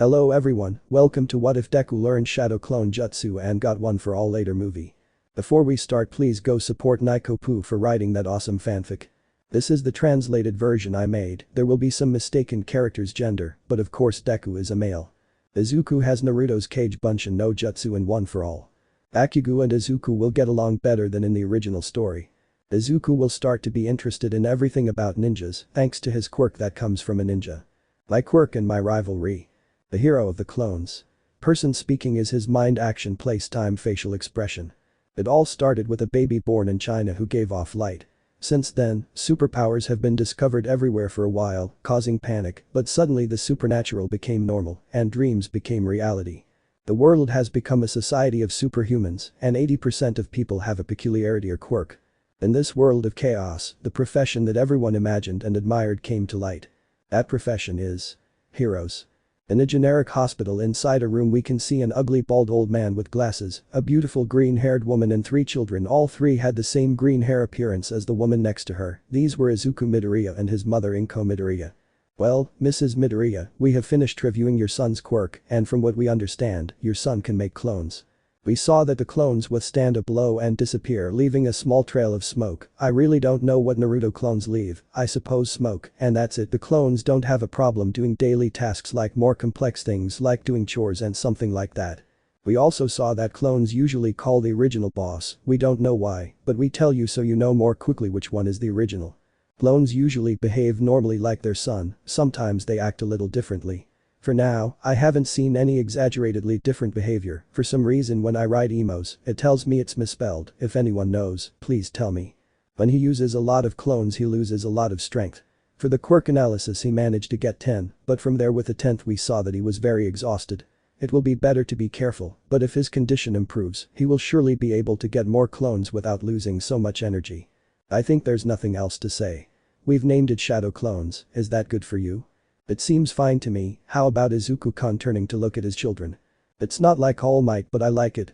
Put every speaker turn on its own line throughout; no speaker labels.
Hello everyone, welcome to What If Deku Learned Shadow Clone Jutsu and Got One for All Later movie. Before we start, please go support Nikopou for writing that awesome fanfic. This is the translated version I made. There will be some mistaken characters' gender, but of course Deku is a male. Izuku has Naruto's Kage Bunshin no Jutsu in One for All. Bakugo and Izuku will get along better than in the original story. Izuku will start to be interested in everything about ninjas thanks to his quirk that comes from a ninja. My quirk and my rivalry. The hero of the clones. Person speaking is his mind action place time facial expression. It all started with a baby born in China who gave off light. Since then, superpowers have been discovered everywhere for a while, causing panic, but suddenly the supernatural became normal and dreams became reality. The world has become a society of superhumans and 80% of people have a peculiarity or quirk. In this world of chaos, the profession that everyone imagined and admired came to light. That profession is heroes. In a generic hospital inside a room we can see an ugly bald old man with glasses, a beautiful green-haired woman and 3 children. All 3 had the same green hair appearance as the woman next to her. These were Izuku Midoriya and his mother Inko Midoriya. Well, Mrs. Midoriya, we have finished reviewing your son's quirk and from what we understand, your son can make clones. We saw that the clones withstand a blow and disappear leaving a small trail of smoke. I really don't know what Naruto clones leave, I suppose smoke, and that's it. The clones don't have a problem doing daily tasks like more complex things like doing chores and something like that. We also saw that clones usually call the original boss, we don't know why, but we tell you so you know more quickly which one is the original. Clones usually behave normally like their son, sometimes they act a little differently. For now, I haven't seen any exaggeratedly different behavior. For some reason when I write emos, it tells me it's misspelled. If anyone knows, please tell me. When he uses a lot of clones he loses a lot of strength. For the quirk analysis he managed to get 10, but from there with the 10th we saw that he was very exhausted. It will be better to be careful, but if his condition improves, he will surely be able to get more clones without losing so much energy. I think there's nothing else to say. We've named it Shadow Clones, is that good for you? It seems fine to me. How about Izuku-kun turning to look at his children? It's not like Almight but I like it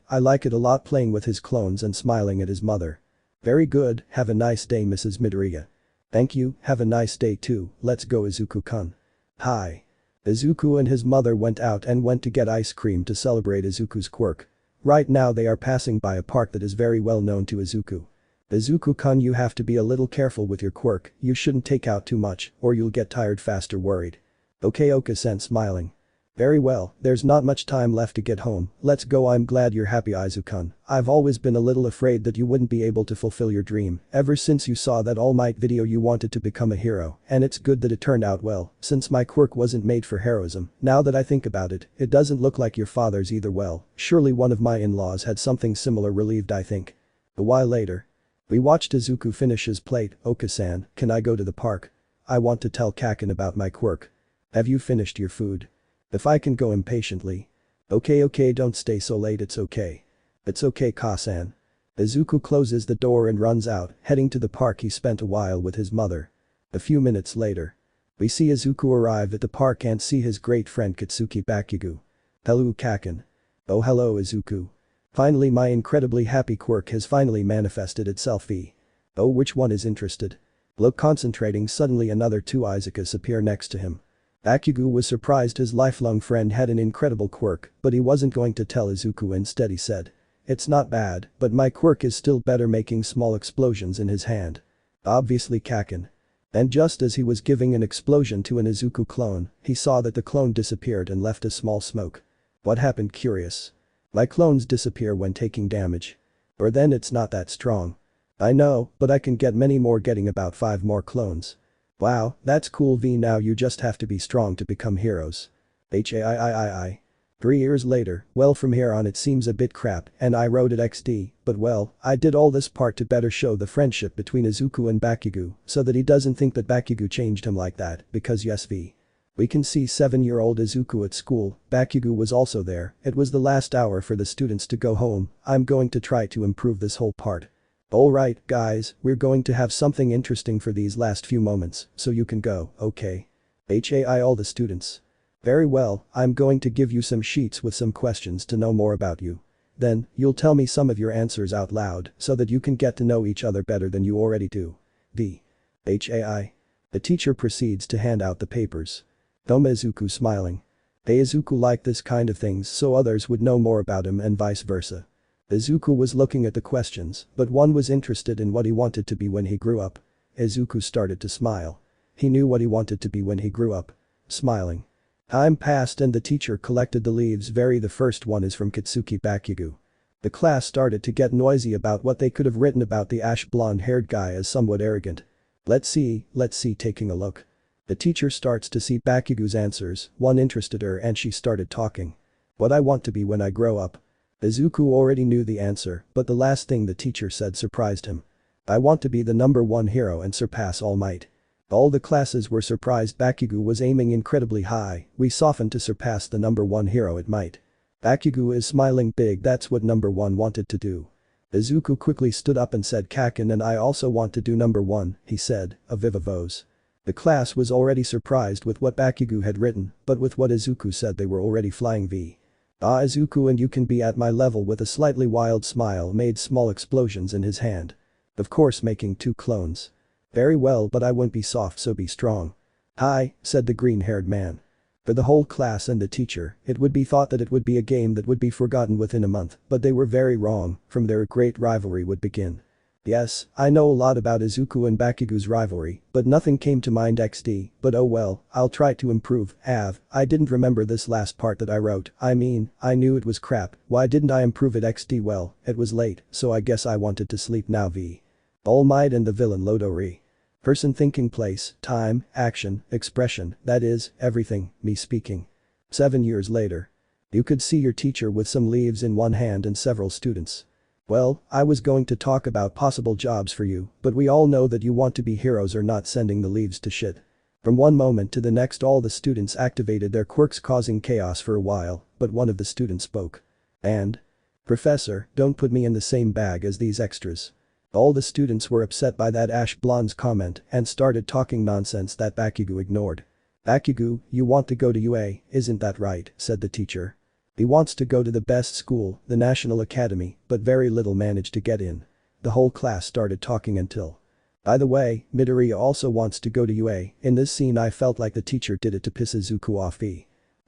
a lot playing with his clones and smiling at his mother. Very good, have a nice day Mrs. Midoriya. Thank you, have a nice day too, let's go Izuku-kun. Hi. Izuku and his mother went out and went to get ice cream to celebrate Izuku's quirk. Right now they are passing by a park that is very well known to Izuku. Izuku-kun, you have to be a little careful with your quirk, you shouldn't take out too much or you'll get tired fast or worried. Okay Oka-sen smiling. Very well, there's not much time left to get home, let's go. I'm glad you're happy Izuku-kun. I've always been a little afraid that you wouldn't be able to fulfill your dream. Ever since you saw that All Might video you wanted to become a hero, and it's good that it turned out well, since my quirk wasn't made for heroism. Now that I think about it, it doesn't look like your father's either. Well, surely one of my in-laws had something similar. Relieved I think. A while later. We watched Izuku finish his plate. Oka-san, can I go to the park? I want to tell Kaken about my quirk. Have you finished your food? If I can go impatiently. Okay don't stay so late, it's okay. It's okay Ka-san. Izuku closes the door and runs out, heading to the park he spent a while with his mother. A few minutes later. We see Izuku arrive at the park and see his great friend Katsuki Bakugo. Hello Kaken. Oh hello Izuku. Finally my incredibly happy quirk has finally manifested itself. Oh, which one is interested? Look, concentrating, suddenly another 2 Izukus appear next to him. Bakugo was surprised his lifelong friend had an incredible quirk, but he wasn't going to tell Izuku. Instead he said. It's not bad, but my quirk is still better, making small explosions in his hand. Obviously Kaken. And just as he was giving an explosion to an Izuku clone, he saw that the clone disappeared and left a small smoke. What happened? Curious. My clones disappear when taking damage. Or then it's not that strong. I know, but I can get many more, getting about 5 more clones. Wow, that's cool. Now you just have to be strong to become heroes. HAIII. 3 years later, well from here on it seems a bit crap and I wrote it XD, but well, I did all this part to better show the friendship between Izuku and Bakugo so that he doesn't think that Bakugo changed him like that, because yes we can see 7-year-old Izuku at school. Bakugo was also there. It was the last hour for the students to go home. I'm going to try to improve this whole part. Alright, guys, we're going to have something interesting for these last few moments, so you can go, okay? HAI all the students. Very well, I'm going to give you some sheets with some questions to know more about you. Then, you'll tell me some of your answers out loud so that you can get to know each other better than you already do. HAI. The teacher proceeds to hand out the papers. Izuku smiling. Izuku liked this kind of things so others would know more about him and vice versa. Izuku was looking at the questions, but one was interested in what he wanted to be when he grew up. Izuku started to smile. He knew what he wanted to be when he grew up. Smiling. Time passed and the teacher collected the leaves. The first one is from Kitsuki Bakugo. The class started to get noisy about what they could have written about the ash blonde-haired guy as somewhat arrogant. Let's see, taking a look. The teacher starts to see Bakugo's answers, one interested her and she started talking. What I want to be when I grow up. Izuku already knew the answer, but the last thing the teacher said surprised him. I want to be the #1 hero and surpass All Might. All the classes were surprised Bakugo was aiming incredibly high. We softened to surpass the #1 hero at Might. Bakugo is smiling big, that's what #1 wanted to do. Izuku quickly stood up and said Kaken and I also want to do #1, he said, a viva voce. The class was already surprised with what Bakugo had written, but with what Izuku said they were already flying V. Ah Izuku and you can be at my level with a slightly wild smile made small explosions in his hand. Of course making 2 clones. Very well but I won't be soft so be strong. Hi, said the green-haired man. For the whole class and the teacher, it would be thought that it would be a game that would be forgotten within a month, but they were very wrong, from there a great rivalry would begin. Yes, I know a lot about Izuku and Bakugo's rivalry, but nothing came to mind XD, but oh well, I'll try to improve. I didn't remember this last part that I wrote, I mean, I knew it was crap, why didn't I improve it XD well, it was late, so I guess I wanted to sleep now V. All Might and the villain Lodori. Person thinking place, time, action, expression, that is, everything, me speaking. 7 years later. You could see your teacher with some leaves in one hand and several students. Well, I was going to talk about possible jobs for you, but we all know that you want to be heroes or not sending the leaves to shit. From one moment to the next all the students activated their quirks causing chaos for a while, but one of the students spoke. And? Professor, don't put me in the same bag as these extras. All the students were upset by that ash blonde's comment and started talking nonsense that Bakugo ignored. Bakugo, you want to go to UA, isn't that right, said the teacher. He wants to go to the best school, the National Academy, but very little managed to get in. The whole class started talking until. By the way, Midoriya also wants to go to UA, in this scene I felt like the teacher did it to piss Izuku off.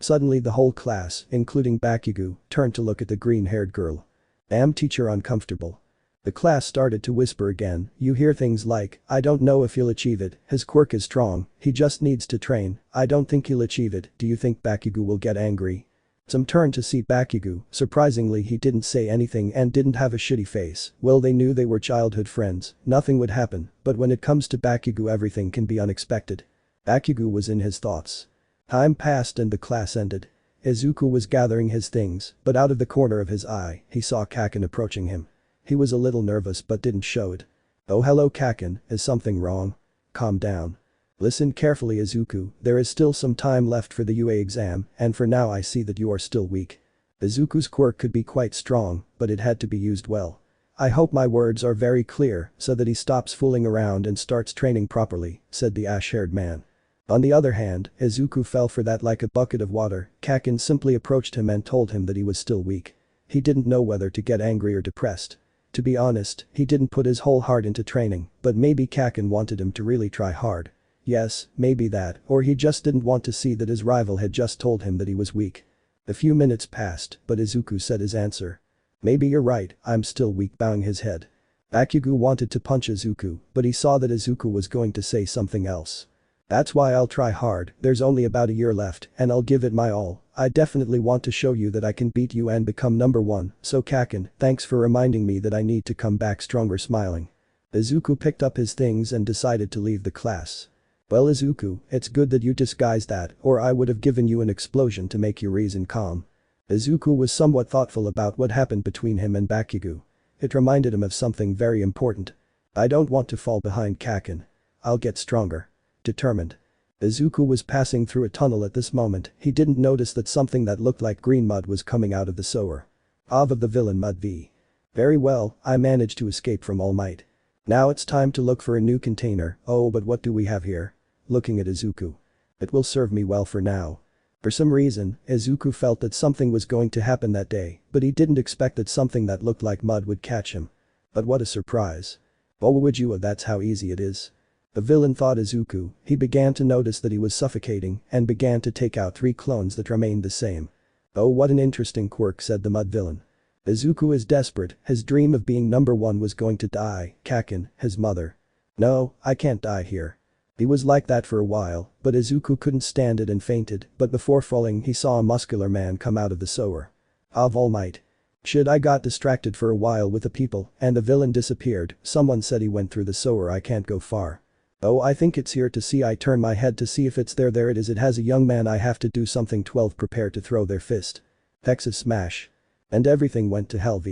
Suddenly the whole class, including Bakugo, turned to look at the green-haired girl. Damn teacher uncomfortable. The class started to whisper again, you hear things like, I don't know if he'll achieve it, his quirk is strong, he just needs to train, I don't think he'll achieve it, do you think Bakugo will get angry? Some turned to see Bakugo, surprisingly he didn't say anything and didn't have a shitty face, well they knew they were childhood friends, nothing would happen, but when it comes to Bakugo everything can be unexpected. Bakugo was in his thoughts. Time passed and the class ended. Izuku was gathering his things, but out of the corner of his eye, he saw Kaken approaching him. He was a little nervous but didn't show it. Oh hello Kaken, is something wrong? Calm down. Listen carefully Izuku, there is still some time left for the UA exam and for now I see that you are still weak. Izuku's quirk could be quite strong, but it had to be used well. I hope my words are very clear so that he stops fooling around and starts training properly, said the ash-haired man. On the other hand, Izuku fell for that like a bucket of water. Kaken simply approached him and told him that he was still weak. He didn't know whether to get angry or depressed. To be honest, he didn't put his whole heart into training, but maybe Kaken wanted him to really try hard. Yes, maybe that, or he just didn't want to see that his rival had just told him that he was weak. A few minutes passed, but Izuku said his answer. Maybe you're right, I'm still weak, bowing his head. Bakugo wanted to punch Izuku, but he saw that Izuku was going to say something else. That's why I'll try hard, there's only about a year left, and I'll give it my all. I definitely want to show you that I can beat you and become #1, so Kaken, thanks for reminding me that I need to come back stronger smiling. Izuku picked up his things and decided to leave the class. Well Izuku, it's good that you disguised that, or I would have given you an explosion to make you reason calm. Izuku was somewhat thoughtful about what happened between him and Bakugo. It reminded him of something very important. I don't want to fall behind Kaken. I'll get stronger. Determined. Izuku was passing through a tunnel at this moment, he didn't notice that something that looked like green mud was coming out of the sewer. Of the villain mud V. Very well, I managed to escape from All Might. Now it's time to look for a new container, oh but what do we have here? Looking at Izuku. It will serve me well for now. For some reason, Izuku felt that something was going to happen that day, but he didn't expect that something that looked like mud would catch him. But what a surprise. Oh would you, that's how easy it is. The villain thought Izuku, he began to notice that he was suffocating and began to take out 3 clones that remained the same. "Oh, what an interesting quirk," said the mud villain. Izuku is desperate, his dream of being number 1 was going to die, Kaken, his mother. "No, I can't die here." He was like that for a while, but Izuku couldn't stand it and fainted, but before falling he saw a muscular man come out of the sewer. Of Almight. Shit, I got distracted for a while with the people and the villain disappeared, someone said he went through the sewer, I can't go far. Oh, I think it's here to see. I turn my head to see if it's there. There it is. It has a young man. I have to do something. 12 prepare to throw their fist. Texas smash. And everything went to hell.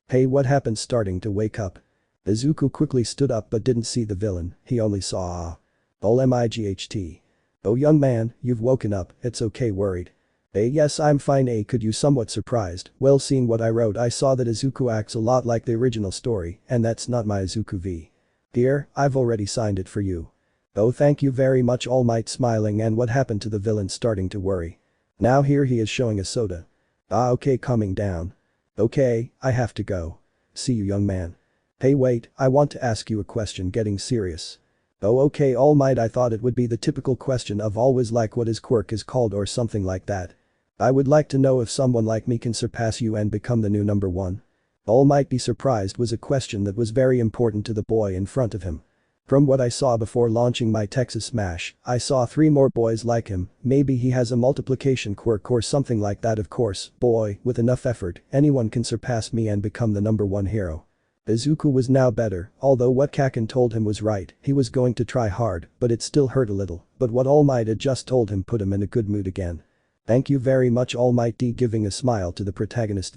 Hey, what happened? Starting to wake up. Izuku quickly stood up but didn't see the villain, he only saw Almight. Oh young man, you've woken up, it's okay. Worried? Yes, I'm fine. Could you? Somewhat surprised. Well, seeing what I wrote I saw that Izuku acts a lot like the original story and that's not my Izuku. Here, I've already signed it for you. Oh, thank you very much. Almight smiling. And what happened to the villain? Starting to worry. Now here he is showing a soda. Okay, calming down. Okay, I have to go. See you, young man. Hey wait, I want to ask you a question. Getting serious. Oh okay, Almight. I thought it would be the typical question of always like what his quirk is called or something like that. I would like to know if someone like me can surpass you and become the new number 1. Almight be surprised was a question that was very important to the boy in front of him. From what I saw before launching my Texas Smash, I saw 3 more boys like him, maybe he has a multiplication quirk or something like that. Of course, boy, with enough effort, anyone can surpass me and become the number 1 hero. Izuku was now better, although what Kaken told him was right, he was going to try hard, but it still hurt a little, but what Almight had just told him put him in a good mood again. Thank you very much, Almight. Giving a smile to the protagonist.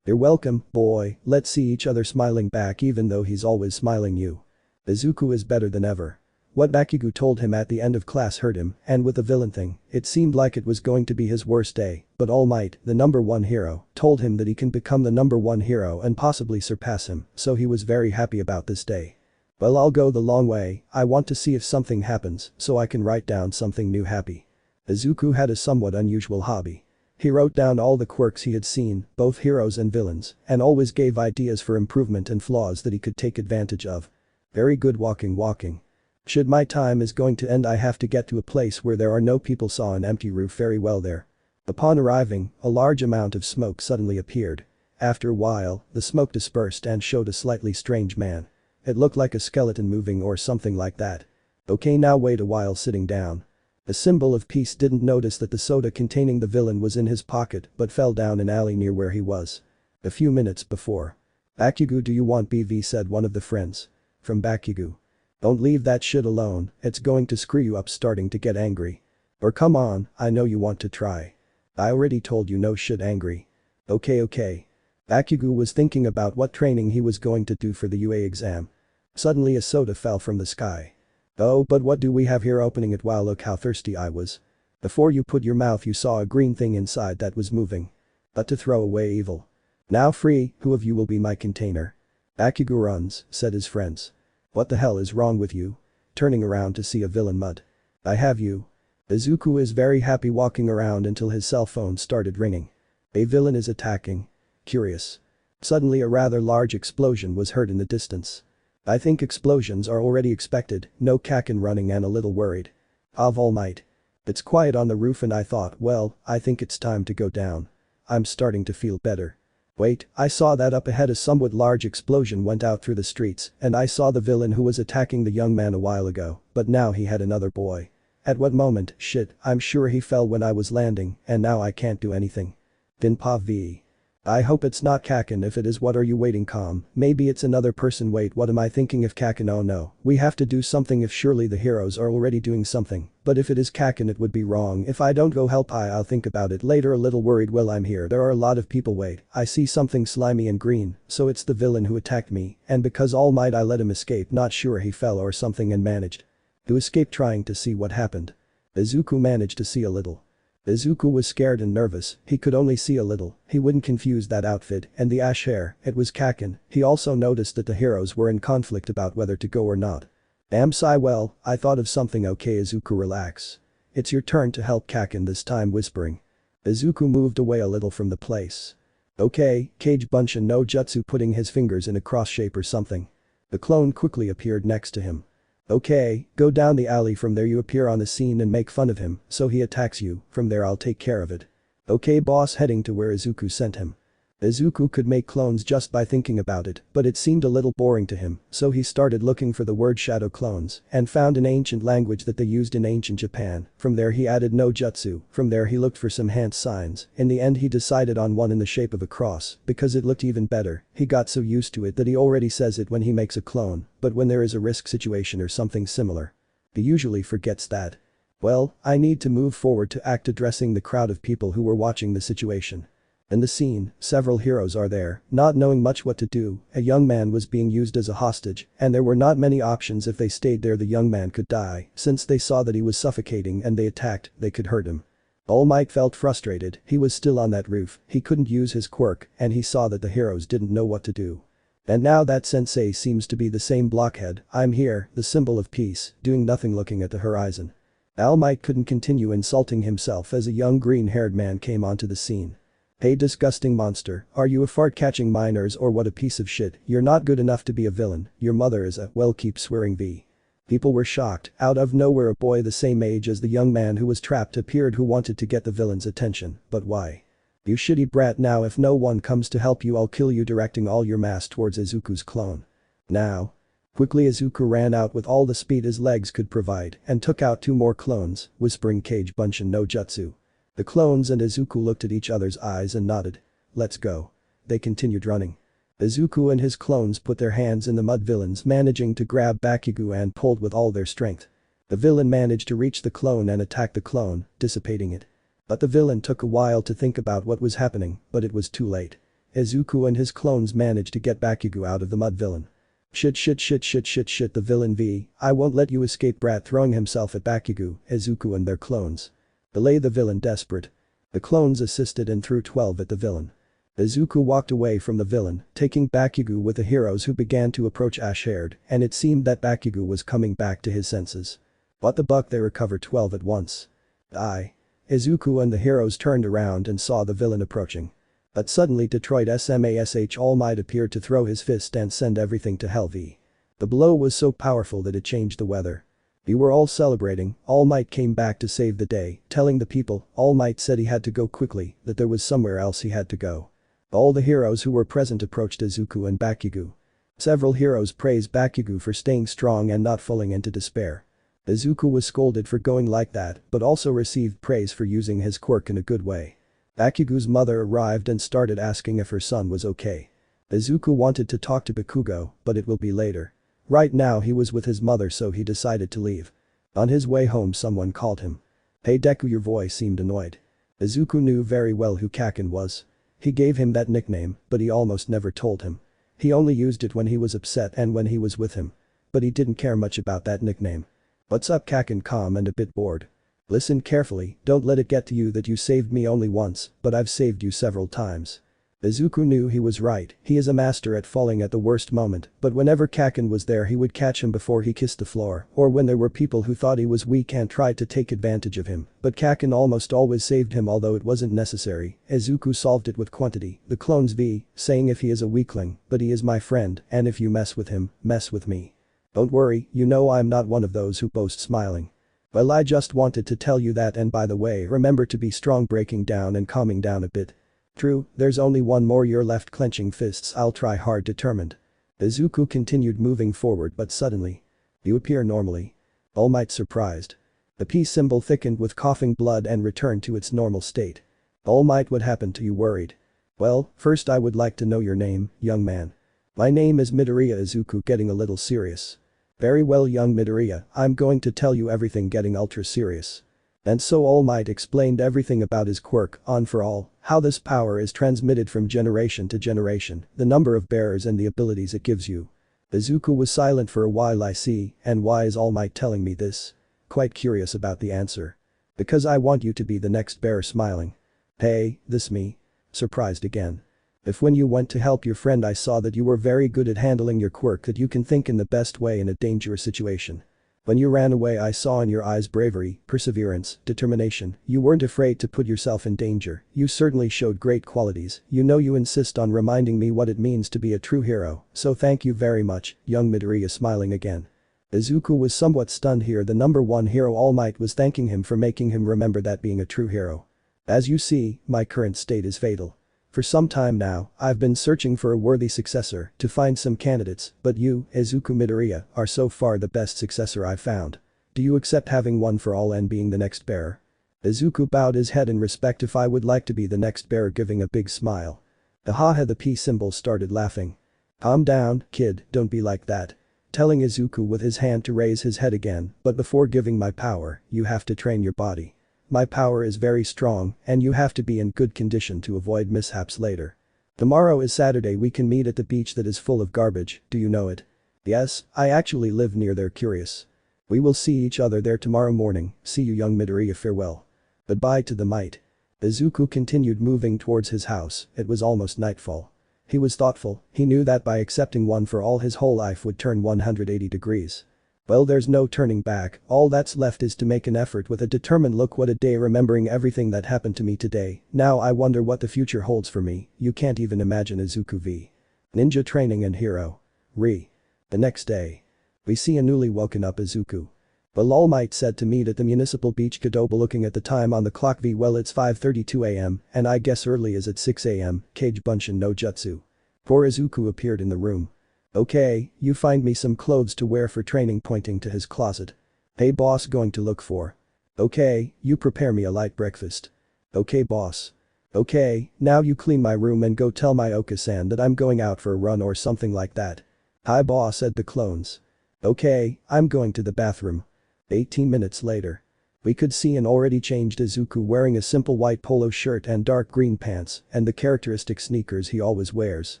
You're welcome, boy. Let's see each other smiling back even though he's always smiling you. Izuku is better than ever. What Bakugo told him at the end of class hurt him, and with the villain thing, it seemed like it was going to be his worst day, but Almight, the number 1 hero, told him that he can become the number 1 hero and possibly surpass him, so he was very happy about this day. Well, I'll go the long way, I want to see if something happens, so I can write down something new. Happy. Izuku had a somewhat unusual hobby. He wrote down all the quirks he had seen, both heroes and villains, and always gave ideas for improvement and flaws that he could take advantage of. Very good. Walking. Should my time is going to end, I have to get to a place where there are no people. Saw an empty roof very well there. Upon arriving, a large amount of smoke suddenly appeared. After a while, the smoke dispersed and showed a slightly strange man. It looked like a skeleton moving or something like that. Okay, now wait a while. Sitting down. A symbol of peace didn't notice that the soda containing the villain was in his pocket but fell down an alley near where he was. A few minutes before. Bakugo, do you want BV? Said one of the friends. From Bakugo. Don't leave that shit alone, it's going to screw you up. Starting to get angry. Or come on, I know you want to try. I already told you no shit. Angry. Okay. Bakugo was thinking about what training he was going to do for the UA exam. Suddenly a soda fell from the sky. Oh, but what do we have here? Opening it. Wow, look how thirsty I was. Before you put your mouth you saw a green thing inside that was moving. But to throw away evil. Now free, who of you will be my container? Bakugo runs, said his friends. What the hell is wrong with you? Turning around to see a villain. Mud. I have you. Izuku is very happy walking around until his cell phone started ringing. A villain is attacking. Curious. Suddenly a rather large explosion was heard in the distance. I think explosions are already expected, no. Kaken running and a little worried. Of Almight. It's quiet on the roof and I thought, well, I think it's time to go down. I'm starting to feel better. Wait, I saw that up ahead a somewhat large explosion went out through the streets and I saw the villain who was attacking the young man a while ago, but now he had another boy. At what moment? Shit, I'm sure he fell when I was landing and now I can't do anything. Dinpa V. I hope it's not Kaken. If it is, what are you waiting? Calm, maybe it's another person. Wait, what am I thinking of? Kaken? Oh no, we have to do something. If surely the heroes are already doing something, but if it is Kaken it would be wrong if I don't go help. I'll think about it later. A little worried. Well, I'm here, there are a lot of people. Wait, I see something slimy and green, so it's the villain who attacked me and because All Might I let him escape. Not sure he fell or something and managed to escape. Trying to see what happened. Izuku managed to see a little. Izuku was scared and nervous, he could only see a little, he wouldn't confuse that outfit and the ash hair, it was Kaken. He also noticed that the heroes were in conflict about whether to go or not. Damn sigh, well, I thought of something. Okay Izuku, relax. It's your turn to help. Kaken this time whispering. Izuku moved away a little from the place. Okay, kage bunshin no jutsu, putting his fingers in a cross shape or something. The clone quickly appeared next to him. Okay, go down the alley, from there you appear on the scene and make fun of him, so he attacks you, from there I'll take care of it. Okay boss, heading to where Izuku sent him. Izuku could make clones just by thinking about it, but it seemed a little boring to him, so he started looking for the word shadow clones and found an ancient language that they used in ancient Japan. From there he added no jutsu, from there he looked for some hand signs. In the end he decided on one in the shape of a cross, because it looked even better. He got so used to it that he already says it when he makes a clone, but when there is a risk situation or something similar, he usually forgets that. Well, I need to move forward to act addressing the crowd of people who were watching the situation. In the scene, several heroes are there, not knowing much what to do. A young man was being used as a hostage, and there were not many options. If they stayed there, the young man could die. Since they saw that he was suffocating and they attacked, they could hurt him. All Might felt frustrated. He was still on that roof, he couldn't use his quirk, and he saw that the heroes didn't know what to do. And now that sensei seems to be the same blockhead. I'm here, the symbol of peace, doing nothing, looking at the horizon. Almight couldn't continue insulting himself as a young green-haired man came onto the scene. Hey disgusting monster, are you a fart-catching minors or what? A piece of shit, you're not good enough to be a villain, your mother is a, well keep swearing v. People were shocked. Out of nowhere a boy the same age as the young man who was trapped appeared, who wanted to get the villain's attention. But why? You shitty brat, now if no one comes to help you I'll kill you, directing all your mass towards Izuku's clone. Now. Quickly Izuku ran out with all the speed his legs could provide and took out 2 more clones, whispering kage bunshin no jutsu. The clones and Izuku looked at each other's eyes and nodded. Let's go. They continued running. Izuku and his clones put their hands in the mud villains, managing to grab Bakugo and pulled with all their strength. The villain managed to reach the clone and attack the clone, dissipating it. But the villain took a while to think about what was happening, but it was too late. Izuku and his clones managed to get Bakugo out of the mud villain. Shit, the villain v. I won't let you escape, brat, throwing himself at Bakugo, Izuku and their clones. Belay the villain, desperate. The clones assisted and threw 12 at the villain. Izuku walked away from the villain, taking Bakugo with the heroes who began to approach ash-haired, and it seemed that Bakugo was coming back to his senses. What the buck, they recovered 12 at once. Izuku and the heroes turned around and saw the villain approaching. But suddenly Detroit Smash All Might appeared to throw his fist and send everything to hell v. The blow was so powerful that it changed the weather. We were all celebrating. All Might came back to save the day, telling the people. All Might said he had to go quickly, that there was somewhere else he had to go. All the heroes who were present approached Izuku and Bakugo. Several heroes praised Bakugo for staying strong and not falling into despair. Izuku was scolded for going like that, but also received praise for using his quirk in a good way. Bakugo's mother arrived and started asking if her son was okay. Izuku wanted to talk to Bakugo, but it will be later. Right now he was with his mother, so he decided to leave. On his way home someone called him. Hey Deku, your voice seemed annoyed. Izuku knew very well who Kaken was. He gave him that nickname, but he almost never told him. He only used it when he was upset and when he was with him. But he didn't care much about that nickname. What's up, Kaken? Calm and a bit bored. Listen carefully, don't let it get to you that you saved me only once, but I've saved you several times. Izuku knew he was right. He is a master at falling at the worst moment, but whenever Kaken was there he would catch him before he kissed the floor, or when there were people who thought he was weak and tried to take advantage of him, but Kaken almost always saved him, although it wasn't necessary. Izuku solved it with quantity, the clones v, saying if he is a weakling, but he is my friend, and if you mess with him, mess with me. Don't worry, you know I'm not one of those who boast smiling. Well, I just wanted to tell you that, and by the way, remember to be strong, breaking down and calming down a bit. True, there's only one more year left, clenching fists, I'll try hard, determined. Izuku continued moving forward, but suddenly. You appear normally. All Might surprised. The peace symbol thickened with coughing blood and returned to its normal state. All Might, what happened to you? Worried. Well, first I would like to know your name, young man. My name is Midoriya. Izuku getting a little serious. Very well, young Midoriya, I'm going to tell you everything, getting ultra serious. And so All Might explained everything about his quirk, On for All, how this power is transmitted from generation to generation, the number of bearers and the abilities it gives you. Izuku was silent for a while. I see, and why is All Might telling me this? Quite curious about the answer. Because I want you to be the next bearer, smiling. Hey, this me? Surprised again. If when you went to help your friend I saw that you were very good at handling your quirk, that you can think in the best way in a dangerous situation. When you ran away I saw in your eyes bravery, perseverance, determination, you weren't afraid to put yourself in danger, you certainly showed great qualities, you know you insist on reminding me what it means to be a true hero, so thank you very much, young Midoriya, smiling again. Izuku was somewhat stunned here. The number one hero Almight was thanking him for making him remember that being a true hero. As you see, my current state is fatal. For some time now, I've been searching for a worthy successor to find some candidates, but you, Izuku Midoriya, are so far the best successor I've found. Do you accept having one for all and being the next bearer? Izuku bowed his head in respect. If I would like to be the next bearer, giving a big smile. The P symbol started laughing. Calm down, kid, don't be like that. Telling Izuku with his hand to raise his head again, but before giving my power, you have to train your body. My power is very strong and you have to be in good condition to avoid mishaps later. Tomorrow is Saturday. We can meet at the beach that is full of garbage, do you know it? Yes, I actually live near there. Curious. We will see each other there tomorrow morning. See you, young Midoriya. Farewell. Goodbye to the might. Izuku continued moving towards his house. It was almost nightfall. He was thoughtful. He knew that by accepting one for all, his whole life would turn 180 degrees. Well, there's no turning back. All that's left is to make an effort with a determined look. What a day, remembering everything that happened to me today. Now I wonder what the future holds for me. You can't even imagine. Izuku v. Ninja training and hero. The next day. We see a newly woken up Izuku. Well, Almight said to meet at the municipal beach. Kadoba looking at the time on the clock. Well, it's 5:32 am and I guess early is at 6 am. Kage bunshin no jutsu. Poor Izuku appeared in the room. Okay, you find me some clothes to wear for training, pointing to his closet. Hey boss, going to look for. Okay, you prepare me a light breakfast. Okay boss. Okay, now you clean my room and go tell my Oka-san that I'm going out for a run or something like that. Hi boss, said the clones. Okay, I'm going to the bathroom. 18 minutes later. We could see an already changed Izuku wearing a simple white polo shirt and dark green pants and the characteristic sneakers he always wears.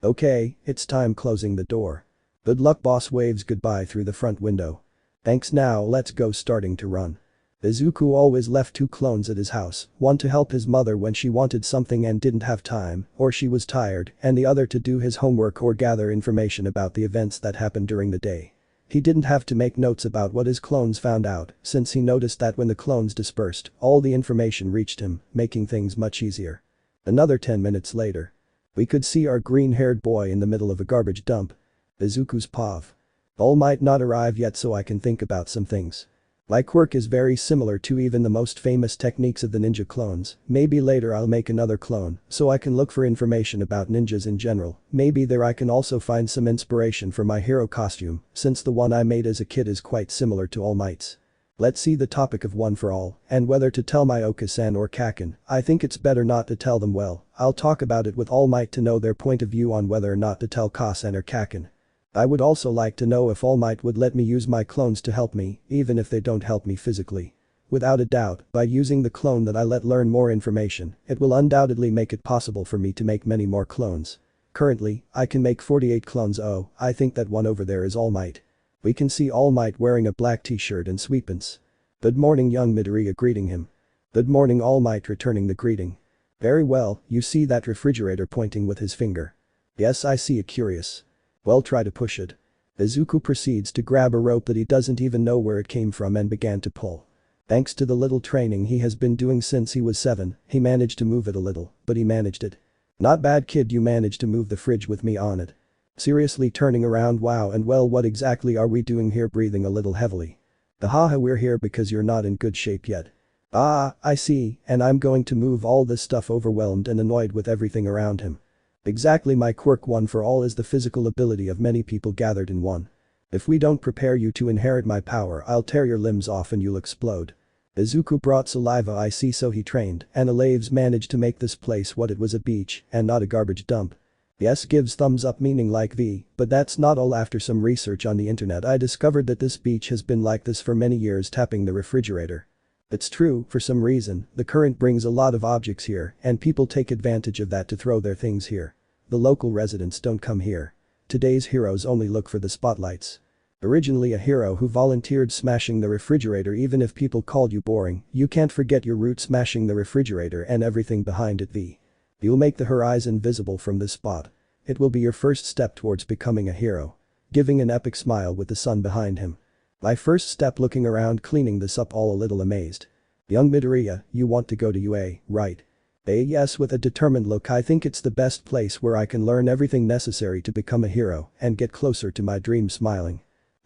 Okay, it's time. Closing the door. Good luck boss, waves goodbye through the front window. Thanks, now let's go. Starting to run. Izuku always left two clones at his house, one to help his mother when she wanted something and didn't have time or she was tired, and the other to do his homework or gather information about the events that happened during the day. He didn't have to make notes about what his clones found out, since he noticed that when the clones dispersed, all the information reached him, making things much easier. Another 10 minutes later. We could see our green-haired boy in the middle of a garbage dump. Izuku's pav. All might not arrive yet, so I can think about some things. My quirk is very similar to even the most famous techniques of the ninja clones. Maybe later I'll make another clone, so I can look for information about ninjas in general. Maybe there I can also find some inspiration for my hero costume, since the one I made as a kid is quite similar to All Might's. Let's see the topic of one for all, and whether to tell my Oka-san or Kaken. I think it's better not to tell them. Well, I'll talk about it with All Might to know their point of view on whether or not to tell Kasen or Kaken. I would also like to know if All Might would let me use my clones to help me, even if they don't help me physically. Without a doubt, by using the clone that I let learn more information, it will undoubtedly make it possible for me to make many more clones. Currently, I can make 48 clones. Oh, I think that one over there is All Might. We can see All Might wearing a black t-shirt and sweatpants. Good morning, young Midoriya, greeting him. Good morning, All Might, returning the greeting. Very well, you see that refrigerator, pointing with his finger. Yes, I see it. Curious. Well, try to push it. Izuku proceeds to grab a rope that he doesn't even know where it came from and began to pull. Thanks to the little training he has been doing since he was 7, he managed to move it a little, but he managed it. Not bad, kid, you managed to move the fridge with me on it. Seriously, turning around. Wow, and well, what exactly are we doing here? Breathing a little heavily. Haha, we're here because you're not in good shape yet. Ah, I see, and I'm going to move all this stuff. Overwhelmed and annoyed with everything around him. Exactly, my quirk one for all is the physical ability of many people gathered in one. If we don't prepare you to inherit my power, I'll tear your limbs off and you'll explode. Izuku brought saliva. I see, so he trained, and Alaves managed to make this place what it was, a beach and not a garbage dump. Yes, gives thumbs up, meaning like V, but that's not all. After some research on the internet, I discovered that this beach has been like this for many years. Tapping the refrigerator. It's true, for some reason, the current brings a lot of objects here and people take advantage of that to throw their things here. The local residents don't come here. Today's heroes only look for the spotlights. Originally a hero who volunteered smashing the refrigerator. Even if people called you boring, you can't forget your route, smashing the refrigerator and everything behind it. You'll make the horizon visible from this spot. It will be your first step towards becoming a hero. Giving an epic smile with the sun behind him. My first step, looking around, cleaning this up, all a little amazed. Young Midoriya, you want to go to UA, right? Yes, with a determined look. I think it's the best place where I can learn everything necessary to become a hero and get closer to my dream. Smiling.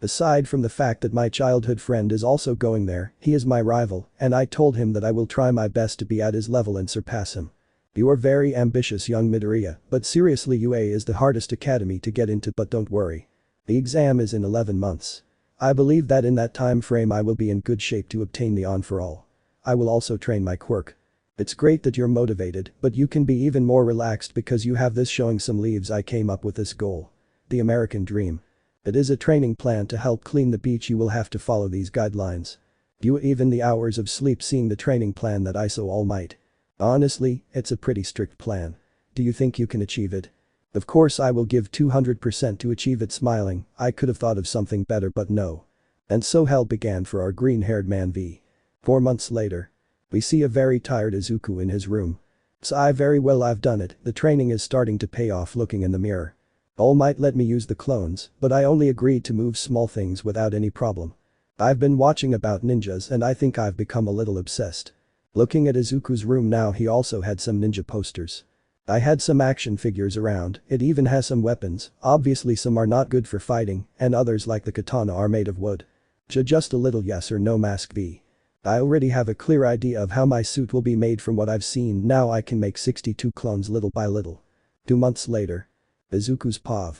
Aside from the fact that my childhood friend is also going there, he is my rival, and I told him that I will try my best to be at his level and surpass him. You are very ambitious young Midoriya, but seriously UA is the hardest academy to get into, but don't worry. The exam is in 11 months. I believe that in that time frame I will be in good shape to obtain the on for all. I will also train my quirk. It's great that you're motivated, but you can be even more relaxed because you have this showing some leaves. I came up with this goal. The American dream. It is a training plan to help clean the beach. You will have to follow these guidelines. You even the hours of sleep seeing the training plan that I saw Almight. Honestly, it's a pretty strict plan. Do you think you can achieve it? Of course I will give 200% to achieve it. Smiling, I could have thought of something better but no. And so hell began for our green-haired man V. 4 months later. We see a very tired Izuku in his room. So very well I've done it, the training is starting to pay off. Looking in the mirror. Almight let me use the clones, but I only agreed to move small things without any problem. I've been watching about ninjas and I think I've become a little obsessed. Looking at Izuku's room now, he also had some ninja posters. I had some action figures around, it even has some weapons, obviously some are not good for fighting, and others like the katana are made of wood. Just a little yes or no mask V. I already have a clear idea of how my suit will be made from what I've seen. Now I can make 62 clones little by little. 2 months later. Izuku's POV.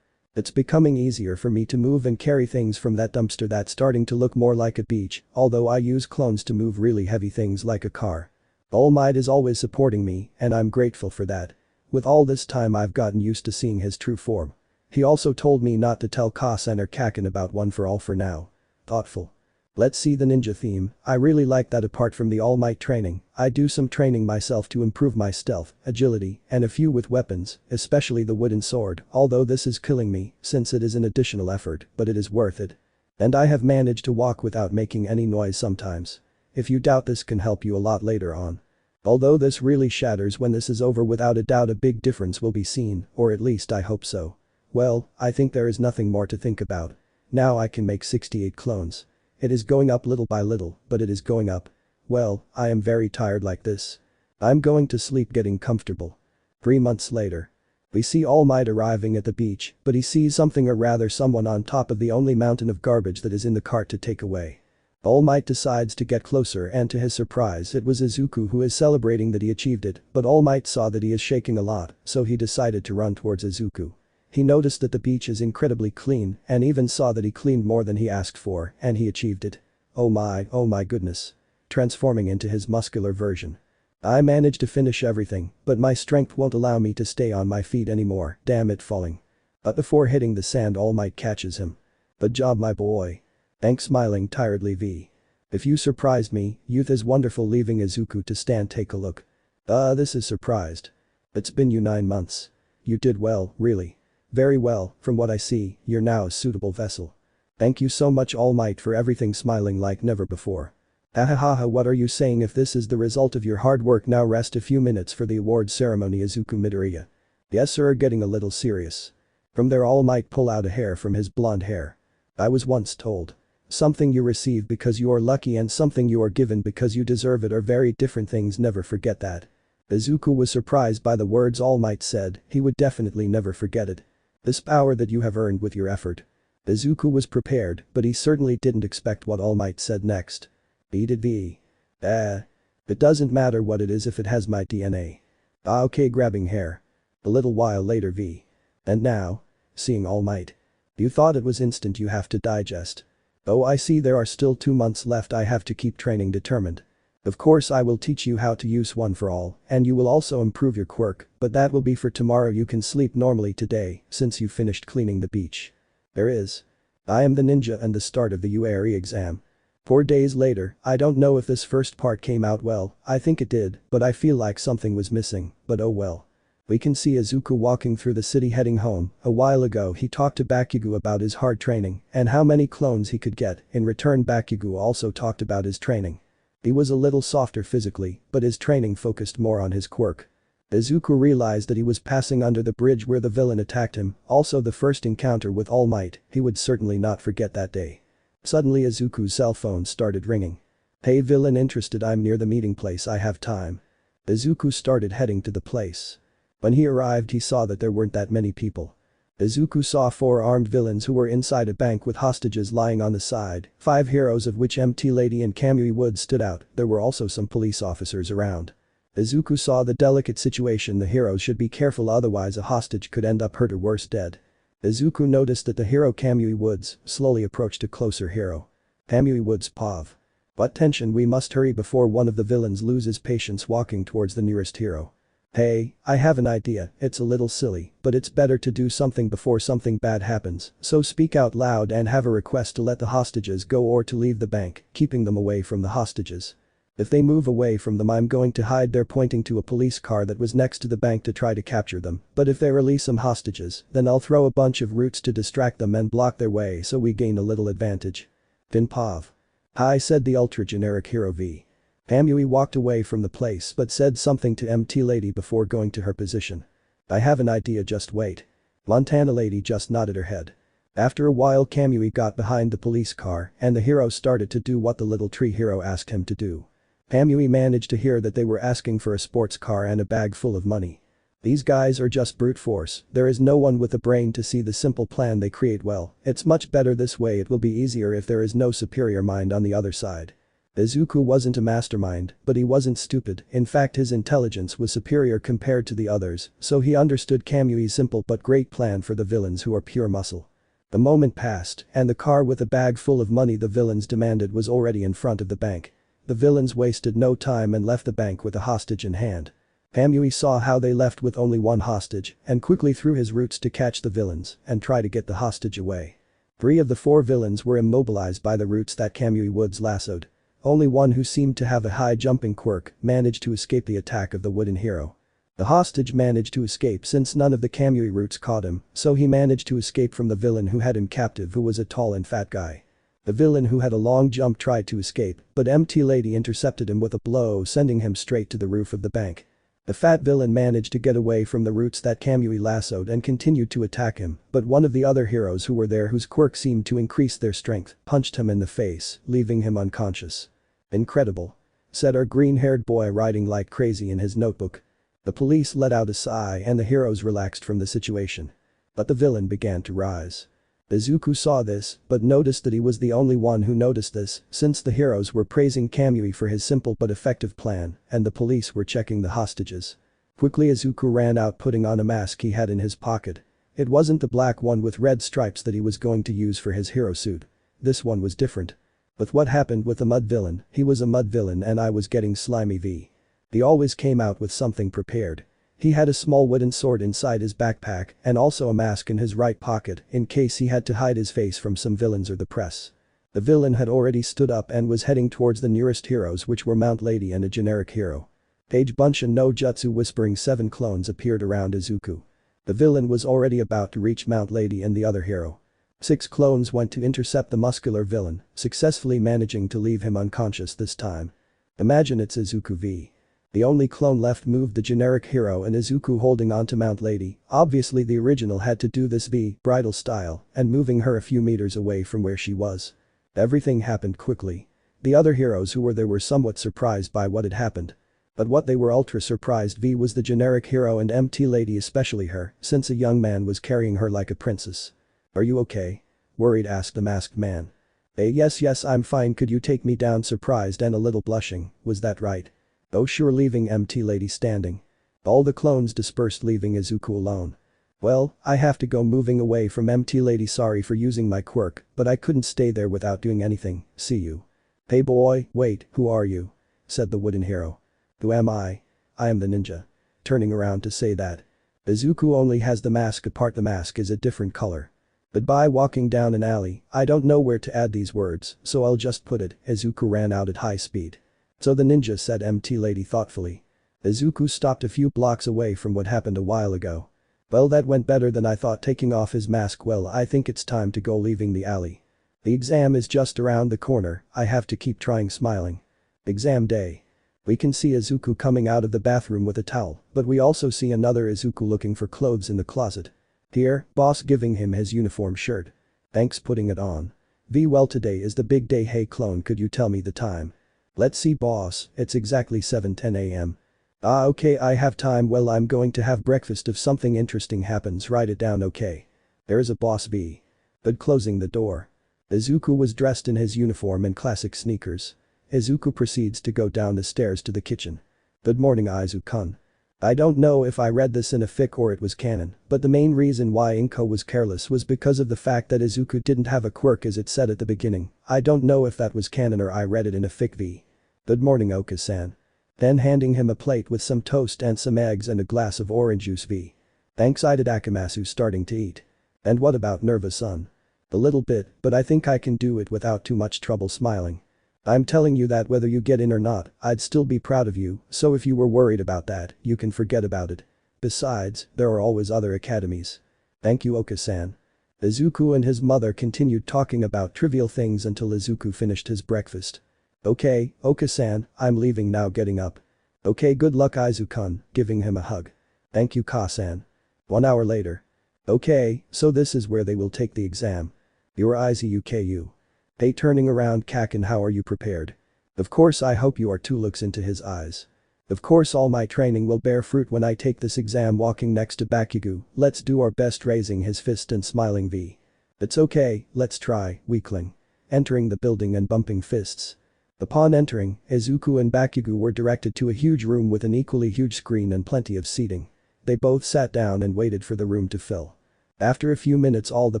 It's becoming easier for me to move and carry things from that dumpster that's starting to look more like a beach, although I use clones to move really heavy things like a car. Almight is always supporting me, and I'm grateful for that. With all this time I've gotten used to seeing his true form. He also told me not to tell Kasen or Kaken about one for all for now. Thoughtful. Let's see the ninja theme. I really like that. Apart from the All Might training, I do some training myself to improve my stealth, agility, and a few with weapons, especially the wooden sword, although this is killing me since it is an additional effort, but it is worth it. And I have managed to walk without making any noise sometimes. If you doubt, this can help you a lot later on. Although this really shatters when this is over, without a doubt a big difference will be seen, or at least I hope so. Well, I think there is nothing more to think about. Now I can make 68 clones. It is going up little by little, but it is going up. Well, I am very tired like this. I'm going to sleep getting comfortable. 3 months later. We see All Might arriving at the beach, but he sees something, or rather someone, on top of the only mountain of garbage that is in the cart to take away. All Might decides to get closer, and to his surprise it was Izuku who is celebrating that he achieved it, but All Might saw that he is shaking a lot, so he decided to run towards Izuku. He noticed that the beach is incredibly clean and even saw that he cleaned more than he asked for, and he achieved it. Oh my goodness. Transforming into his muscular version. I managed to finish everything, but my strength won't allow me to stay on my feet anymore, damn it, falling. But before hitting the sand, All Might catches him. Good job my boy. Thanks, smiling tiredly V. If you surprised me, youth is wonderful. Leaving Izuku to stand, take a look. This is surprised. It's been you 9 months. You did well, really. Very well, from what I see, you're now a suitable vessel. Thank you so much All Might for everything, smiling like never before. Ahahaha, what are you saying? If this is the result of your hard work, now rest a few minutes for the award ceremony. Izuku Midoriya. Yes sir, getting a little serious. From there All Might pull out a hair from his blonde hair. I was once told. Something you receive because you are lucky and something you are given because you deserve it are very different things, never forget that. Izuku was surprised by the words All Might said, he would definitely never forget it. This power that you have earned with your effort. Izuku was prepared, but he certainly didn't expect what All Might said next. Beat it V. It doesn't matter what it is if it has my DNA. Okay, grabbing hair. A little while later V. And now? Seeing All Might. You thought it was instant, you have to digest. Oh, I see, there are still 2 months left. I have to keep training, determined. Of course I will teach you how to use one for all, and you will also improve your quirk, but that will be for tomorrow. You can sleep normally today, since you finished cleaning the beach. There is. I am the ninja and the start of the UARE exam. 4 days later, I don't know if this first part came out well, I think it did, but I feel like something was missing, but oh well. We can see Izuku walking through the city heading home. A while ago he talked to Bakugo about his hard training and how many clones he could get. In return Bakugo also talked about his training. He was a little softer physically, but his training focused more on his quirk. Izuku realized that he was passing under the bridge where the villain attacked him, also the first encounter with All Might. He would certainly not forget that day. Suddenly Izuku's cell phone started ringing. Hey villain, interested? I'm near the meeting place, I have time. Izuku started heading to the place. When he arrived he saw that there weren't that many people. Izuku saw 4 armed villains who were inside a bank with hostages lying on the side, 5 heroes of which MT Lady and Kamui Wood stood out. There were also some police officers around. Izuku saw the delicate situation. The heroes should be careful, otherwise a hostage could end up hurt or worse dead. Izuku noticed that the hero Kamui Woods slowly approached a closer hero. Kamui Woods pav. What tension, we must hurry before one of the villains loses patience, walking towards the nearest hero. Hey, I have an idea. It's a little silly, but it's better to do something before something bad happens, so speak out loud and have a request to let the hostages go or to leave the bank, keeping them away from the hostages. If they move away from them, I'm going to hide there, pointing to a police car that was next to the bank, to try to capture them, but if they release some hostages, then I'll throw a bunch of roots to distract them and block their way so we gain a little advantage. Vinpav. Hi, said the ultra-generic hero V. Kamui walked away from the place but said something to MT Lady before going to her position. I have an idea, just wait. Montana Lady just nodded her head. After a while Kamui got behind the police car and the hero started to do what the little tree hero asked him to do. Kamui managed to hear that they were asking for a sports car and a bag full of money. These guys are just brute force, there is no one with a brain to see the simple plan they create. Well, it's much better this way, it will be easier if there is no superior mind on the other side. Izuku wasn't a mastermind, but he wasn't stupid. In fact, his intelligence was superior compared to the others, so he understood Kamui's simple but great plan for the villains who are pure muscle. The moment passed, and the car with a bag full of money the villains demanded was already in front of the bank. The villains wasted no time and left the bank with a hostage in hand. Kamui saw how they left with only one hostage and quickly threw his roots to catch the villains and try to get the hostage away. 3 of the 4 villains were immobilized by the roots that Kamui Woods lassoed. Only one, who seemed to have a high jumping quirk, managed to escape the attack of the wooden hero. The hostage managed to escape since none of the Kamui roots caught him, so he managed to escape from the villain who had him captive, who was a tall and fat guy. The villain who had a long jump tried to escape, but MT Lady intercepted him with a blow, sending him straight to the roof of the bank. The fat villain managed to get away from the roots that Kamui lassoed and continued to attack him, but one of the other heroes who were there, whose quirk seemed to increase their strength, punched him in the face, leaving him unconscious. Incredible. Said our green-haired boy, writing like crazy in his notebook. The police let out a sigh and the heroes relaxed from the situation. But the villain began to rise. Izuku saw this, but noticed that he was the only one who noticed this, since the heroes were praising Kamui for his simple but effective plan, and the police were checking the hostages. Quickly Izuku ran out, putting on a mask he had in his pocket. It wasn't the black one with red stripes that he was going to use for his hero suit. This one was different. But what happened with the mud villain? He was a mud villain and I was getting slimy V. He always came out with something prepared. He had a small wooden sword inside his backpack and also a mask in his right pocket in case he had to hide his face from some villains or the press. The villain had already stood up and was heading towards the nearest heroes, which were Mount Lady and a generic hero. Page Bunshin no Jutsu whispering 7 clones appeared around Izuku. The villain was already about to reach Mount Lady and the other hero. 6 clones went to intercept the muscular villain, successfully managing to leave him unconscious this time. Imagine it's Izuku V. The only clone left moved the generic hero and Izuku holding onto Mount Lady. Obviously the original had to do this V bridal style and moving her a few meters away from where she was. Everything happened quickly. The other heroes who were there were somewhat surprised by what had happened. But what they were ultra surprised V was the generic hero and MT Lady, especially her, since a young man was carrying her like a princess. Are you okay? Worried asked the masked man. Yes, I'm fine, could you take me down? Surprised and a little blushing, was that right? Oh sure, leaving MT Lady standing. All the clones dispersed, leaving Izuku alone. Well, I have to go, moving away from MT Lady, sorry for using my quirk, but I couldn't stay there without doing anything, see you. Hey boy, wait, who are you? Said the wooden hero. Who am I? I am the ninja. Turning around to say that. Izuku only has the mask apart, the mask is a different color. Goodbye. Walking down an alley, I don't know where to add these words, so I'll just put it, Izuku ran out at high speed. So the ninja, said MT Lady thoughtfully. Izuku stopped a few blocks away from what happened a while ago. Well, that went better than I thought, taking off his mask. Well, I think it's time to go, leaving the alley. The exam is just around the corner, I have to keep trying smiling. Exam day. We can see Izuku coming out of the bathroom with a towel, but we also see another Izuku looking for clothes in the closet. Here, boss giving him his uniform shirt. Thanks, putting it on. V, well, today is the big day. Hey clone, could you tell me the time? Let's see boss, it's exactly 7:10 AM. Ah okay, I have time. Well, I'm going to have breakfast. If something interesting happens, write it down, okay? There's a boss V. But closing the door. Izuku was dressed in his uniform and classic sneakers. Izuku proceeds to go down the stairs to the kitchen. Good morning Izuku-kun. I don't know if I read this in a fic or it was canon, but the main reason why Inko was careless was because of the fact that Izuku didn't have a quirk as it said at the beginning. I don't know if that was canon or I read it in a fic v. Good morning Oka-san. Then handing him a plate with some toast and some eggs and a glass of orange juice v. Thanks I did Akamasu starting to eat. And what about Nerva-san? A little bit, but I think I can do it without too much trouble smiling. I'm telling you that whether you get in or not, I'd still be proud of you, so if you were worried about that, you can forget about it. Besides, there are always other academies. Thank you Oka-san. Izuku and his mother continued talking about trivial things until Izuku finished his breakfast. Okay, Oka-san, I'm leaving now getting up. Okay good luck Izuku-kun, giving him a hug. Thank you Ka-san. 1 hour later. Okay, so this is where they will take the exam. Your Izuku. Hey turning around Kakin how are you prepared? Of course I hope you are too looks into his eyes. Of course all my training will bear fruit when I take this exam walking next to Bakugo, let's do our best raising his fist and smiling V. It's okay, let's try, weakling. Entering the building and bumping fists. Upon entering, Izuku and Bakugo were directed to a huge room with an equally huge screen and plenty of seating. They both sat down and waited for the room to fill. After a few minutes all the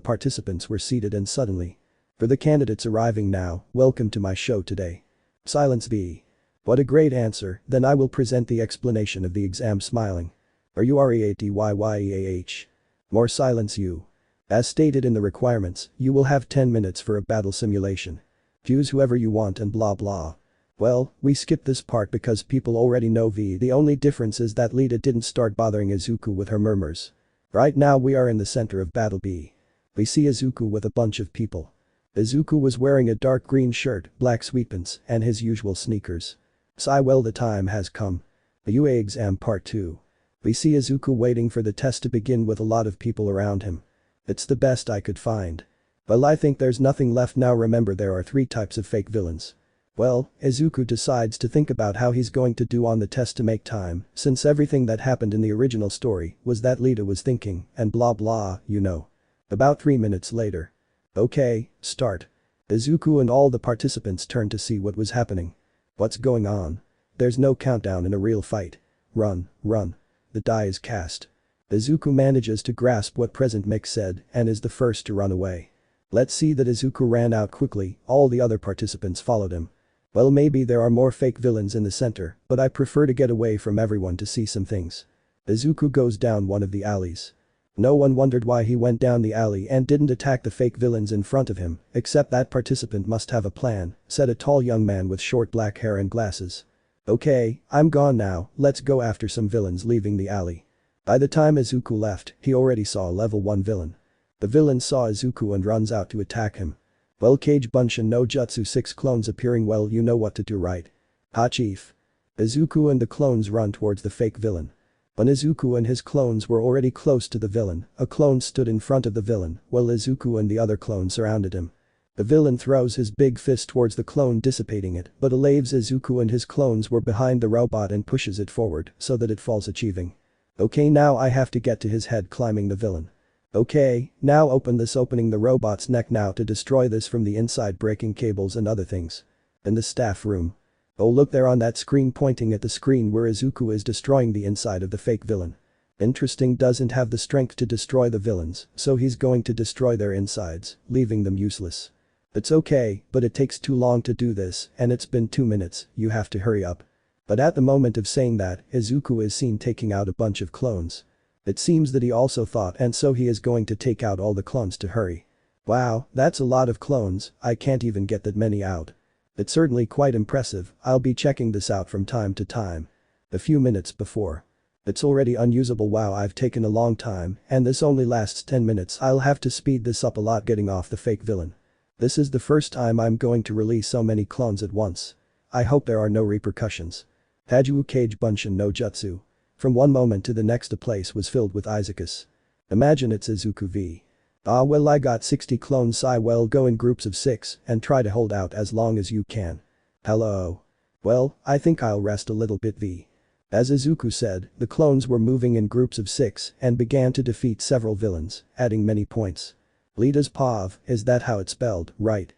participants were seated and suddenly. For the candidates arriving now, welcome to my show today. Silence V. What a great answer, then I will present the explanation of the exam smiling. Are you REATYYEAH? More silence you. As stated in the requirements, you will have 10 minutes for a battle simulation. Choose whoever you want and blah blah. Well, we skipped this part because people already know V. The only difference is that Lita didn't start bothering Izuku with her murmurs. Right now we are in the center of battle B. We see Izuku with a bunch of people. Izuku was wearing a dark green shirt, black sweatpants, and his usual sneakers. Well the time has come. The UA exam part 2. We see Izuku waiting for the test to begin with a lot of people around him. It's the best I could find. Well I think there's nothing left now remember there are 3 types of fake villains. Well, Izuku decides to think about how he's going to do on the test to make time, since everything that happened in the original story was that Lita was thinking, and blah blah, you know. About 3 minutes later. Okay, start. Izuku and all the participants turned to see what was happening. What's going on? There's no countdown in a real fight. Run, run. The die is cast. Izuku manages to grasp what Present Mix said and is the first to run away. Let's see that Izuku ran out quickly, all the other participants followed him. Well maybe there are more fake villains in the center, but I prefer to get away from everyone to see some things. Izuku goes down one of the alleys. No one wondered why he went down the alley and didn't attack the fake villains in front of him, except that participant must have a plan, said a tall young man with short black hair and glasses. Okay, I'm gone now, let's go after some villains leaving the alley. By the time Izuku left, he already saw a level 1 villain. The villain saw Izuku and runs out to attack him. Well Kage Bunshin no Jutsu 6 clones appearing well you know what to do right. Ha chief. Izuku and the clones run towards the fake villain. When Izuku and his clones were already close to the villain, a clone stood in front of the villain, while Izuku and the other clone surrounded him. The villain throws his big fist towards the clone dissipating it, but Alaves Izuku and his clones were behind the robot and pushes it forward so that it falls achieving. Okay now I have to get to his head climbing the villain. Okay, now opening the robot's neck now to destroy this from the inside breaking cables and other things. In the staff room. Oh look there on that screen pointing at the screen where Izuku is destroying the inside of the fake villain. Interesting doesn't have the strength to destroy the villains, so he's going to destroy their insides, leaving them useless. It's okay, but it takes too long to do this and it's been 2 minutes, you have to hurry up. But at the moment of saying that, Izuku is seen taking out a bunch of clones. It seems that he also thought and so he is going to take out all the clones to hurry. Wow, that's a lot of clones, I can't even get that many out. It's certainly quite impressive, I'll be checking this out from time to time. A few minutes before. It's already unusable wow I've taken a long time and this only lasts 10 minutes I'll have to speed this up a lot getting off the fake villain. This is the first time I'm going to release so many clones at once. I hope there are no repercussions. Hajuo Kage Bunshin no Jutsu. From one moment to the next the place was filled with Izukus. Imagine it's Izuku v. Ah well I got 60 clones well go in groups of 6 and try to hold out as long as you can. Hello. Well, I think I'll rest a little bit v. As Izuku said, the clones were moving in groups of 6 and began to defeat several villains, adding many points. Lita's POV, is that how it's spelled, right?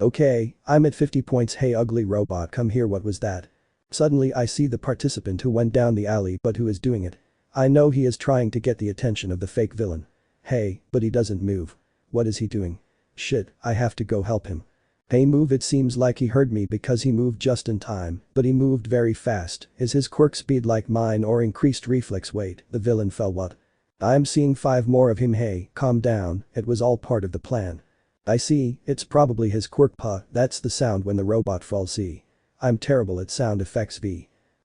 Okay, I'm at 50 points. Hey ugly robot, come here, what was that? Suddenly I see the participant who went down the alley, but who is doing it? I know he is trying to get the attention of the fake villain. Hey, but he doesn't move. What is he doing? Shit, I have to go help him. Hey move, it seems like he heard me because he moved just in time, but he moved very fast. Is his quirk speed like mine or increased reflex weight? The villain fell. What? I'm seeing 5 more of him. Hey, calm down, it was all part of the plan. I see, it's probably his quirk paw, that's the sound when the robot falls. See. I'm terrible at sound effects.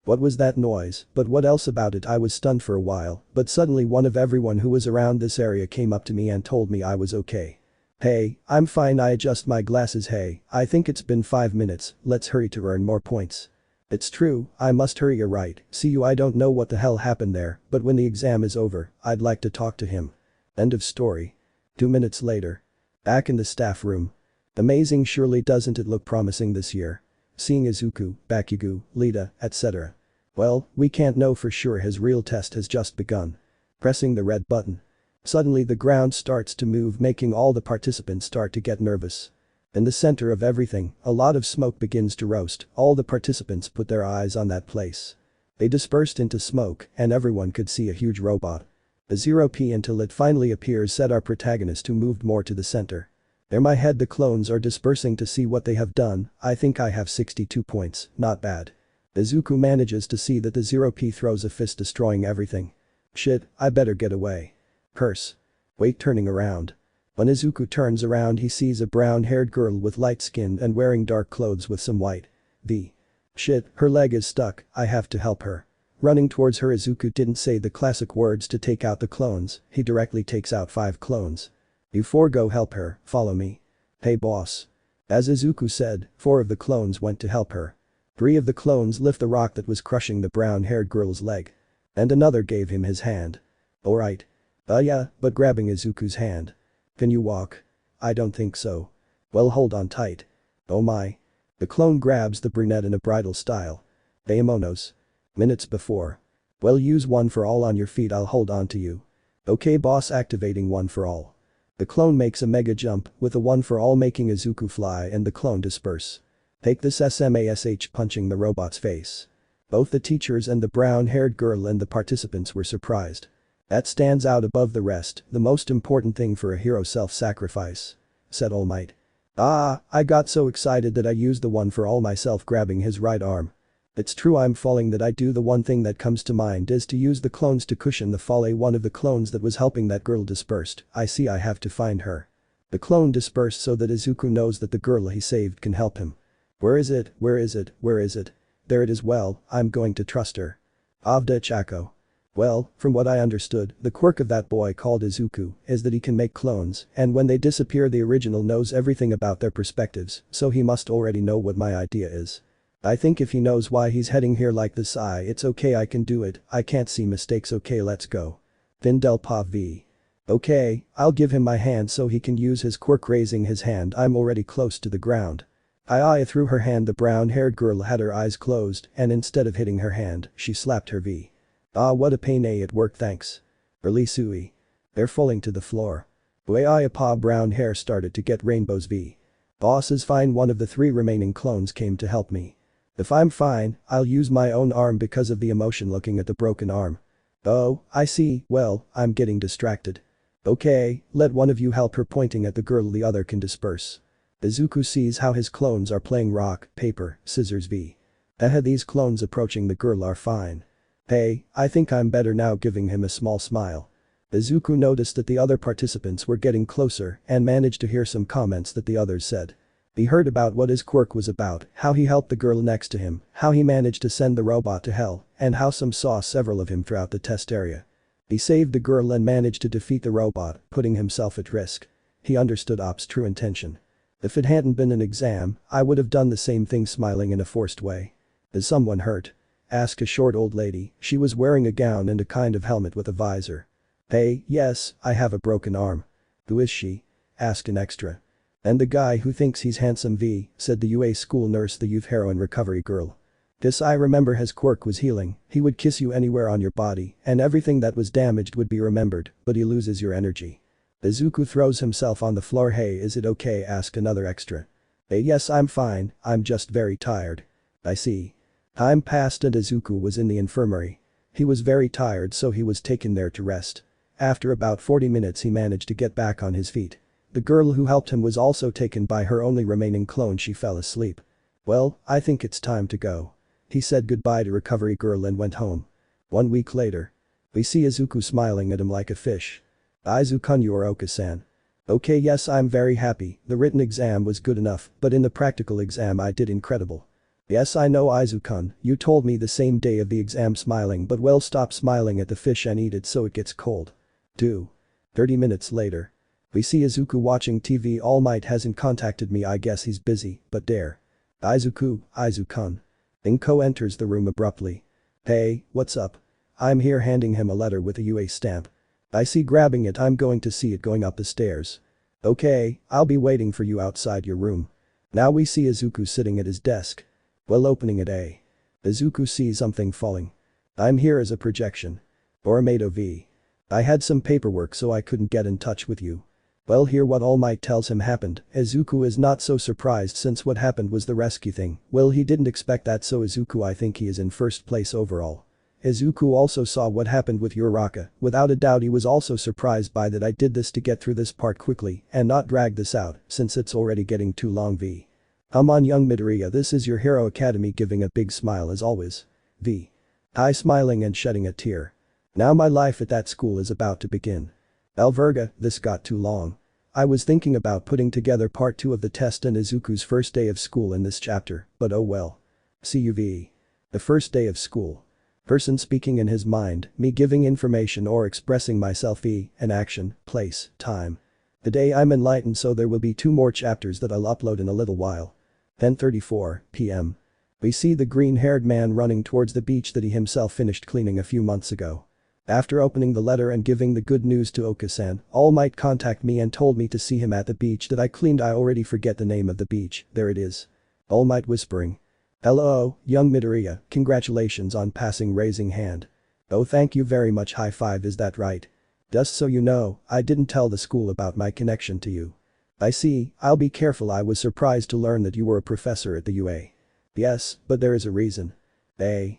What was that noise? But what else about it? I was stunned for a while, but suddenly one of everyone who was around this area came up to me and told me I was okay. Hey, I'm fine. I adjust my glasses. Hey, I think it's been 5 minutes, let's hurry to earn more points. It's true, I must hurry. You're right, see you, I don't know what the hell happened there, but when the exam is over, I'd like to talk to him. End of story. 2 minutes later. Back in the staff room. Amazing, surely doesn't it look promising this year? Seeing Izuku, Bakugo, Lita, etc. Well, we can't know for sure, his real test has just begun. Pressing the red button. Suddenly the ground starts to move, making all the participants start to get nervous. In the center of everything, a lot of smoke begins to roast. All the participants put their eyes on that place. They dispersed into smoke and everyone could see a huge robot. A 0p until it finally appears, said our protagonist, who moved more to the center. Near my head the clones are dispersing to see what they have done. I think I have 62 points, not bad. Izuku manages to see that the 0p throws a fist, destroying everything. Shit, I better get away. Curse. Wait, turning around. When Izuku turns around he sees a brown-haired girl with light skin and wearing dark clothes with some white. Shit, her leg is stuck, I have to help her. Running towards her, Izuku didn't say the classic words to take out the clones, he directly takes out 5 clones. You 4 go help her, follow me. Hey boss. As Izuku said, 4 of the clones went to help her. 3 of the clones lift the rock that was crushing the brown-haired girl's leg. And another gave him his hand. Alright. Yeah, but grabbing Izuku's hand. Can you walk? I don't think so. Well, hold on tight. Oh my. The clone grabs the brunette in a bridal style. Vamonos. Minutes before. Well, use one for all on your feet, I'll hold on to you. Okay boss, activating one for all. The clone makes a mega jump, with a one for all making Izuku fly and the clone disperse. Take this SMASH, punching the robot's face. Both the teachers and the brown-haired girl and the participants were surprised. That stands out above the rest, the most important thing for a hero, self-sacrifice. Said Almight. I got so excited that I used the one for all myself, grabbing his right arm. It's true, I'm falling, that I do the one thing that comes to mind is to use the clones to cushion the fall. One of the clones that was helping that girl dispersed, I see, I have to find her. The clone dispersed so that Izuku knows that the girl he saved can help him. Where is it? Where is it? Where is it? There it is. Well, I'm going to trust her. Avda Chako. Well, from what I understood, the quirk of that boy called Izuku is that he can make clones, and when they disappear the original knows everything about their perspectives, so he must already know what my idea is. I think if he knows why he's heading here like this, it's okay, I can do it, I can't see mistakes. Okay, let's go. Vindelpa V. Okay, I'll give him my hand so he can use his quirk, raising his hand. I'm already close to the ground. I threw her hand. The brown-haired girl had her eyes closed and instead of hitting her hand, she slapped her V. What a pain. It worked, thanks. Early Sui. They're falling to the floor. Pa brown hair started to get rainbows. V. Boss is fine, one of the 3 remaining clones came to help me. If I'm fine, I'll use my own arm because of the emotion looking at the broken arm. Oh, I see, well, I'm getting distracted. Okay, let one of you help her, pointing at the girl, the other can disperse. Izuku sees how his clones are playing rock, paper, scissors. V. These clones approaching the girl are fine. Hey, I think I'm better now, giving him a small smile. Izuku noticed that the other participants were getting closer and managed to hear some comments that the others said. He heard about what his quirk was about, how he helped the girl next to him, how he managed to send the robot to hell, and how some saw several of him throughout the test area. He saved the girl and managed to defeat the robot, putting himself at risk. He understood Op's true intention. If it hadn't been an exam, I would have done the same thing, smiling in a forced way. Is someone hurt? Asked a short old lady, she was wearing a gown and a kind of helmet with a visor. Hey, yes, I have a broken arm. Who is she? Asked an extra. And the guy who thinks he's handsome. V, said the UA school nurse, the youth heroine recovery girl. This I remember his quirk was healing, he would kiss you anywhere on your body and everything that was damaged would be remembered, but he loses your energy. Izuku throws himself on the floor. Hey, is it okay? Asked another extra. Hey, yes, I'm fine, I'm just very tired. I see. Time passed and Izuku was in the infirmary. He was very tired so he was taken there to rest. After about 40 minutes he managed to get back on his feet. The girl who helped him was also taken by her only remaining clone. She fell asleep. Well, I think it's time to go. He said goodbye to recovery girl and went home. 1 week later. We see Izuku smiling at him like a fish. Izuku, you are Oka-san. Okay, yes, I'm very happy, the written exam was good enough, but in the practical exam I did incredible. Yes, I know, Izuku, you told me the same day of the exam. Smiling, but well, stop smiling at the fish and eat it so it gets cold. 30 minutes later. We see Izuku watching TV. Almight hasn't contacted me, I guess he's busy, but dare. Izuku. Inko enters the room abruptly. Hey, what's up? I'm here, handing him a letter with a UA stamp. I see, grabbing it. I'm going to see it going up the stairs. Okay, I'll be waiting for you outside your room. Now we see Izuku sitting at his desk. Well, opening it. Izuku sees something falling. I'm here as a projection. Oramato V. I had some paperwork so I couldn't get in touch with you. Well, hear what All Might tells him happened. Izuku is not so surprised since what happened was the rescue thing. Well, he didn't expect that, so Izuku, I think he is in first place overall. Izuku also saw what happened with Uraraka. Without a doubt he was also surprised by that I did this to get through this part quickly and not drag this out since it's already getting too long. V. Come on, young Midoriya, this is your hero academy. Giving a big smile as always. V. I smiling and shedding a tear. Now my life at that school is about to begin. Alverga, this got too long. I was thinking about putting together part 2 of the test and Izuku's first day of school in this chapter, but oh well. CUV. The first day of school. Person speaking in his mind, me giving information or expressing myself. An action, place, time. The day I'm enlightened, so there will be 2 more chapters that I'll upload in a little while. 10:34 p.m. We see the green-haired man running towards the beach that he himself finished cleaning a few months ago. After opening the letter and giving the good news to Oka-san, All Might contact me and told me to see him at the beach that I cleaned. I already forget the name of the beach. There it is. All Might whispering. Hello, young Midoriya, congratulations on passing. Raising hand. Oh, thank you very much. High five. Is that right? Just so you know, I didn't tell the school about my connection to you. I see, I'll be careful. I was surprised to learn that you were a professor at the UA. Yes, but there is a reason. I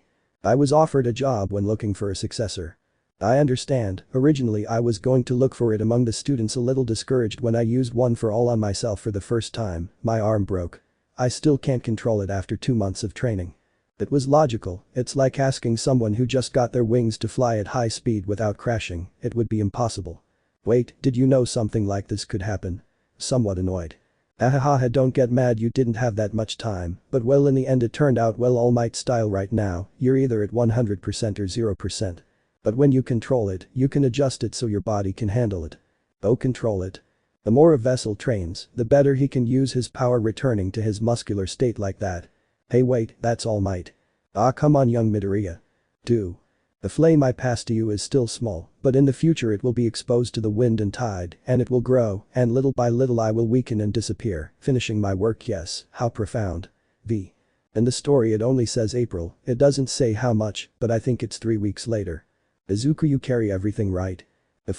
was offered a job when looking for a successor. I understand, originally I was going to look for it among the students. A little discouraged when I used one for all on myself for the first time, my arm broke. I still can't control it after 2 months of training. It was logical, it's like asking someone who just got their wings to fly at high speed without crashing, it would be impossible. Wait, did you know something like this could happen? Somewhat annoyed. Ahaha, don't get mad, you didn't have that much time, but well, in the end it turned out well. All Might style right now, you're either at 100% or 0%. But when you control it, you can adjust it so your body can handle it. Oh, control it. The more a vessel trains, the better he can use his power, returning to his muscular state like that. Hey wait, that's All Might. Ah, come on, young Midoriya. The flame I pass to you is still small, but in the future it will be exposed to the wind and tide, and it will grow, and little by little I will weaken and disappear, finishing my work. Yes, how profound. V. In the story it only says April, it doesn't say how much, but I think it's 3 weeks later. Izuku, you carry everything right?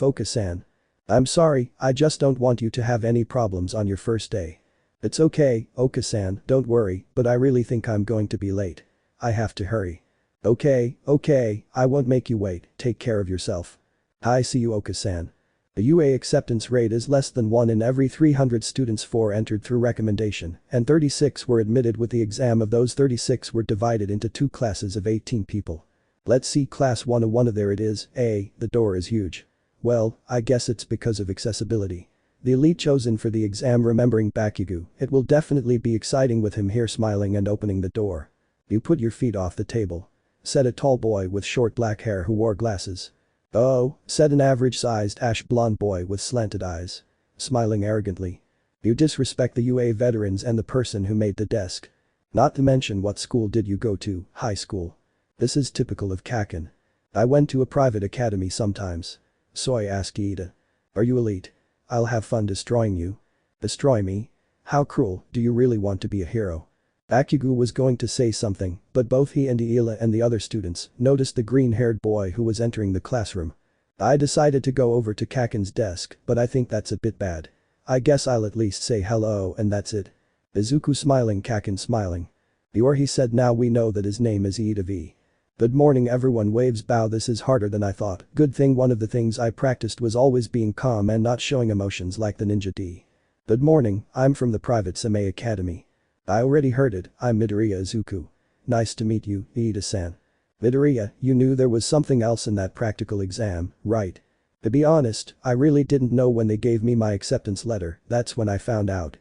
Oka-san. I'm sorry, I just don't want you to have any problems on your first day. It's okay, Oka-san, don't worry, but I really think I'm going to be late. I have to hurry. Okay, I won't make you wait, take care of yourself. I see you, Oka-san. The UA acceptance rate is less than 1 in every 300 students. 4 entered through recommendation, and 36 were admitted with the exam. Of those, 36 were divided into 2 classes of 18 people. Let's see class 101. There it is. The door is huge. Well, I guess it's because of accessibility. The elite chosen for the exam. Remembering Bakugo, it will definitely be exciting with him here, smiling and opening the door. You put your feet off the table. Said a tall boy with short black hair who wore glasses. Oh, said an average-sized ash blonde boy with slanted eyes. Smiling arrogantly. You disrespect the UA veterans and the person who made the desk. Not to mention, what school did you go to? High school. This is typical of Kaken. I went to a private academy sometimes. Soy asked Ida. Are you elite? I'll have fun destroying you. Destroy me? How cruel, do you really want to be a hero? Bakugo was going to say something, but both he and Iila and the other students noticed the green-haired boy who was entering the classroom. I decided to go over to Kaken's desk, but I think that's a bit bad. I guess I'll at least say hello and that's it. Izuku smiling, Kaken smiling. Or he said, now we know that his name is Iida V. Good morning, everyone waves bow. This is harder than I thought. Good thing one of the things I practiced was always being calm and not showing emotions like the ninja D. Good morning, I'm from the private Same Academy. I already heard it, I'm Midoriya Izuku. Nice to meet you, Iida-san. Midoriya, you knew there was something else in that practical exam, right? To be honest, I really didn't know when they gave me my acceptance letter, that's when I found out,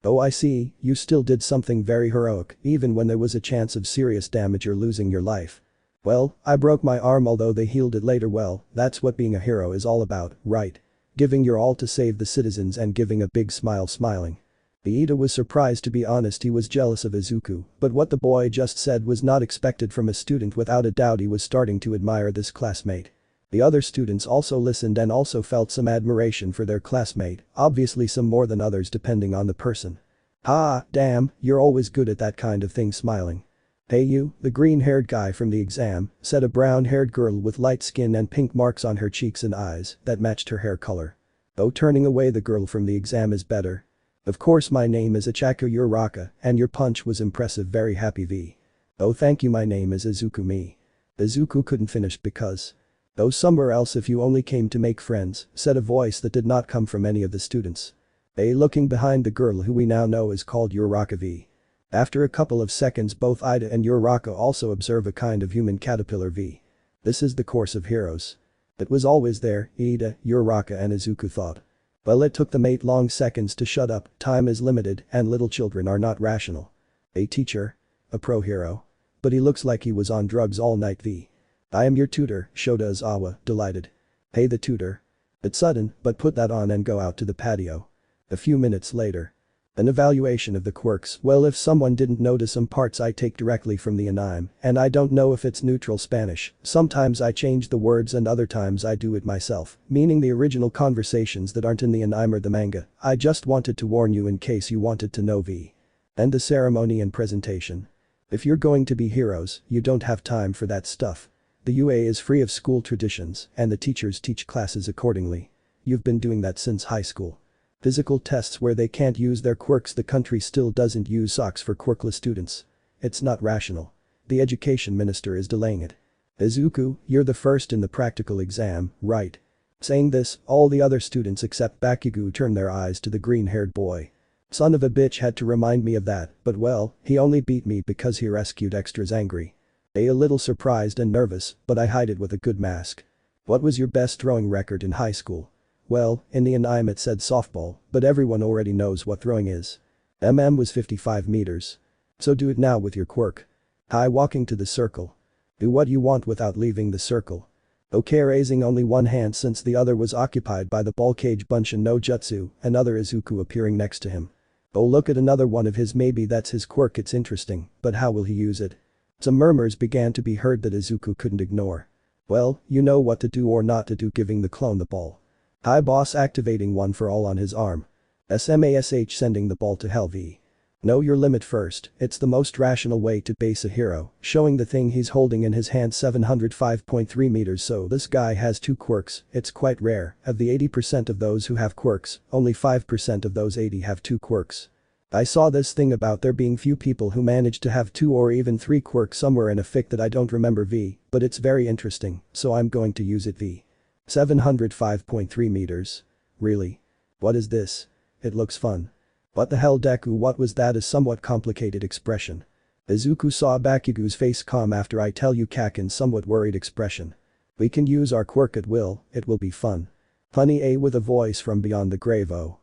Oh, I see, you still did something very heroic, even when there was a chance of serious damage or losing your life. Well, I broke my arm although they healed it later. Well, that's what being a hero is all about, right? Giving your all to save the citizens and giving a big smile smiling. Iida was surprised. To be honest, he was jealous of Izuku, but what the boy just said was not expected from a student. Without a doubt he was starting to admire this classmate. The other students also listened and also felt some admiration for their classmate, obviously some more than others depending on the person. Ah, damn, you're always good at that kind of thing smiling. Hey you, the green-haired guy from the exam, said a brown-haired girl with light skin and pink marks on her cheeks and eyes that matched her hair color. Oh, turning away the girl from the exam is better. Of course, my name is Ichako Uraraka and your punch was impressive. Very happy V. Oh, thank you. My name is Izuku. Me. Izuku couldn't finish because. Oh, somewhere else if you only came to make friends, said a voice that did not come from any of the students. Looking behind the girl who we now know is called Uraraka V. After a couple of seconds both Iida and Uraraka also observe a kind of human caterpillar V. This is the course of heroes. It was always there, Iida, Uraraka and Izuku thought. Well, it took them 8 long seconds to shut up. Time is limited and little children are not rational. A teacher? A pro hero? But he looks like he was on drugs all night V. I am your tutor, Shota Izawa, delighted. Hey, the tutor. It's sudden, but put that on and go out to the patio. A few minutes later. An evaluation of the quirks. Well, if someone didn't notice, some parts I take directly from the anime, and I don't know if it's neutral Spanish. Sometimes I change the words and other times I do it myself, meaning the original conversations that aren't in the anime or the manga. I just wanted to warn you in case you wanted to know V. And the ceremony and presentation. If you're going to be heroes, you don't have time for that stuff. The UA is free of school traditions and the teachers teach classes accordingly. You've been doing that since high school. Physical tests where they can't use their quirks. The country still doesn't use socks for quirkless students. It's not rational. The education minister is delaying it. Izuku, you're the first in the practical exam, right? Saying this, all the other students except Bakugo turned their eyes to the green-haired boy. Son of a bitch had to remind me of that, but well, he only beat me because he rescued extras angry. A little surprised and nervous, but I hide it with a good mask. What was your best throwing record in high school? Well, in the anime it said softball, but everyone already knows what throwing is. Was 55 meters. So do it now with your quirk. Hi, walking to the circle. Do what you want without leaving the circle. Okay, raising only one hand since the other was occupied by the ball cage bunshin no jutsu, another Izuku appearing next to him. Oh, look at another one of his. Maybe that's his quirk. It's interesting, but how will he use it? Some murmurs began to be heard that Izuku couldn't ignore. Well, you know what to do or not to do, giving the clone the ball. Hi boss, activating one for all on his arm. SMASH, sending the ball to hell V. Know your limit first, it's the most rational way to base a hero, showing the thing he's holding in his hand. 705.3 meters. So this guy has 2 quirks. It's quite rare. Of the 80% of those who have quirks, only 5% of those 80 have 2 quirks. I saw this thing about there being few people who manage to have 2 or even 3 quirks somewhere in a fic that I don't remember V, but it's very interesting, so I'm going to use it V. 705.3 meters. Really? What is this? It looks fun. What the hell, Deku? What was that? A somewhat complicated expression. Izuku saw Bakugo's face calm after I tell you, Kaken's somewhat worried expression. We can use our quirk at will, it will be fun. Funny, A, with a voice from beyond the grave. Oh.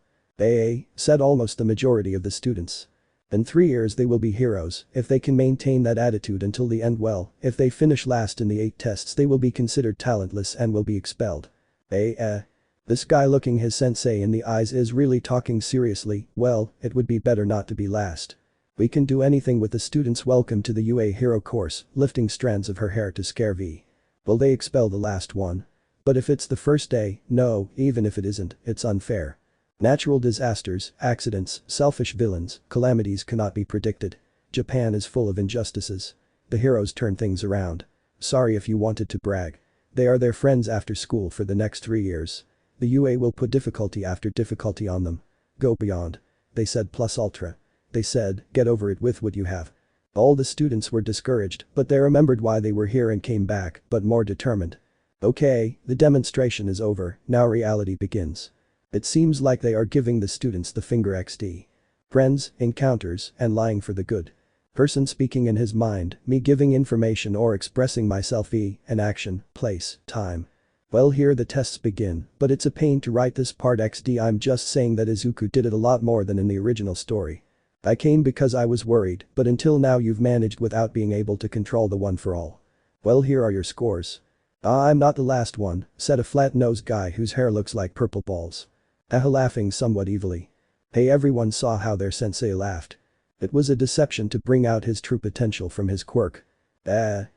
Said almost the majority of the students. In 3 years they will be heroes if they can maintain that attitude until the end. Well, if they finish last in the 8 tests they will be considered talentless and will be expelled. This guy looking his sensei in the eyes is really talking seriously. Well, it would be better not to be last. We can do anything with the students. Welcome to the UA hero course, lifting strands of her hair to scare V. Will they expel the last one? But if it's the first day, no, even if it isn't, it's unfair. Natural disasters, accidents, selfish villains, calamities cannot be predicted. Japan is full of injustices. The heroes turn things around. Sorry if you wanted to brag. They are their friends after school for the next 3 years. The UA will put difficulty after difficulty on them. Go beyond. They said plus ultra. They said, get over it with what you have. All the students were discouraged, but they remembered why they were here and came back, but more determined. Okay, the demonstration is over, now reality begins. It seems like they are giving the students the finger XD. Friends, encounters, and lying for the good. Person speaking in his mind, me giving information or expressing myself an action, place, time. Well here the tests begin, but it's a pain to write this part XD. I'm just saying that Izuku did it a lot more than in the original story. I came because I was worried, but until now you've managed without being able to control the one for all. Well here are your scores. I'm not the last one, said a flat-nosed guy whose hair looks like purple balls. Laughing somewhat evilly. Hey everyone saw how their sensei laughed. It was a deception to bring out his true potential from his quirk. It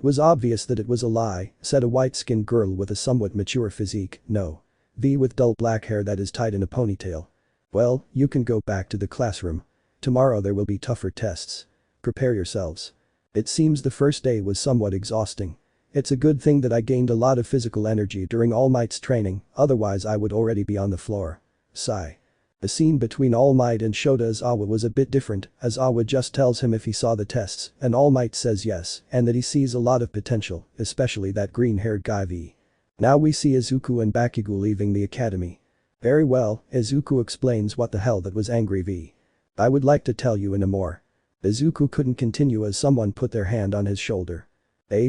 was obvious that it was a lie, said a white-skinned girl with a somewhat mature physique, no. V with dull black hair that is tied in a ponytail. Well, you can go back to the classroom. Tomorrow there will be tougher tests. Prepare yourselves. It seems the first day was somewhat exhausting. It's a good thing that I gained a lot of physical energy during Almight's training, otherwise I would already be on the floor. Sigh. The scene between Almight and Shota Aizawa was a bit different, as Aizawa just tells him if he saw the tests, and Almight says yes, and that he sees a lot of potential, especially that green-haired guy V. Now we see Izuku and Bakugo leaving the academy. Very well, Izuku explains what the hell that was angry V. I would like to tell you in a more. Izuku couldn't continue as someone put their hand on his shoulder.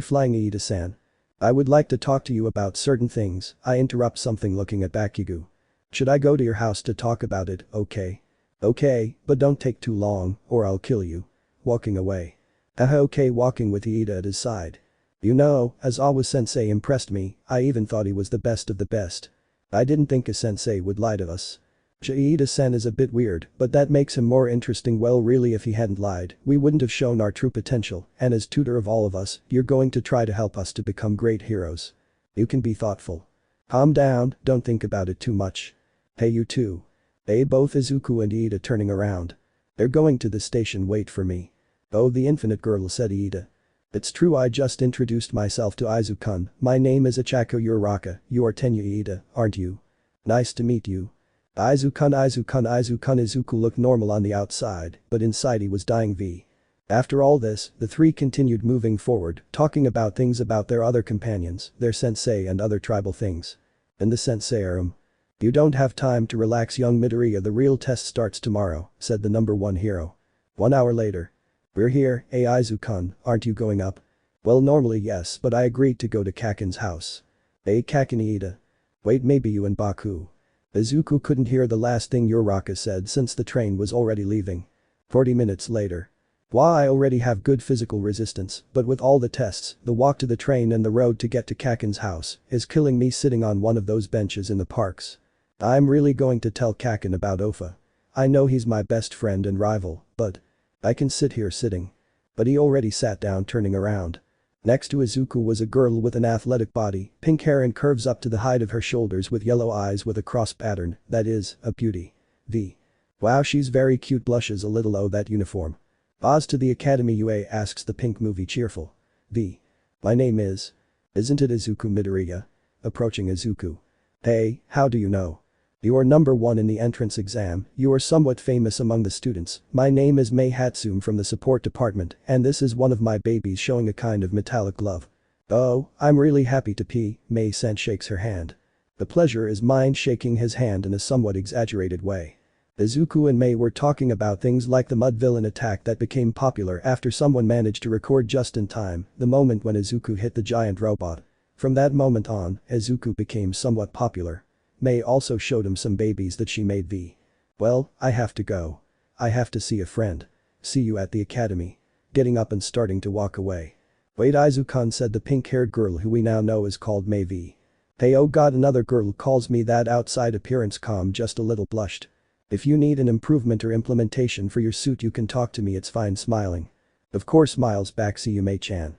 Flying Iida-san. I would like to talk to you about certain things. I interrupt something looking at Bakugo. Should I go to your house to talk about it, okay? Okay, but don't take too long, or I'll kill you. Walking away. Okay, walking with Iida at his side. You know, as Aizawa-sensei impressed me, I even thought he was the best of the best. I didn't think a sensei would lie to us. Iida-san is a bit weird, but that makes him more interesting. Well really if he hadn't lied, we wouldn't have shown our true potential, and as tutor of all of us, you're going to try to help us to become great heroes. You can be thoughtful. Calm down, don't think about it too much. Hey you too. Both Izuku and Iida turning around. They're going to the station, wait for me. Oh the infinite girl, said Iida. It's true, I just introduced myself to Izuku. My name is Ichako Uraraka, you are Tenya Iida, aren't you? Nice to meet you. Izuku looked normal on the outside, but inside he was dying V. After all this, the three continued moving forward, talking about things about their other companions, their sensei and other tribal things. In the sensei room. You don't have time to relax young Midoriya, the real test starts tomorrow, said the number 1 hero. 1 hour later. We're here, Izuku, aren't you going up? Well normally yes, but I agreed to go to Kaken's house. Kaken Iida. Wait, maybe you and Baku. Izuku couldn't hear the last thing Uraraka said since the train was already leaving. 40 minutes later. Why, I already have good physical resistance, but with all the tests, the walk to the train and the road to get to Kaken's house is killing me sitting on one of those benches in the parks. I'm really going to tell Kaken about Ofa. I know he's my best friend and rival, but I can sit here sitting. But he already sat down, turning around. Next to Izuku was a girl with an athletic body, pink hair and curves up to the height of her shoulders with yellow eyes with a cross pattern, that is, a beauty. V. Wow, she's very cute, blushes a little. Oh that uniform. Oz to the academy UA, asks the pink movie cheerful. V. My name is. Isn't it Izuku Midoriya? Approaching Izuku. Hey, how do you know? You are number 1 in the entrance exam, you are somewhat famous among the students. My name is Mei Hatsum from the support department, and this is one of my babies, showing a kind of metallic glove. Oh, I'm really happy to pee, Mei-san shakes her hand. The pleasure is mine, shaking his hand in a somewhat exaggerated way. Izuku and Mei were talking about things like the mud villain attack that became popular after someone managed to record just in time, the moment when Izuku hit the giant robot. From that moment on, Izuku became somewhat popular. Mei also showed him some babies that she made V. Well, I have to go. I have to see a friend. See you at the academy. Getting up and starting to walk away. Wait, Izuku, said the pink-haired girl who we now know is called Mei V. Hey, oh god, another girl calls me that. Outside appearance, calm, just a little blushed. If you need an improvement or implementation for your suit you can talk to me, it's fine, smiling. Of course, smiles back. See you Mei-chan.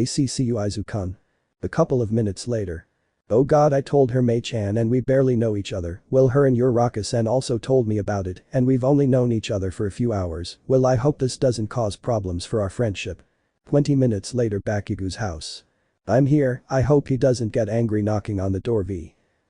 See you Izuku. A couple of minutes later. Oh god, I told her Mei-chan and we barely know each other. Well, her and Uraraka-san also told me about it and we've only known each other for a few hours. Well, I hope this doesn't cause problems for our friendship. 20 minutes later, Bakugo's house. I'm here, I hope he doesn't get angry knocking on the door.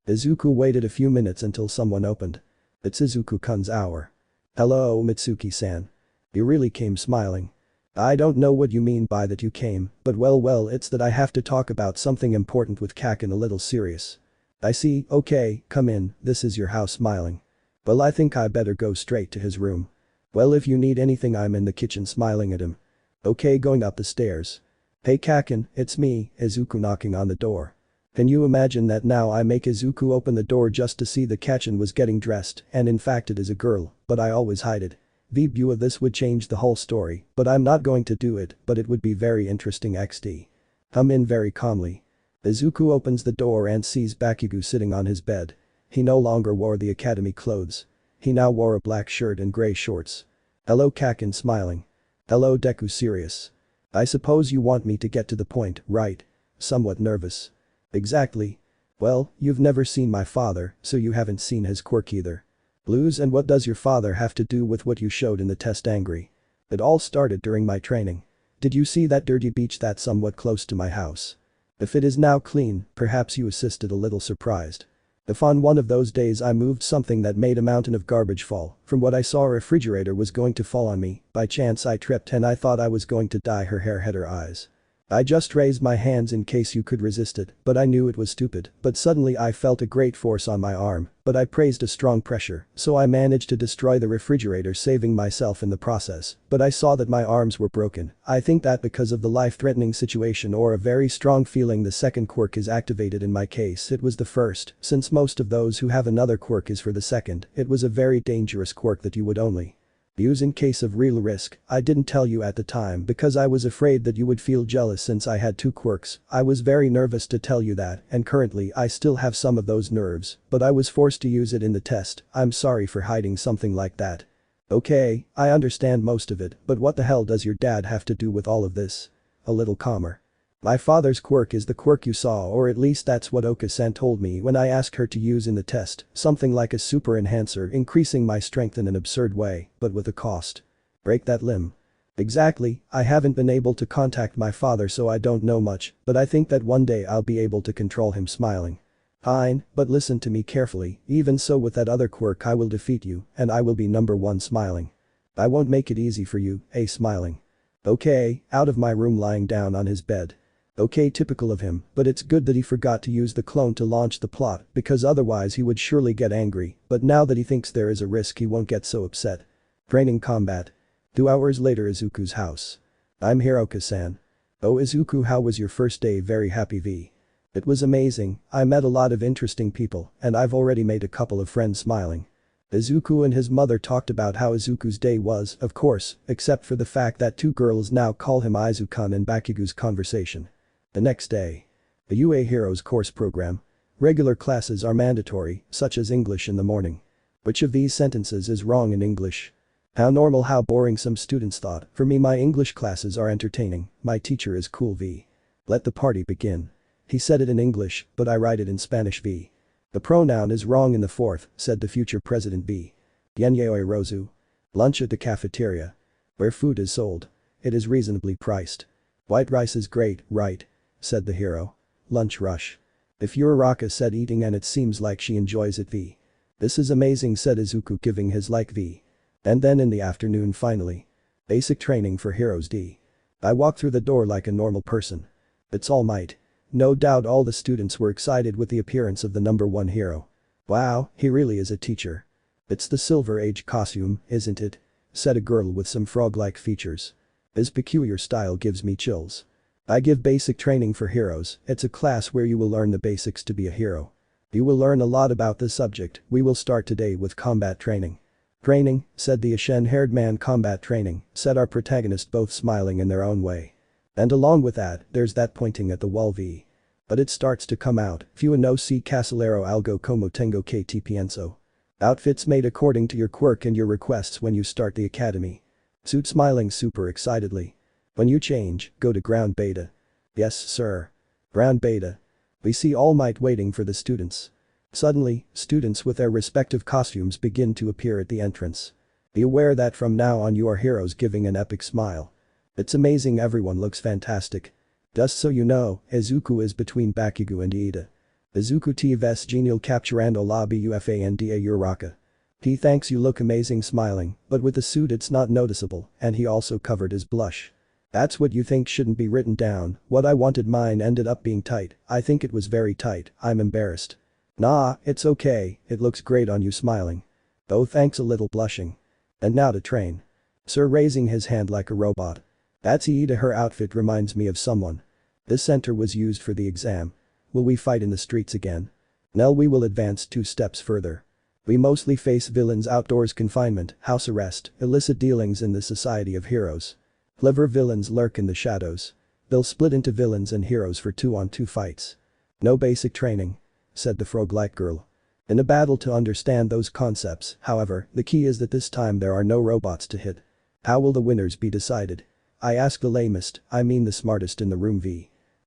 Izuku waited a few minutes until someone opened. It's Izuku-kun's hour. Hello, Mitsuki-san. You really came smiling. I don't know what you mean by that you came, but well, it's that I have to talk about something important with Kaken, a little serious. I see, okay, come in, this is your house. Smiling. Well, I think I better go straight to his room. Well, if you need anything, I'm in the kitchen. Smiling at him. Okay, going up the stairs. Hey Kaken, it's me, Izuku knocking on the door. Can you imagine that now I make Izuku open the door just to see the Kaken was getting dressed, and in fact it is a girl, but I always hide it. The view of this would change the whole story, but I'm not going to do it, but it would be very interesting. XD. Come in very calmly. Izuku opens the door and sees Bakugo sitting on his bed. He no longer wore the academy clothes. He now wore a black shirt and gray shorts. Hello Kaken. Smiling. Hello Deku. Serious. I suppose you want me to get to the point, right? Somewhat nervous. Exactly. Well, you've never seen my father, so you haven't seen his quirk either. Blues, and what does your father have to do with what you showed in the test? Angry. It all started during my training. Did you see that dirty beach that's somewhat close to my house? If it is now clean, perhaps you assisted. A little surprised. If on one of those days I moved something that made a mountain of garbage fall, from what I saw a refrigerator was going to fall on me, by chance I tripped and I thought I was going to die. Her hair hid her eyes. I just raised my hands in case you could resist it, but I knew it was stupid, but suddenly I felt a great force on my arm, but I praised a strong pressure, so I managed to destroy the refrigerator, saving myself in the process, but I saw that my arms were broken. I think that because of the life-threatening situation or a very strong feeling the second quirk is activated. In my case it was the first, since most of those who have another quirk is for the second. It was a very dangerous quirk that you would only use in case of real risk. I didn't tell you at the time because I was afraid that you would feel jealous since I had two quirks. I was very nervous to tell you that, and currently I still have some of those nerves, but I was forced to use it in the test. I'm sorry for hiding something like that. Okay, I understand most of it, but what the hell does your dad have to do with all of this? A little calmer. My father's quirk is the quirk you saw, or at least that's what Oka-san told me when I asked her to use in the test, something like a super enhancer increasing my strength in an absurd way, but with a cost. Break that limb. Exactly, I haven't been able to contact my father so I don't know much, but I think that one day I'll be able to control him. Smiling. Fine, but listen to me carefully, even so with that other quirk I will defeat you, and I will be number one. Smiling. I won't make it easy for you, smiling. Okay, out of my room, lying down on his bed. Okay, typical of him, but it's good that he forgot to use the clone to launch the plot, because otherwise he would surely get angry, but now that he thinks there is a risk he won't get so upset. Training combat. 2 hours later, Izuku's house. I'm Hiroka-san. Oh Izuku, how was your first day? Very happy. It was amazing, I met a lot of interesting people, and I've already made a couple of friends. Smiling. Izuku and his mother talked about how Izuku's day was, of course, except for the fact that two girls now call him Izuku in Bakugo's conversation. The next day. The UA Heroes course program. Regular classes are mandatory, such as English in the morning. Which of these sentences is wrong in English? How normal, how boring, some students thought. For me, my English classes are entertaining, my teacher is cool. Let the party begin. He said it in English, but I write it in Spanish. The pronoun is wrong in the fourth, said the future president. Yenyoi Rozu. Lunch at the cafeteria. Where food is sold. It is reasonably priced. White rice is great, right? Said the hero. Lunch rush. If Uraraka said eating, and it seems like she enjoys it. This is amazing, said Izuku, giving his like. And then in the afternoon, finally. Basic training for heroes. I walked through the door like a normal person. It's Almight. No doubt all the students were excited with the appearance of the number one hero. Wow, he really is a teacher. It's the Silver Age costume, isn't it? Said a girl with some frog-like features. His peculiar style gives me chills. I give basic training for heroes. It's a class where you will learn the basics to be a hero. You will learn a lot about this subject. We will start today with combat training. Training, said the Ashen-haired man. Combat training, said our protagonist, both smiling in their own way. And along with that, there's that pointing at the wall. But it starts to come out. Fua no si Cancelado algo como tengo que te pienso. Outfits made according to your quirk and your requests when you start the academy. Suit smiling super excitedly. When you change, go to ground beta. Yes, sir. Ground beta. We see All Might waiting for the students. Suddenly, students with their respective costumes begin to appear at the entrance. Be aware that from now on you are heroes, giving an epic smile. It's amazing, everyone looks fantastic. Just so you know, Izuku is between Bakugo and Iida. Izuku TVS genial capture and lobby UFA and DA Uraraka. He thanks you, look amazing, smiling, but with the suit it's not noticeable, and he also covered his blush. That's what you think shouldn't be written down. What I wanted, mine ended up being tight. I think it was very tight. I'm embarrassed. Nah, it's okay, it looks great on you, smiling. Oh, thanks, a little blushing. And now to train. Sir, raising his hand like a robot. That's Iida, her outfit reminds me of someone. This center was used for the exam. Will we fight in the streets again? No, we will advance 2 steps further. We mostly face villains, outdoors confinement, house arrest, illicit dealings in the society of heroes. Clever villains lurk in the shadows. They'll split into villains and heroes for 2-on-2 fights. No basic training, said the frog-like girl. In a battle to understand those concepts, however, the key is that this time there are no robots to hit. How will the winners be decided? I ask the lamest, I mean the smartest in the room.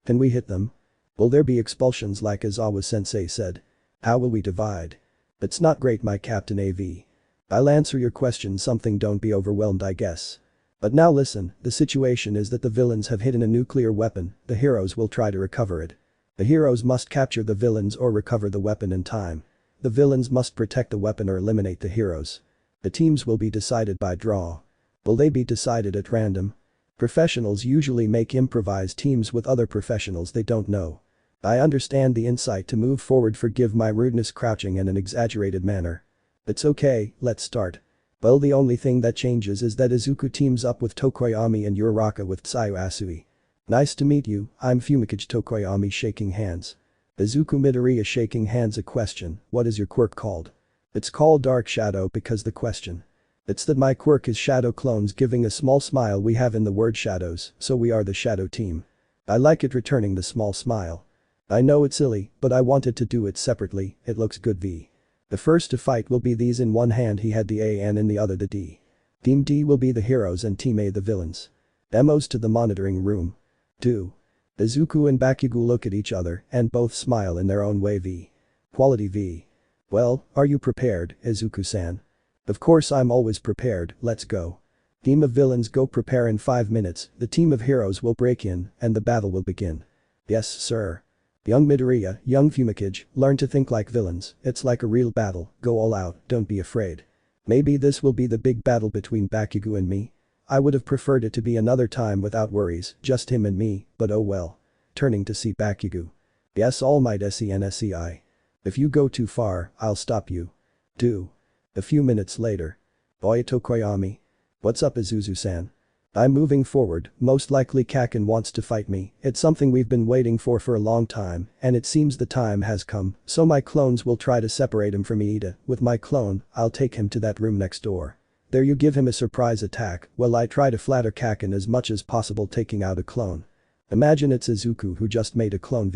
Can we hit them? Will there be expulsions like Aizawa-sensei said? How will we divide? It's not great, my captain AV. I'll answer your question something, don't be overwhelmed, I guess. But now listen, the situation is that the villains have hidden a nuclear weapon, the heroes will try to recover it. The heroes must capture the villains or recover the weapon in time. The villains must protect the weapon or eliminate the heroes. The teams will be decided by draw. Will they be decided at random? Professionals usually make improvised teams with other professionals they don't know. I understand the insight to move forward, forgive my rudeness, crouching in an exaggerated manner. It's okay, let's start. Well, the only thing that changes is that Izuku teams up with Tokoyami and Uraraka with Tsuyu Asui. Nice to meet you, I'm Fumikage. Tokoyami shaking hands. Izuku Midoriya shaking hands. A question, what is your quirk called? It's called Dark Shadow because the question. It's that my quirk is shadow clones, giving a small smile. We have in the word shadows, so we are the shadow team. I like it, returning the small smile. I know it's silly, but I wanted to do it separately, it looks good. The first to fight will be these. In one hand he had the A and in the other the D. Team D will be the heroes and Team A the villains. Demos to the monitoring room. 2. Izuku and Bakugo look at each other and both smile in their own way. Quality. Well, are you prepared, Izuku-san? Of course, I'm always prepared, let's go. Team of villains, go prepare. In 5 minutes, the team of heroes will break in and the battle will begin. Yes, sir. Young Midoriya, young Fumikage, learn to think like villains, it's like a real battle, go all out, don't be afraid. Maybe this will be the big battle between Bakugo and me? I would have preferred it to be another time without worries, just him and me, but oh well. Turning to see Bakugo. Yes, All Might SENSEI. If you go too far, I'll stop you. 2. A few minutes later. Oi, Tokoyami. What's up, Izuzu-san? I'm moving forward, most likely Kaken wants to fight me, it's something we've been waiting for a long time, and it seems the time has come, so my clones will try to separate him from Iida. With my clone, I'll take him to that room next door. There you give him a surprise attack, while I try to flatter Kaken as much as possible, taking out a clone. Imagine it's Izuku who just made a clone.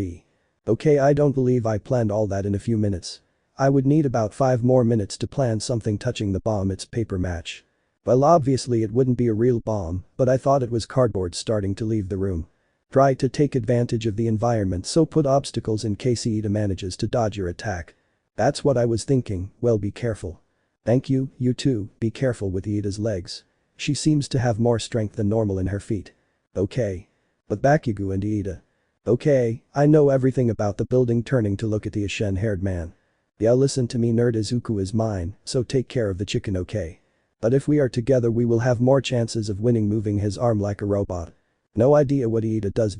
Okay, I don't believe I planned all that in a few minutes. I would need about 5 more minutes to plan something touching the bomb. It's paper match. Well, obviously it wouldn't be a real bomb, but I thought it was cardboard. Starting to leave the room. Try to take advantage of the environment, so put obstacles in case Iida manages to dodge your attack. That's what I was thinking, well, be careful. Thank you, you too, be careful with Iida's legs. She seems to have more strength than normal in her feet. Okay. But Bakugo and Iida. Okay, I know everything about the building. Turning to look at the Ashen-haired man. Yeah, listen to me, nerd, Izuku is mine, so take care of the chicken, okay? But if we are together we will have more chances of winning. Moving his arm like a robot. No idea what Iida does.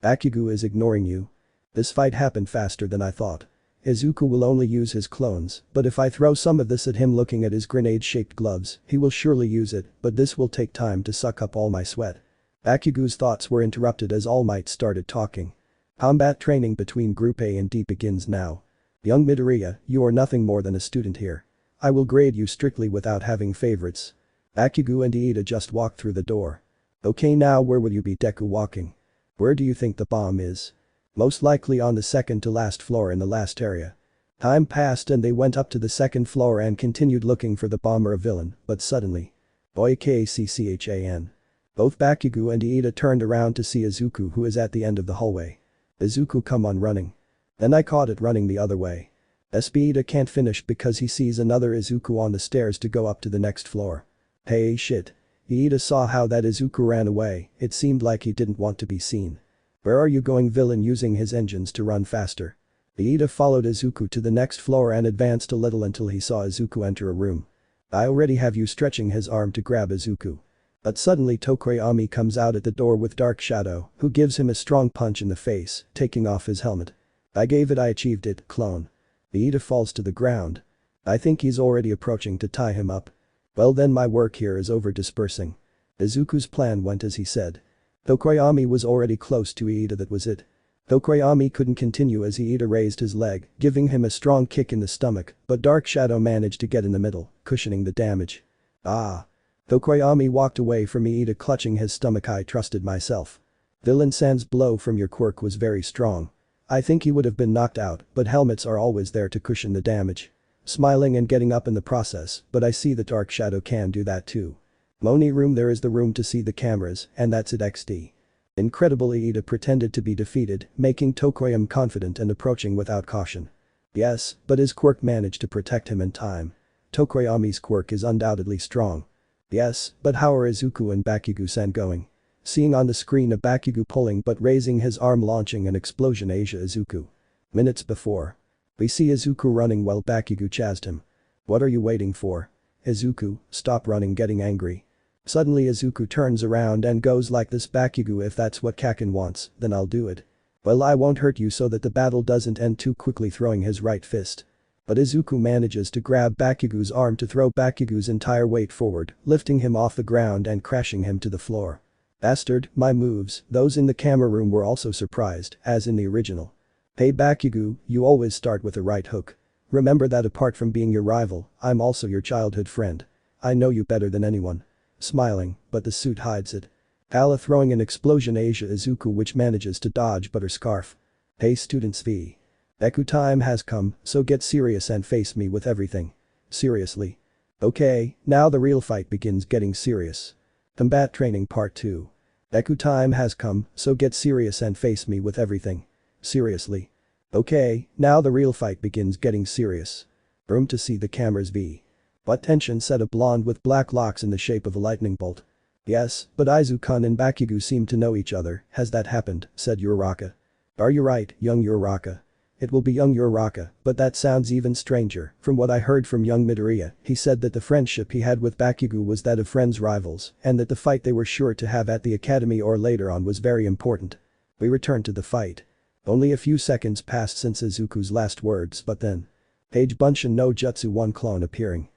Bakugo is ignoring you. This fight happened faster than I thought. Izuku will only use his clones, but if I throw some of this at him, looking at his grenade-shaped gloves, he will surely use it, but this will take time to suck up all my sweat. Bakugo's thoughts were interrupted as All Might started talking. Combat training between Group A and D begins now. Young Midoriya, you are nothing more than a student here. I will grade you strictly without having favorites. Bakugo and Iida just walked through the door. Okay, now where will you be? Deku walking. Where do you think the bomb is? Most likely on the second to last floor in the last area. Time passed and they went up to the second floor and continued looking for the bomb or a villain, but suddenly. Boykcchan. Both Bakugo and Iida turned around to see Izuku, who is at the end of the hallway. Izuku come on running. Then I caught it running the other way. Iida can't finish because he sees another Izuku on the stairs to go up to the next floor. Hey shit. Iida saw how that Izuku ran away, it seemed like he didn't want to be seen. Where are you going, villain, using his engines to run faster. Iida followed Izuku to the next floor and advanced a little until he saw Izuku enter a room. I already have you, stretching his arm to grab Izuku. But suddenly Tokoyami comes out at the door with Dark Shadow, who gives him a strong punch in the face, taking off his helmet. I achieved it, clone. Iida falls to the ground. I think he's already approaching to tie him up. Well then, my work here is over. Dispersing. Izuku's plan went as he said. Tokoyami was already close to Iida, that was it. Tokoyami couldn't continue as Iida raised his leg, giving him a strong kick in the stomach, but Dark Shadow managed to get in the middle, cushioning the damage. Ah. Tokoyami walked away from Iida, clutching his stomach. I trusted myself. Villain San's blow from your quirk was very strong. I think he would have been knocked out, but helmets are always there to cushion the damage. Smiling and getting up in the process, but I see that Dark Shadow can do that too. Moni room, there is the room to see the cameras, and that's it. XD. Incredible. Iida pretended to be defeated, making Tokoyami confident and approaching without caution. Yes, but his quirk managed to protect him in time. Tokoyami's quirk is undoubtedly strong. Yes, but how are Izuku and Bakugo-san going? Seeing on the screen a Bakugo pulling but raising his arm, launching an explosion. Asia Izuku. Minutes before. We see Izuku running while Bakugo chased him. What are you waiting for? Izuku, stop running, getting angry. Suddenly Izuku turns around and goes like this. Bakugo, if that's what Kaken wants, then I'll do it. Well, I won't hurt you so that the battle doesn't end too quickly, throwing his right fist. But Izuku manages to grab Bakugo's arm to throw Bakugo's entire weight forward, lifting him off the ground and crashing him to the floor. Bastard, my moves. Those in the camera room were also surprised, as in the original. Hey Bakugo, you always start with a right hook. Remember that. Apart from being your rival, I'm also your childhood friend. I know you better than anyone. Smiling, but the suit hides it. Hala throwing an explosion. Asia Izuku, which manages to dodge but her scarf. Hey students v. Deku time has come, so get serious and face me with everything. Seriously. Okay, now the real fight begins. Getting serious. Combat training part 2. Deku time has come, so get serious and face me with everything. Seriously. Okay, now the real fight begins. Getting serious. Room to see the cameras v. What tension, said a blonde with black locks in the shape of a lightning bolt. Yes, but Izuku and Bakugo seem to know each other. Has that happened, said Uraraka. Are you right, young Uraraka? It will be young Uraraka, but that sounds even stranger. From what I heard from young Midoriya, he said that the friendship he had with Bakugo was that of friends rivals, and that the fight they were sure to have at the academy or later on was very important. We return to the fight. Only a few seconds passed since Izuku's last words, but then. Page Bunshin no Jutsu 1 clone appearing.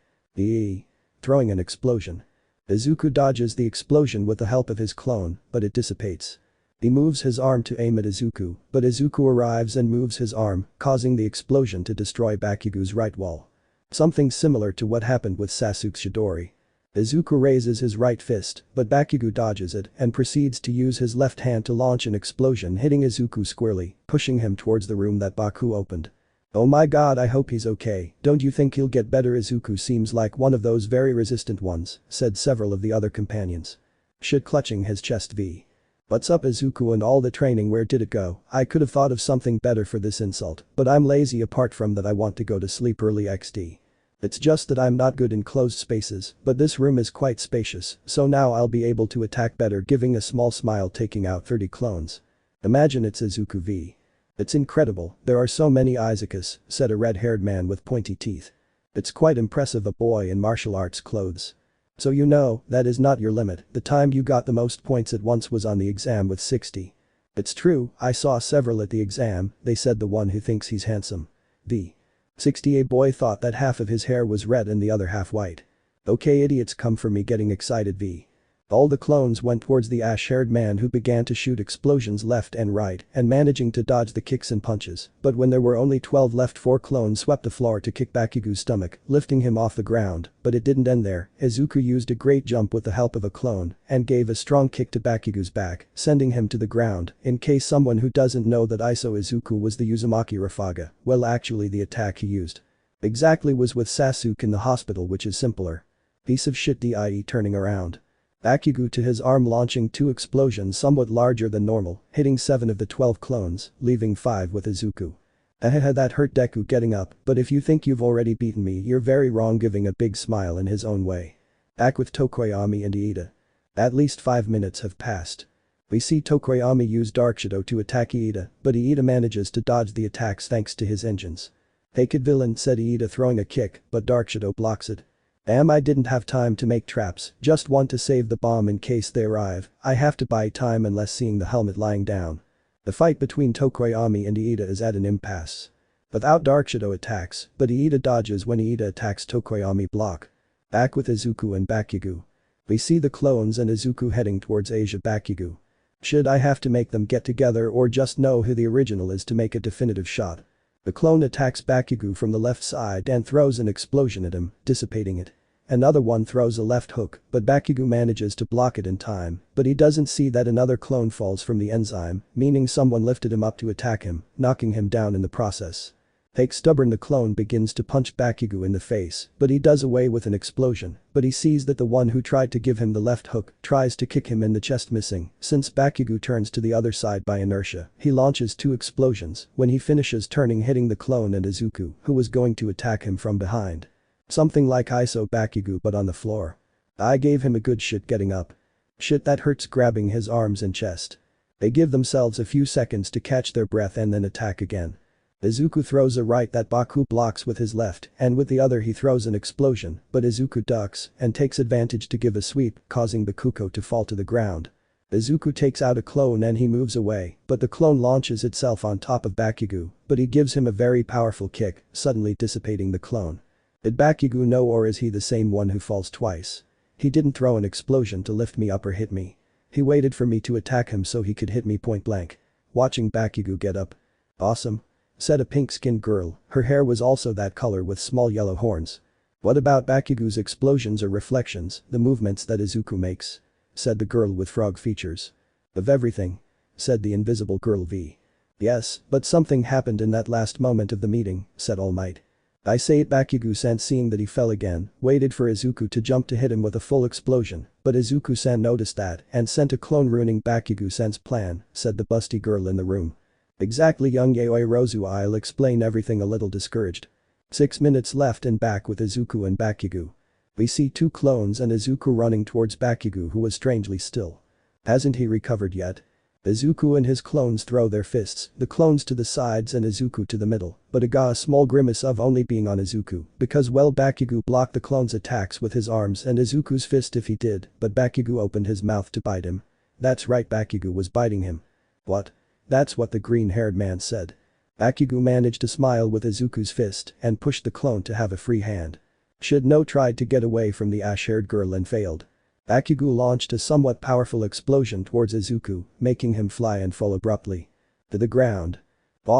Throwing an explosion. Izuku dodges the explosion with the help of his clone, but it dissipates. He moves his arm to aim at Izuku, but Izuku arrives and moves his arm, causing the explosion to destroy Bakugo's right wall. Something similar to what happened with Sasuke's Chidori. Izuku raises his right fist, but Bakugo dodges it and proceeds to use his left hand to launch an explosion, hitting Izuku squarely, pushing him towards the room that Baku opened. Oh my god, I hope he's okay. Don't you think he'll get better? Izuku seems like one of those very resistant ones, said several of the other companions. Shit, clutching his chest v. What's up Izuku and all the training, where did it go? I could have thought of something better for this insult, but I'm lazy. Apart from that, I want to go to sleep early. XD. It's just that I'm not good in closed spaces, but this room is quite spacious, so now I'll be able to attack better, giving a small smile, taking out 30 clones. Imagine it's Izuku v. It's incredible, there are so many Izukus, said a red-haired man with pointy teeth. It's quite impressive, a boy in martial arts clothes. So you know, that is not your limit. The time you got the most points at once was on the exam with 60. It's true, I saw several at the exam, they said the one who thinks he's handsome. The 60 boy thought that half of his hair was red and the other half white. Okay idiots, come for me, getting excited v. All the clones went towards the ash-haired man, who began to shoot explosions left and right and managing to dodge the kicks and punches, but when there were only 12 left, 4 clones swept the floor to kick Bakugo's stomach, lifting him off the ground, but it didn't end there. Izuku used a great jump with the help of a clone and gave a strong kick to Bakugo's back, sending him to the ground. In case someone who doesn't know that Izuku was the Uzumaki Rafaga, well actually the attack he used exactly was with Sasuke in the hospital, which is simpler. Piece of shit. Die turning around. Bakugo to his arm, launching 2 explosions somewhat larger than normal, hitting 7 of the 12 clones, leaving 5 with Izuku. Ahaha, that hurt. Deku getting up, but if you think you've already beaten me, you're very wrong, giving a big smile in his own way. Back with Tokoyami and Iida. At least 5 minutes have passed. We see Tokoyami use Dark Shadow to attack Iida, but Iida manages to dodge the attacks thanks to his engines. "Take it, villain," said Iida, throwing a kick, but Dark Shadow blocks it. I didn't have time to make traps, just want to save the bomb in case they arrive. I have to buy time unless seeing the helmet lying down. The fight between Tokoyami and Iida is at an impasse. Without Dark Shadow attacks, but Iida dodges when Iida attacks. Tokoyami block. Back with Izuku and Bakugo. We see the clones and Izuku heading towards Asia. Bakugo. Should I have to make them get together or just know who the original is to make a definitive shot? The clone attacks Bakugo from the left side and throws an explosion at him, dissipating it. Another one throws a left hook, but Bakugo manages to block it in time, but he doesn't see that another clone falls from the enzyme, meaning someone lifted him up to attack him, knocking him down in the process. Fake stubborn, the clone begins to punch Bakugo in the face, but he does away with an explosion, but he sees that the one who tried to give him the left hook tries to kick him in the chest, missing. Since Bakugo turns to the other side by inertia, he launches 2 explosions when he finishes turning, hitting the clone and Izuku, who was going to attack him from behind. Something like ISO Bakugo but on the floor. I gave him a good shit getting up. Shit, that hurts, grabbing his arms and chest. They give themselves a few seconds to catch their breath and then attack again. Izuku throws a right that Baku blocks with his left, and with the other he throws an explosion, but Izuku ducks and takes advantage to give a sweep, causing Bakugo to fall to the ground. Izuku takes out a clone and he moves away, but the clone launches itself on top of Bakugo, but he gives him a very powerful kick, suddenly dissipating the clone. Did Bakugo know, or is he the same one who falls twice? He didn't throw an explosion to lift me up or hit me. He waited for me to attack him so he could hit me point blank. Watching Bakugo get up. Awesome. Said a pink-skinned girl, her hair was also that color with small yellow horns. What about Bakugo's explosions or reflections, the movements that Izuku makes? Said the girl with frog features. Of everything. Said the invisible girl V. Yes, but something happened in that last moment of the meeting, said Almight. I say it. Bakugo-san, seeing that he fell again, waited for Izuku to jump to hit him with a full explosion, but Izuku-san noticed that and sent a clone, ruining Bakugo-san's plan, said the busty girl in the room. Exactly, young Yaoi Rozu, I'll explain everything, a little discouraged. 6 minutes left and back with Izuku and Bakugo. We see 2 clones and Izuku running towards Bakugo, who was strangely still. Hasn't he recovered yet? Izuku and his clones throw their fists, the clones to the sides and Izuku to the middle, but a small grimace of only being on Izuku, because well, Bakugo blocked the clone's attacks with his arms and Izuku's fist if he did, but Bakugo opened his mouth to bite him. That's right, Bakugo was biting him. What? That's what the green-haired man said. Bakugo managed to smile with Izuku's fist and pushed the clone to have a free hand. Shidno tried to get away from the ash-haired girl and failed. Bakugo launched a somewhat powerful explosion towards Izuku, making him fly and fall abruptly. To the ground.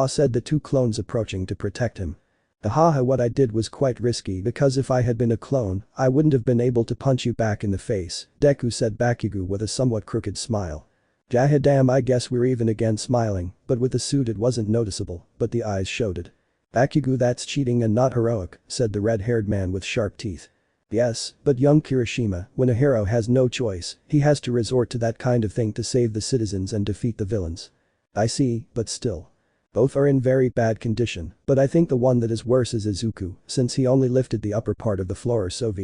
Said the 2 clones approaching to protect him. Ahaha, what I did was quite risky because if I had been a clone, I wouldn't have been able to punch you back in the face, Deku, said Bakugo with a somewhat crooked smile. Damn, I guess we're even again, smiling, but with the suit it wasn't noticeable, but the eyes showed it. Bakugo, that's cheating and not heroic, said the red-haired man with sharp teeth. Yes, but young Kirishima, when a hero has no choice, he has to resort to that kind of thing to save the citizens and defeat the villains. I see, but still. Both are in very bad condition, but I think the one that is worse is Izuku, since he only lifted the upper part of the floor or so.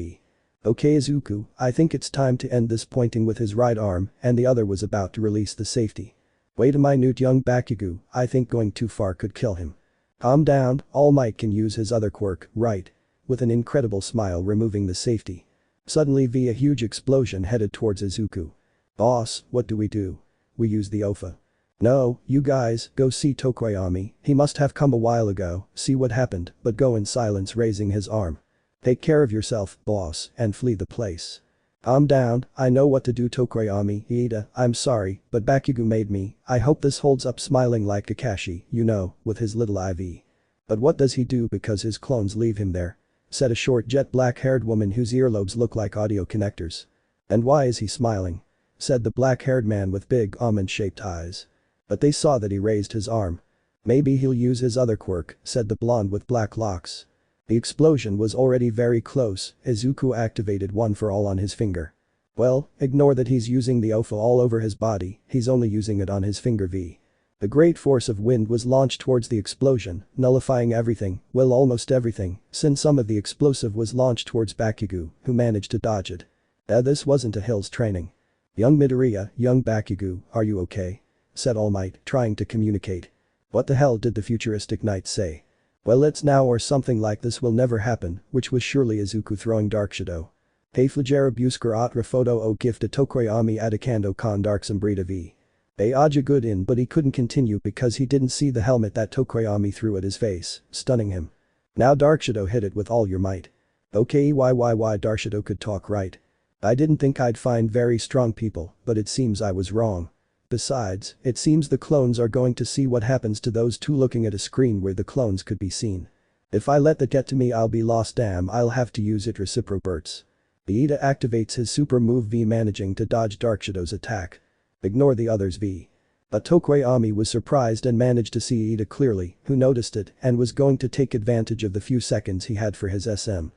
Okay Izuku, I think it's time to end this, pointing with his right arm, and the other was about to release the safety. Wait a minute, young Bakugo, I think going too far could kill him. Calm down, All Might can use his other quirk, right? With an incredible smile, removing the safety. Suddenly a huge explosion headed towards Izuku. Boss, what do we do? We use the OFA. No, you guys, go see Tokoyami, he must have come a while ago, see what happened, but go in silence, raising his arm. Take care of yourself, boss, and flee the place. Calm down, I know what to do, Tokoyami. Iida, I'm sorry, but Bakugo made me, I hope this holds up, smiling like Kakashi, you know, with his little IV. But what does he do because his clones leave him there? Said a short jet black-haired woman whose earlobes look like audio connectors. And why is he smiling? Said the black-haired man with big almond-shaped eyes. But they saw that he raised his arm. Maybe he'll use his other quirk, said the blonde with black locks. The explosion was already very close, Izuku activated One for All on his finger. Well, ignore that he's using the OFA all over his body, he's only using it on his finger V. The great force of wind was launched towards the explosion, nullifying everything, well almost everything, since some of the explosive was launched towards Bakugo, who managed to dodge it. This wasn't a Hill's training. Young Midoriya, young Bakugo, are you okay? Said Almight, trying to communicate. What the hell did the futuristic knight say? Well, it's now or something like this will never happen, which was surely Izuku throwing Dark Shadow. Hey Flagera Busker Atra Photo O Gift a Tokoyami Adakando Kon Dark Sombrita V. Aja good in but he couldn't continue because he didn't see the helmet that Tokoyami threw at his face, stunning him. Now Dark Shadow hit it with all your might. Okay why Dark Shadow could talk right. I didn't think I'd find very strong people, but it seems I was wrong. Besides, it seems the clones are going to see what happens to those two looking at a screen where the clones could be seen. If I let that get to me I'll be lost, damn I'll have to use it reciproburts. Iida activates his super move V, managing to dodge Dark Shadow's attack. Ignore the others V. But Tokoyami was surprised and managed to see Iida clearly, who noticed it and was going to take advantage of the few seconds he had for his SM.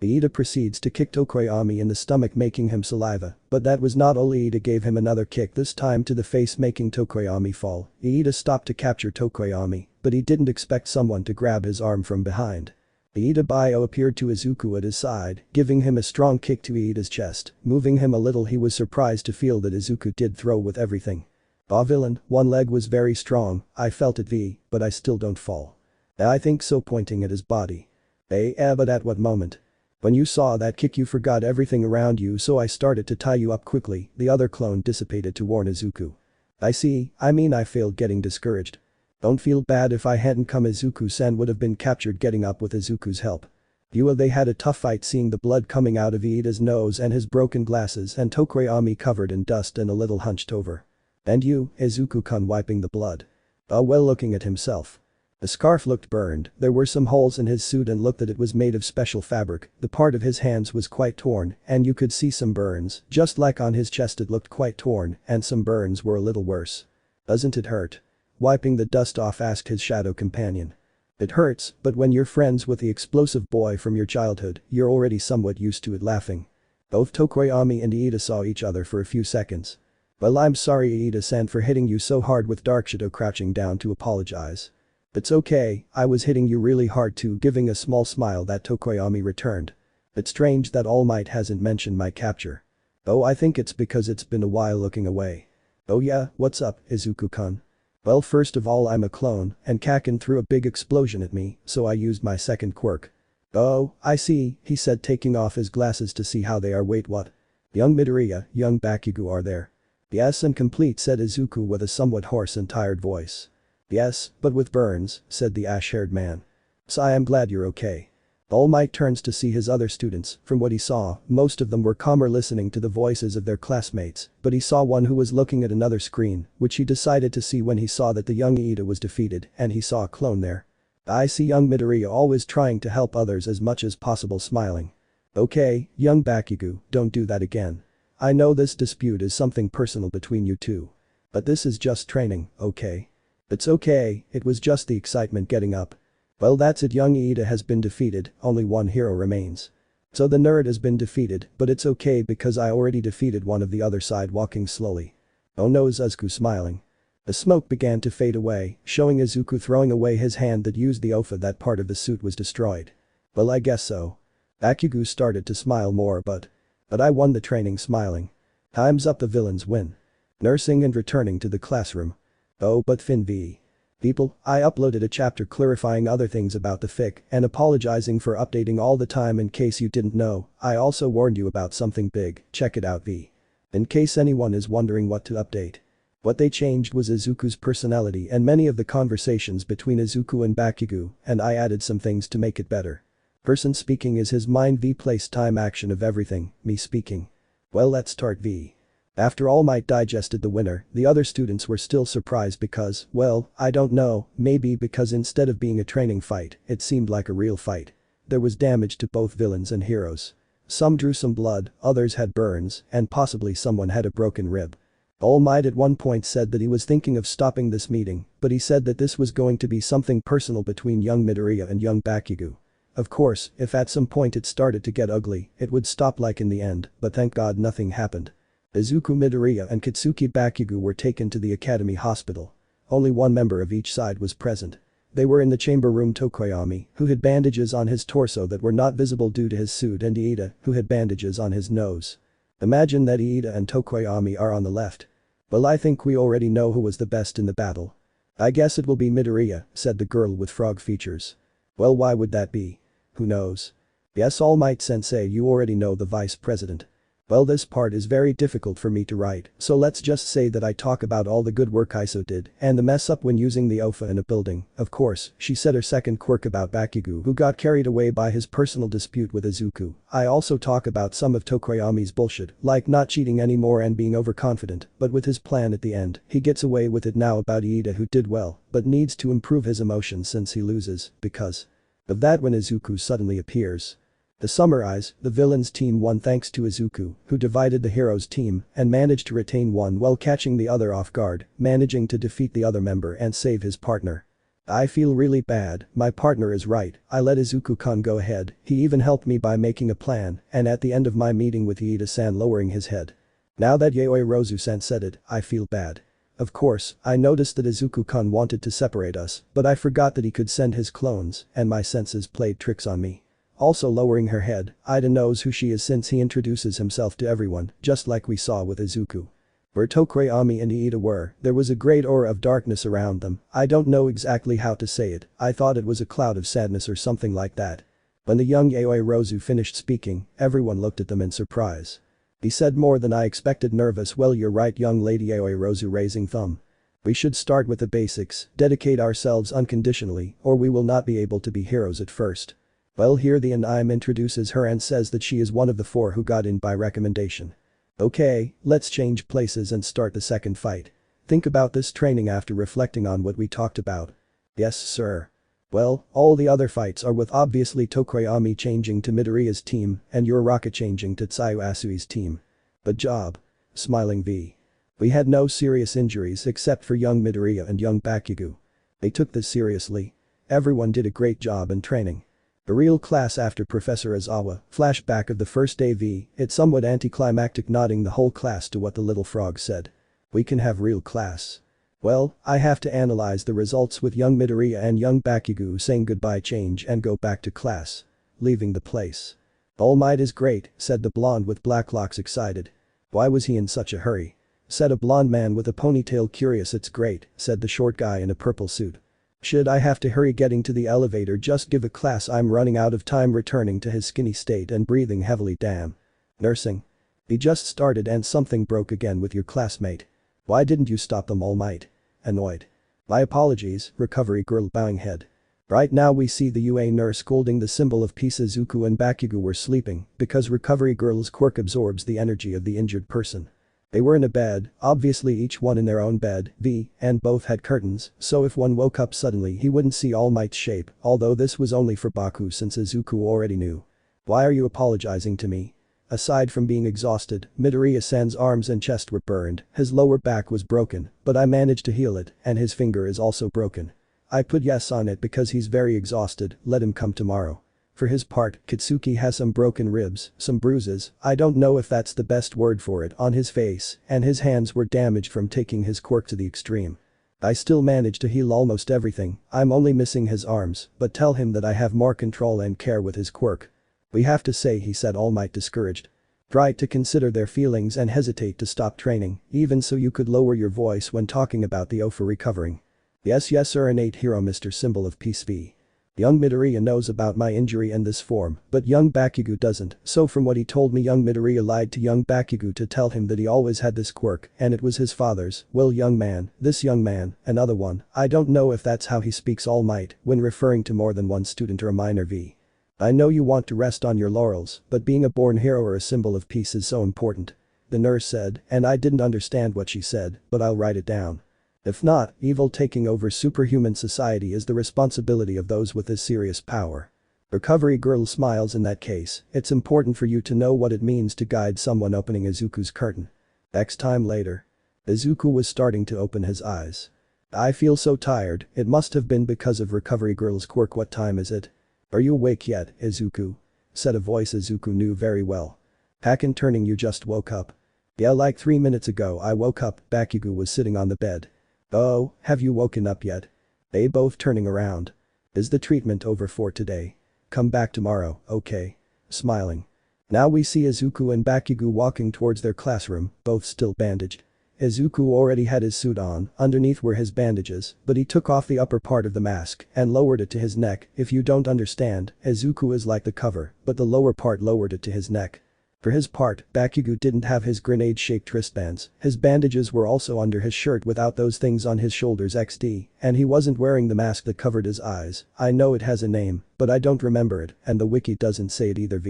Iida proceeds to kick Tokoyami in the stomach, making him saliva, but that was not all. Iida gave him another kick, this time to the face, making Tokoyami fall. Iida stopped to capture Tokoyami, but he didn't expect someone to grab his arm from behind. Iida Bio appeared to Izuku at his side, giving him a strong kick to Iida's chest, moving him a little. He was surprised to feel that Izuku did throw with everything. Villain, one leg was very strong, I felt it V, but I still don't fall. I think so, pointing at his body. But at what moment? When you saw that kick you forgot everything around you, so I started to tie you up quickly, the other clone dissipated to warn Izuku. I see, I failed, getting discouraged. Don't feel bad, if I hadn't come Izuku-san would have been captured. Getting up with Izuku's help. They had a tough fight, seeing the blood coming out of Iida's nose and his broken glasses and Tokoyami covered in dust and a little hunched over. And you, Izuku-kun, wiping the blood. Well, looking at himself. The scarf looked burned, there were some holes in his suit and looked that it was made of special fabric, the part of his hands was quite torn and you could see some burns, just like on his chest it looked quite torn and some burns were a little worse. Doesn't it hurt? Wiping the dust off, asked his shadow companion. It hurts, but when you're friends with the explosive boy from your childhood, you're already somewhat used to it, laughing. Both Tokoyami and Iida saw each other for a few seconds. Well, I'm sorry Iida-san for hitting you so hard, with Dark Shadow crouching down to apologize. It's okay, I was hitting you really hard too, giving a small smile that Tokoyami returned. It's strange that All Might hasn't mentioned my capture. I think it's because it's been a while, looking away. Yeah, what's up, Izuku-kun? Well, first of all, I'm a clone, and Kaken threw a big explosion at me, so I used my second quirk. Oh, I see, he said, taking off his glasses to see how they are. Wait, what? Young Midoriya, young Bakugo are there? Yes, and complete, said Izuku with a somewhat hoarse and tired voice. Yes, but with burns, said the ash-haired man. So I am glad you're okay. All Might turns to see his other students. From what he saw, most of them were calmer, listening to the voices of their classmates, but he saw one who was looking at another screen, which he decided to see when he saw that the young Iida was defeated and he saw a clone there. I see young Midoriya, always trying to help others as much as possible, smiling. Okay, young Bakugo, don't do that again. I know this dispute is something personal between you two. But this is just training, okay? It's okay, it was just the excitement. Getting up. Well, that's it, young Iida has been defeated, only one hero remains. So the nerd has been defeated, but it's okay because I already defeated one of the other side, walking slowly. Oh no, Izuku smiling. The smoke began to fade away, showing Izuku throwing away his hand that used the OFA. That part of the suit was destroyed. Well, I guess so. Bakugo started to smile more, but I won the training, smiling. Time's up, the villains win. Nursing and returning to the classroom. But Finn v. People, I uploaded a chapter clarifying other things about the fic and apologizing for updating all the time. In case you didn't know, I also warned you about something big, check it out v. In case anyone is wondering what to update. What they changed was Izuku's personality and many of the conversations between Izuku and Bakugo, and I added some things to make it better. Person speaking is his mind v, place time action of everything, me speaking. Well, let's start v. After All Might digested the winner, the other students were still surprised because, well, I don't know, maybe because instead of being a training fight, it seemed like a real fight. There was damage to both villains and heroes. Some drew some blood, others had burns, and possibly someone had a broken rib. All Might at one point said that he was thinking of stopping this meeting, but he said that this was going to be something personal between young Midoriya and young Bakugo. Of course, if at some point it started to get ugly, it would stop like in the end, but thank God nothing happened. Izuku Midoriya and Katsuki Bakugo were taken to the academy hospital. Only one member of each side was present. They were in the chamber room Tokoyami, who had bandages on his torso that were not visible due to his suit, and Iida, who had bandages on his nose. Imagine that Iida and Tokoyami are on the left. Well, I think we already know who was the best in the battle. I guess it will be Midoriya, said the girl with frog features. Well, why would that be? Who knows? Yes, Almight sensei, you already know the vice president. Well, this part is very difficult for me to write, so let's just say that I talk about all the good work Iso did and the mess up when using the OFA in a building. Of course, she said her second quirk about Bakugo, who got carried away by his personal dispute with Izuku. I also talk about some of Tokoyami's bullshit, like not cheating anymore and being overconfident, but with his plan at the end, he gets away with it now about Iida, who did well, but needs to improve his emotions since he loses, because of that when Izuku suddenly appears. To summarize, the villains team won thanks to Izuku, who divided the heroes team and managed to retain one while catching the other off guard, managing to defeat the other member and save his partner. I feel really bad, my partner is right, I let Izuku-kun go ahead, he even helped me by making a plan, and at the end of my meeting with Iida-san lowering his head. Now that Yaoi Rozu-san said it, I feel bad. Of course, I noticed that Izuku-kun wanted to separate us, but I forgot that he could send his clones, and my senses played tricks on me. Also lowering her head, Iida knows who she is since he introduces himself to everyone, just like we saw with Izuku. Where Tokoyami and Iida were, there was a great aura of darkness around them. I don't know exactly how to say it, I thought it was a cloud of sadness or something like that. When the young Yaoi Rozu finished speaking, everyone looked at them in surprise. He said more than I expected, nervous. Well, you're right, young lady, Yaoi Rozu raising thumb. We should start with the basics, dedicate ourselves unconditionally, or we will not be able to be heroes at first. Well, here the anime introduces her and says that she is one of the 4 who got in by recommendation. Okay, let's change places and start the second fight. Think about this training after reflecting on what we talked about. Yes, sir. Well, all the other fights are with obviously Tokoyami changing to Midoriya's team and Uraraka changing to Tsuyu Asui's team. But job. Smiling V. We had no serious injuries except for young Midoriya and young Bakugo. They took this seriously. Everyone did a great job in training. A real class after Professor Aizawa, flashback of the first day V, it's somewhat anticlimactic, nodding the whole class to what the little frog said. We can have real class. Well, I have to analyze the results with young Midoriya and young Bakugo saying goodbye, change and go back to class. Leaving the place. All Might is great, said the blonde with black locks excited. Why was he in such a hurry? Said a blonde man with a ponytail. Curious, it's great, said the short guy in a purple suit. Should I have to hurry getting to the elevator? Just give a class, I'm running out of time. Returning to his skinny state and breathing heavily. Damn. Nursing. He just started and something broke again with your classmate. Why didn't you stop them? All Might. Annoyed. My apologies, recovery girl bowing head. Right now we see the UA nurse scolding the symbol of peace. Izuku and Bakugo were sleeping because recovery girl's quirk absorbs the energy of the injured person. They were in a bed, obviously each one in their own bed, and both had curtains, so if one woke up suddenly he wouldn't see All Might's shape, although this was only for Baku since Izuku already knew. Why are you apologizing to me? Aside from being exhausted, Midoriya-san's arms and chest were burned, his lower back was broken, but I managed to heal it, and his finger is also broken. I put yes on it because he's very exhausted, let him come tomorrow. For his part, Katsuki has some broken ribs, some bruises, I don't know if that's the best word for it, on his face, and his hands were damaged from taking his quirk to the extreme. I still managed to heal almost everything, I'm only missing his arms, but tell him that I have more control and care with his quirk. We have to say, he said, All Might discouraged. Try to consider their feelings and hesitate to stop training, even so you could lower your voice when talking about the OFA recovering. Yes, sir, innate hero, Mr. Symbol of Peace V. Young Midoriya knows about my injury and this form, but young Bakugo doesn't, so from what he told me young Midoriya lied to young Bakugo to tell him that he always had this quirk and it was his father's. Well, young man, this young man, another one, I don't know if that's how he speaks All Might when referring to more than one student or a minor V. I know you want to rest on your laurels, but being a born hero or a symbol of peace is so important. The nurse said, and I didn't understand what she said, but I'll write it down. If not, evil taking over superhuman society is the responsibility of those with this serious power. Recovery girl smiles. In that case, it's important for you to know what it means to guide someone. Opening Izuku's curtain. X time later. Izuku was starting to open his eyes. I feel so tired, it must have been because of recovery girl's quirk. What time is it? Are you awake yet, Izuku? Said a voice Izuku knew very well. Hakan turning, you just woke up. Yeah, like 3 minutes ago I woke up. Bakugo was sitting on the bed. Oh, have you woken up yet? They both turning around. Is the treatment over for today? Come back tomorrow, okay? Smiling. Now we see Izuku and Bakugo walking towards their classroom, both still bandaged. Izuku already had his suit on, underneath were his bandages, but he took off the upper part of the mask and lowered it to his neck. If you don't understand, Izuku is like the cover, but the lower part lowered it to his neck. For his part, Bakugo didn't have his grenade-shaped wristbands, his bandages were also under his shirt without those things on his shoulders XD, and he wasn't wearing the mask that covered his eyes. I know it has a name, but I don't remember it, and the wiki doesn't say it either.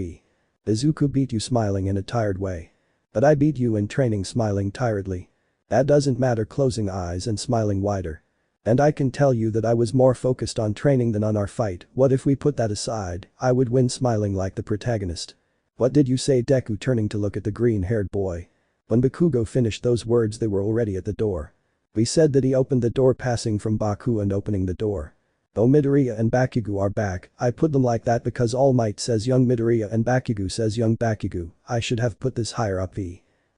Izuku beat you, smiling in a tired way. But I beat you in training, smiling tiredly. That doesn't matter, closing eyes and smiling wider. And I can tell you that I was more focused on training than on our fight. What if we put that aside? I would win, smiling like the protagonist. What did you say? Deku turning to look at the green-haired boy. When Bakugo finished those words they were already at the door. We said that he opened the door, passing from Baku and opening the door. Oh, Midoriya and Bakugo are back. I put them like that because All Might says young Midoriya and Bakugo says young Bakugo. I should have put this higher up.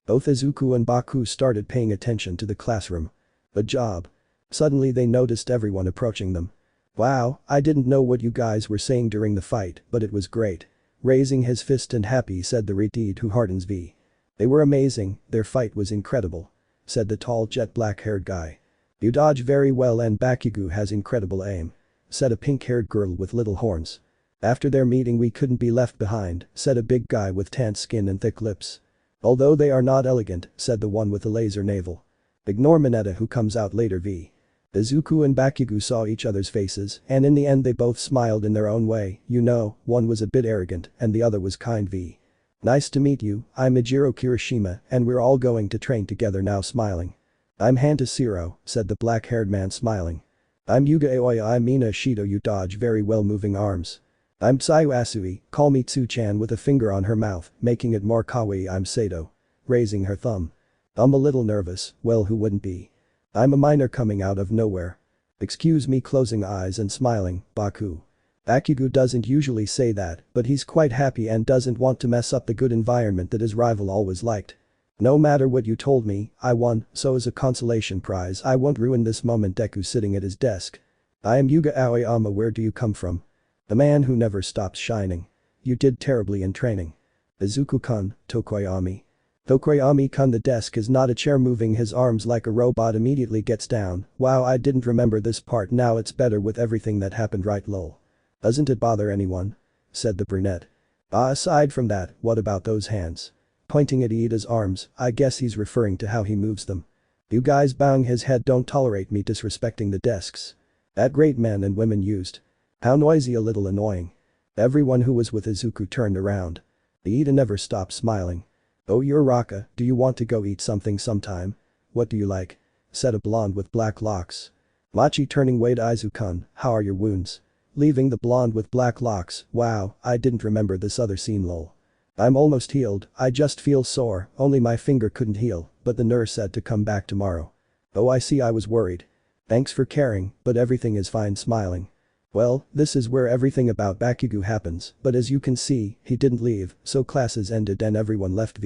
Both Izuku and Baku started paying attention to the classroom. Good job. Suddenly they noticed everyone approaching them. Wow, I didn't know what you guys were saying during the fight, but it was great. Raising his fist and happy, said the Redeed who hardens V. They were amazing, their fight was incredible. Said the tall jet black-haired guy. You dodge very well and Bakugo has incredible aim. Said a pink-haired girl with little horns. After their meeting we couldn't be left behind, said a big guy with tanned skin and thick lips. Although they are not elegant, said the one with the laser navel. Ignore Mineta who comes out later. Izuku and Bakugo saw each other's faces and in the end they both smiled in their own way. You know, one was a bit arrogant and the other was kind. Nice to meet you, I'm Ijiro Kirishima and we're all going to train together now, smiling. I'm Hanta Zero, said the black-haired man, smiling. I'm Yuga Aoya, I'm Mina Shido. You dodge very well, moving arms. I'm Tsuyu Asui, call me Tsu-chan, with a finger on her mouth, making it more kawaii. I'm Sato. Raising her thumb. I'm a little nervous, well who wouldn't be? I'm a minor coming out of nowhere. Excuse me, closing eyes and smiling, Baku. Bakugo doesn't usually say that, but he's quite happy and doesn't want to mess up the good environment that his rival always liked. No matter what you told me, I won, so as a consolation prize I won't ruin this moment. Deku sitting at his desk. I am Yuga Aoyama, where do you come from? The man who never stops shining. You did terribly in training. Izuku-kun, Tokoyami. Tokoyami-kun, the desk is not a chair, moving his arms like a robot, immediately gets down. Wow, I didn't remember this part, now it's better with everything that happened, right lol. Doesn't it bother anyone? Said the brunette. Aside from that, what about those hands? Pointing at Iida's arms, I guess he's referring to how he moves them. You guys, bowing his head, don't tolerate me disrespecting the desks. That great men and women used. How noisy, a little annoying. Everyone who was with Izuku turned around. Iida never stopped smiling. Oh, Uraraka, do you want to go eat something sometime? What do you like? Said a blonde with black locks. Machi turning, wait, Izuku-kun, how are your wounds? Leaving the blonde with black locks, wow, I didn't remember this other scene lol. I'm almost healed, I just feel sore, only my finger couldn't heal, but the nurse said to come back tomorrow. Oh, I see, I was worried. Thanks for caring, but everything is fine, smiling. Well, this is where everything about Bakugo happens, but as you can see, he didn't leave, so classes ended and everyone left.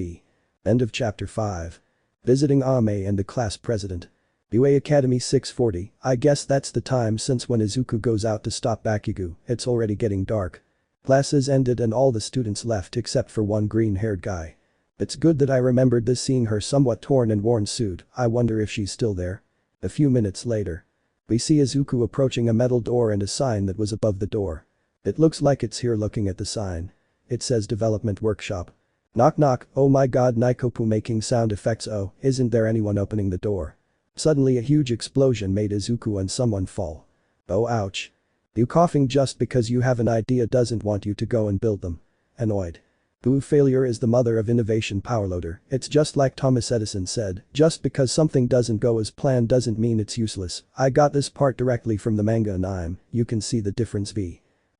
End of chapter 5. Visiting Ame and the class president. UA Academy 640, I guess that's the time since when Izuku goes out to stop Bakugo, it's already getting dark. Classes ended and all the students left except for one green-haired guy. It's good that I remembered this, seeing her somewhat torn and worn suit, I wonder if she's still there. A few minutes later. We see Izuku approaching a metal door and a sign that was above the door. It looks like it's here. Looking at the sign. It says Development Workshop. Knock knock, oh my god, Nikopou making sound effects. Oh, isn't there anyone opening the door? Suddenly a huge explosion made Izuku and someone fall. Oh ouch. You coughing just because you have an idea doesn't want you to go and build them. Annoyed. Ooh, failure is the mother of innovation, powerloader. It's just like Thomas Edison said, just because something doesn't go as planned doesn't mean it's useless. I got this part directly from the manga and you can see the difference.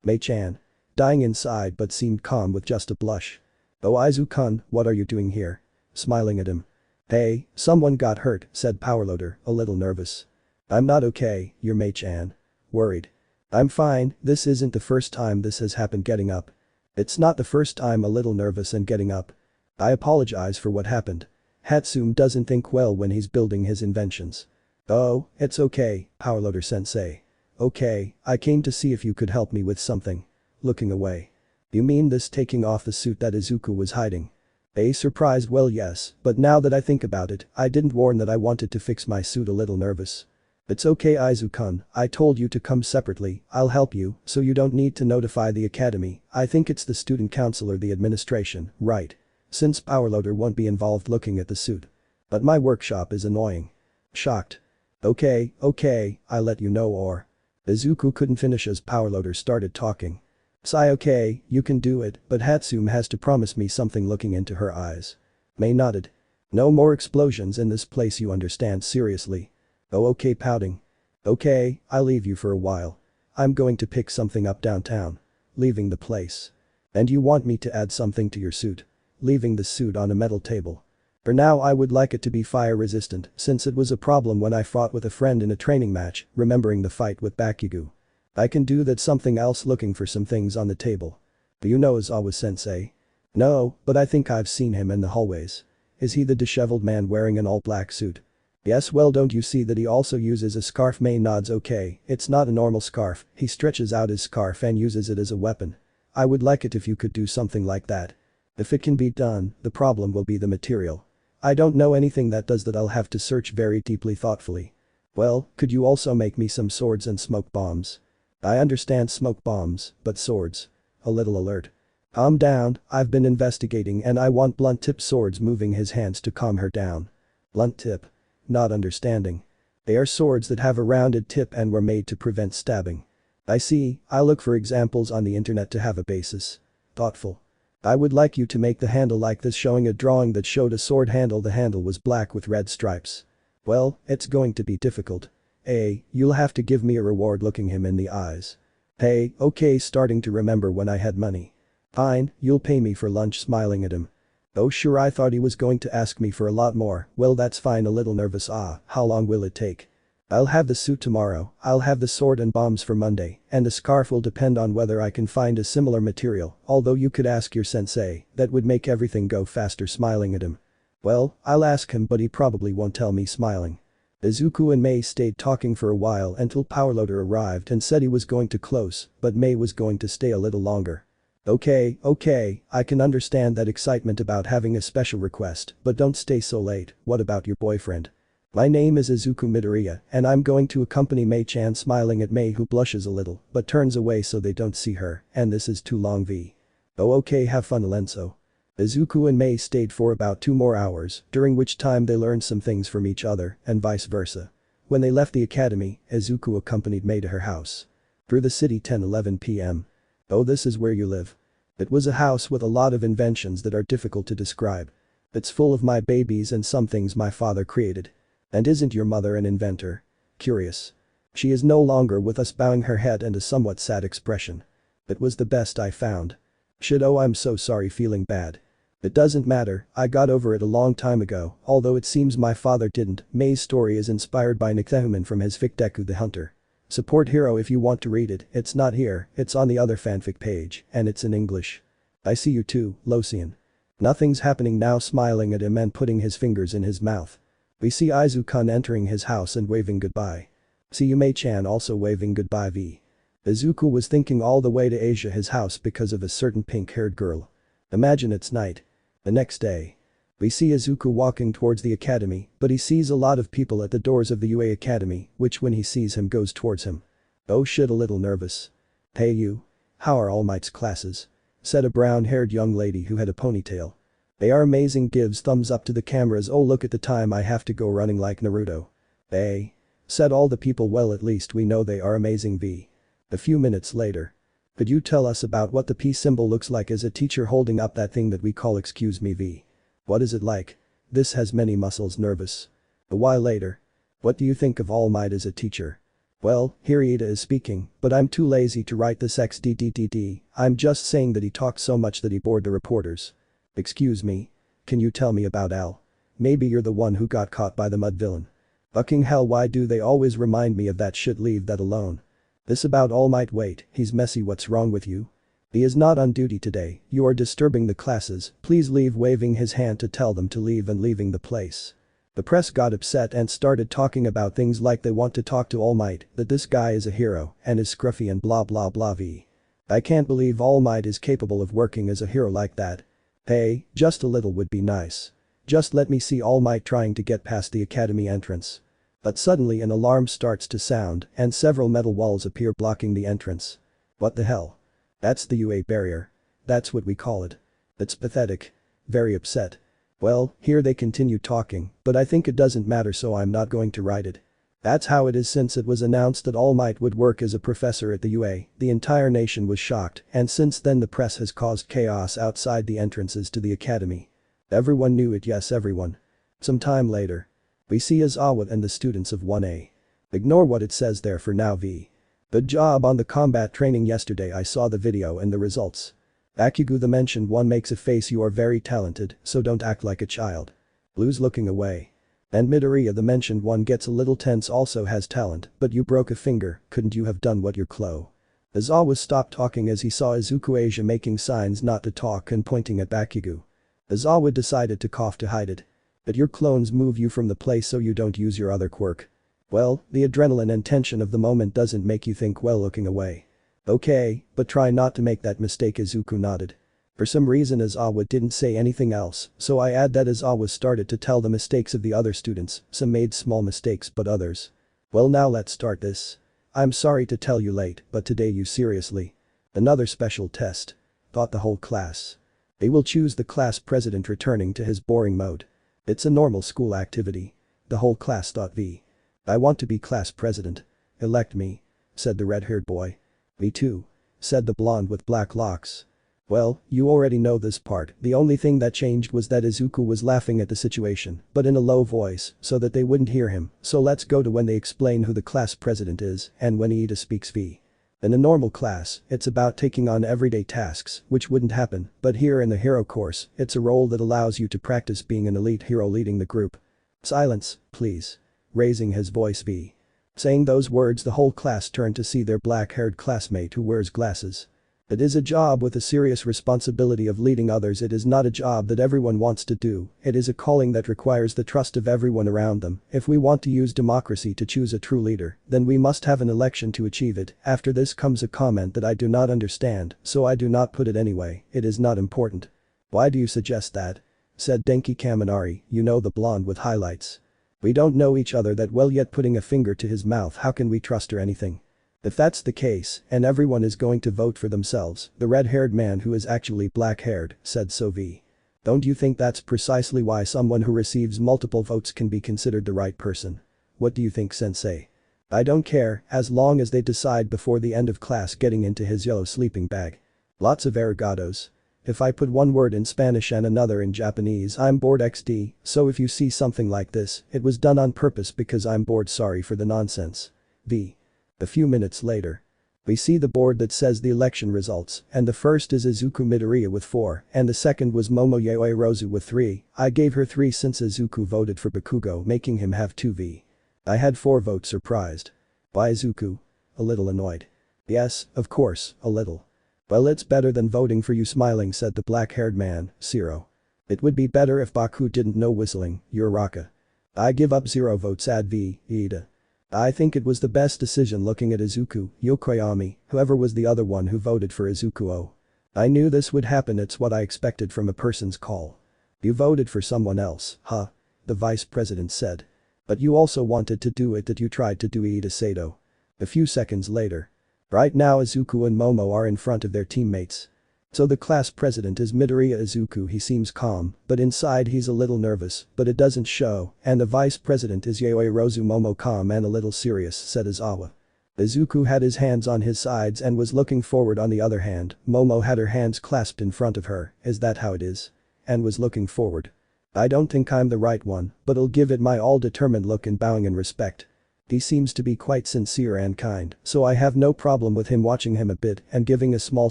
Mei-chan. Dying inside but seemed calm with just a blush. Oh, Izuku-kun, what are you doing here? Smiling at him. Hey, someone got hurt, said powerloader, a little nervous. I'm not okay, you're Mei-chan. Worried. I'm fine, this isn't the first time this has happened getting up. It's not the first time a little nervous and getting up. I apologize for what happened. Hatsum doesn't think well when he's building his inventions. Oh, it's okay, Powerloader sensei. Okay, I came to see if you could help me with something. Looking away. You mean this taking off the suit that Izuku was hiding? A surprised well yes, but now that I think about it, I didn't warn that I wanted to fix my suit a little nervous. It's okay Izuku-kun, I told you to come separately, I'll help you, so you don't need to notify the academy, I think it's the student council or the administration, right? Since Powerloader won't be involved looking at the suit. But my workshop is annoying. Shocked. Okay, I let you know or. Izuku couldn't finish as Powerloader started talking. Sigh okay, you can do it, but Hatsum has to promise me something looking into her eyes. May nodded. No more explosions in this place you understand seriously. Oh okay pouting. Okay, I'll leave you for a while. I'm going to pick something up downtown. Leaving the place. And you want me to add something to your suit. Leaving the suit on a metal table. For now I would like it to be fire resistant since it was a problem when I fought with a friend in a training match, remembering the fight with Bakugo. I can do that something else looking for some things on the table. Do you know Izawa sensei? No, but I think I've seen him in the hallways. Is he the disheveled man wearing an all-black suit? Yes well don't you see that he also uses a scarf? May nods okay, it's not a normal scarf, he stretches out his scarf and uses it as a weapon. I would like it if you could do something like that. If it can be done, the problem will be the material. I don't know anything that does that. I'll have to search very deeply thoughtfully. Well, could you also make me some swords and smoke bombs? I understand smoke bombs, but swords. A little alert. Calm down, I've been investigating and I want blunt tip swords. Moving his hands to calm her down. Blunt tip. Not understanding. They are swords that have a rounded tip and were made to prevent stabbing. I see, I'll look for examples on the internet to have a basis. Thoughtful. I would like you to make the handle like this, showing a drawing that showed a sword handle. The handle was black with red stripes. Well, it's going to be difficult. You'll have to give me a reward. Looking him in the eyes. Hey, okay starting to remember when I had money. Fine, you'll pay me for lunch. Smiling at him. Oh sure I thought he was going to ask me for a lot more. Well that's fine. A little nervous. How long will it take? I'll have the suit tomorrow, I'll have the sword and bombs for Monday, and the scarf will depend on whether I can find a similar material, although you could ask your sensei, that would make everything go faster. Smiling at him. Well, I'll ask him but he probably won't tell me. Smiling. Izuku and Mei stayed talking for a while until Powerloader arrived and said he was going to close, but Mei was going to stay a little longer. Okay, I can understand that excitement about having a special request, but don't stay so late. What about your boyfriend? My name is Izuku Midoriya and I'm going to accompany Mei-chan. Smiling at Mei who blushes a little but turns away so they don't see her, and this is too long v. Oh okay have fun Alenso. Izuku and Mei stayed for about 2 more hours, during which time they learned some things from each other and vice versa. When they left the academy, Izuku accompanied Mei to her house. Through the city 10:11 p.m. Oh this is where you live. It was a house with a lot of inventions that are difficult to describe. It's full of my babies and some things my father created. And isn't your mother an inventor? Curious. She is no longer with us. Bowing her head and a somewhat sad expression. It was the best I found. Shit oh I'm so sorry. Feeling bad. It doesn't matter, I got over it a long time ago, although it seems my father didn't. Mei's story is inspired by Nikopou from his fic Deku the Hunter. Support Hero if you want to read it. It's not here, it's on the other fanfic page, and it's in English. I see you too, Locian. Nothing's happening now. Smiling at him and putting his fingers in his mouth. We see Izuku entering his house and waving goodbye. See you Mei-chan also waving goodbye v. Izuku was thinking all the way to Asia his house because of a certain pink-haired girl. Imagine it's night. The next day. We see Izuku walking towards the academy, but he sees a lot of people at the doors of the UA Academy, which when he sees him goes towards him. Oh shit a little nervous. Hey you. How are Almight's classes? Said a brown-haired young lady who had a ponytail. They are amazing. Gives thumbs up to the cameras. Oh look at the time I have to go running like Naruto. Hey. Said all the people. Well at least we know they are amazing v. A few minutes later. Could you tell us about what the P symbol looks like? As a teacher holding up that thing that we call excuse me v. What is it like? This has many muscles. Nervous. A while later. What do you think of All Might as a teacher? Well, Hirita is speaking, but I'm too lazy to write this xddddd, I'm just saying that he talked so much that he bored the reporters. Excuse me? Can you tell me about Al? Maybe you're the one who got caught by the mud villain. Fucking hell why do they always remind me of that shit? Leave that alone. This about All Might. Wait, he's messy. What's wrong with you? He is not on duty today, you are disturbing the classes, please leave, waving his hand to tell them to leave and leaving the place. The press got upset and started talking about things like they want to talk to All Might, that this guy is a hero and is scruffy and blah blah blah v. I can't believe All Might is capable of working as a hero like that. Hey, just a little would be nice. Just let me see All Might trying to get past the academy entrance. But suddenly an alarm starts to sound and several metal walls appear blocking the entrance. What the hell? That's the UA barrier. That's what we call it. That's pathetic. Very upset. Well, here they continue talking, but I think it doesn't matter, so I'm not going to write it. That's how it is. Since it was announced that All Might would work as a professor at the UA, the entire nation was shocked, and since then the press has caused chaos outside the entrances to the academy. Everyone knew it, yes everyone. Some time later. We see Aizawa and the students of 1A. Ignore what it says there for now v. Good job on the combat training yesterday. I saw the video and the results. Bakugo the mentioned one makes a face. You are very talented, so don't act like a child. Blue's looking away. And Midoriya the mentioned one gets a little tense, also has talent, but you broke a finger, couldn't you have done what your Clo? Aizawa stopped talking as he saw U.S.J making signs not to talk and pointing at Bakugo. Aizawa decided to cough to hide it. But your clones move you from the place so you don't use your other quirk. Well, the adrenaline and tension of the moment doesn't make you think well looking away. Okay, but try not to make that mistake. Izuku nodded. For some reason Aizawa didn't say anything else, so I add that Aizawa started to tell the mistakes of the other students, some made small mistakes but others. Well, now let's start this. I'm sorry to tell you late, but today you seriously. Another special test. Thought the whole class. They will choose the class president returning to his boring mode. It's a normal school activity. The whole class thought v. I want to be class president. Elect me. Said the red-haired boy. Me too. Said the blonde with black locks. Well, you already know this part. The only thing that changed was that Izuku was laughing at the situation, but in a low voice, so that they wouldn't hear him, so let's go to when they explain who the class president is and when Iida speaks v. In a normal class, it's about taking on everyday tasks, which wouldn't happen, but here in the hero course, it's a role that allows you to practice being an elite hero leading the group. Silence, please. Raising his voice v. Saying those words, the whole class turned to see their black-haired classmate who wears glasses. It is a job with a serious responsibility of leading others. It is not a job that everyone wants to do, it is a calling that requires the trust of everyone around them. If we want to use democracy to choose a true leader, then we must have an election to achieve it. After this comes a comment that I do not understand, so I do not put it anyway, it is not important. Why do you suggest that? Said Denki Kaminari, you know, the blonde with highlights. We don't know each other that well yet. Putting a finger to his mouth, how can we trust or anything? If that's the case, and everyone is going to vote for themselves, the red-haired man who is actually black-haired, said so v. Don't you think that's precisely why someone who receives multiple votes can be considered the right person? What do you think, sensei? I don't care, as long as they decide before the end of class. Getting into his yellow sleeping bag. Lots of arigatos. If I put one word in Spanish and another in Japanese, I'm bored XD, so if you see something like this, it was done on purpose because I'm bored. Sorry for the nonsense. V. A few minutes later. We see the board that says the election results, and the first is Izuku Midoriya with 4, and the second was Momoyae Rozu with 3. I gave her 3 since Izuku voted for Bakugo, making him have 2 v. I had 4 votes. Surprised. By Izuku. A little annoyed. Yes, of course, a little. Well, it's better than voting for you. Smiling, said the black-haired man, 0. It would be better if Baku didn't know whistling, Uraraka. I give up 0 votes. Add v. Iida. I think it was the best decision. Looking at Izuku, Yokoyami, whoever was the other one who voted for Izuku. Oh. I knew this would happen. It's what I expected from a person's call. You voted for someone else, huh? The vice president said. But you also wanted to do it that you tried to do. Iida Sato. A few seconds later. Right now Izuku and Momo are in front of their teammates. So the class president is Midoriya Izuku. He seems calm, but inside he's a little nervous, but it doesn't show, and the vice president is Yaoi Rozu. Momo calm and a little serious, said Aizawa. Izuku had his hands on his sides and was looking forward. On the other hand, Momo had her hands clasped in front of her, is that how it is? And was looking forward. I don't think I'm the right one, but I'll give it my all. Determined look and bowing in respect. He seems to be quite sincere and kind, so I have no problem with him watching him a bit and giving a small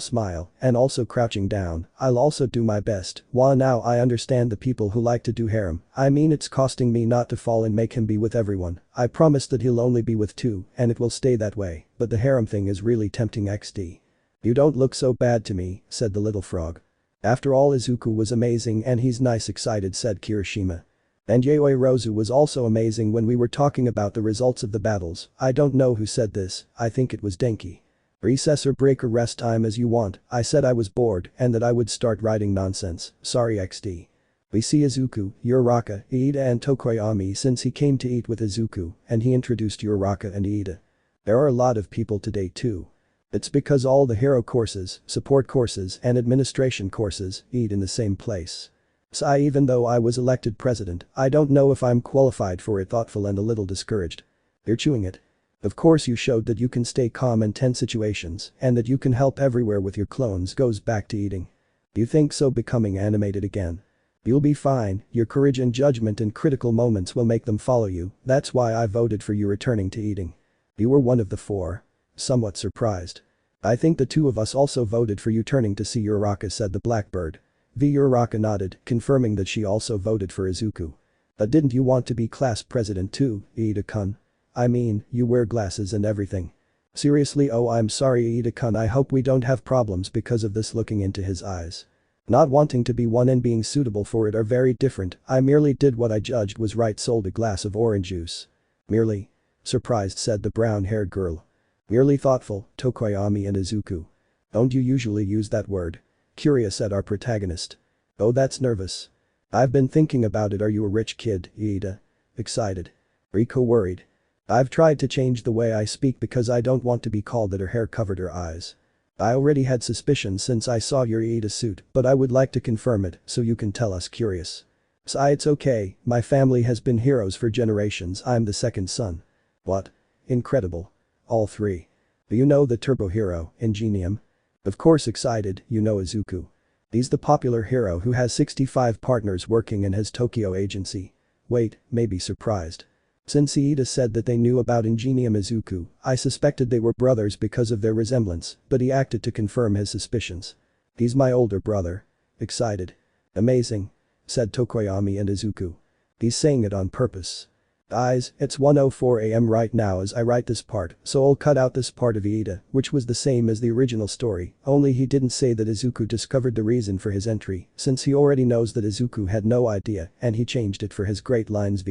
smile and also crouching down. I'll also do my best. Now I understand the people who like to do harem. I mean it's costing me not to fall and make him be with everyone. I promise that he'll only be with two and it will stay that way, but the harem thing is really tempting XD. You don't look so bad to me, said the little frog. After all Izuku was amazing and he's nice excited said Kirishima. And Yaoi Rozu was also amazing when we were talking about the results of the battles. I don't know who said this, I think it was Denki. Recess or break or rest time as you want. I said I was bored and that I would start writing nonsense. Sorry XD. We see Izuku, Uraraka, Iida and Tokoyami since he came to eat with Izuku and he introduced Uraraka and Iida. There are a lot of people today too. It's because all the hero courses, support courses and administration courses eat in the same place. So even though I was elected president, I don't know if I'm qualified for it. Thoughtful and a little discouraged. You're chewing it. Of course you showed that you can stay calm in tense situations and that you can help everywhere with your clones goes back to eating. You think so becoming animated again? You'll be fine, your courage and judgment in critical moments will make them follow you, that's why I voted for you returning to eating. You were one of the four. Somewhat surprised. I think the two of us also voted for you turning to see Uraraka said the blackbird. Uraraka nodded, confirming that she also voted for Izuku. But didn't you want to be class president too, Iida-kun? I mean, you wear glasses and everything. Seriously? Oh I'm sorry Iida-kun, I hope we don't have problems because of this. Looking into his eyes. Not wanting to be one and being suitable for it are very different. I merely did what I judged was right, sold a glass of orange juice. Merely? Surprised said the brown-haired girl. Merely thoughtful, Tokoyami and Izuku. Don't you usually use that word? Curious at our protagonist. Oh that's nervous. I've been thinking about it. Are you a rich kid, Iida? Excited. Riko worried. I've tried to change the way I speak because I don't want to be called that her hair covered her eyes. I already had suspicions since I saw your Iida suit, but I would like to confirm it so you can tell us. Curious. It's okay, my family has been heroes for generations. I'm the second son. What? Incredible. All three. Do you know the turbo hero, Ingenium? Of course. Excited, you know Izuku. He's the popular hero who has 65 partners working in his Tokyo agency. Wait, maybe surprised. Since Iida said that they knew about Ingenium Izuku, I suspected they were brothers because of their resemblance, but he acted to confirm his suspicions. He's my older brother. Excited. Amazing. Said Tokoyami and Izuku. He's saying it on purpose. Guys, it's 1:04 AM right now as I write this part, so I'll cut out this part of Iida, which was the same as the original story, only he didn't say that Izuku discovered the reason for his entry, since he already knows that Izuku had no idea and he changed it for his great lines.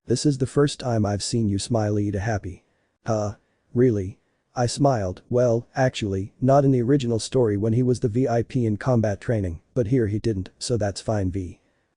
This is the first time I've seen you smile, Iida. Happy? Huh? Really? I smiled. Well, actually, not in the original story when he was the VIP in combat training, but here he didn't, so that's fine.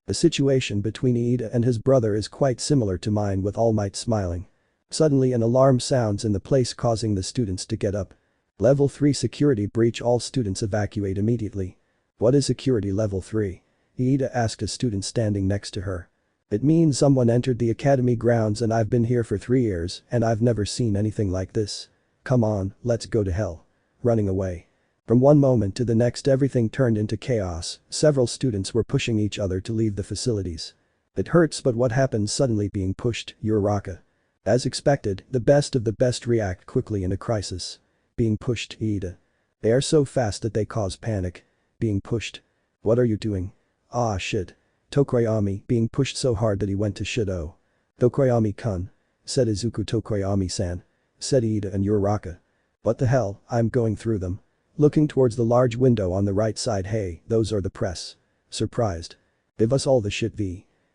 The situation between Iida and his brother is quite similar to mine, with Almight smiling. Suddenly an alarm sounds in the place, causing the students to get up. Level 3 security breach, all students evacuate immediately. What is security level 3? Iida asked a student standing next to her. It means someone entered the academy grounds and I've been here for 3 years and I've never seen anything like this. Come on, let's go to hell. Running away. From one moment to the next everything turned into chaos, several students were pushing each other to leave the facilities. It hurts, but what happens? Suddenly being pushed, Uraraka. As expected, the best of the best react quickly in a crisis. Being pushed, Iida. They are so fast that they cause panic. Being pushed. What are you doing? Ah shit. Tokoyami, being pushed so hard that he went to shit. Tokoyami-kun. Said Izuku. Tokoyami-san. Said Iida and Uraraka. What the hell, I'm going through them. Looking towards the large window on the right side. Hey, those are the press. Surprised. Give us all the shit.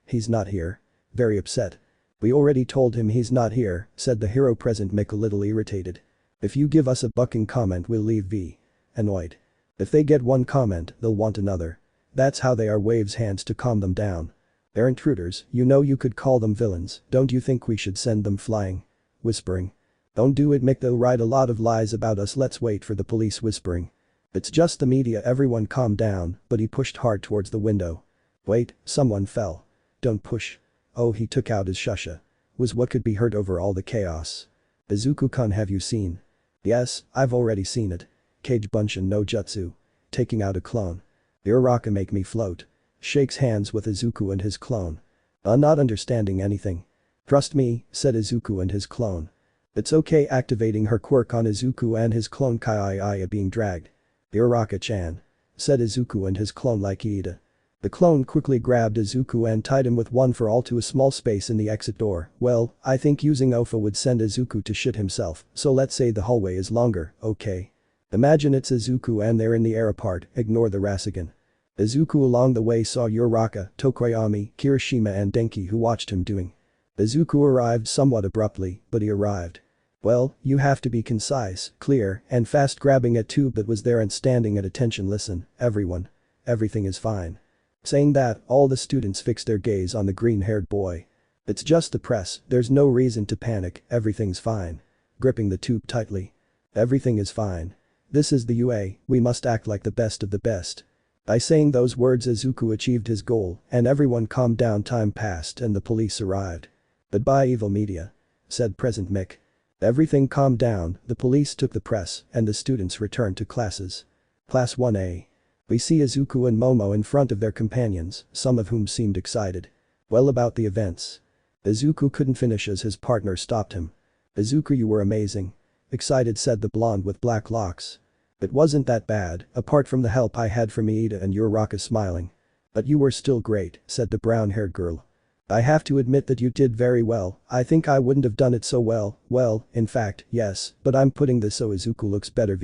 He's not here. Very upset. We already told him he's not here, said the hero present. Mick a little irritated. If you give us a bucking comment we'll leave. Annoyed. If they get one comment they'll want another. That's how they are. Waves hands to calm them down. They're intruders, you know, you could call them villains. Don't you think we should send them flying? Whispering. Don't do it, Mick, they'll write a lot of lies about us. Let's wait for the police. Whispering. It's just the media. Everyone calm down, but he pushed hard towards the window. Wait, someone fell. Don't push. Oh, he took out his shusha. Was what could be heard over all the chaos. Izuku-kun, have you seen? Yes, I've already seen it. Kage bunshin no jutsu. Taking out a clone. Uraraka, make me float. Shakes hands with Izuku and his clone. Not understanding anything. Trust me, said Izuku and his clone. It's okay activating her quirk on Izuku and his clone Kaiaya being dragged. Uraraka-chan. Said Izuku and his clone like Ida. The clone quickly grabbed Izuku and tied him with one for all to a small space in the exit door. Well, I think using OFA would send Izuku to shit himself, so let's say the hallway is longer, okay? Imagine it's Izuku and they're in the air apart, ignore the Rasengan. Izuku along the way saw Uraraka, Tokoyami, Kirishima and Denki who watched him doing. Izuku arrived somewhat abruptly, but he arrived. Well, you have to be concise, clear, and fast grabbing a tube that was there and standing at attention. Listen, everyone. Everything is fine. Saying that, all the students fixed their gaze on the green-haired boy. It's just the press, there's no reason to panic, everything's fine. Gripping the tube tightly. Everything is fine. This is the UA, we must act like the best of the best. By saying those words Izuku achieved his goal, and everyone calmed down. Time passed and the police arrived. Goodbye evil media. Said President Mick. Everything calmed down, the police took the press, and the students returned to classes. Class 1A. We see Izuku and Momo in front of their companions, some of whom seemed excited. Well about the events. Izuku couldn't finish as his partner stopped him. Izuku, you were amazing. Excited, said the blonde with black locks. It wasn't that bad, apart from the help I had from Ida and Uraraka, smiling. But you were still great, said the brown-haired girl. I have to admit that you did very well, I think I wouldn't have done it so well, in fact, yes, but I'm putting this so Izuku looks better.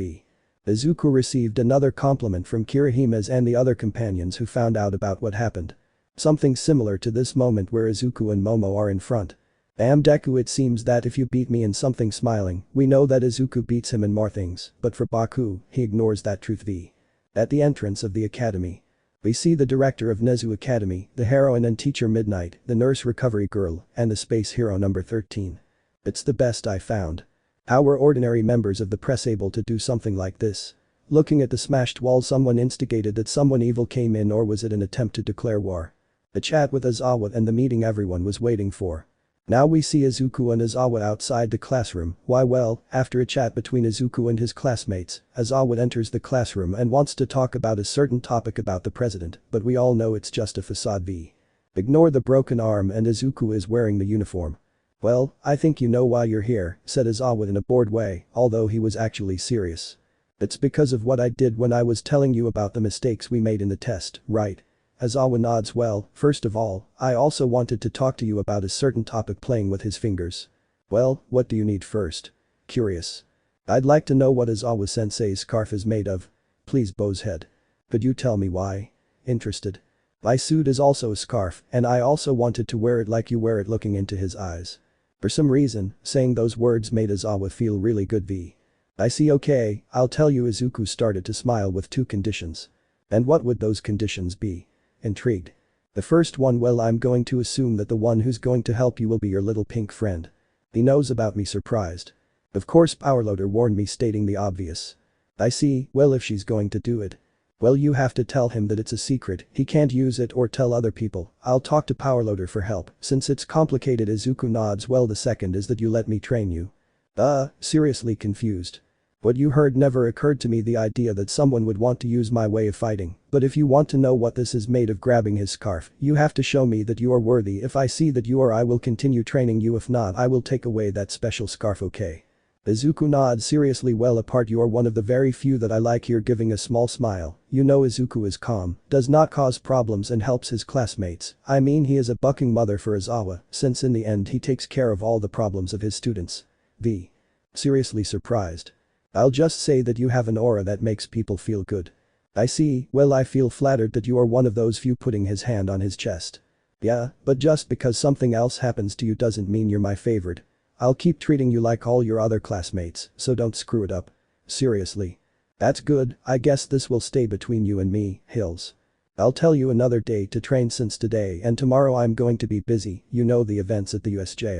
Izuku received another compliment from Kirihima's and the other companions who found out about what happened. Something similar to this moment where Izuku and Momo are in front. Deku, it seems that if you beat me in something, smiling, we know that Izuku beats him in more things, but for Boku, he ignores that truth. At the entrance of the academy. We see the director of Nezu Academy, the heroine and teacher Midnight, the nurse recovery girl, and the space hero number 13. It's the best I found. How were ordinary members of the press able to do something like this? Looking at the smashed wall, someone instigated that someone evil came in, or was it an attempt to declare war? The chat with Aizawa and the meeting everyone was waiting for. Now we see Izuku and Aizawa outside the classroom. Why, well, after a chat between Izuku and his classmates, Aizawa enters the classroom and wants to talk about a certain topic about the president, but we all know it's just a facade. Ignore the broken arm and Izuku is wearing the uniform. Well, I think you know why you're here, said Aizawa in a bored way, although he was actually serious. It's because of what I did when I was telling you about the mistakes we made in the test, right? Aizawa nods. Well, first of all, I also wanted to talk to you about a certain topic. Playing with his fingers. Well, what do you need first? Curious. I'd like to know what Aizawa-sensei's scarf is made of. Please, Bozehead. Could you tell me why? Interested. My suit is also a scarf, and I also wanted to wear it like you wear it. Looking into his eyes. For some reason, saying those words made Aizawa feel really good. I see, okay, I'll tell you. Izuku started to smile with two conditions. And what would those conditions be? Intrigued. The first one, well, I'm going to assume that the one who's going to help you will be your little pink friend. He knows about me. Surprised. Of course, Powerloader warned me, stating the obvious. I see, well, if she's going to do it. Well, you have to tell him that it's a secret, he can't use it or tell other people. I'll talk to Powerloader for help, since it's complicated. Izuku nods. Well, the second is that you let me train you. Seriously confused. What you heard never occurred to me, the idea that someone would want to use my way of fighting, but if you want to know what this is made of, grabbing his scarf, you have to show me that you are worthy. If I see that you are, I will continue training you, if not I will take away that special scarf, okay? Izuku nods seriously. Well, apart, you are one of the very few that I like here, giving a small smile. You know, Izuku is calm, does not cause problems and helps his classmates. I mean, he is a bucking mother for Aizawa, since in the end he takes care of all the problems of his students. Seriously surprised. I'll just say that you have an aura that makes people feel good. I see, well, I feel flattered that you are one of those few. Putting his hand on his chest. Yeah, but just because something else happens to you doesn't mean you're my favorite. I'll keep treating you like all your other classmates, so don't screw it up. Seriously. That's good, I guess this will stay between you and me, Hills. I'll tell you another day to train, since today and tomorrow I'm going to be busy, you know, the events at the U.S.J.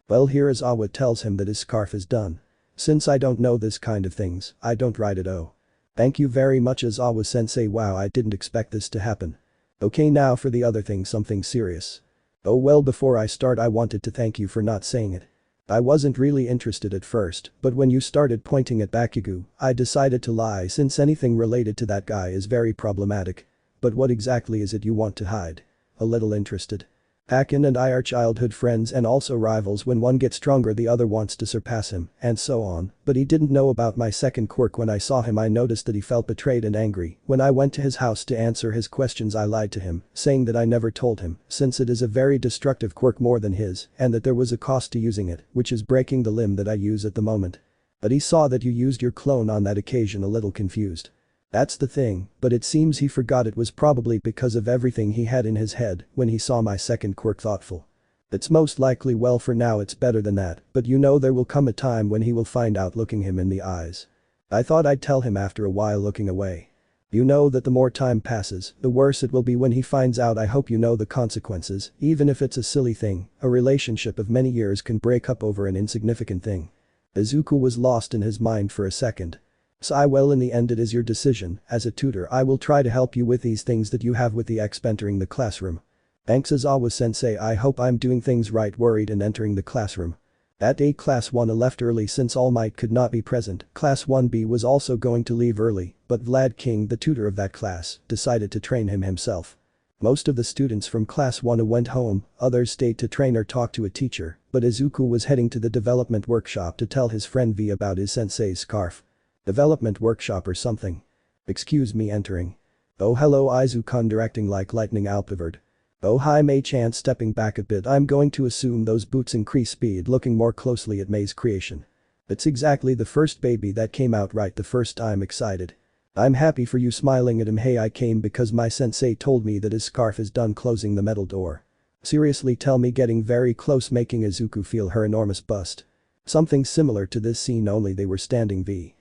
Well, here Aizawa tells him that his scarf is done. Since I don't know this kind of things, I don't write it. Oh. Thank you very much, Aizawa-sensei. Wow, I didn't expect this to happen. Okay, now for the other thing, something serious. Oh well, before I start, I wanted to thank you for not saying it. I wasn't really interested at first, but when you started pointing at Bakugo, I decided to lie, since anything related to that guy is very problematic. But what exactly is it you want to hide? A little interested. Akin and I are childhood friends and also rivals. When one gets stronger the other wants to surpass him, and so on, but he didn't know about my second quirk. When I saw him I noticed that he felt betrayed and angry. When I went to his house to answer his questions I lied to him, saying that I never told him, since it is a very destructive quirk more than his, and that there was a cost to using it, which is breaking the limb that I use at the moment. But he saw that you used your clone on that occasion, a little confused. That's the thing, but it seems he forgot it was probably because of everything he had in his head when he saw my second quirk. Thoughtful. It's most likely, well, for now it's better than that, but you know there will come a time when he will find out. Looking him in the eyes. I thought I'd tell him after a while, looking away. You know that the more time passes, the worse it will be when he finds out. I hope you know the consequences, even if it's a silly thing. A relationship of many years can break up over an insignificant thing. Izuku was lost in his mind for a second. Sigh. Well, in the end it is your decision. As a tutor I will try to help you with these things that you have with the exp entering the classroom. Thanks Aizawa-sensei, I hope I'm doing things right. Worried and entering the classroom. That day Class 1A left early since Almight could not be present. Class 1B was also going to leave early, but Vlad King, the tutor of that class, decided to train him himself. Most of the students from Class 1A went home, others stayed to train or talk to a teacher, but Izuku was heading to the development workshop to tell his friend V about his sensei's scarf. Development workshop or something. Excuse me. Entering. Oh hello Izuku, directing like lightning. Outward. Oh hi Mei-chan, stepping back a bit. I'm going to assume those boots increase speed. Looking more closely at Mei's creation. It's exactly the first baby that came out right the first time. Excited. I'm happy for you. Smiling at him. Hey, I came because my sensei told me that his scarf is done. Closing the metal door. Seriously, tell me. Getting very close, making Izuku feel her enormous bust. Something similar to this scene, only they were standing V.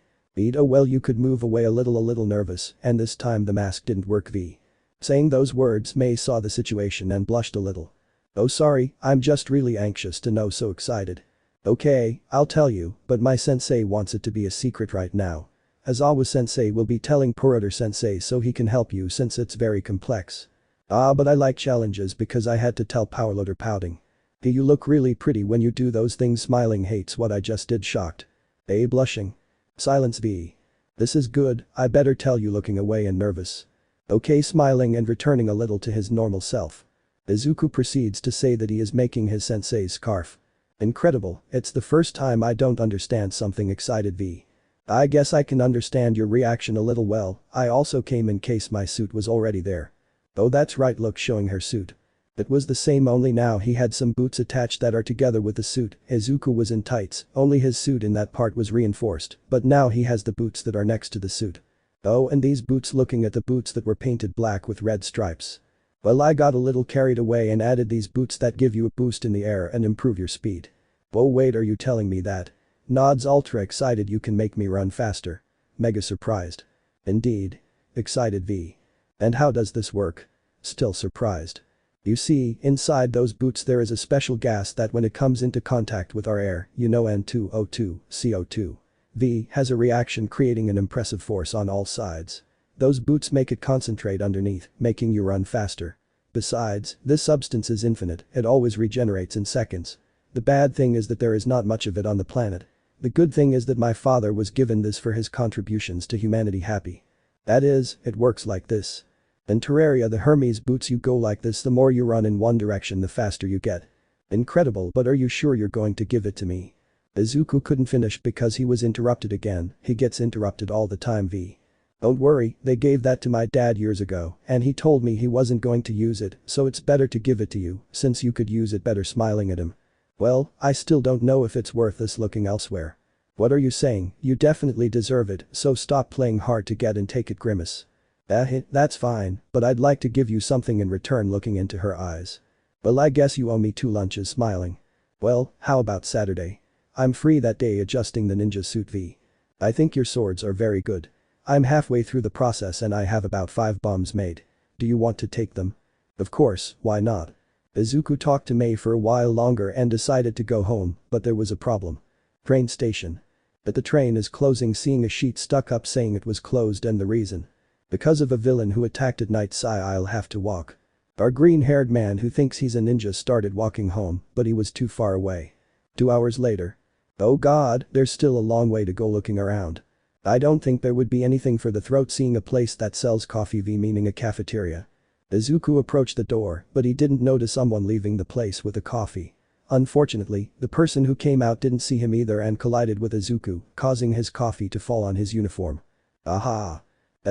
Oh well, you could move away a little nervous, and this time the mask didn't work. V. Saying those words, Mei saw the situation and blushed a little. Oh sorry, I'm just really anxious to know. So excited. Okay, I'll tell you, but my sensei wants it to be a secret right now. Aizawa-sensei will be telling Puroda-sensei so he can help you since it's very complex. Ah, but I like challenges because I had to tell Powerloader, pouting. You look really pretty when you do those things. Smiling. Hates what I just did. Shocked. A blushing. Silence. V. This is good, I better tell you. Looking away and nervous. Okay. Smiling and returning a little to his normal self. Izuku proceeds to say that he is making his sensei's scarf. Incredible, it's the first time I don't understand something. Excited. V. I guess I can understand your reaction a little. Well, I also came in case my suit was already there. Oh that's right. Look, showing her suit. It was the same, only now he had some boots attached that are together with the suit. Izuku was in tights, only his suit in that part was reinforced, but now he has the boots that are next to the suit. Oh, and these boots. Looking at the boots that were painted black with red stripes. Well, I got a little carried away and added these boots that give you a boost in the air and improve your speed. Whoa, wait, are you telling me that? Nods. Ultra excited. You can make me run faster. Mega surprised. Indeed. Excited. V. And how does this work? Still surprised. You see, inside those boots there is a special gas that when it comes into contact with our air, you know, N2O2, CO2. V has a reaction creating an impressive force on all sides. Those boots make it concentrate underneath, making you run faster. Besides, this substance is infinite, it always regenerates in seconds. The bad thing is that there is not much of it on the planet. The good thing is that my father was given this for his contributions to humanity. Happy. That is, it works like this. In Terraria the Hermes boots, you go like this. The more you run in one direction the faster you get. Incredible, but are you sure you're going to give it to me? Izuku couldn't finish because he was interrupted again. He gets interrupted all the time. V. Don't worry, they gave that to my dad years ago and he told me he wasn't going to use it, so it's better to give it to you since you could use it better. Smiling at him. Well, I still don't know if it's worth this. Looking elsewhere. What are you saying? You definitely deserve it, so stop playing hard to get and take it. Grimace. That's fine, but I'd like to give you something in return. Looking into her eyes. Well, I guess you owe me 2 lunches. Smiling. Well, how about Saturday? I'm free that day. Adjusting the ninja suit. V. I think your swords are very good. I'm halfway through the process and I have about 5 bombs made. Do you want to take them? Of course, why not? Izuku talked to Mei for a while longer and decided to go home, but there was a problem. Train station. But the train is closing. Seeing a sheet stuck up saying it was closed and the reason. Because of a villain who attacked at night. Sigh. I'll have to walk. Our green-haired man who thinks he's a ninja started walking home, but he was too far away. 2 hours later. Oh god, there's still a long way to go. Looking around. I don't think there would be anything for the throat. Seeing a place that sells coffee. V meaning a cafeteria. Izuku approached the door, but he didn't notice someone leaving the place with a coffee. Unfortunately, the person who came out didn't see him either and collided with Izuku, causing his coffee to fall on his uniform. Aha.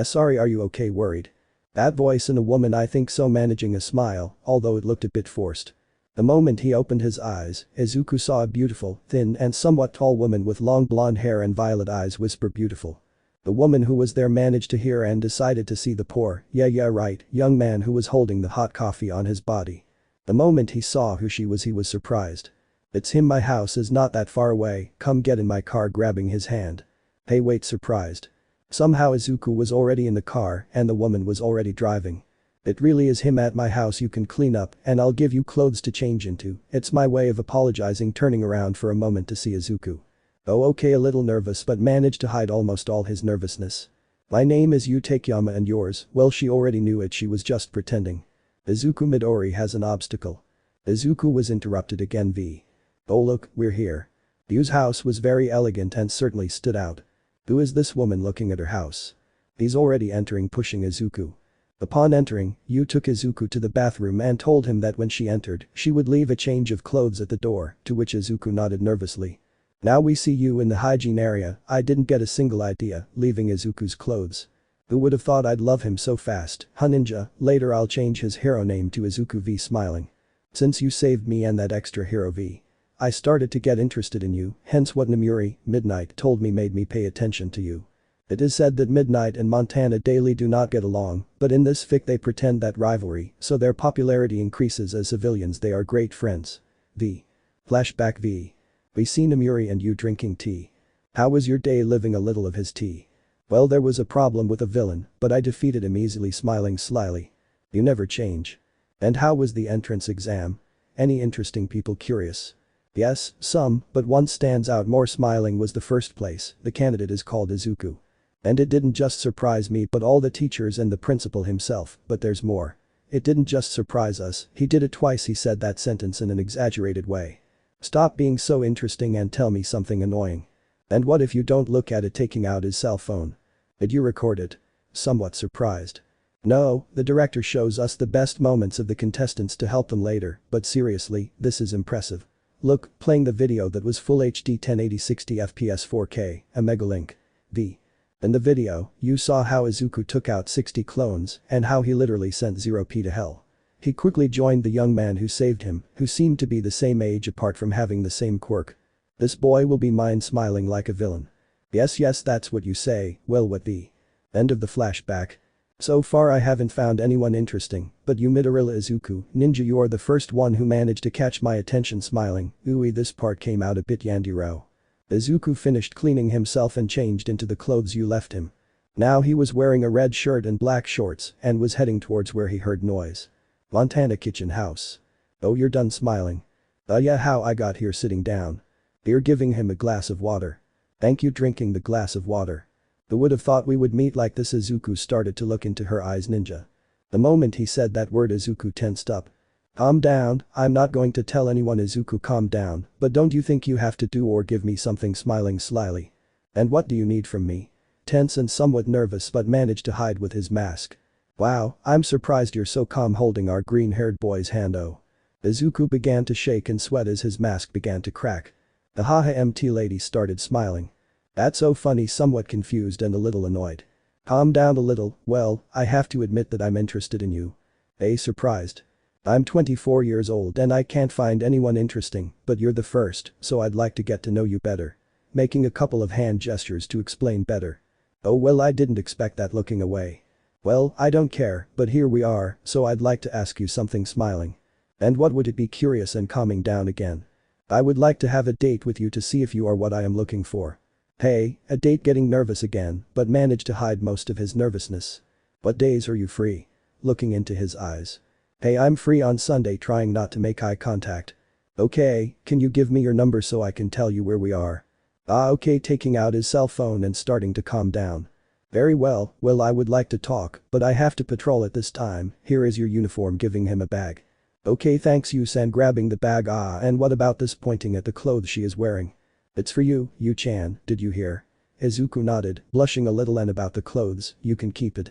Sorry, are you okay? Worried. That voice in a woman, I think so, managing a smile, although it looked a bit forced. The moment he opened his eyes, Izuku saw a beautiful, thin and somewhat tall woman with long blonde hair and violet eyes whisper beautiful. The woman who was there managed to hear and decided to see the poor, yeah right, young man who was holding the hot coffee on his body. The moment he saw who she was, he was surprised. It's him. My house is not that far away, come get in my car, grabbing his hand. Hey wait, surprised. Somehow Izuku was already in the car and the woman was already driving. It really is him. At my house you can clean up and I'll give you clothes to change into. It's my way of apologizing, turning around for a moment to see Izuku. Oh okay, a little nervous but managed to hide almost all his nervousness. My name is Utakeyama and yours? Well, she already knew it, she was just pretending. Izuku, Midori has an obstacle. Izuku was interrupted again. Oh look, we're here. Yu's house was very elegant and certainly stood out. Who is this woman looking at her house? He's already entering, pushing Izuku. Upon entering, Yu took Izuku to the bathroom and told him that when she entered, she would leave a change of clothes at the door, to which Izuku nodded nervously. Now we see you in the hygiene area. I didn't get a single idea, leaving Izuku's clothes. Who would have thought I'd love him so fast, huh ninja? Later I'll change his hero name to Izuku smiling. Since you saved me and that extra hero I started to get interested in you, hence what Namuri, Midnight, told me made me pay attention to you. It is said that Midnight and Montana daily do not get along, but in this fic they pretend that rivalry, so their popularity increases as civilians. They are great friends. Flashback We see Namuri and you drinking tea. How was your day? Living a little of his tea. Well, there was a problem with a villain, but I defeated him easily, smiling slyly. You never change. And how was the entrance exam? Any interesting people? Curious. Yes, some, but one stands out more, smiling, was the first place. The candidate is called Izuku. And it didn't just surprise me but all the teachers and the principal himself, but there's more. It didn't just surprise us, he did it twice. He said that sentence in an exaggerated way. Stop being so interesting and tell me something annoying. And what if you don't look at it? Taking out his cell phone. Did you record it? Somewhat surprised. No, the director shows us the best moments of the contestants to help them later, but seriously, this is impressive. Look, playing the video that was full HD 1080 60 FPS 4K, a mega link. In the video, you saw how Izuku took out 60 clones and how he literally sent 0p to hell. He quickly joined the young man who saved him, who seemed to be the same age apart from having the same quirk. This boy will be mine, smiling like a villain. Yes, that's what you say. Well, what the end of the flashback. So far I haven't found anyone interesting, but you, Midorilla Izuku, ninja, you are the first one who managed to catch my attention, smiling. Ooh, this part came out a bit Yandere. Izuku finished cleaning himself and changed into the clothes you left him. Now he was wearing a red shirt and black shorts and was heading towards where he heard noise. Montana kitchen house. Oh, you're done, smiling. Yeah, how I got here? Sitting down. You're giving him a glass of water. Thank you, drinking the glass of water. Who would have thought we would meet like this? Izuku started to look into her eyes, ninja. The moment he said that word, Izuku tensed up. Calm down, I'm not going to tell anyone. Izuku, calm down, but don't you think you have to do or give me something? Smiling slyly. And what do you need from me? Tense and somewhat nervous but managed to hide with his mask. Wow, I'm surprised you're so calm, holding our green-haired boy's hand. Oh. Izuku began to shake and sweat as his mask began to crack. The haha MT lady started smiling. That's so funny, somewhat confused and a little annoyed. Calm down a little. Well, I have to admit that I'm interested in you. Surprised. I'm 24 years old and I can't find anyone interesting, but you're the first, so I'd like to get to know you better. Making a couple of hand gestures to explain better. Oh well, I didn't expect that, looking away. Well, I don't care, but here we are, so I'd like to ask you something, smiling. And what would it be? Curious and calming down again. I would like to have a date with you to see if you are what I am looking for. Hey, a date? Getting nervous again, but managed to hide most of his nervousness. What days are you free? Looking into his eyes. Hey, I'm free on Sunday, trying not to make eye contact. Okay, can you give me your number so I can tell you where we are? Okay, taking out his cell phone and starting to calm down. Very well, I would like to talk, but I have to patrol at this time. Here is your uniform, giving him a bag. Okay, thanks, Yu-san, grabbing the bag. And what about this, pointing at the clothes she is wearing? It's for you, Yu-chan, did you hear? Izuku nodded, blushing a little. And about the clothes, you can keep it.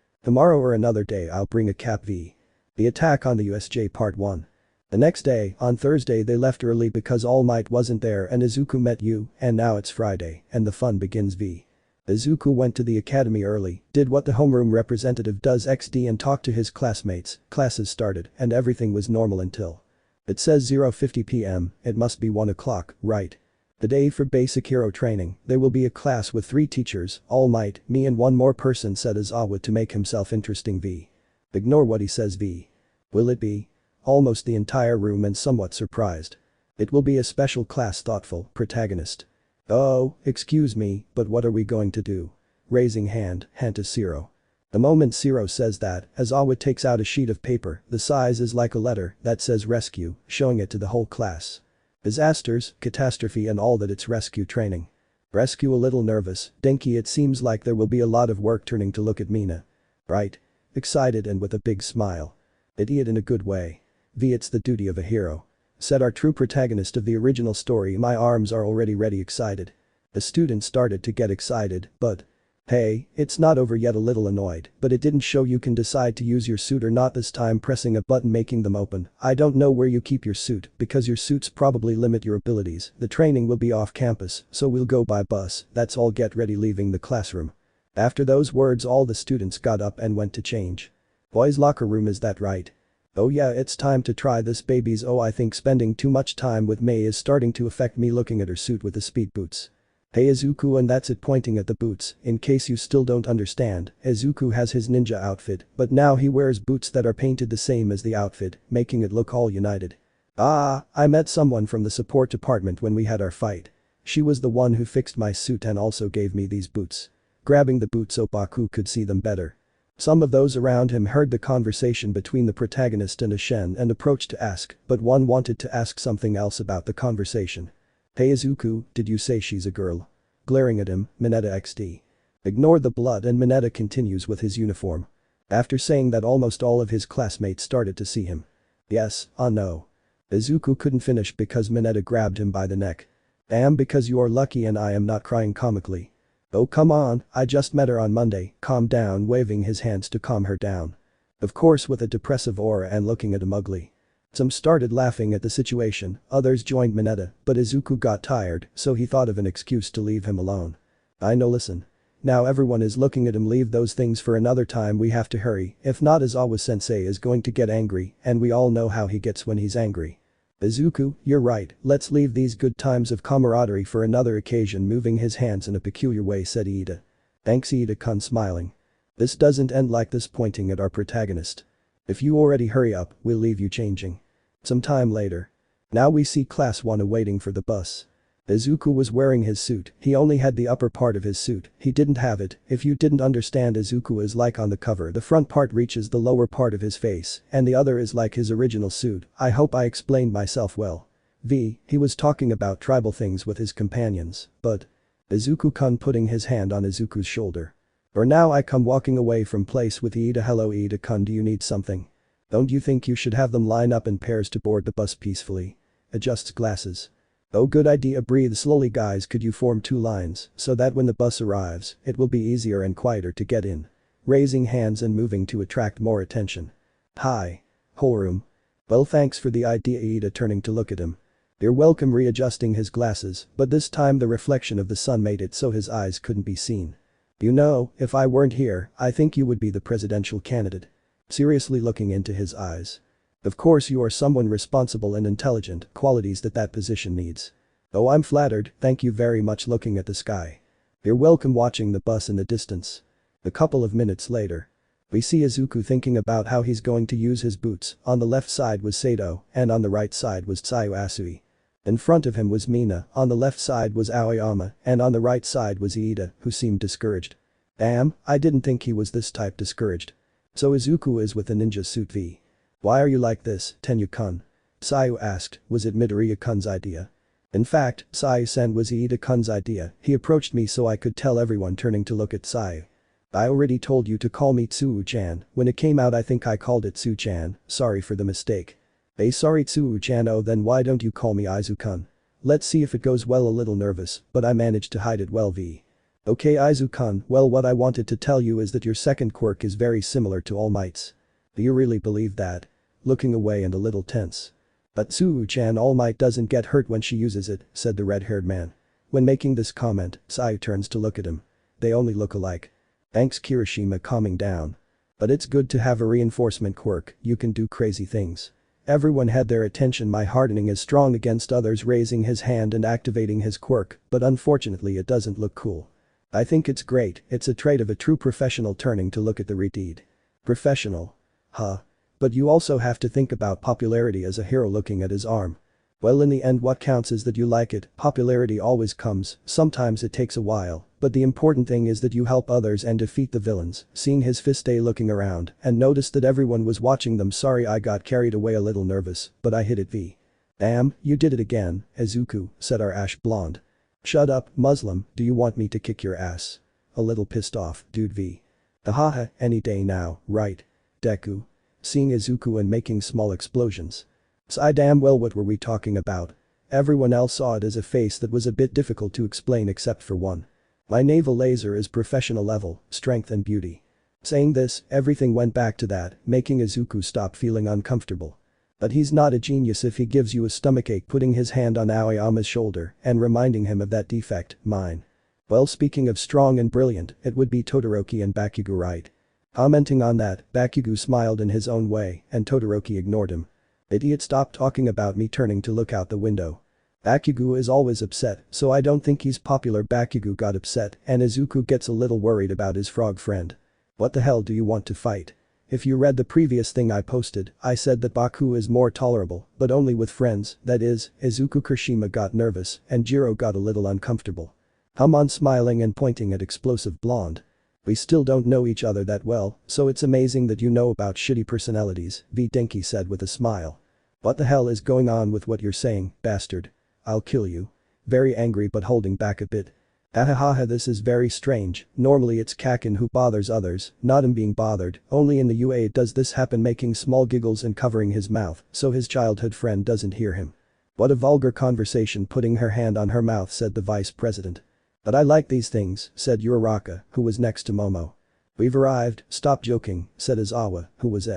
Tomorrow or another day I'll bring a cap v. The attack on the U.S.J. Part 1. The next day, on Thursday they left early because Almight wasn't there and Izuku met you, and now it's Friday, and the fun begins v. Izuku went to the academy early, did what the homeroom representative does XD and talked to his classmates, classes started, and everything was normal until. It says 0:50 p.m, it must be 1 o'clock, right? The day for basic hero training, there will be a class with 3 teachers, Almight, me and one more person, said Izawa to make himself interesting v. Ignore what he says v. Will it be? Almost the entire room and somewhat surprised. It will be a special class, thoughtful protagonist. Oh, excuse me, but what are we going to do? Raising hand to Zero. The moment Zero says that, Izawa takes out a sheet of paper, the size is like a letter, that says rescue, showing it to the whole class. Disasters, catastrophe and all that, it's rescue training. Rescue a little nervous, Denki, it seems like there will be a lot of work, turning to look at Mina. Right? Excited and with a big smile. Idiot in a good way. V, it's the duty of a hero. Said our true protagonist of the original story. My arms are already ready, excited. The student started to get excited, but. Hey, it's not over yet, a little annoyed, but it didn't show you can decide to use your suit or not this time, pressing a button making them open. I don't know where you keep your suit, because your suits probably limit your abilities. The training will be off campus, so we'll go by bus, that's all, get ready, leaving the classroom. After those words all the students got up and went to change. Boys' locker room, is that right? Oh yeah, it's time to try this, babies. Oh, I think spending too much time with Mei is starting to affect me, looking at her suit with the speed boots. Hey Izuku, and that's it, pointing at the boots. In case you still don't understand, Izuku has his ninja outfit, but now he wears boots that are painted the same as the outfit, making it look all united. Ah, I met someone from the support department when we had our fight. She was the one who fixed my suit and also gave me these boots. Grabbing the boots so Baku could see them better. Some of those around him heard the conversation between the protagonist and Ashen and approached to ask, but one wanted to ask something else about the conversation. Hey Izuku, did you say she's a girl? Glaring at him, Mineta XD. Ignore the blood and Mineta continues with his uniform. After saying that, almost all of his classmates started to see him. Yes, no. Izuku couldn't finish because Mineta grabbed him by the neck. Damn, because you are lucky and I am not crying comically. Oh come on, I just met her on Monday, calm down, waving his hands to calm her down. Of course, with a depressive aura and looking at him ugly. Some started laughing at the situation, others joined Mineta, but Izuku got tired, so he thought of an excuse to leave him alone. I know, listen. Now everyone is looking at him, leave those things for another time, we have to hurry, if not Izawa-sensei is going to get angry, and we all know how he gets when he's angry. Izuku, you're right, let's leave these good times of camaraderie for another occasion, moving his hands in a peculiar way, said Iida. Thanks Iida-kun, smiling. This doesn't end like this, pointing at our protagonist. If you already hurry up, we'll leave you changing. Some time later. Now we see class 1 waiting for the bus. Izuku was wearing his suit, he only had the upper part of his suit, he didn't have it. If you didn't understand, Izuku is like on the cover, the front part reaches the lower part of his face, and the other is like his original suit. I hope I explained myself well. He was talking about tribal things with his companions, but. Izuku-kun putting his hand on Izuku's shoulder. Or now I come walking away from place with Iida. Hello Iida-kun, do you need something? Don't you think you should have them line up in pairs to board the bus peacefully? Adjusts glasses. Oh, good idea, breathe slowly guys, could you form 2 lines, so that when the bus arrives, it will be easier and quieter to get in. Raising hands and moving to attract more attention. Hi. Whole room. Well, thanks for the idea, Iida, turning to look at him. You're welcome, readjusting his glasses, but this time the reflection of the sun made it so his eyes couldn't be seen. You know, if I weren't here, I think you would be the presidential candidate. Seriously looking into his eyes. Of course you are someone responsible and intelligent, qualities that position needs. Oh, I'm flattered, thank you very much, looking at the sky. You're welcome, watching the bus in the distance. A couple of minutes later. We see Izuku thinking about how he's going to use his boots. On the left side was Sato, and on the right side was Tsuyu Asui. In front of him was Mina, on the left side was Aoyama, and on the right side was Iida, who seemed discouraged. Damn, I didn't think he was this type discouraged. So Izuku is with a ninja suit v. Why are you like this, Tenyu-kun? Tsuyu asked, was it Midoriya-kun's idea? In fact, Tsuyu-sen was Iida-kun's idea, he approached me so I could tell everyone, turning to look at Tsuyu. I already told you to call me Tsuyu-chan, when it came out I think I called it Tsu-chan, sorry for the mistake. Hey sorry Tsuyu-chan, oh then why don't you call me Izuku-kun? Let's see if it goes well, a little nervous, but I managed to hide it well v. Okay Izuku-kun, well what I wanted to tell you is that your second quirk is very similar to Almight's. Do you really believe that? Looking away and a little tense. But Tsuyu-chan, All Might doesn't get hurt when she uses it, said the red-haired man. When making this comment, Seiya turns to look at him. They only look alike. Thanks Kirishima, calming down. But it's good to have a reinforcement quirk, you can do crazy things. Everyone had their attention. My hardening is strong against others, raising his hand and activating his quirk, but unfortunately it doesn't look cool. I think it's great, it's a trait of a true professional. Turning to look at the redeed. Professional. Huh. But you also have to think about popularity as a hero. Looking at his arm. Well, in the end what counts is that you like it, popularity always comes, sometimes it takes a while, but the important thing is that you help others and defeat the villains. Seeing his fist, looking around and noticed that everyone was watching them. Sorry I got carried away, a little nervous, but I hit it V. Damn, you did it again, Izuku, said our ash blonde. Shut up, Muslim, do you want me to kick your ass? A little pissed off, dude V. Ahaha, any day now, right? Deku. Seeing Izuku and making small explosions. Sigh, damn well, what were we talking about? Everyone else saw it as a face that was a bit difficult to explain except for one. My naval laser is professional level, strength and beauty. Saying this, everything went back to that, making Izuku stop feeling uncomfortable. But he's not a genius if he gives you a stomachache. Putting his hand on Aoyama's shoulder and reminding him of that defect, mine. Well, speaking of strong and brilliant, it would be Todoroki and Bakugo, right? Commenting on that, Bakugo smiled in his own way and Todoroki ignored him. Idiot, stop talking about me. Turning to look out the window. Bakugo is always upset, so I don't think he's popular. Bakugo got upset and Izuku gets a little worried about his frog friend. What the hell do you want to fight? If you read the previous thing I posted, I said that Baku is more tolerable, but only with friends, that is, Izuku. Kirishima got nervous and Jiro got a little uncomfortable. Come on, smiling and pointing at explosive blonde. We still don't know each other that well, so it's amazing that you know about shitty personalities, V. Denki said with a smile. What the hell is going on with what you're saying, bastard? I'll kill you. Very angry but holding back a bit. Ahahaha, this is very strange, normally it's Kakin who bothers others, not him being bothered, only in the UA does this happen. Making small giggles and covering his mouth so his childhood friend doesn't hear him. What a vulgar conversation. Putting her hand on her mouth, said the vice president. But I like these things, said Uraraka, who was next to Momo. We've arrived, stop joking, said Izawa, who was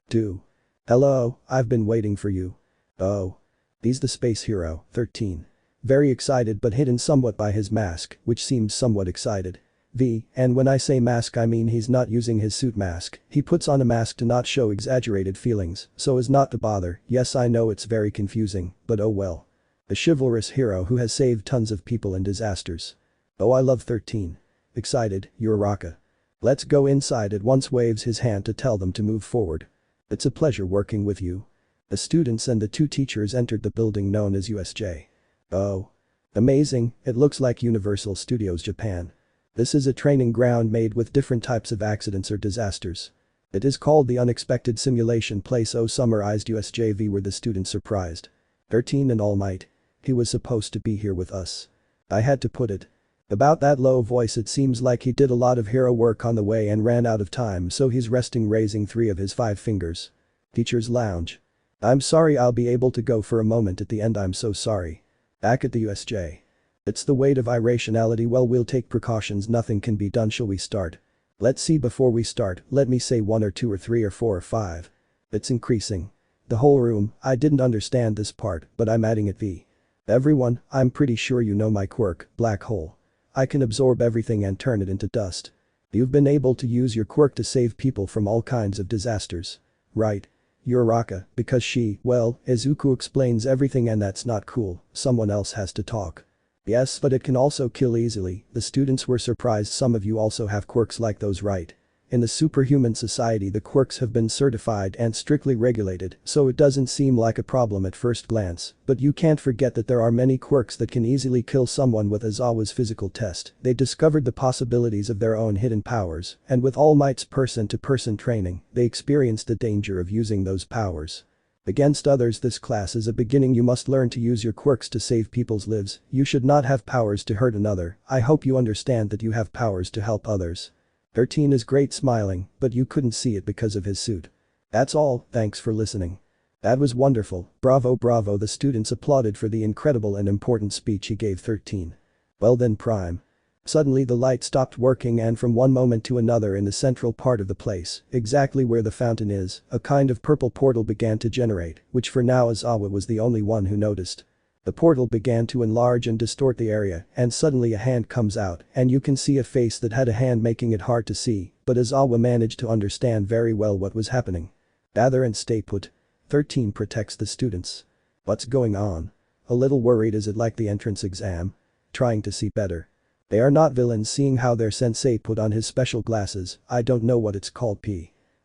too. Hello, I've been waiting for you. Oh. He's the space hero, 13. Very excited but hidden somewhat by his mask, which seems somewhat excited. V, and when I say mask I mean he's not using his suit mask, he puts on a mask to not show exaggerated feelings, so as not to bother. Yes, I know it's very confusing, but oh well. A chivalrous hero who has saved tons of people in disasters. Oh, I love 13. Excited, Uraraka. Let's go inside at once. Waves his hand to tell them to move forward. It's a pleasure working with you. The students and the two teachers entered the building known as U.S.J. Oh. Amazing, it looks like Universal Studios Japan. This is a training ground made with different types of accidents or disasters. It is called the Unexpected Simulation Place. Oh, summarized U.S.J.V. Were the students surprised? 13 and All Might. He was supposed to be here with us. I had to put it. About that low voice, it seems like he did a lot of hero work on the way and ran out of time, so he's resting, raising 3 of his 5 fingers. Teacher's lounge. I'm sorry, I'll be able to go for a moment at the end. I'm so sorry. Back at the U.S.J. It's the weight of irrationality. Well, we'll take precautions, nothing can be done. Shall we start? Let's see, before we start, let me say 1 or 2 or 3 or 4 or 5. It's increasing. The whole room, I didn't understand this part, but I'm adding it V. Everyone, I'm pretty sure you know my quirk, black hole. I can absorb everything and turn it into dust. You've been able to use your quirk to save people from all kinds of disasters. Right? Uraraka, because she, well, Izuku explains everything and that's not cool, someone else has to talk. Yes, but it can also kill easily. The students were surprised. Some of you also have quirks like those, right? In the superhuman society the quirks have been certified and strictly regulated, so it doesn't seem like a problem at first glance, but you can't forget that there are many quirks that can easily kill someone. With Aizawa's physical test, they discovered the possibilities of their own hidden powers, and with All Might's person-to-person training, they experienced the danger of using those powers. Against others, this class is a beginning. You must learn to use your quirks to save people's lives. You should not have powers to hurt another. I hope you understand that you have powers to help others. 13 is great, smiling, but you couldn't see it because of his suit. That's all, thanks for listening. That was wonderful, bravo bravo. The students applauded for the incredible and important speech he gave. 13. Well then, Prime. Suddenly the light stopped working and from one moment to another in the central part of the place, exactly where the fountain is, a kind of purple portal began to generate, which for now Aizawa was the only one who noticed. The portal began to enlarge and distort the area and suddenly a hand comes out and you can see a face that had a hand making it hard to see, but Aizawa managed to understand very well what was happening. Gather and stay put. 13 protects the students. What's going on? A little worried, is it like the entrance exam? Trying to see better. They are not villains, seeing how their sensei put on his special glasses. I don't know what it's called.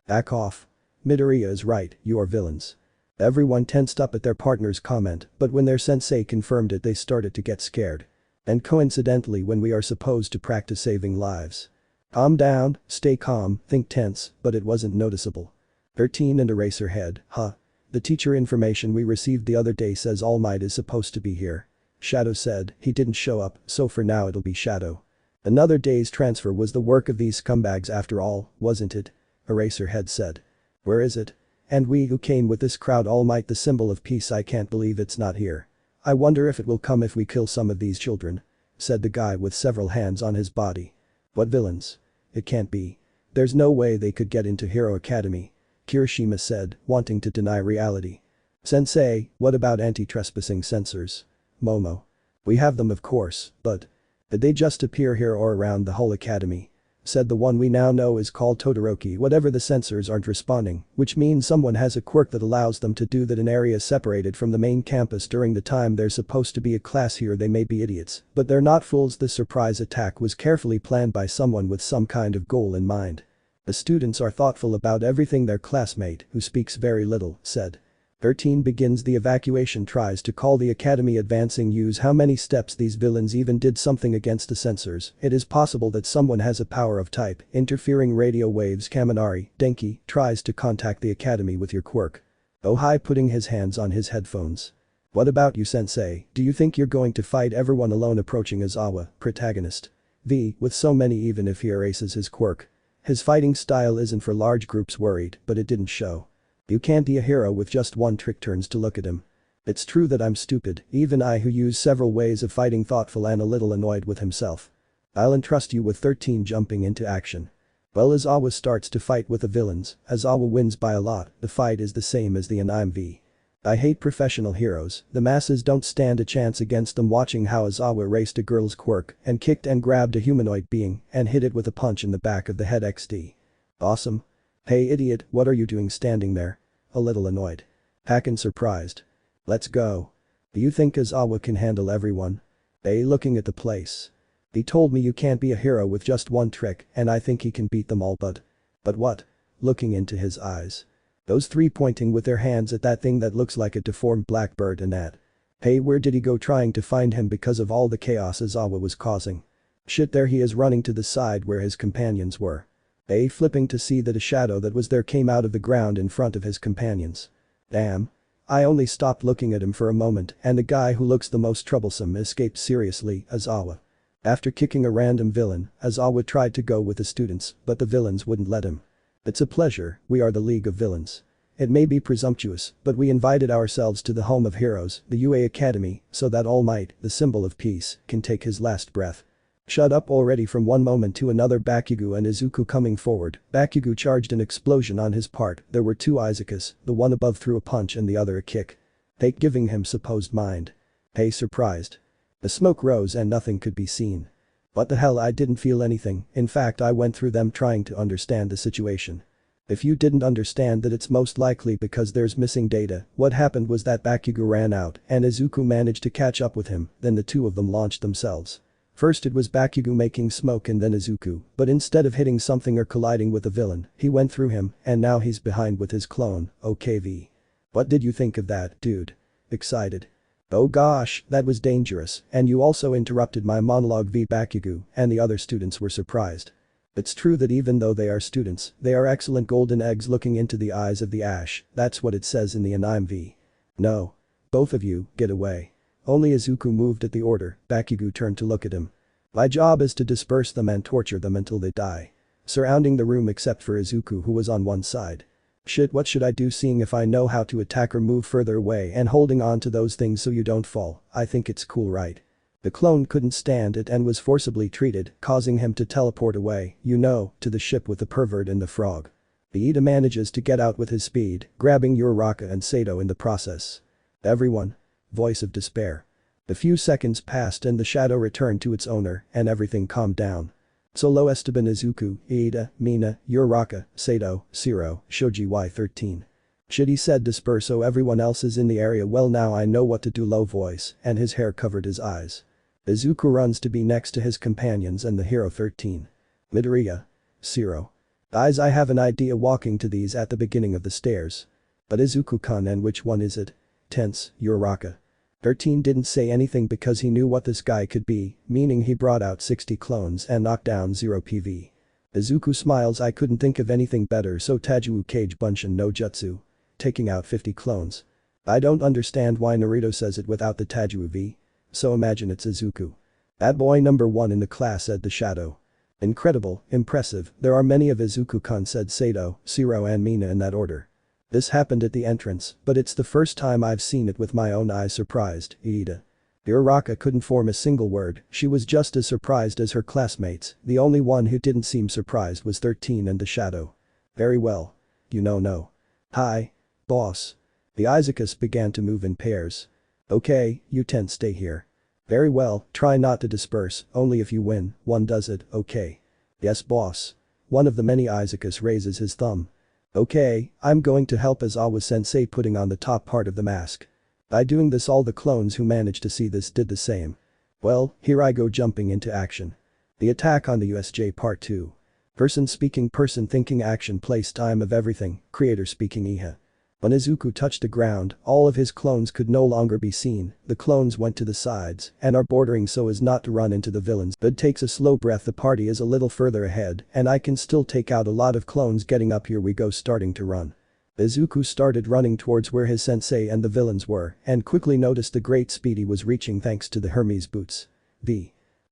Back off. Midoriya is right, you are villains. Everyone tensed up at their partner's comment, but when their sensei confirmed it they started to get scared. And coincidentally when we are supposed to practice saving lives. Calm down, stay calm, think tense, but it wasn't noticeable. 13 and Eraserhead, huh? The teacher information we received the other day says Almight is supposed to be here. Shadow said, he didn't show up, so for now it'll be Shadow. Another day's transfer was the work of these scumbags after all, wasn't it? Eraserhead said. Where is it? And we who came with this crowd, Almight, the symbol of peace, I can't believe it's not here. I wonder if it will come if we kill some of these children. Said the guy with several hands on his body. What villains? It can't be. There's no way they could get into Hero Academy. Kirishima said, wanting to deny reality. Sensei, what about anti-trespassing sensors? Momo. We have them of course, but did they just appear here or around the whole academy? Said the one we now know is called Todoroki. Whatever, the sensors aren't responding, which means someone has a quirk that allows them to do that in areas separated from the main campus during the time there's supposed to be a class here. They may be idiots, but they're not fools. This surprise attack was carefully planned by someone with some kind of goal in mind. The students are thoughtful about everything. Their classmate, who speaks very little, said. 13 begins the evacuation, tries to call the academy advancing. Use how many steps these villains even did something against the sensors. It is possible that someone has a power of type interfering radio waves. Kaminari, Denki, tries to contact the academy with your quirk. Ohai putting his hands on his headphones. What about you, sensei? Do you think you're going to fight everyone alone? Approaching Aizawa, protagonist. V, with so many even if he erases his quirk. His fighting style isn't for large groups. Worried, but it didn't show. You can't be a hero with just one trick. Turns to look at him. It's true that I'm stupid, even I who use several ways of fighting. Thoughtful and a little annoyed with himself. I'll entrust you with 13 jumping into action. Well, Aizawa starts to fight with the villains. Aizawa wins by a lot. The fight is the same as the anime V. I hate professional heroes, the masses don't stand a chance against them. Watching how Aizawa erased a girl's quirk and kicked and grabbed a humanoid being and hit it with a punch in the back of the head. XD. Awesome. Hey idiot, what are you doing standing there? A little annoyed. Hakan surprised. Let's go. Do you think Aizawa can handle everyone? Hey, looking at the place. He told me you can't be a hero with just one trick and I think he can beat them all. But what? Looking into his eyes. Those three pointing with their hands at that thing that looks like a deformed blackbird. And that. Hey, where did he go? Trying to find him because of all the chaos Aizawa was causing. Shit, there he is running to the side where his companions were. Hey, flipping to see that a shadow that was there came out of the ground in front of his companions. Damn. I only stopped looking at him for a moment and the guy who looks the most troublesome escaped. Seriously, Aizawa. After kicking a random villain, Aizawa tried to go with the students, but the villains wouldn't let him. It's a pleasure, we are the League of Villains. It may be presumptuous, but we invited ourselves to the home of heroes, the UA Academy, so that Almight, the symbol of peace, can take his last breath. Shut up already. From one moment to another, Bakugo and Izuku coming forward. Bakugo charged an explosion on his part. There were two Izukus, the one above threw a punch and the other a kick. They giving him supposed mind. Hey, surprised. The smoke rose and nothing could be seen. What the hell, I didn't feel anything. In fact, I went through them trying to understand the situation. If you didn't understand that, it's most likely because there's missing data. What happened was that Bakugo ran out and Izuku managed to catch up with him, then the two of them launched themselves. First it was Bakugo making smoke and then Izuku, but instead of hitting something or colliding with a villain, he went through him and now he's behind with his clone. OKV. What did you think of that, dude? Excited. Oh gosh, that was dangerous, and you also interrupted my monologue. V. Bakugo and the other students were surprised. It's true that even though they are students, they are excellent golden eggs looking into the eyes of the ash. That's what it says in the anime V. No. Both of you, get away. Only Izuku moved at the order. Bakugo turned to look at him. My job is to disperse them and torture them until they die. Surrounding the room except for Izuku, who was on one side. Shit, what should I do? Seeing if I know how to attack or move further away and holding on to those things so you don't fall. I think it's cool, right? The clone couldn't stand it and was forcibly treated, causing him to teleport away, to the ship with the pervert and the frog. Deity manages to get out with his speed, grabbing Uraraka and Saito in the process. Everyone. Voice of despair. The few seconds passed and the shadow returned to its owner and everything calmed down. Solo Esteban Izuku, Iida, Mina, Uraraka, Saito, Zero, Shoji Y13. Should he said disperse so everyone else is in the area. Well now I know what to do. Low voice and his hair covered his eyes. Izuku runs to be next to his companions and the hero 13. Midoriya. Zero. Guys, I have an idea. Walking to these at the beginning of the stairs. But Izuku-kun, and which one is it? Tense, Uraraka. 13 didn't say anything because he knew what this guy could be, meaning he brought out 60 clones and knocked down 0 PV. Izuku smiles. I couldn't think of anything better, so Tajuwu Kage Bunshin no Jutsu. Taking out 50 clones. I don't understand why Naruto says it without the Tajuwu V. So imagine it's Izuku. That boy number 1 in the class, said the shadow. Incredible, impressive, there are many of Izuku-kun, said Saito, Zero and Mina in that order. This happened at the entrance, but it's the first time I've seen it with my own eyes. Surprised, Iida. Uraraka couldn't form a single word, she was just as surprised as her classmates, the only one who didn't seem surprised was 13 and the shadow. Very well. No. Hi. Boss. The Izukus began to move in pairs. Okay, you 10 stay here. Very well, try not to disperse, only if you win, one does it, okay. Yes boss. One of the many Izukus raises his thumb. Okay, I'm going to help Aizawa-sensei putting on the top part of the mask. By doing this all the clones who managed to see this did the same. Well, here I go, jumping into action. The attack on the U.S.J. Part 2. Person speaking, person thinking, action, place, time of everything, creator speaking. Iha. When Izuku touched the ground, all of his clones could no longer be seen, the clones went to the sides and are bordering so as not to run into the villains. Bud takes a slow breath. The party is a little further ahead and I can still take out a lot of clones. Getting up, here we go, starting to run. Izuku started running towards where his sensei and the villains were and quickly noticed the great speed he was reaching thanks to the Hermes boots.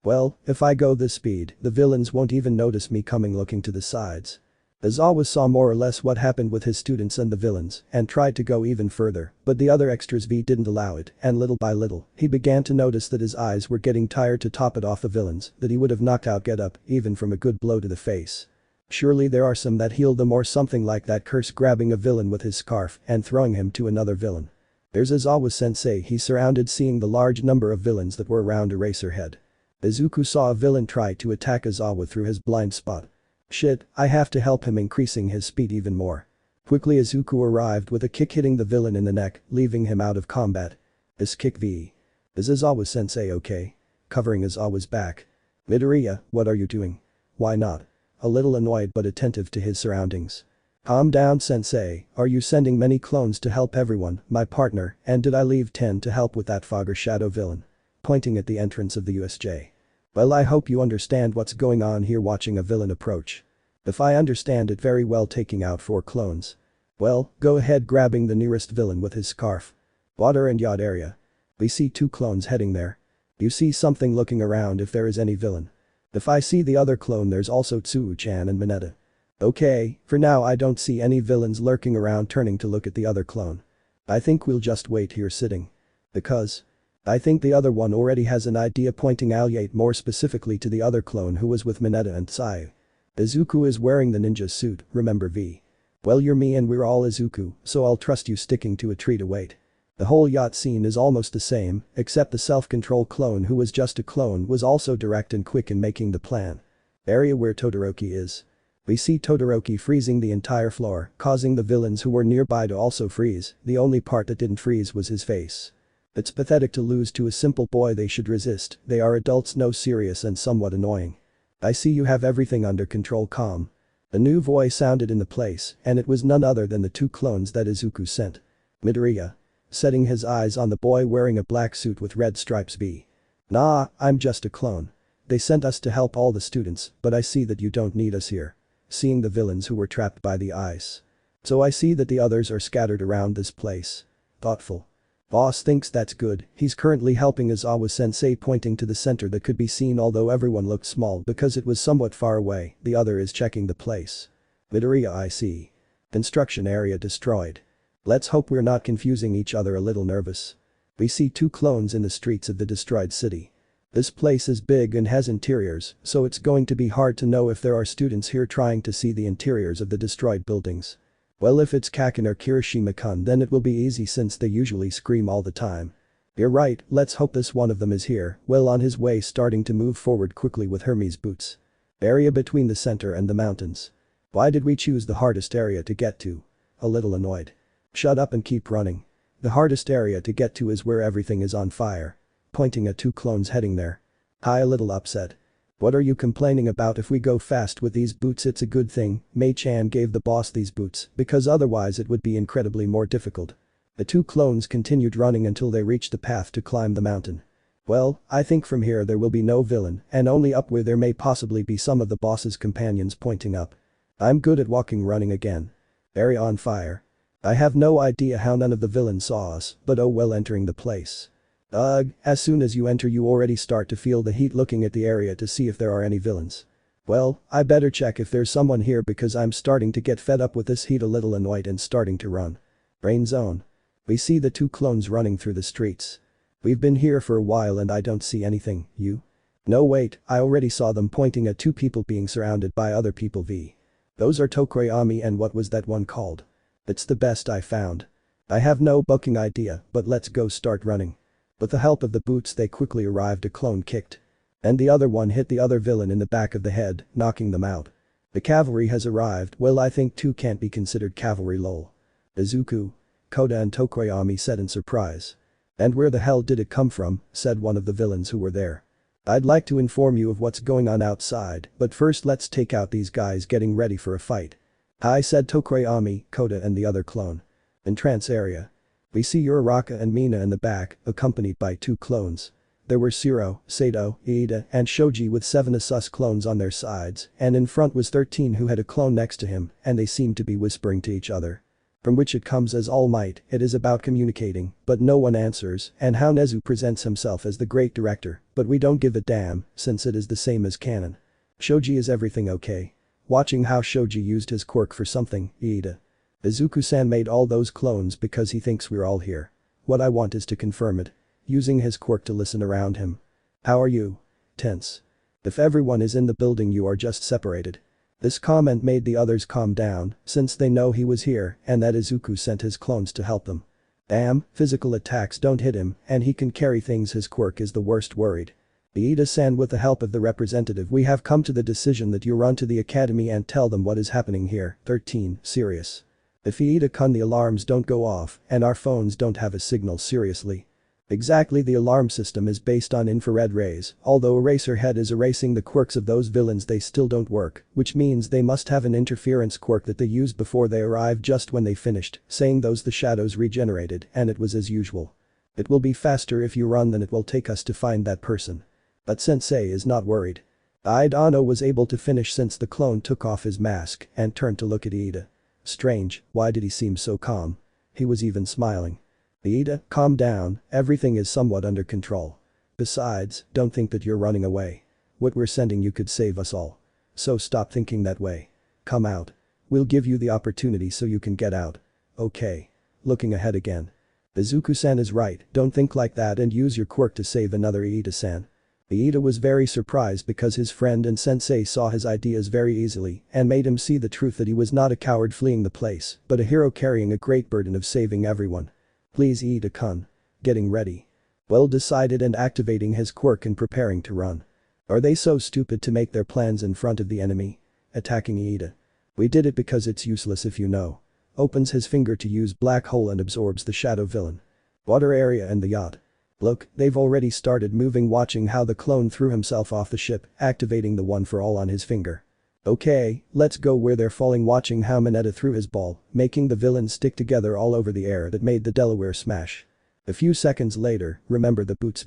Well, if I go this speed, the villains won't even notice me coming. Looking to the sides. Aizawa saw more or less what happened with his students and the villains and tried to go even further, but the other extras V didn't allow it, and little by little, he began to notice that his eyes were getting tired. To top it off, the villains that he would have knocked out get up even from a good blow to the face. Surely there are some that heal them or something like that. Curse, grabbing a villain with his scarf and throwing him to another villain. There's Aizawa-sensei. He's surrounded, seeing the large number of villains that were around Eraserhead. Izuku saw a villain try to attack Aizawa through his blind spot. Shit, I have to help him, increasing his speed even more. Quickly Izuku arrived with a kick, hitting the villain in the neck, leaving him out of combat. This kick V. Is Aizawa-sensei okay? Covering Aizawa's back. Midoriya, what are you doing? Why not? A little annoyed but attentive to his surroundings. Calm down, sensei, are you sending many clones to help everyone, my partner, and did I leave 10 to help with that fog or shadow villain? Pointing at the entrance of the U.S.J. Well, I hope you understand what's going on here. Watching a villain approach. If I understand it very well, taking out 4 clones. Well, go ahead, grabbing the nearest villain with his scarf. Water and yacht area. We see 2 clones heading there. You see something, looking around if there is any villain. If I see the other clone, there's also Tsuyu-chan and Mineta. Okay, for now I don't see any villains lurking around. Turning to look at the other clone. I think we'll just wait here sitting. Because I think the other one already has an idea, pointing Almight more specifically to the other clone who was with Mineta and Seiya. Izuku is wearing the ninja suit, remember V? Well, you're me and we're all Izuku, so I'll trust you sticking to a tree to wait. The whole yacht scene is almost the same, except the self-control clone who was just a clone was also direct and quick in making the plan. Area where Todoroki is. We see Todoroki freezing the entire floor, causing the villains who were nearby to also freeze. The only part that didn't freeze was his face. It's pathetic to lose to a simple boy. They should resist, they are adults. No, serious and somewhat annoying. I see you have everything under control. Calm. A new voice sounded in the place, and it was none other than the 2 clones that Izuku sent. Midoriya. Setting his eyes on the boy wearing a black suit with red stripes. B. Nah, I'm just a clone. They sent us to help all the students, but I see that you don't need us here. Seeing the villains who were trapped by the ice. So I see that the others are scattered around this place. Thoughtful. Boss thinks that's good, he's currently helping Aizawa-sensei, pointing to the center that could be seen although everyone looked small because it was somewhat far away. The other is checking the place. Midoriya, I see. Construction area destroyed. Let's hope we're not confusing each other. A little nervous. We see 2 clones in the streets of the destroyed city. This place is big and has interiors, so it's going to be hard to know if there are students here trying to see the interiors of the destroyed buildings. Well, if it's Kaken or Kirishima-kun, then it will be easy since they usually scream all the time. You're right, let's hope this one of them is here, well on his way starting to move forward quickly with Hermes boots. Area between the center and the mountains. Why did we choose the hardest area to get to? A little annoyed. Shut up and keep running. The hardest area to get to is where everything is on fire. Pointing at two clones heading there. Hi, a little upset. What are you complaining about? If we go fast with these boots it's a good thing, Mei-chan gave the boss these boots because otherwise it would be incredibly more difficult. The two clones continued running until they reached the path to climb the mountain. Well, I think from here there will be no villain and only up where there may possibly be some of the boss's companions pointing up. I'm good at walking running again. Area on fire. I have no idea how none of the villains saw us, but oh well, entering the place. Ugh, as soon as you enter you already start to feel the heat looking at the area to see if there are any villains. Well, I better check if there's someone here because I'm starting to get fed up with this heat, a little annoyed and starting to run. Rain zone. We see the two clones running through the streets. We've been here for a while and I don't see anything, you? No wait, I already saw them pointing at two people being surrounded by other people. Those are Tokoyami and what was that one called? It's the best I found. I have no booking idea, but let's go start running. With the help of the boots they quickly arrived. A clone kicked. And the other one hit the other villain in the back of the head, knocking them out. The cavalry has arrived. Well, I think two can't be considered cavalry, lol. Izuku, Koda and Tokoyami said in surprise. And where the hell did it come from, said one of the villains who were there. I'd like to inform you of what's going on outside, but first let's take out these guys getting ready for a fight. Hi, said Tokoyami, Koda and the other clone. In trance area. We see Uraraka and Mina in the back, accompanied by two clones. There were Shiro, Sato, Iida, and Shoji with 7 Asus clones on their sides, and in front was 13 who had a clone next to him, and they seemed to be whispering to each other. From which it comes as Almight, it is about communicating, but no one answers, and how Nezu presents himself as the great director, but we don't give a damn, since it is the same as canon. Shoji, is everything okay? Watching how Shoji used his quirk for something, Iida. Izuku-san made all those clones because he thinks we're all here. What I want is to confirm it. Using his quirk to listen around him. How are you? Tense. If everyone is in the building you are just separated. This comment made the others calm down, since they know he was here and that Izuku sent his clones to help them. Damn, physical attacks don't hit him and he can carry things. His quirk is the worst. Worried. Iida-san, with the help of the representative we have come to the decision that you run to the academy and tell them what is happening here. 13, serious. If Iida-kun, the alarms don't go off and our phones don't have a signal. Seriously. Exactly, the alarm system is based on infrared rays, although Eraserhead is erasing the quirks of those villains they still don't work, which means they must have an interference quirk that they used before they arrived. Just when they finished saying those the shadows regenerated and it was as usual. It will be faster if you run than it will take us to find that person. But Sensei is not worried. Iida was able to finish since the clone took off his mask and turned to look at Iida. Strange, why did he seem so calm? He was even smiling. Iida, calm down, everything is somewhat under control. Besides, don't think that you're running away. What we're sending you could save us all. So stop thinking that way. Come out. We'll give you the opportunity so you can get out. Okay. Looking ahead again. Izuku-san is right, don't think like that and use your quirk to save another. Iida-san. Iida was very surprised because his friend and sensei saw his ideas very easily and made him see the truth that he was not a coward fleeing the place, but a hero carrying a great burden of saving everyone. Please, Iida-kun. Getting ready. Well decided and activating his quirk and preparing to run. Are they so stupid to make their plans in front of the enemy? Attacking Iida. We did it because it's useless if you know. Opens his finger to use black hole and absorbs the shadow villain. Water area and the yacht. Look, they've already started moving, watching how the clone threw himself off the ship, activating the one for all on his finger. Okay, let's go where they're falling, watching how Mineta threw his ball, making the villains stick together all over the air that made the Delaware smash. A few seconds later, remember the boots.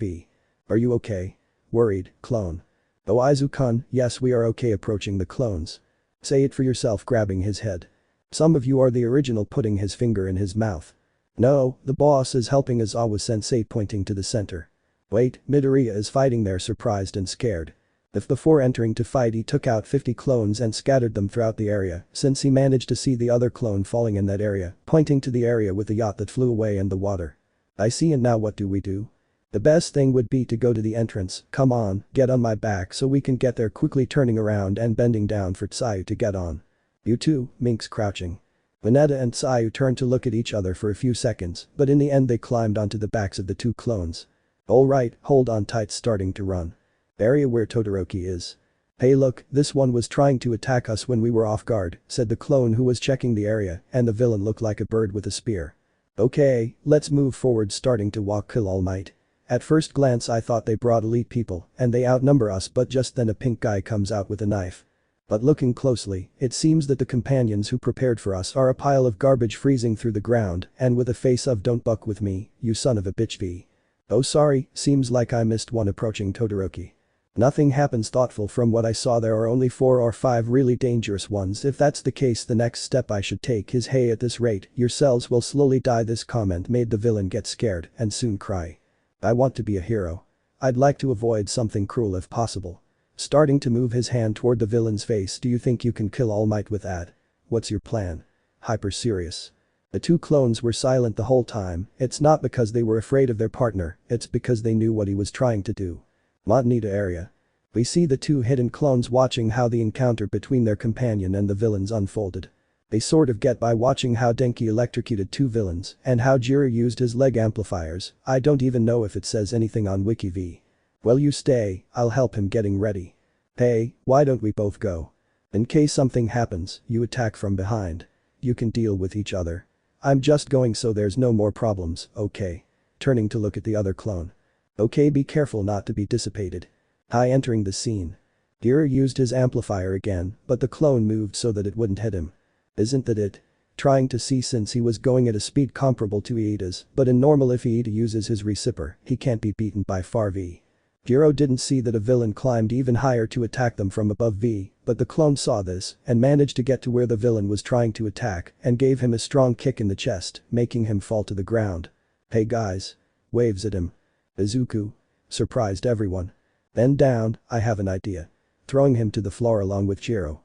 Are you okay? Worried, clone. Oh, Izuku-kun, yes we are okay. Approaching the clones. Say it for yourself, grabbing his head. Some of you are the original, putting his finger in his mouth. No, the boss is helping Izawa-sensei, pointing to the center. Wait, Midoriya is fighting there, surprised and scared. If before entering to fight he took out 50 clones and scattered them throughout the area, since he managed to see the other clone falling in that area, pointing to the area with the yacht that flew away and the water. I see, and now what do we do? The best thing would be to go to the entrance, come on, get on my back so we can get there quickly turning around and bending down for Tsayu to get on. You too, Minx crouching. Mineta and Tsayu turned to look at each other for a few seconds, but in the end they climbed onto the backs of the two clones. Alright, hold on tight starting to run. Area where Todoroki is. Hey look, this one was trying to attack us when we were off guard, said the clone who was checking the area, and the villain looked like a bird with a spear. Okay, let's move forward starting to walk kill Almight. At first glance I thought they brought elite people, and they outnumber us but just then a pink guy comes out with a knife. But looking closely, it seems that the companions who prepared for us are a pile of garbage freezing through the ground and with a face of "Don't buck with me, you son of a bitch V. Oh sorry, seems like I missed one approaching Todoroki. Nothing happens thoughtful from what I saw there are only 4 or 5 really dangerous ones if that's the case the next step I should take is hey at this rate your cells will slowly die this comment made the villain get scared and soon cry. I want to be a hero. I'd like to avoid something cruel if possible. Starting to move his hand toward the villain's face do you think you can kill All Might with that? What's your plan? Hyper serious. The two clones were silent the whole time, it's not because they were afraid of their partner, it's because they knew what he was trying to do. Montanita area. We see the two hidden clones watching how the encounter between their companion and the villains unfolded. They sort of get by watching how Denki electrocuted two villains and how Jiro used his leg amplifiers, I don't even know if it says anything on WikiV. Well you stay, I'll help him getting ready. Hey, why don't we both go? In case something happens, you attack from behind. You can deal with each other. I'm just going so there's no more problems, okay? Turning to look at the other clone. Okay be careful not to be dissipated. Hi entering the scene. Jiro used his amplifier again, but the clone moved so that it wouldn't hit him. Isn't that it? Trying to see since he was going at a speed comparable to Iida's, but in normal if Iida uses his recipper, he can't be beaten by far V. Jiro didn't see that a villain climbed even higher to attack them from above V, but the clone saw this and managed to get to where the villain was trying to attack and gave him a strong kick in the chest, making him fall to the ground. Hey guys. Waves at him. Izuku. Surprised everyone. Then down, I have an idea. Throwing him to the floor along with Jiro.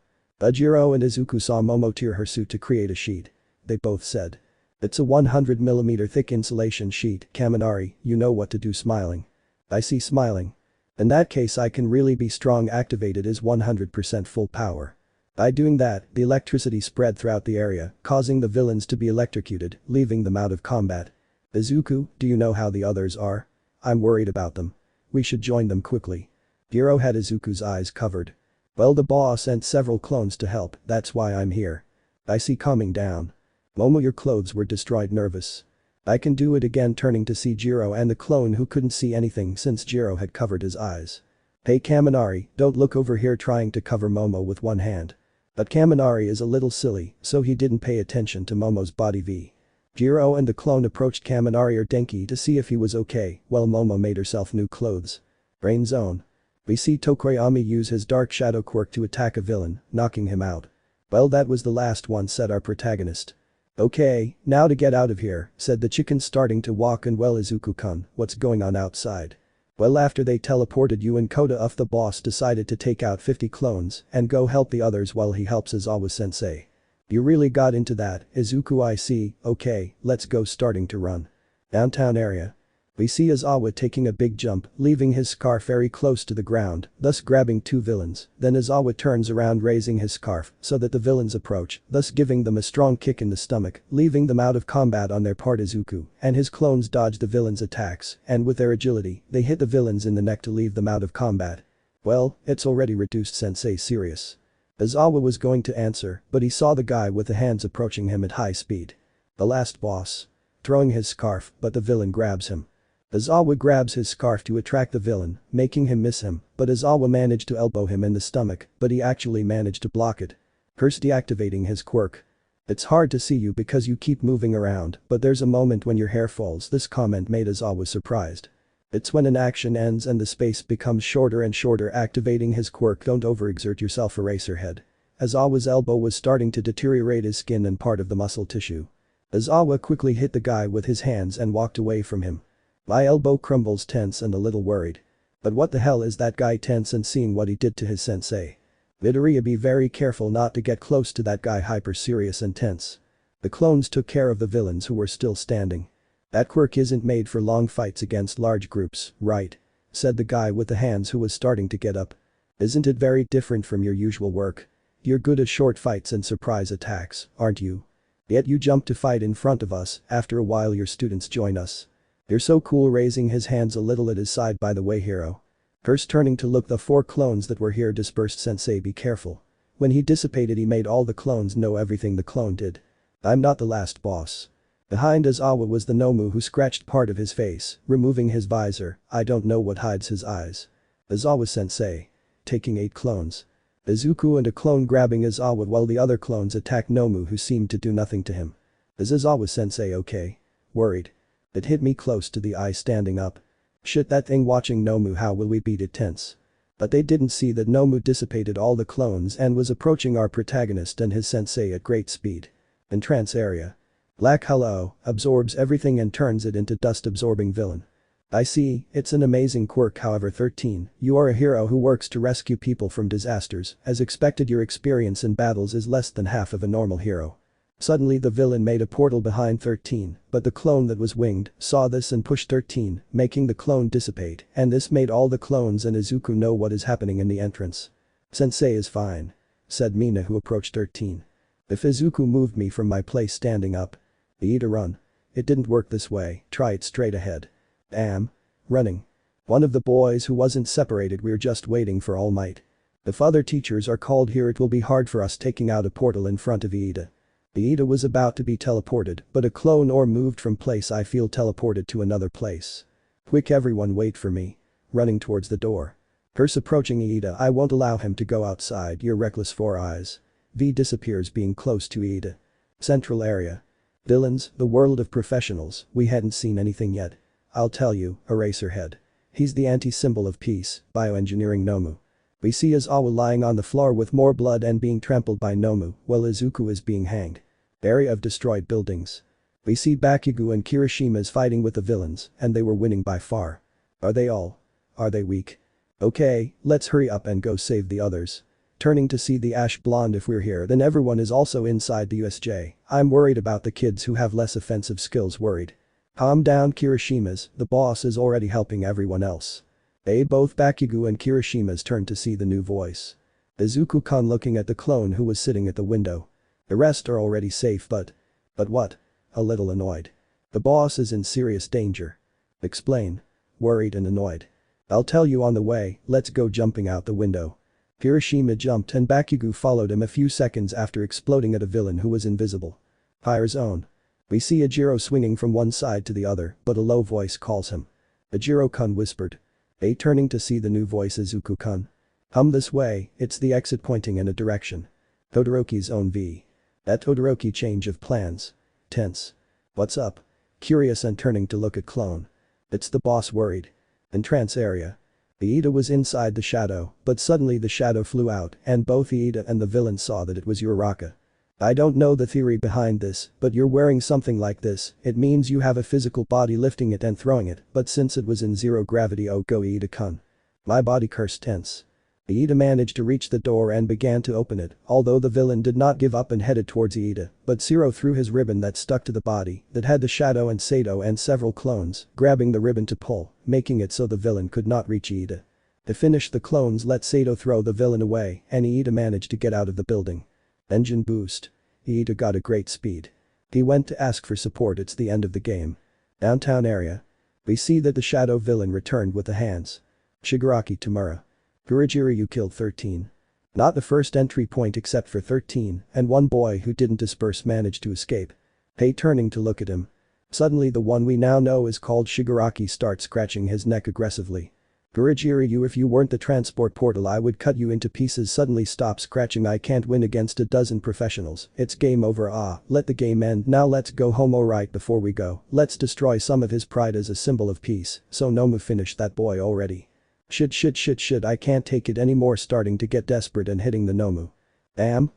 Jiro and Izuku saw Momo tear her suit to create a sheet. They both said. It's a 100mm thick insulation sheet, Kaminari, you know what to do smiling. I see smiling. In that case I can really be strong activated is 100% full power. By doing that, the electricity spread throughout the area, causing the villains to be electrocuted, leaving them out of combat. Izuku, do you know how the others are? I'm worried about them. We should join them quickly. Jiro had Izuku's eyes covered. Well the boss sent several clones to help, that's why I'm here. I see calming down. Momo your clothes were destroyed nervous. I can do it again turning to see Jiro and the clone who couldn't see anything since Jiro had covered his eyes. Hey Kaminari, don't look over here trying to cover Momo with one hand. But Kaminari is a little silly, so he didn't pay attention to Momo's body V. Jiro and the clone approached Kaminari or Denki to see if he was okay while Momo made herself new clothes. Rain zone. We see Tokoyami use his dark shadow quirk to attack a villain, knocking him out. Well that was the last one said our protagonist. Okay, now to get out of here, said the chicken starting to walk and well Izuku-kun, what's going on outside? Well after they teleported you and Koda off the boss decided to take out 50 clones and go help the others while he helps Izawa-sensei. You really got into that, Izuku I see, okay, let's go starting to run. Downtown area. We see Izawa taking a big jump, leaving his scarf very close to the ground, thus grabbing two villains, then Izawa turns around raising his scarf so that the villains approach, thus giving them a strong kick in the stomach, leaving them out of combat on their part Izuku and his clones dodge the villains' attacks and with their agility, they hit the villains in the neck to leave them out of combat. Well, it's already reduced sensei serious. Izawa was going to answer, but he saw the guy with the hands approaching him at high speed. The last boss. Throwing his scarf, but the villain grabs him. Izawa grabs his scarf to attract the villain, making him miss him, but Izawa managed to elbow him in the stomach, but he actually managed to block it. Curse deactivating his quirk. It's hard to see you because you keep moving around, but there's a moment when your hair falls this comment made Izawa surprised. It's when an action ends and the space becomes shorter and shorter activating his quirk don't overexert yourself Eraserhead. Izawa's elbow was starting to deteriorate his skin and part of the muscle tissue. Izawa quickly hit the guy with his hands and walked away from him. My elbow crumbles tense and a little worried. But what the hell is that guy tense and seeing what he did to his sensei? Midoriya be very careful not to get close to that guy hyper serious and tense. The clones took care of the villains who were still standing. That quirk isn't made for long fights against large groups, right? Said the guy with the hands who was starting to get up. Isn't it very different from your usual work? You're good at short fights and surprise attacks, aren't you? Yet you jump to fight in front of us, after a while your students join us. You're so cool, raising his hands a little at his side. By the way, hero. First turning to look, the 4 clones that were here dispersed. Sensei, be careful. When he dissipated he made all the clones know everything the clone did. I'm not the last boss. Behind Aizawa was the Nomu, who scratched part of his face, removing his visor. I don't know what hides his eyes. Aizawa-sensei. Taking 8 clones. Izuku and a clone grabbing Aizawa while the other clones attack Nomu, who seemed to do nothing to him. Is Aizawa-sensei okay? Worried. It hit me close to the eye. Standing up. Shit, that thing. Watching Nomu, how will we beat it? Tense. But they didn't see that Nomu dissipated all the clones and was approaching our protagonist and his sensei at great speed. In trance area. Black Hello absorbs everything and turns it into dust-absorbing villain. I see, it's an amazing quirk. However, 13, you are a hero who works to rescue people from disasters. As expected, your experience in battles is less than half of a normal hero. Suddenly the villain made a portal behind 13, but the clone that was winged saw this and pushed 13, making the clone dissipate, and this made all the clones and Izuku know what is happening in the entrance. Sensei is fine. Said Mina, who approached 13. If Izuku moved me from my place standing up. Iida, run. It didn't work this way, try it straight ahead. Running. One of the boys who wasn't separated. We're just waiting for Almight. If other teachers are called here it will be hard for us taking out a portal in front of Iida. Iida was about to be teleported, but a clone or moved from place. I feel teleported to another place. Quick everyone, wait for me. Running towards the door. Curse approaching Iida. I won't allow him to go outside. You're reckless. 4 eyes. V disappears being close to Iida. Central area. Villains, the world of professionals. We hadn't seen anything yet. I'll tell you, Eraserhead. He's the anti-symbol of peace, bioengineering Nomu. We see Aizawa lying on the floor with more blood and being trampled by Nomu, while Izuku is being hanged. Area of destroyed buildings. We see Bakugo and Kirishima's fighting with the villains, and they were winning by far. Are they all? Are they weak? Okay, let's hurry up and go save the others. Turning to see the ash blonde. If we're here then everyone is also inside the U.S.J. I'm worried about the kids who have less offensive skills. Worried. Calm down, Kirishima's, the boss is already helping everyone else. Both Bakugo and Kirishima's turned to see the new voice. Izuku-kun looking at the clone who was sitting at the window. The rest are already safe but what? A little annoyed. The boss is in serious danger. Explain. Worried and annoyed. I'll tell you on the way. Let's go. Jumping out the window. Kirishima jumped and Bakugo followed him a few seconds after exploding at a villain who was invisible. Fire zone. We see Ajiro swinging from one side to the other, but a low voice calls him. Ajiro-kun whispered. Turning to see the new voice. Izuku-kun. Come this way, it's the exit, pointing in a direction. Todoroki's own V. That Todoroki change of plans. Tense. What's up? Curious and turning to look at clone. It's the boss. Worried. In trance area. Iida was inside the shadow, but suddenly the shadow flew out and both Iida and the villain saw that it was Uraraka. I don't know the theory behind this, but you're wearing something like this, it means you have a physical body lifting it and throwing it, but since it was in zero gravity. Oh go Iida-kun. My body cursed. Tense. Iida managed to reach the door and began to open it, although the villain did not give up and headed towards Iida, but Zero threw his ribbon that stuck to the body that had the shadow and Sato and several clones, grabbing the ribbon to pull, making it so the villain could not reach Iida. To finish, the clones let Sato throw the villain away and Iida managed to get out of the building. Engine boost. Iida got a great speed. He went to ask for support. It's the end of the game. Downtown area. We see that the shadow villain returned with the hands. Shigaraki Tamura. Kurajiri, you killed 13. Not the first entry point except for 13, and one boy who didn't disperse managed to escape. Turning to look at him. Suddenly the one we now know is called Shigaraki starts scratching his neck aggressively. Kurajiri, if you weren't the transport portal I would cut you into pieces. Suddenly stop scratching. I can't win against a dozen professionals. It's game over. Let the game end. Now let's go home. Alright, before we go, let's destroy some of his pride as a symbol of peace. So Nomu finished that boy already. Shit, I can't take it anymore. Starting to get desperate and hitting the Nomu.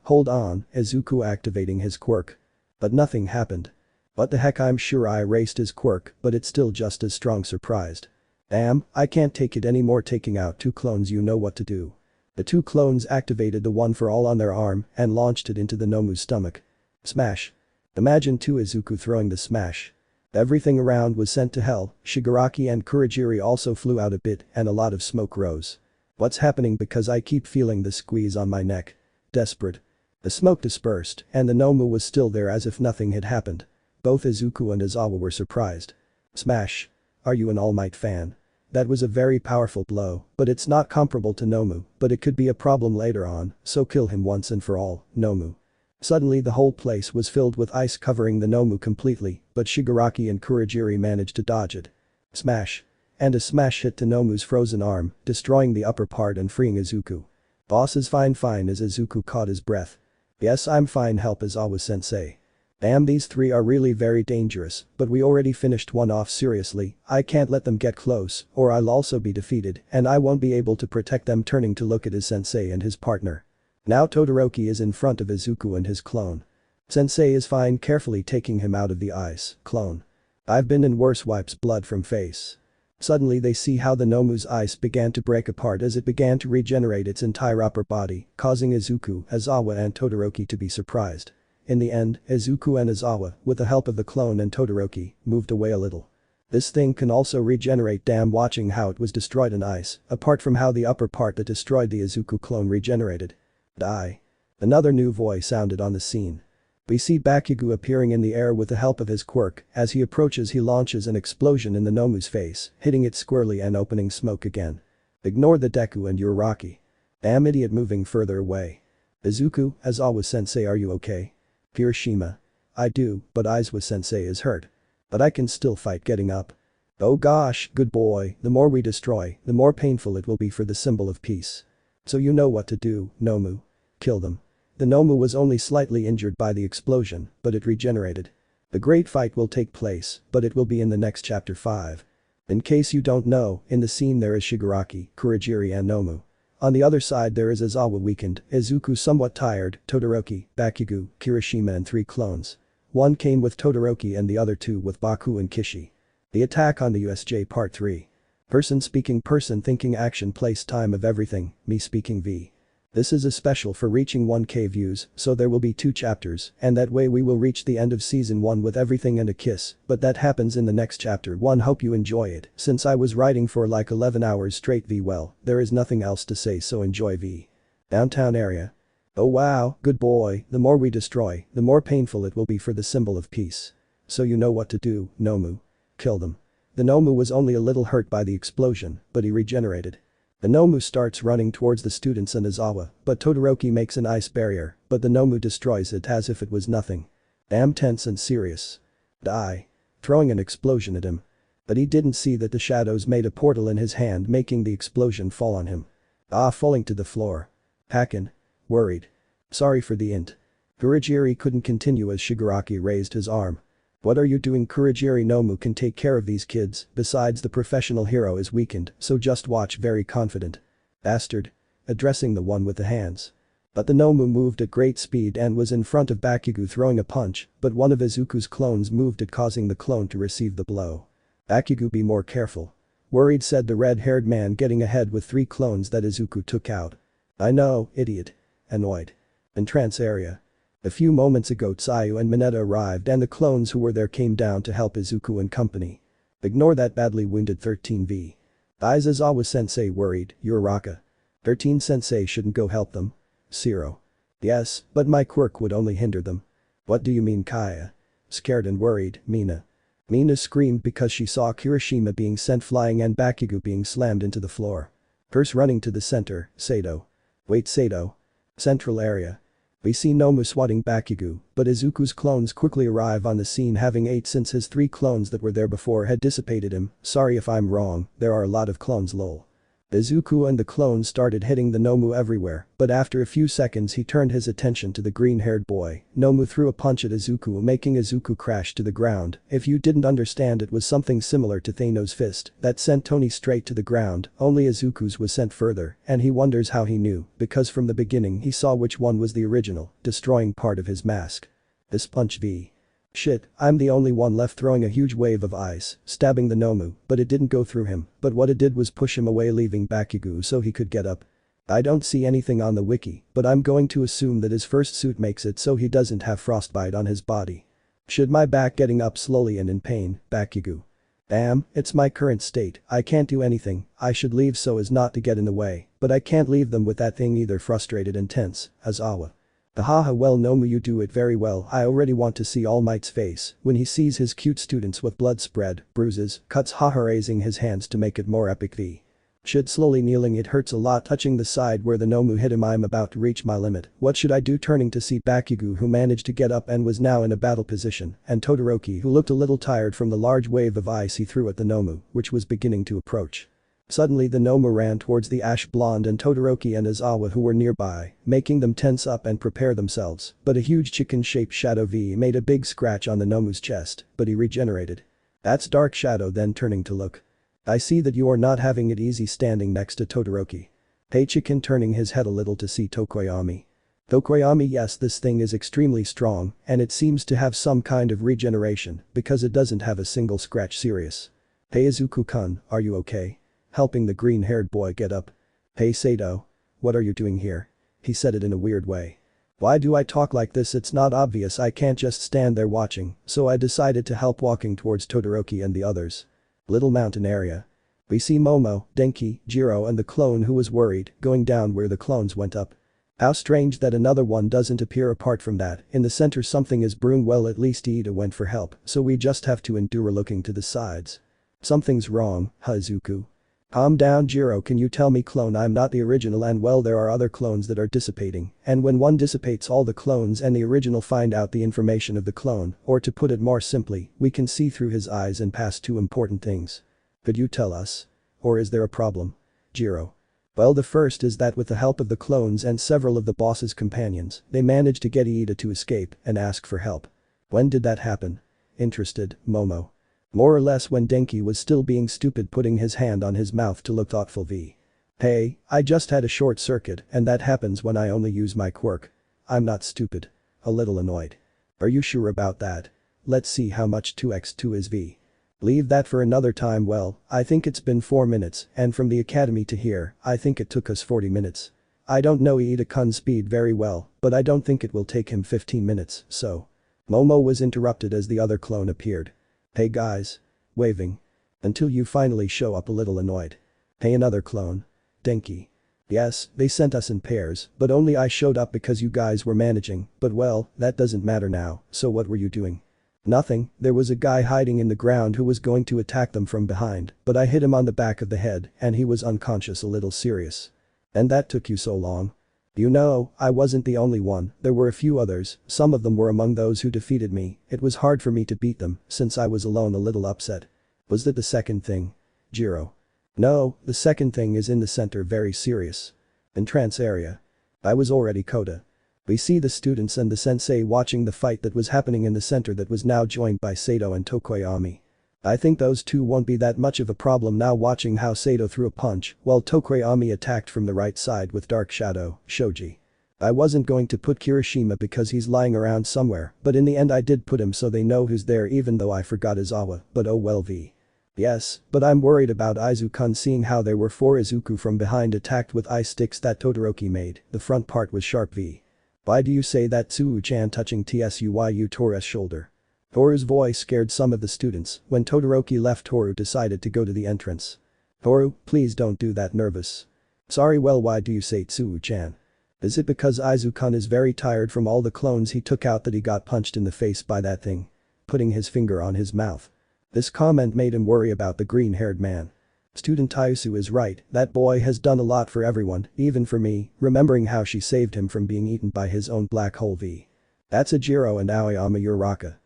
Hold on, Izuku activating his quirk. But nothing happened. What the heck, I'm sure I erased his quirk, but it's still just as strong. Surprised. I can't take it anymore. Taking out 2 clones. You know what to do. The 2 clones activated the one for all on their arm and launched it into the Nomu's stomach. Smash. Imagine 2 Izuku throwing the smash. Everything around was sent to hell. Shigaraki and Kurogiri also flew out a bit and a lot of smoke rose. What's happening because I keep feeling the squeeze on my neck. Desperate. The smoke dispersed and the Nomu was still there as if nothing had happened. Both Izuku and Aizawa were surprised. Smash. Are you an Almight fan? That was a very powerful blow, but it's not comparable to Nomu, but it could be a problem later on, so kill him once and for all, Nomu. Suddenly the whole place was filled with ice covering the Nomu completely, but Shigaraki and Kurogiri managed to dodge it. Smash. And a smash hit to Nomu's frozen arm, destroying the upper part and freeing Izuku. Boss is fine as Izuku caught his breath. Yes, I'm fine, help Aizawa-sensei. Damn, these three are really very dangerous, but we already finished one off, seriously, I can't let them get close or I'll also be defeated and I won't be able to protect them, turning to look at his sensei and his partner. Now Todoroki is in front of Izuku and his clone. Sensei is fine, carefully taking him out of the ice. Clone. I've been in worse, wipes blood from face. Suddenly they see how the Nomu's ice began to break apart as it began to regenerate its entire upper body, causing Izuku, Aizawa and Todoroki to be surprised. In the end, Izuku and Aizawa, with the help of the clone and Todoroki, moved away a little. This thing can also regenerate, damn, watching how it was destroyed in ice, apart from how the upper part that destroyed the Izuku clone regenerated. Die. Another new voice sounded on the scene. We see Bakugo appearing in the air with the help of his quirk. As he approaches, he launches an explosion in the Nomu's face, hitting it squarely and opening smoke again. Ignore the Deku and Uraraka. Damn idiot, moving further away. Izuku, Aizawa-sensei, are you okay? Kirishima. I do, but Aizawa-sensei is hurt. But I can still fight, getting up. Oh gosh, good boy, the more we destroy, the more painful it will be for the symbol of peace. So you know what to do, Nomu. Kill them. The Nomu was only slightly injured by the explosion, but it regenerated. The great fight will take place, but it will be in the next chapter 5. In case you don't know, in the scene there is Shigaraki, Kurogiri and Nomu. On the other side there is Aizawa weakened, Izuku somewhat tired, Todoroki, Bakugo, Kirishima and 3 clones. One came with Todoroki and the other 2 with Boku and Kishi. The attack on the U.S.J. Part 3. Person speaking, person thinking, action, place, time of everything, me speaking v. This is a special for reaching 1k views, so there will be 2 chapters, and that way we will reach the end of season 1 with everything and a kiss, but that happens in the next chapter 1. Hope you enjoy it, since I was writing for like 11 hours straight v. Well, there is nothing else to say, so enjoy v. Downtown area. Oh wow, good boy, the more we destroy, the more painful it will be for the symbol of peace. So you know what to do, Nomu. Kill them. The Nomu was only a little hurt by the explosion, but he regenerated. The Nomu starts running towards the students and Aizawa, but Todoroki makes an ice barrier, but the Nomu destroys it as if it was nothing. Damn, tense and serious. Die. Throwing an explosion at him. But he didn't see that the shadows made a portal in his hand, making the explosion fall on him. Falling to the floor. Hakken. Worried. Sorry for the int. Kurogiri couldn't continue as Shigaraki raised his arm. What are you doing, Kurogiri? Nomu can take care of these kids, besides the professional hero is weakened, so just watch, very confident. Bastard. Addressing the one with the hands. But the Nomu moved at great speed and was in front of Bakugo throwing a punch, but one of Izuku's clones moved it, causing the clone to receive the blow. Bakugo, be more careful. Worried, said the red-haired man, getting ahead with 3 clones that Izuku took out. I know, idiot. Annoyed. Entrance area. A few moments ago Tsuyu and Mineta arrived and the clones who were there came down to help Izuku and company. Ignore that badly wounded 13v. Aizawa-sensei, worried, Uraraka. 13-sensei shouldn't go help them. 0. Yes, but my quirk would only hinder them. What do you mean, Kaya? Scared and worried, Mina. Mina screamed because she saw Kirishima being sent flying and Bakugo being slammed into the floor. Curse running to the center, Sato. Wait, Sato. Central area. We see Nomu swatting Bakugo, but Izuku's clones quickly arrive on the scene, having 8 since his 3 clones that were there before had dissipated him. Sorry if I'm wrong, there are a lot of clones, lol. Izuku and the clones started hitting the Nomu everywhere, but after a few seconds he turned his attention to the green-haired boy. Nomu threw a punch at Izuku, making Izuku crash to the ground. If you didn't understand, it was something similar to Thanos' fist that sent Tony straight to the ground, only Izuku's was sent further, and he wonders how he knew, because from the beginning he saw which one was the original, destroying part of his mask. This punch v. Shit, I'm the only one left, throwing a huge wave of ice, stabbing the Nomu, but it didn't go through him, but what it did was push him away, leaving Bakugo so he could get up. I don't see anything on the wiki, but I'm going to assume that his first suit makes it so he doesn't have frostbite on his body. Should my back getting up slowly and in pain, Bakugo. Damn, it's my current state, I can't do anything, I should leave so as not to get in the way, but I can't leave them with that thing either frustrated and tense, Aizawa. Haha well Nomu you do it very well I already want to see All Might's face when he sees his cute students with blood spread, bruises, cuts haha raising his hands to make it more epic v. Should slowly kneeling it hurts a lot touching the side where the Nomu hit him I'm about to reach my limit, what should I do turning to see Bakugo who managed to get up and was now in a battle position and Todoroki who looked a little tired from the large wave of ice he threw at the Nomu which was beginning to approach. Suddenly the Nomu ran towards the ash blonde and Todoroki and Aizawa who were nearby, making them tense up and prepare themselves, but a huge chicken-shaped shadow V made a big scratch on the Nomu's chest, but he regenerated. That's Dark Shadow then turning to look. I see that you are not having it easy standing next to Todoroki. Hey Chicken turning his head a little to see Tokoyami. Tokoyami yes this thing is extremely strong and it seems to have some kind of regeneration because it doesn't have a single scratch serious. Hey Izuku-kun, are you okay? Helping the green-haired boy get up. Hey Saito. What are you doing here? He said it in a weird way. Why do I talk like this it's not obvious I can't just stand there watching, so I decided to help walking towards Todoroki and the others. Little mountain area. We see Momo, Denki, Jiro and the clone who was worried, going down where the clones went up. How strange that another one doesn't appear apart from that, in the center something is brewing well at least Ida went for help, so we just have to endure looking to the sides. Something's wrong, Izuku. Calm down Jiro can you tell me clone I'm not the original and well there are other clones that are dissipating and when one dissipates all the clones and the original find out the information of the clone or to put it more simply we can see through his eyes and pass two important things. Could you tell us? Or is there a problem? Jiro. Well the first is that with the help of the clones and several of the boss's companions they managed to get Ida to escape and ask for help. When did that happen? Interested, Momo. More or less when Denki was still being stupid putting his hand on his mouth to look thoughtful v. Hey, I just had a short circuit and that happens when I only use my quirk. I'm not stupid. A little annoyed. Are you sure about that? Let's see how much 2x2 is v. Leave that for another time well, I think it's been 4 minutes and from the academy to here, I think it took us 40 minutes. I don't know Ida-kun's speed very well, but I don't think it will take him 15 minutes, so. Momo was interrupted as the other clone appeared. Hey guys. Waving. Until you finally show up a little annoyed. Hey another clone. Denki. Yes, they sent us in pairs, but only I showed up because you guys were managing, but well, that doesn't matter now, so what were you doing? Nothing, there was a guy hiding in the ground who was going to attack them from behind, but I hit him on the back of the head and he was unconscious a little serious. And that took you so long? You know, I wasn't the only one, there were a few others, some of them were among those who defeated me, it was hard for me to beat them since I was alone a little upset. Was that the second thing? Jiro. No, the second thing is in the center very serious. In trance area. I was already Koda. We see the students and the sensei watching the fight that was happening in the center that was now joined by Saito and Tokoyami. I think those two won't be that much of a problem now watching how Saito threw a punch while Tokoyami attacked from the right side with Dark Shadow, Shoji. I wasn't going to put Kirishima because he's lying around somewhere, but in the end I did put him so they know who's there even though I forgot Aizawa, but oh well v. Yes, but I'm worried about Izuku seeing how there were 4 Izuku from behind attacked with ice sticks that Todoroki made, the front part was sharp v. Why do you say that Tsuyu-chan touching Tsuyu Toru's shoulder? Toru's voice scared some of the students when Todoroki left Toru decided to go to the entrance. Toru, please don't do that nervous. Sorry well why do you say Tsuyu-chan? Is it because Izuku is very tired from all the clones he took out that he got punched in the face by that thing? Putting his finger on his mouth. This comment made him worry about the green-haired man. Student Taisu is right, that boy has done a lot for everyone, even for me, remembering how she saved him from being eaten by his own black hole v. That's Jiro and Aoyama Uraraka.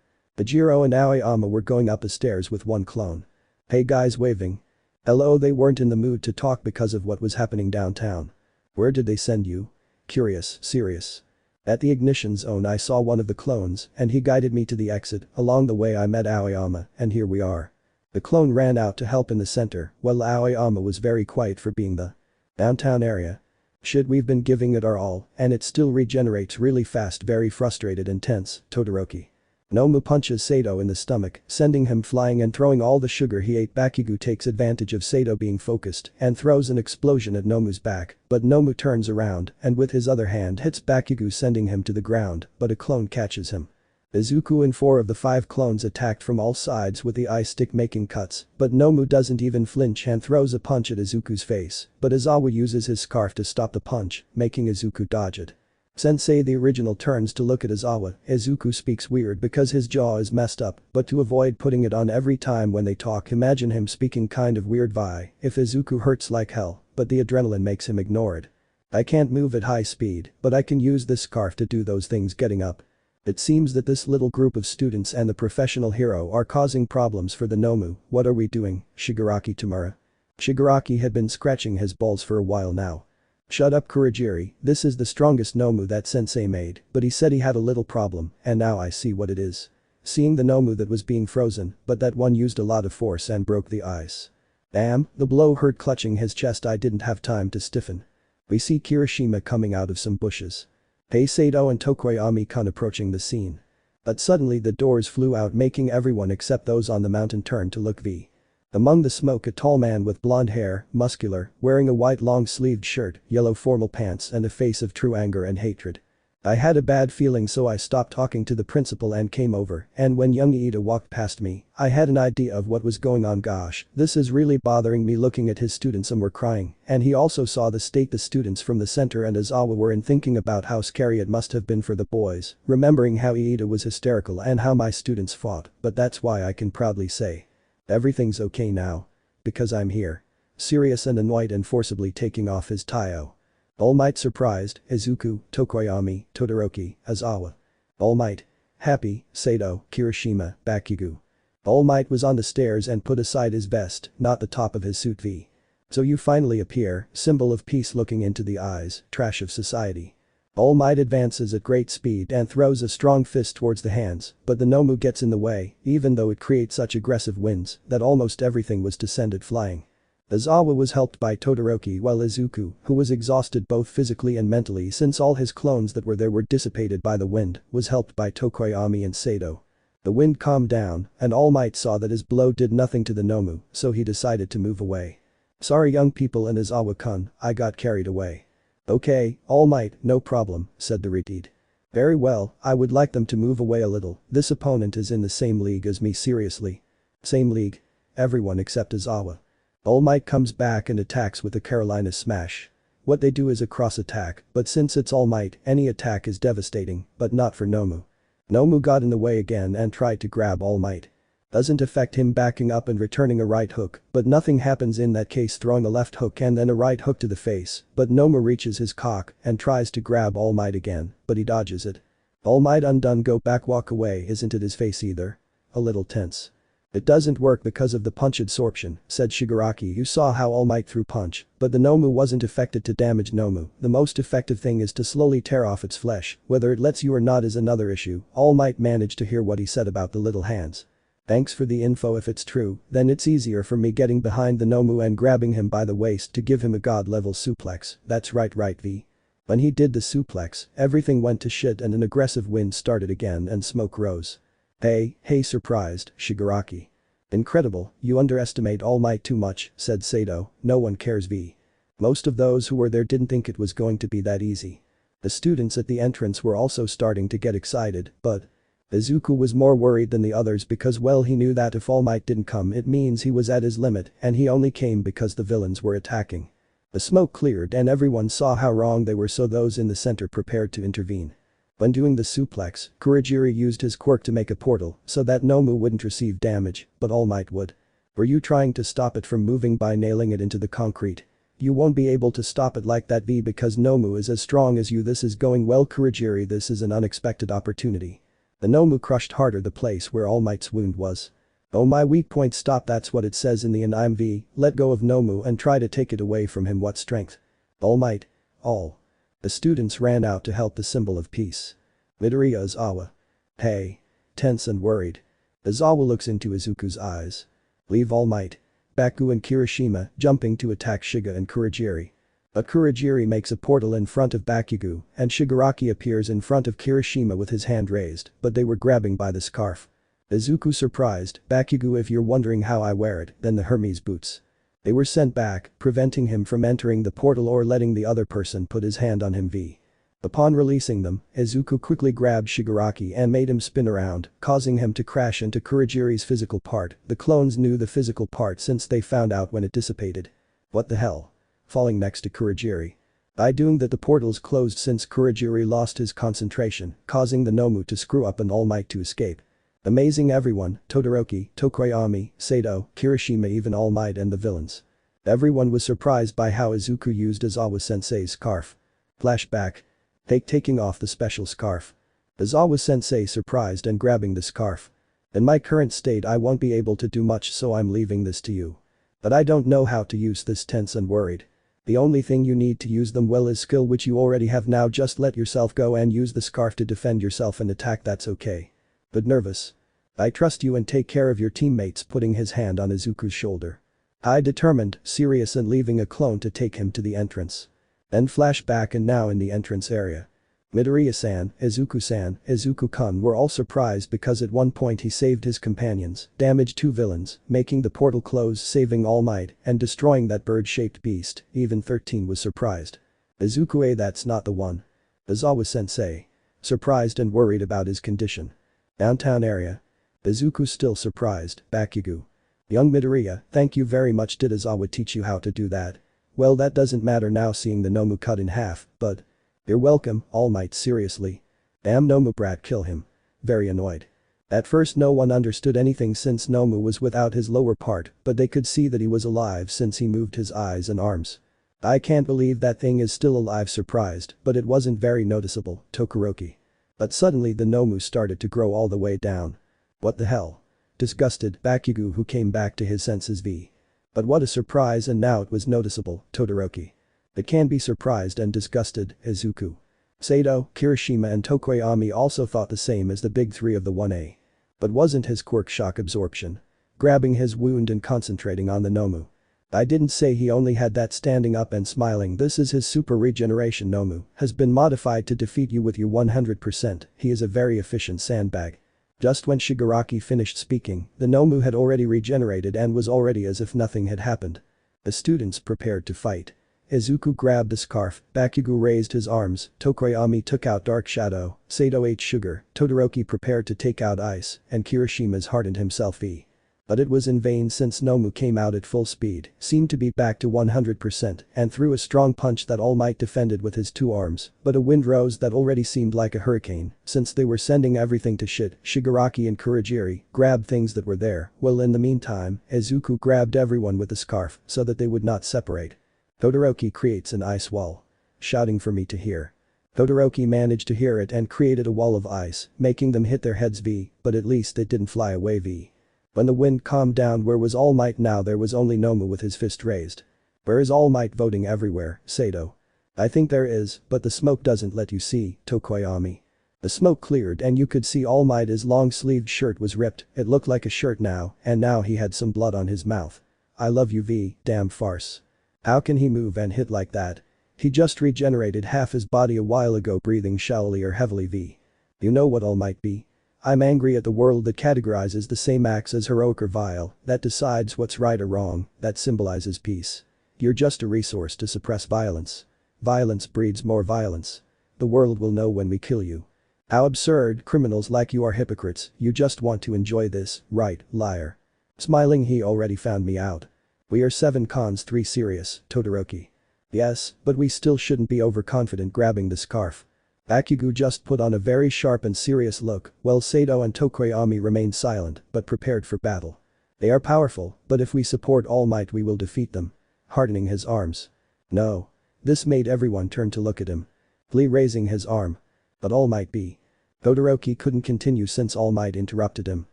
Jiro and Aoyama were going up the stairs with one clone. Hey guys waving. Hello they weren't in the mood to talk because of what was happening downtown. Where did they send you? Curious, serious. At the ignition zone I saw one of the clones and he guided me to the exit, along the way I met Aoyama and here we are. The clone ran out to help in the center, while Aoyama was very quiet for being the downtown area. Shit we've been giving it our all and it still regenerates really fast very frustrated and tense, Todoroki. Nomu punches Saito in the stomach, sending him flying and throwing all the sugar he ate. Bakugo takes advantage of Saito being focused and throws an explosion at Nomu's back, but Nomu turns around and with his other hand hits Bakugo sending him to the ground, but a clone catches him. Izuku and 4 of the 5 clones attacked from all sides with the ice stick making cuts, but Nomu doesn't even flinch and throws a punch at Izuku's face, but Aizawa uses his scarf to stop the punch, making Izuku dodge it. Sensei the original turns to look at Aizawa. Izuku speaks weird because his jaw is messed up, but to avoid putting it on every time when they talk, imagine him speaking kind of weird vi if Izuku hurts like hell, but the adrenaline makes him ignore it. I can't move at high speed, but I can use this scarf to do those things getting up. It seems that this little group of students and the professional hero are causing problems for the Nomu. What are we doing, Shigaraki Tamura? Shigaraki had been scratching his balls for a while now. Shut up Kurogiri, this is the strongest Nomu that sensei made, but he said he had a little problem, and now I see what it is. Seeing the Nomu that was being frozen, but that one used a lot of force and broke the ice. Damn, the blow hurt. Clutching his chest, I didn't have time to stiffen. We see Kirishima coming out of some bushes. Hey Saito and Tokoyami-kun approaching the scene. But suddenly the doors flew out, making everyone except those on the mountain turn to look v. Among the smoke, a tall man with blonde hair, muscular, wearing a white long-sleeved shirt, yellow formal pants and a face of true anger and hatred. I had a bad feeling, so I stopped talking to the principal and came over, and when young Iida walked past me, I had an idea of what was going on. Gosh, this is really bothering me. Looking at his students, some were crying, and he also saw the state the students from the center and Aizawa were in, thinking about how scary it must have been for the boys, remembering how Iida was hysterical and how my students fought, but that's why I can proudly say. Everything's okay now. Because I'm here. Serious and annoyed and forcibly taking off his taio. All Might surprised, Izuku, Tokoyami, Todoroki, Aizawa. All Might. Happy, Saito, Kirishima, Bakugo. All Might was on the stairs and put aside his vest, not the top of his suit v. So you finally appear, symbol of peace looking into the eyes, trash of society. All Might advances at great speed and throws a strong fist towards the hands, but the Nomu gets in the way, even though it creates such aggressive winds that almost everything was descended flying. Aizawa was helped by Todoroki while Izuku, who was exhausted both physically and mentally since all his clones that were there were dissipated by the wind, was helped by Tokoyami and Saito. The wind calmed down, and All Might saw that his blow did nothing to the Nomu, so he decided to move away. Sorry young people and Aizawa-kun, I got carried away. Okay, All Might, no problem, said the retreat. Very well, I would like them to move away a little, this opponent is in the same league as me. Seriously. Same league? Everyone except Aizawa. All Might comes back and attacks with a Carolina Smash. What they do is a cross attack, but since it's All Might, any attack is devastating, but not for Nomu. Nomu got in the way again and tried to grab All Might. Doesn't affect him backing up and returning a right hook, but nothing happens in that case, throwing a left hook and then a right hook to the face, but Nomu reaches his cock and tries to grab All Might again, but he dodges it. All Might undone, go back, walk away. Isn't it his face either? A little tense. It doesn't work because of the punch absorption, said Shigaraki. You saw how All Might threw punch, but the Nomu wasn't affected to damage Nomu. The most effective thing is to slowly tear off its flesh, whether it lets you or not is another issue. All Might managed to hear what he said about the little hands. Thanks for the info. If it's true, then it's easier for me getting behind the Nomu and grabbing him by the waist to give him a god-level suplex. That's right V. When he did the suplex, everything went to shit and an aggressive wind started again and smoke rose. Hey, surprised, Shigaraki. Incredible, you underestimate All Might too much, said Saito. No one cares v. Most of those who were there didn't think it was going to be that easy. The students at the entrance were also starting to get excited, but Izuku was more worried than the others because well he knew that if All Might didn't come it means he was at his limit and he only came because the villains were attacking. The smoke cleared and everyone saw how wrong they were, so those in the center prepared to intervene. When doing the suplex, Kurogiri used his quirk to make a portal so that Nomu wouldn't receive damage, but All Might would. Were you trying to stop it from moving by nailing it into the concrete? You won't be able to stop it like that v because Nomu is as strong as you. This is going well Kurogiri, this is an unexpected opportunity. The Nomu crushed harder the place where All Might's wound was. Oh my weak point, stop, that's what it says in the anime v, let go of Nomu and try to take it away from him. What strength? All Might. All. The students ran out to help the symbol of peace. Midoriya Aizawa. Hey. Tense and worried. Aizawa looks into Izuku's eyes. Leave All Might. Baku and Kirishima jumping to attack Shiga and Kurogiri. But Kurogiri makes a portal in front of Bakugo and Shigaraki appears in front of Kirishima with his hand raised, but they were grabbing by the scarf. Izuku surprised, Bakugo, if you're wondering how I wear it, then the Hermes boots. They were sent back, preventing him from entering the portal or letting the other person put his hand on him v. Upon releasing them, Izuku quickly grabbed Shigaraki and made him spin around, causing him to crash into Kurogiri's physical part. The clones knew the physical part since they found out when it dissipated. What the hell? Falling next to Kurogiri. By doing that the portals closed since Kurogiri lost his concentration, causing the Nomu to screw up and All Might to escape. Amazing everyone, Todoroki, Tokoyami, Sato, Kirishima, even All Might and the villains. Everyone was surprised by how Izuku used Aizawa-sensei's scarf. Flashback. Taking off the special scarf. Aizawa-sensei surprised and grabbing the scarf. In my current state I won't be able to do much, so I'm leaving this to you. But I don't know how to use this, tense and worried. The only thing you need to use them well is skill, which you already have now. Just let yourself go and use the scarf to defend yourself and attack, that's okay. But nervous. I trust you and take care of your teammates, putting his hand on Izuku's shoulder. I determined, serious, and leaving a clone to take him to the entrance. Then flashback, and now in the entrance area. Midoriya-san, Izuku-san, Izuku-kun were all surprised because at one point he saved his companions, damaged 2 villains, making the portal close, saving All Might, and destroying that bird-shaped beast. Even 13 was surprised. Izuku, that's not the one. Aizawa-sensei. Surprised and worried about his condition. Downtown area. Izuku still surprised. Bakugo. Young Midoriya, thank you very much. Did Aizawa teach you how to do that? Well, that doesn't matter now, seeing the Nomu cut in half, but… You're welcome, All Might, seriously. Damn Nomu brat, kill him. Very annoyed. At first no one understood anything since Nomu was without his lower part, but they could see that he was alive since he moved his eyes and arms. I can't believe that thing is still alive, surprised, but it wasn't very noticeable, Todoroki. But suddenly the Nomu started to grow all the way down. What the hell? Disgusted, Bakugo, who came back to his senses v. But what a surprise, and now it was noticeable, Todoroki. It can be surprised and disgusted, Izuku. Sato, Kirishima and Tokoyami also thought the same as the big 3 of the 1A. But wasn't his quirk shock absorption? Grabbing his wound and concentrating on the Nomu. I didn't say he only had that, standing up and smiling. This is his super regeneration. Nomu has been modified to defeat you with your 100%. He is a very efficient sandbag. Just when Shigaraki finished speaking, the Nomu had already regenerated and was already as if nothing had happened. The students prepared to fight. Izuku grabbed the scarf, Bakugo raised his arms, Tokoyami took out Dark Shadow, Sato ate sugar, Todoroki prepared to take out ice, and Kirishima's hardened himself e. But it was in vain since Nomu came out at full speed, seemed to be back to 100%, and threw a strong punch that All Might defended with his 2 arms, but a wind rose that already seemed like a hurricane, since they were sending everything to shit. Shigaraki and Kurogiri grabbed things that were there, while in the meantime, Izuku grabbed everyone with the scarf so that they would not separate. Todoroki creates an ice wall. Shouting for me to hear. Todoroki managed to hear it and created a wall of ice, making them hit their heads v, but at least it didn't fly away v. When the wind calmed down, where was All Might now? There was only Nomu with his fist raised. Where is All Might? Voting everywhere, Sato. I think there is, but the smoke doesn't let you see, Tokoyami. The smoke cleared and you could see All Might. His long-sleeved shirt was ripped, it looked like a shirt now, and now he had some blood on his mouth. I love you v, damn farce. How can he move and hit like that? He just regenerated half his body a while ago, breathing shallowly or heavily v. You know what All Might be? I'm angry at the world that categorizes the same acts as heroic or vile, that decides what's right or wrong, that symbolizes peace. You're just a resource to suppress violence. Violence breeds more violence. The world will know when we kill you. How absurd, criminals like you are hypocrites, you just want to enjoy this, right, liar. Smiling, he already found me out. We are 7 cons 3 serious, Todoroki. Yes, but we still shouldn't be overconfident. Grabbing the scarf. Bakugo just put on a very sharp and serious look, while Sato and Tokoyami remained silent but prepared for battle. They are powerful, but if we support All Might we will defeat them. Hardening his arms. No. This made everyone turn to look at him. Lee raising his arm. But All Might be. Todoroki couldn't continue since All Might interrupted him.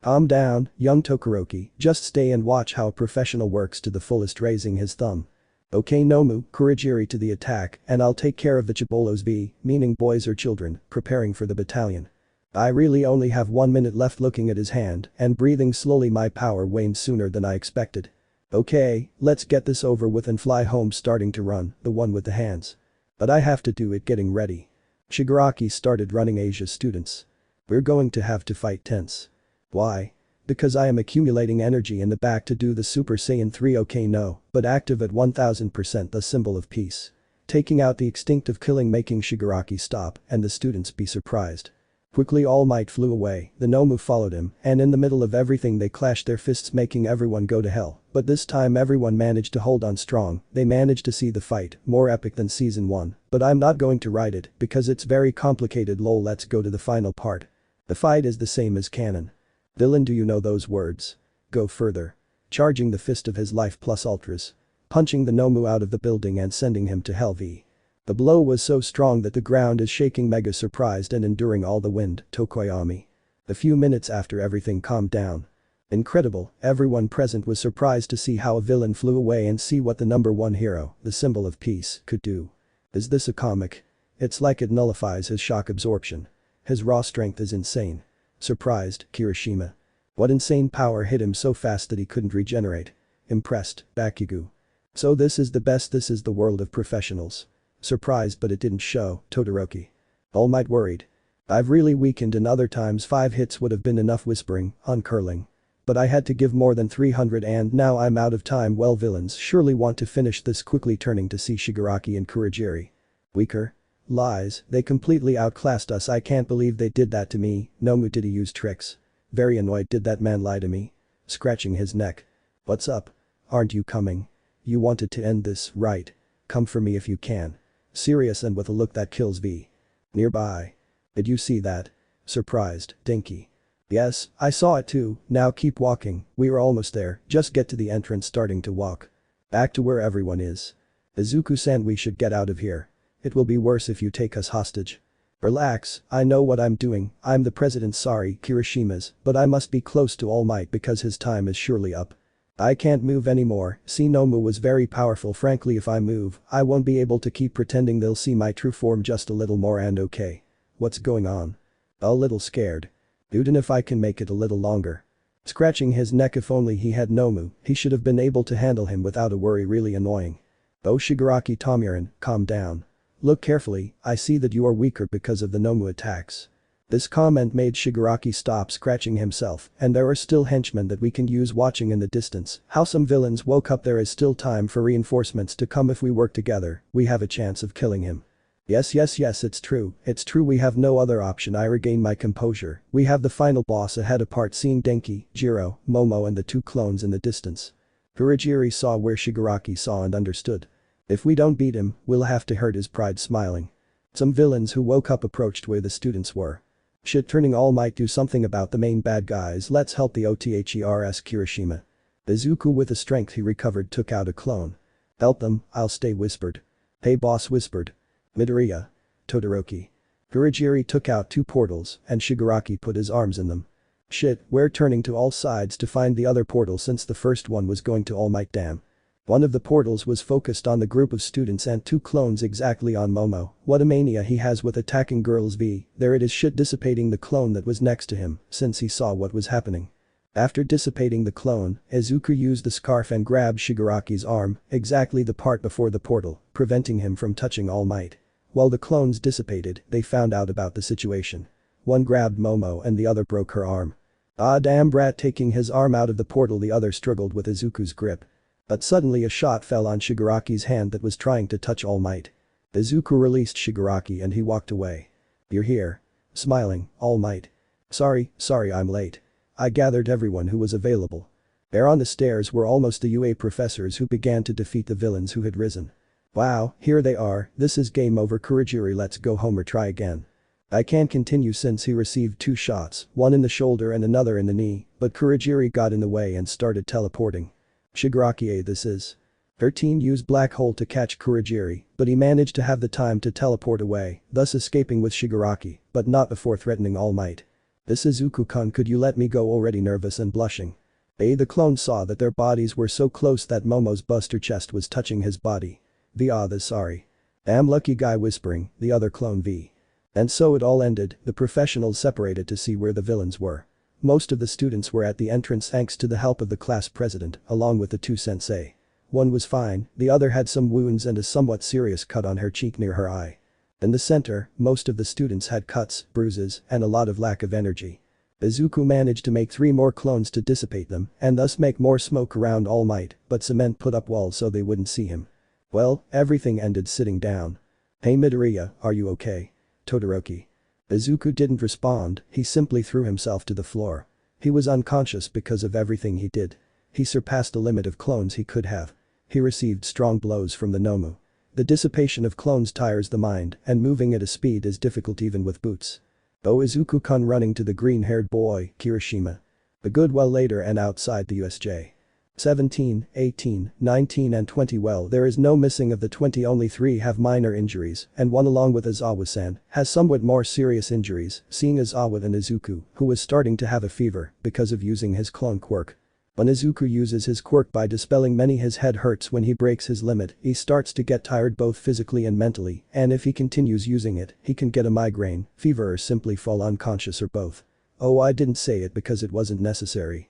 Calm down, young Todoroki, just stay and watch how a professional works to the fullest, raising his thumb. Okay Nomu, Kurogiri to the attack, and I'll take care of the Chibolos v, meaning boys or children, preparing for the battalion. I really only have 1 minute left. Looking at his hand and breathing slowly, my power waned sooner than I expected. Okay, let's get this over with and fly home. Starting to run, the one with the hands. But I have to do it. Getting ready. Shigaraki started running. Asia students. We're going to have to fight tense. Why? Because I am accumulating energy in the back to do the Super Saiyan 3. Okay, no, but active at 1000%, the symbol of peace. taking out the instinctive killing making Shigaraki stop and the students be surprised. Quickly All Might flew away, the Nomu followed him, and in the middle of everything they clashed their fists making everyone go to hell, but this time everyone managed to hold on strong, they managed to see the fight, more epic than season 1, but I'm not going to write it because it's very complicated lol let's go to the final part. The fight is the same as canon. Villain, do you know those words? Go further. Charging the fist of his life plus ultras. Punching the Nomu out of the building and sending him to hell v. The blow was so strong that the ground is shaking mega surprised and enduring all the wind, Tokoyami. A few minutes after everything calmed down. Incredible, everyone present was surprised to see how a villain flew away and see what the number one hero, the symbol of peace, could do. Is this a comic? It's like it nullifies his shock absorption. His raw strength is insane. Surprised, Kirishima. What insane power hit him so fast that he couldn't regenerate? Impressed, Bakugo. So this is the best, this is the world of professionals. Surprised but it didn't show, Todoroki. All Might worried. I've really weakened and other times 5 hits would have been enough whispering, uncurling. But I had to give more than 300 and now I'm out of time well villains surely want to finish this quickly turning to see Shigaraki and Kurogiri. Weaker? Lies, they completely outclassed us I can't believe they did that to me, Nomu did he use tricks? Very annoyed did that man lie to me? Scratching his neck. What's up? Aren't you coming? You wanted to end this, right? Come for me if you can. Serious and with a look that kills V. Nearby. Did you see that? Surprised, Dinky. Yes, I saw it too, now keep walking, we are almost there, just get to the entrance starting to walk. Back to where everyone is. Izuku-san we should get out of here. It will be worse if you take us hostage. Relax, I know what I'm doing, I'm the president sorry Kirishima's, but I must be close to All Might because his time is surely up. I can't move anymore, see Nomu was very powerful frankly if I move, I won't be able to keep pretending they'll see my true form just a little more and okay. What's going on? A little scared. Even if I can make it a little longer. Scratching his neck if only he had Nomu, he should have been able to handle him without a worry really annoying. Oh Shigaraki Tomirin, calm down. Look carefully, I see that you are weaker because of the Nomu attacks. This comment made Shigaraki stop scratching himself, and there are still henchmen that we can use watching in the distance. How some villains woke up there is still time for reinforcements to come if we work together, we have a chance of killing him. Yes it's true we have no other option I regain my composure, we have the final boss ahead apart seeing Denki, Jiro, Momo and the 2 clones in the distance. Kurogiri saw where Shigaraki saw and understood. If we don't beat him, we'll have to hurt his pride smiling. Some villains who woke up approached where the students were. Shit turning All Might do something about the main bad guys let's help the OTHERS Kirishima. Izuku with the strength he recovered took out a clone. Help them, I'll stay whispered. Hey boss whispered. Midoriya. Todoroki. Kurogiri took out 2 portals and Shigaraki put his arms in them. Shit, we're turning to all sides to find the other portal since the first one was going to All Might damn. One of the portals was focused on the group of students and 2 clones exactly on Momo, what a mania he has with attacking girls v, there it is shit dissipating the clone that was next to him since he saw what was happening. After dissipating the clone, Izuku used the scarf and grabbed Shigaraki's arm, exactly the part before the portal, preventing him from touching All Might. While the clones dissipated, they found out about the situation. One grabbed Momo and the other broke her arm. Ah damn brat taking his arm out of the portal the other struggled with Izuku's grip. But suddenly a shot fell on Shigaraki's hand that was trying to touch All Might. Izuku released Shigaraki and he walked away. You're here. Smiling, All Might. Sorry I'm late. I gathered everyone who was available. There on the stairs were almost the UA professors who began to defeat the villains who had risen. Wow, here they are, this is game over Kurogiri let's go home or try again. I can't continue since he received 2 shots, one in the shoulder and another in the knee, but Kurogiri got in the way and started teleporting. Shigaraki this is. 13 used Black Hole to catch Kurogiri, but he managed to have the time to teleport away, thus escaping with Shigaraki, but not before threatening All Might. This Izuku-kun could you let me go already nervous and blushing. The clone saw that their bodies were so close that Momo's buster chest was touching his body. The sorry. Am lucky guy whispering, the other clone V. And so it all ended, the professionals separated to see where the villains were. Most of the students were at the entrance thanks to the help of the class president, along with the 2 sensei. One was fine, the other had some wounds and a somewhat serious cut on her cheek near her eye. In the center, most of the students had cuts, bruises, and a lot of lack of energy. Izuku managed to make 3 more clones to dissipate them and thus make more smoke around All Might, but cement put up walls so they wouldn't see him. Well, everything ended sitting down. Hey Midoriya, are you okay? Todoroki. Izuku didn't respond, he simply threw himself to the floor. He was unconscious because of everything he did. He surpassed the limit of clones he could have. He received strong blows from the Nomu. The dissipation of clones tires the mind, and moving at a speed is difficult even with boots. Oh Izuku-kun running to the green-haired boy, Kirishima. The good well later and outside the U.S.J. 17, 18, 19 and 20 well there is no missing of the 20 only 3 have minor injuries and one along with Izawa-san has somewhat more serious injuries seeing Izawa and Izuku who was starting to have a fever because of using his clone quirk. When Izuku uses his quirk by dispelling many his head hurts when he breaks his limit he starts to get tired both physically and mentally and if he continues using it he can get a migraine, fever or simply fall unconscious or both. Oh I didn't say it because it wasn't necessary.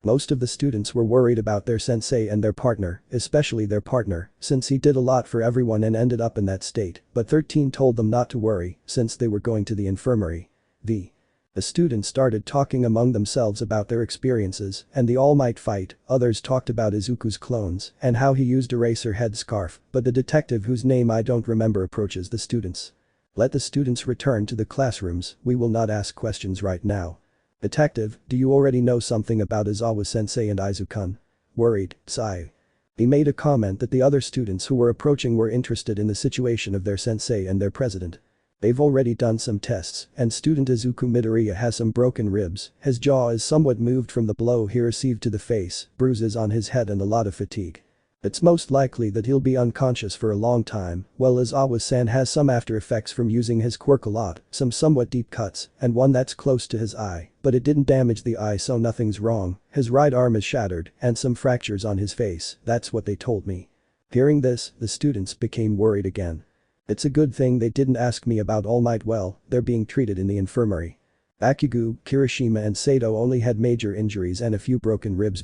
Most of the students were worried about their sensei and their partner, especially their partner, since he did a lot for everyone and ended up in that state, but 13 told them not to worry, since they were going to the infirmary. The students started talking among themselves about their experiences and the Almight fight, others talked about Izuku's clones and how he used eraser head scarf, but the detective whose name I don't remember approaches the students. Let the students return to the classrooms, we will not ask questions right now. Detective, do you already know something about Izawa-sensei and Izuku-kun? Worried, sigh. He made a comment that the other students who were approaching were interested in the situation of their sensei and their president. They've already done some tests, and student Izuku Midoriya has some broken ribs, his jaw is somewhat moved from the blow he received to the face, bruises on his head and a lot of fatigue. It's most likely that he'll be unconscious for a long time, while Izawa-san has some after effects from using his quirk a lot, some somewhat deep cuts, and one that's close to his eye, but it didn't damage the eye so nothing's wrong, his right arm is shattered, and some fractures on his face, that's what they told me. Hearing this, the students became worried again. It's a good thing they didn't ask me about Almight well, they're being treated in the infirmary. Bakugo, Kirishima and Sato only had major injuries and a few broken ribs.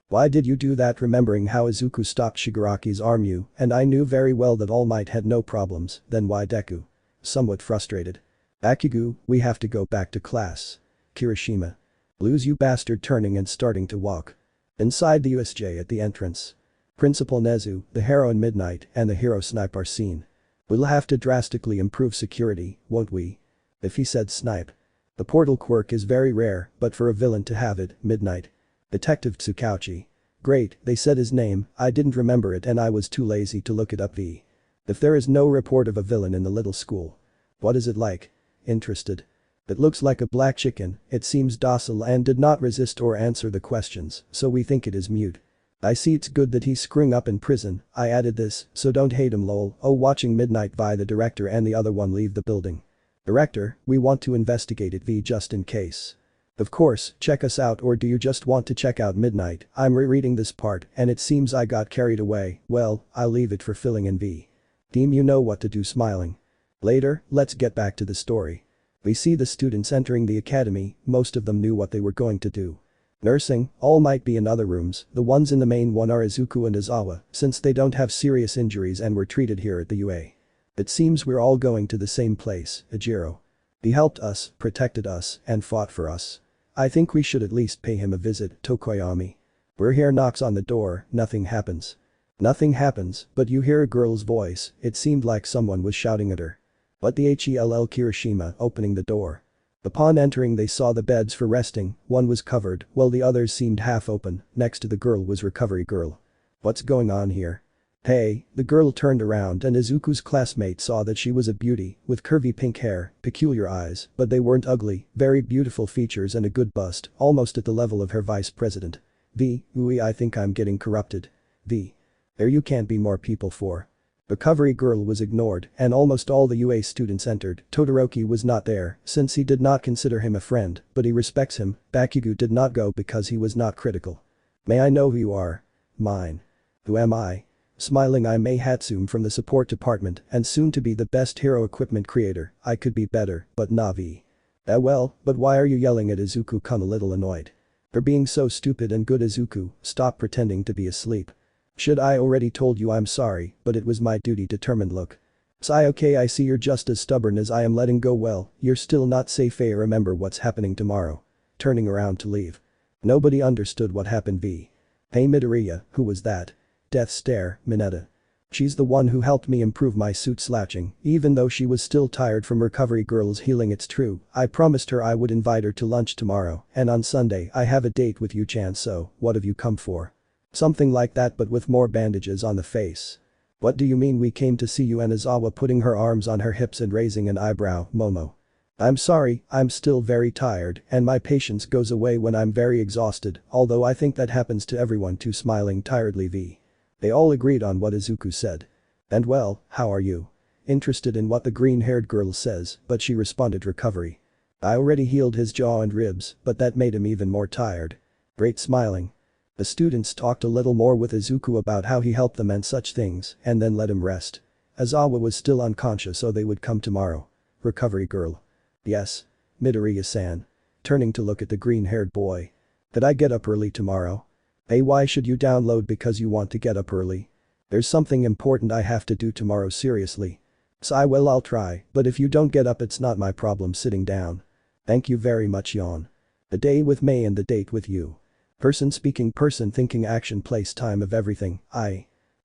Why did you do that remembering how Izuku stopped Shigaraki's arm and I knew very well that Almight had no problems, then why Deku? Somewhat frustrated. Bakugo, we have to go back to class. Kirishima. Lose you bastard turning and starting to walk. Inside the U.S.J. at the entrance. Principal Nezu, the heroine Midnight and the hero Snipe are seen. We'll have to drastically improve security, won't we? If he said Snipe. The portal quirk is very rare, but for a villain to have it, Midnight. Detective Tsukauchi. Great, they said his name, I didn't remember it and I was too lazy to look it up. If there is no report of a villain in the little school. What is it like? Interested. It looks like a black chicken, it seems docile and did not resist or answer the questions, so we think it is mute. I see it's good that he's screwing up in prison, I added this, so don't hate him lol. Oh watching Midnight by the director and the other one leave the building. Director, we want to investigate it just in case. Of course, check us out or do you just want to check out Midnight? I'm rereading this part and it seems I got carried away, well, I'll leave it for filling in Team you know what to do smiling. Later, let's get back to the story. We see the students entering the academy, most of them knew what they were going to do. Nursing, all might be in other rooms, the ones in the main one are Izuku and Izawa, since they don't have serious injuries and were treated here at the UA. It seems we're all going to the same place, Ejiro. He helped us, protected us, and fought for us. I think we should at least pay him a visit, Tokoyami. We're here knocks on the door, nothing happens. Nothing happens, but you hear a girl's voice, it seemed like someone was shouting at her. But the HELL Kirishima opening the door. Upon entering they saw the beds for resting, one was covered, while the others seemed half open, next to the girl was recovery girl. What's going on here? Hey, the girl turned around and Izuku's classmate saw that she was a beauty, with curvy pink hair, peculiar eyes, but they weren't ugly, very beautiful features and a good bust, almost at the level of her vice president. Ooh I think I'm getting corrupted. There you can't be more people for. Recovery girl was ignored and almost all the UA students entered. Todoroki was not there since he did not consider him a friend, but he respects him. Bakugo did not go because he was not critical. May I know who you are? Mine. Who am I? Smiling I'm Mei Hatsum from the support department and soon to be the best hero equipment creator. I could be better, but Navi. Well, but why are you yelling at Izuku-kun? A little annoyed. For being so stupid and good. Izuku, stop pretending to be asleep. Should I already told you I'm sorry, but it was my duty. Determined look. Sigh okay I see you're just as stubborn as I am. Letting go well, you're still not safe. Remember what's happening tomorrow. Turning around to leave. Nobody understood what happened. Hey Midoriya, who was that? Death stare, Mineta. She's the one who helped me improve my suit slouching, even though she was still tired from recovery girls healing. It's true, I promised her I would invite her to lunch tomorrow, and on Sunday I have a date with U.S.J, so, what have you come for? Something like that but with more bandages on the face. What do you mean we came to see you? Anazawa putting her arms on her hips and raising an eyebrow. Momo. I'm sorry, I'm still very tired and my patience goes away when I'm very exhausted, although I think that happens to everyone too. Smiling tiredly V. They all agreed on what Izuku said. And well, how are you? Interested in what the green-haired girl says, but she responded recovery. I already healed his jaw and ribs, but that made him even more tired. Great smiling. The students talked a little more with Izuku about how he helped them and such things, and then let him rest. Aizawa was still unconscious so they would come tomorrow. Recovery girl. Yes. Midoriya-san. Turning to look at the green-haired boy. Did I get up early tomorrow? Hey, why should you download because you want to get up early? There's something important I have to do tomorrow. Seriously. Sigh. Well, I'll try, but if you don't get up it's not my problem. Sitting down. Thank you very much. Yawn. The day with May and the date with you. Person speaking, person thinking, action, place, time of everything.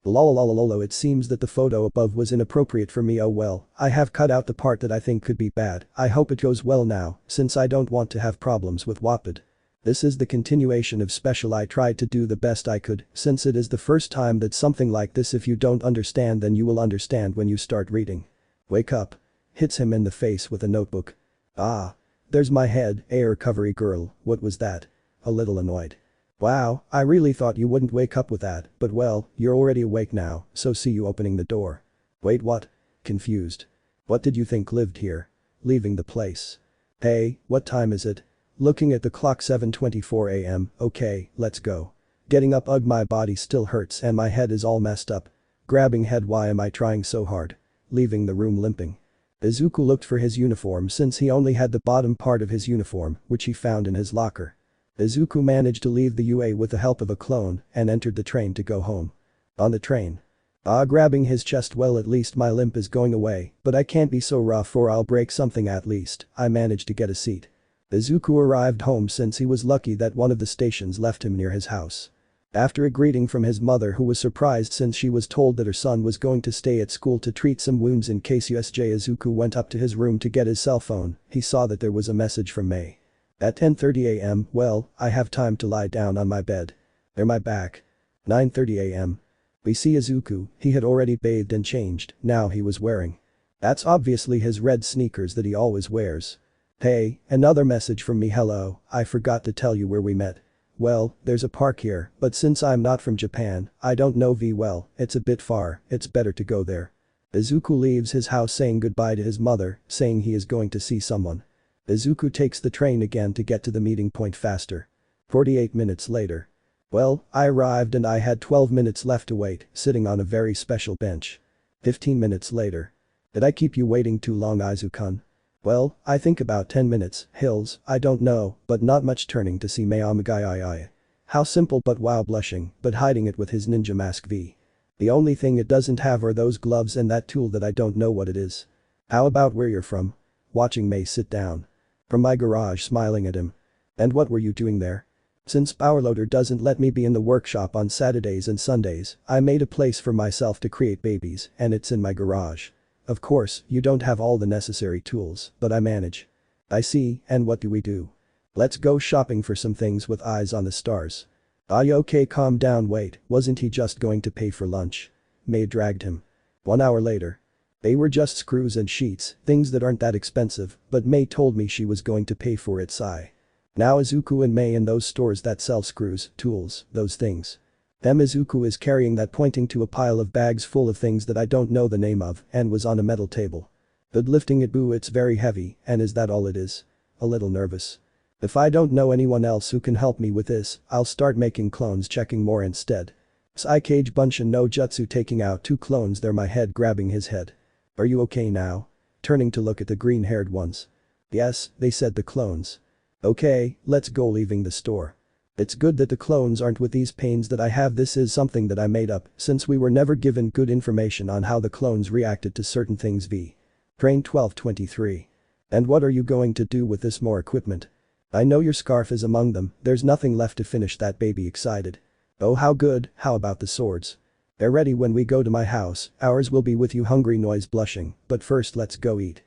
Lololololo. It seems that the photo above was inappropriate for me. Oh well, I have cut out the part that I think could be bad. I hope it goes well now, since I don't want to have problems with Wattpad. This is the continuation of special. I tried to do the best I could, since it is the first time that something like this. If you don't understand then you will understand when you start reading. Wake up. Hits him in the face with a notebook. Ah. There's my head. Recovery girl, what was that? A little annoyed. Wow, I really thought you wouldn't wake up with that, but well, you're already awake now, so see you opening the door. Wait, what? Confused. What did you think lived here? Leaving the place. Hey, what time is it? Looking at the clock, 7:24 a.m. Okay, let's go. Getting up. Ugh, my body still hurts and my head is all messed up. Grabbing head. Why am I trying so hard? Leaving the room limping. Izuku looked for his uniform since he only had the bottom part of his uniform, which he found in his locker. Izuku managed to leave the UA with the help of a clone and entered the train to go home. On the train. Grabbing his chest. Well, at least my limp is going away, but I can't be so rough or I'll break something. At least, I managed to get a seat. Izuku arrived home since he was lucky that one of the stations left him near his house. After a greeting from his mother, who was surprised since she was told that her son was going to stay at school to treat some wounds in case U.S.J, Izuku went up to his room to get his cell phone. He saw that there was a message from May. At 10:30 a.m, well, I have time to lie down on my bed. They're my back. 9:30 a.m. We see Izuku. He had already bathed and changed, now he was wearing. That's obviously his red sneakers that he always wears. Hey, another message from me. Hello, I forgot to tell you where we met. Well, there's a park here, but since I'm not from Japan, I don't know well, it's a bit far, it's better to go there. Izuku leaves his house saying goodbye to his mother, saying he is going to see someone. Izuku takes the train again to get to the meeting point faster. 48 minutes later. Well, I arrived and I had 12 minutes left to wait, sitting on a very special bench. 15 minutes later. Did I keep you waiting too long, Izuku-kun? Well, I think about 10 minutes, Hills, I don't know, but not much. Turning to see Mayamagai. How simple, but wow, blushing, but hiding it with his ninja mask V. The only thing it doesn't have are those gloves and that tool that I don't know what it is. How about where you're from? Watching May sit down. From my garage, smiling at him. And what were you doing there? Since Powerloader doesn't let me be in the workshop on Saturdays and Sundays, I made a place for myself to create babies, and it's in my garage. Of course, you don't have all the necessary tools, but I manage. I see, and what do we do? Let's go shopping for some things with eyes on the stars. Okay, calm down. Wait, wasn't he just going to pay for lunch? May dragged him. 1 hour later. They were just screws and sheets, things that aren't that expensive, but May told me she was going to pay for it. Sigh. Now Izuku and May in those stores that sell screws, tools, those things. Izuku is carrying that, pointing to a pile of bags full of things that I don't know the name of, and was on a metal table. But lifting it, boo, it's very heavy, and is that all it is? A little nervous. If I don't know anyone else who can help me with this, I'll start making clones. Checking more instead. Kage bunshin no jutsu. Taking out 2 clones. There, my head, grabbing his head. Are you okay now? Turning to look at the green-haired ones. Yes, they said, the clones. Okay, let's go. Leaving the store. It's good that the clones aren't with these pains that I have. This is something that I made up, since we were never given good information on how the clones reacted to certain things. V. Train 1223. And what are you going to do with this more equipment? I know your scarf is among them, there's nothing left to finish that. Baby excited. Oh, how good, how about the swords? They're ready when we go to my house, ours will be with you hungry noise blushing, but first let's go eat.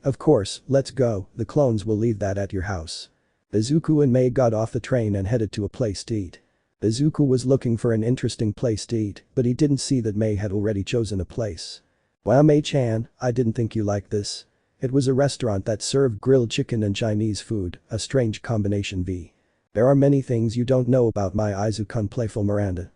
Of course, let's go, the clones will leave that at your house. Izuku and Mei got off the train and headed to a place to eat. Izuku was looking for an interesting place to eat, but he didn't see that Mei had already chosen a place. Wow Mei-chan, I didn't think you liked this. It was a restaurant that served grilled chicken and Chinese food, a strange combination v. There are many things you don't know about my Izuku playful Miranda.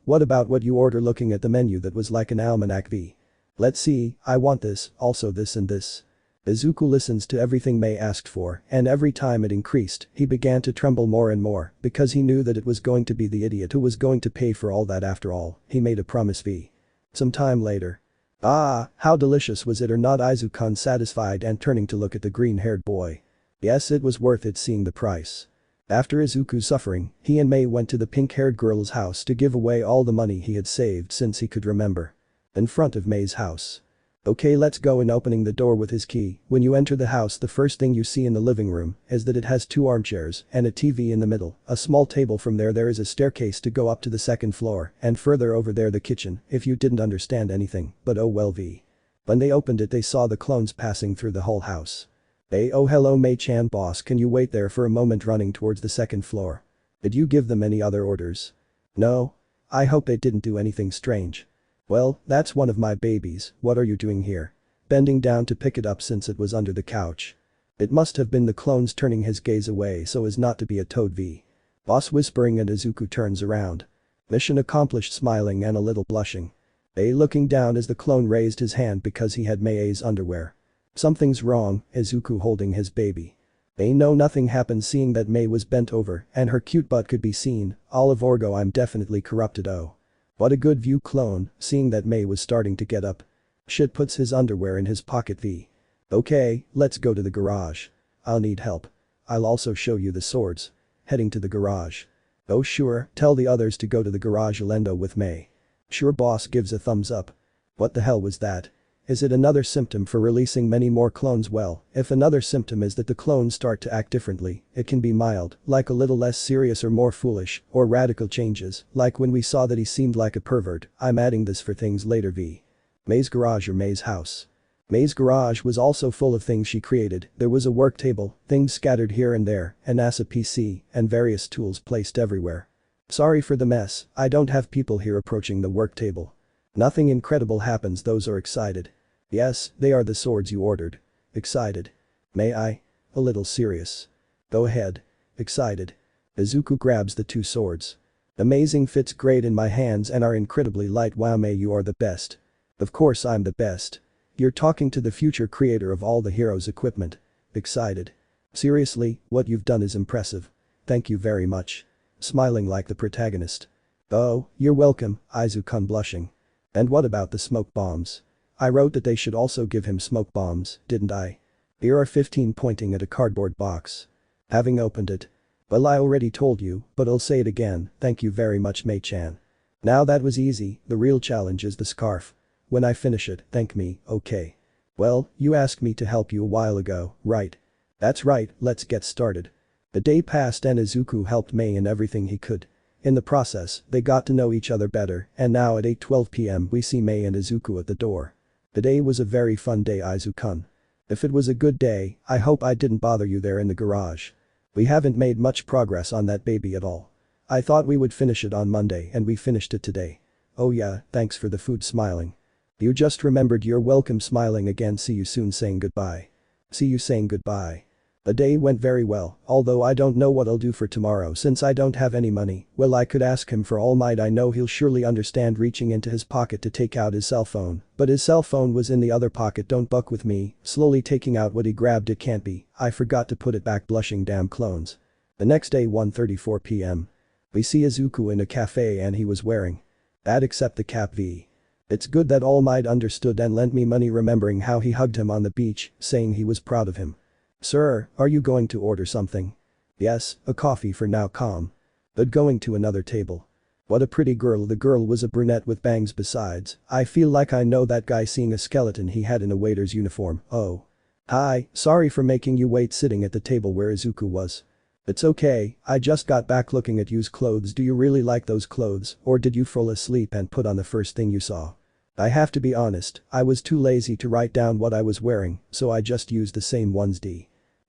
What about what you order looking at the menu that was like an almanac v. Let's see, I want this, also this and this. Izuku listens to everything Mei asked for, and every time it increased, he began to tremble more and more, because he knew that it was going to be the idiot who was going to pay for all that after all, he made a promise v. Some time later. Ah, how delicious was it or not Izuku satisfied and turning to look at the green-haired boy. Yes it was worth it seeing the price. After Izuku's suffering, he and Mei went to the pink-haired girl's house to give away all the money he had saved since he could remember. In front of Mei's house. Okay let's go in opening the door with his key, when you enter the house the first thing you see in the living room is that it has 2 armchairs and a TV in the middle, a small table from there is a staircase to go up to the 2nd floor and further over there the kitchen if you didn't understand anything, but oh well v. When they opened it they saw the clones passing through the whole house. Oh hello Mei-chan boss can you wait there for a moment running towards the 2nd floor. Did you give them any other orders? No? I hope they didn't do anything strange. Well, that's one of my babies, what are you doing here? Bending down to pick it up since it was under the couch. It must have been the clones turning his gaze away so as not to be a toad v. Boss whispering and Izuku turns around. Mission accomplished smiling and a little blushing. Looking down as the clone raised his hand because he had Mei's underwear. Something's wrong, Izuku holding his baby. No nothing happened seeing that Mei was bent over and her cute butt could be seen, Olive Orgo I'm definitely corrupted oh. What a good view clone, seeing that Mei was starting to get up. Shit puts his underwear in his pocket v. Okay, let's go to the garage. I'll need help. I'll also show you the swords. Heading to the garage. Oh sure, tell the others to go to the garage Alendo with Mei. Sure boss gives a thumbs up. What the hell was that? Is it another symptom for releasing many more clones? Well, if another symptom is that the clones start to act differently, it can be mild, like a little less serious or more foolish, or radical changes, like when we saw that he seemed like a pervert, I'm adding this for things later v. Mei's garage or Mei's house. Mei's garage was also full of things she created, there was a work table, things scattered here and there, a NASA PC, and various tools placed everywhere. Sorry for the mess, I don't have people here approaching the work table. Nothing incredible happens those are excited. Yes, they are the swords you ordered. Excited. May I? A little serious. Go ahead. Excited. Izuku grabs the 2 swords. Amazing fits great in my hands and are incredibly light wow Mei you are the best. Of course I'm the best. You're talking to the future creator of all the heroes equipment. Excited. Seriously, what you've done is impressive. Thank you very much. Smiling like the protagonist. Oh, you're welcome, Izuku blushing. And what about the smoke bombs? I wrote that they should also give him smoke bombs, didn't I? Here are 15 pointing at a cardboard box. Having opened it. Well I already told you, but I'll say it again, thank you very much Mei-chan. Now that was easy, the real challenge is the scarf. When I finish it, thank me, okay. Well, you asked me to help you a while ago, right? That's right, let's get started. The day passed and Izuku helped Mei in everything he could. In the process, they got to know each other better and now at 8:12 p.m. we see Mei and Izuku at the door. The day was a very fun day Izuku. If it was a good day, I hope I didn't bother you there in the garage. We haven't made much progress on that baby at all. I thought we would finish it on Monday and we finished it today. Oh yeah, thanks for the food smiling. You just remembered you're welcome smiling again see you soon saying goodbye. See you saying goodbye. The day went very well, although I don't know what I'll do for tomorrow since I don't have any money, well I could ask him for All Might I know he'll surely understand reaching into his pocket to take out his cell phone, but his cell phone was in the other pocket don't buck with me, slowly taking out what he grabbed it can't be, I forgot to put it back blushing damn clones. The next day 1:34 p.m. We see Izuku in a cafe and he was wearing that except the cap v. It's good that All Might understood and lent me money remembering how he hugged him on the beach, saying he was proud of him. Sir, are you going to order something? Yes, a coffee for now calm. But going to another table. What a pretty girl the girl was a brunette with bangs besides, I feel like I know that guy seeing a skeleton he had in a waiter's uniform, oh. Hi, sorry for making you wait sitting at the table where Izuku was. It's okay, I just got back looking at you's clothes. Do you really like those clothes, or did you fall asleep and put on the first thing you saw? I have to be honest, I was too lazy to write down what I was wearing, so I just used the same ones.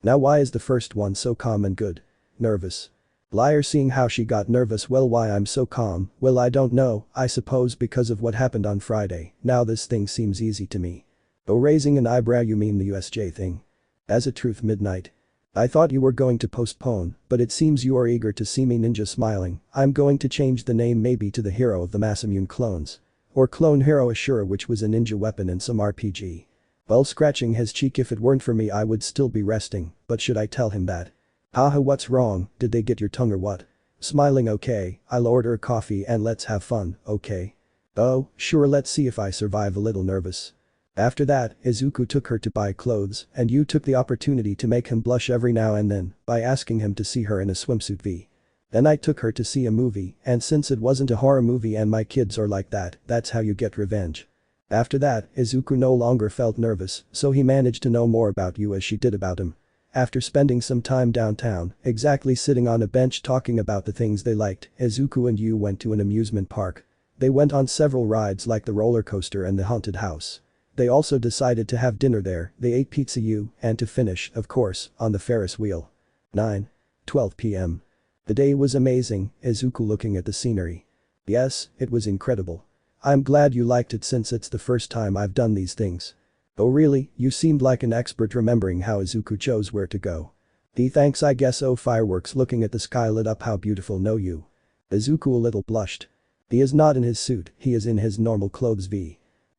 Now why is the first one so calm and good? Nervous. Liar. Seeing how she got nervous. Well, why I'm so calm, well, I don't know, I suppose because of what happened on Friday. Now this thing seems easy to me. Oh, raising an eyebrow. You mean the U.S.J thing? As a truth, midnight. I thought you were going to postpone, but it seems you are eager to see me. Ninja smiling. I'm going to change the name maybe to the Hero of the Masamune clones. Or Clone Hero Ashura, which was a ninja weapon in some RPG. Well, scratching his cheek, if it weren't for me I would still be resting, but should I tell him that? Haha, what's wrong, did they get your tongue or what? Smiling. Okay, I'll order a coffee and let's have fun, okay? Oh, sure, let's see if I survive. A little nervous. After that, Izuku took her to buy clothes and you took the opportunity to make him blush every now and then by asking him to see her in a swimsuit. Then I took her to see a movie, and since it wasn't a horror movie and my kids are like that, that's how you get revenge. After that, Izuku no longer felt nervous, so he managed to know more about you as she did about him. After spending some time downtown, exactly sitting on a bench talking about the things they liked, Izuku and you went to an amusement park. They went on several rides like the roller coaster and the haunted house. They also decided to have dinner there. They ate pizza and to finish, of course, on the Ferris wheel. 9:12 p.m. The day was amazing, Izuku looking at the scenery. Yes, it was incredible. I'm glad you liked it since it's the first time I've done these things. Oh really, you seemed like an expert remembering how Izuku chose where to go. Thanks I guess. Oh, fireworks. Looking at the sky lit up. How beautiful. No you. Izuku a little blushed. He is not in his suit, he is in his normal clothes.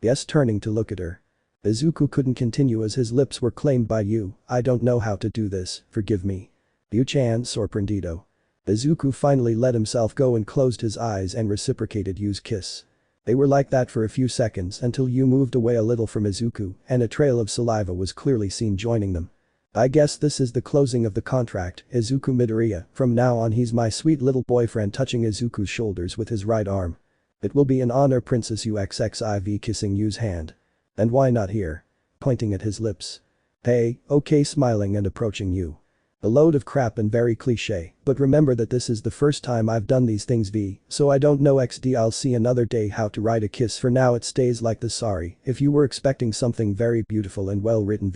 Yes, turning to look at her. Izuku couldn't continue as his lips were claimed by you. I don't know how to do this, forgive me. You-chan sorprendido. Izuku finally let himself go and closed his eyes and reciprocated Yu's kiss. They were like that for a few seconds until Yu moved away a little from Izuku and a trail of saliva was clearly seen joining them. I guess this is the closing of the contract, Izuku Midoriya. From now on he's my sweet little boyfriend. Touching Izuku's shoulders with his right arm. It will be an honor. Princess UXXIV kissing Yu's hand. And why not here? Pointing at his lips. Hey, okay, smiling and approaching Yu. A load of crap and very cliche, but remember that this is the first time I've done these things so I don't know XD. I'll see another day how to write a kiss. For now it stays like this. Sorry if you were expecting something very beautiful and well written.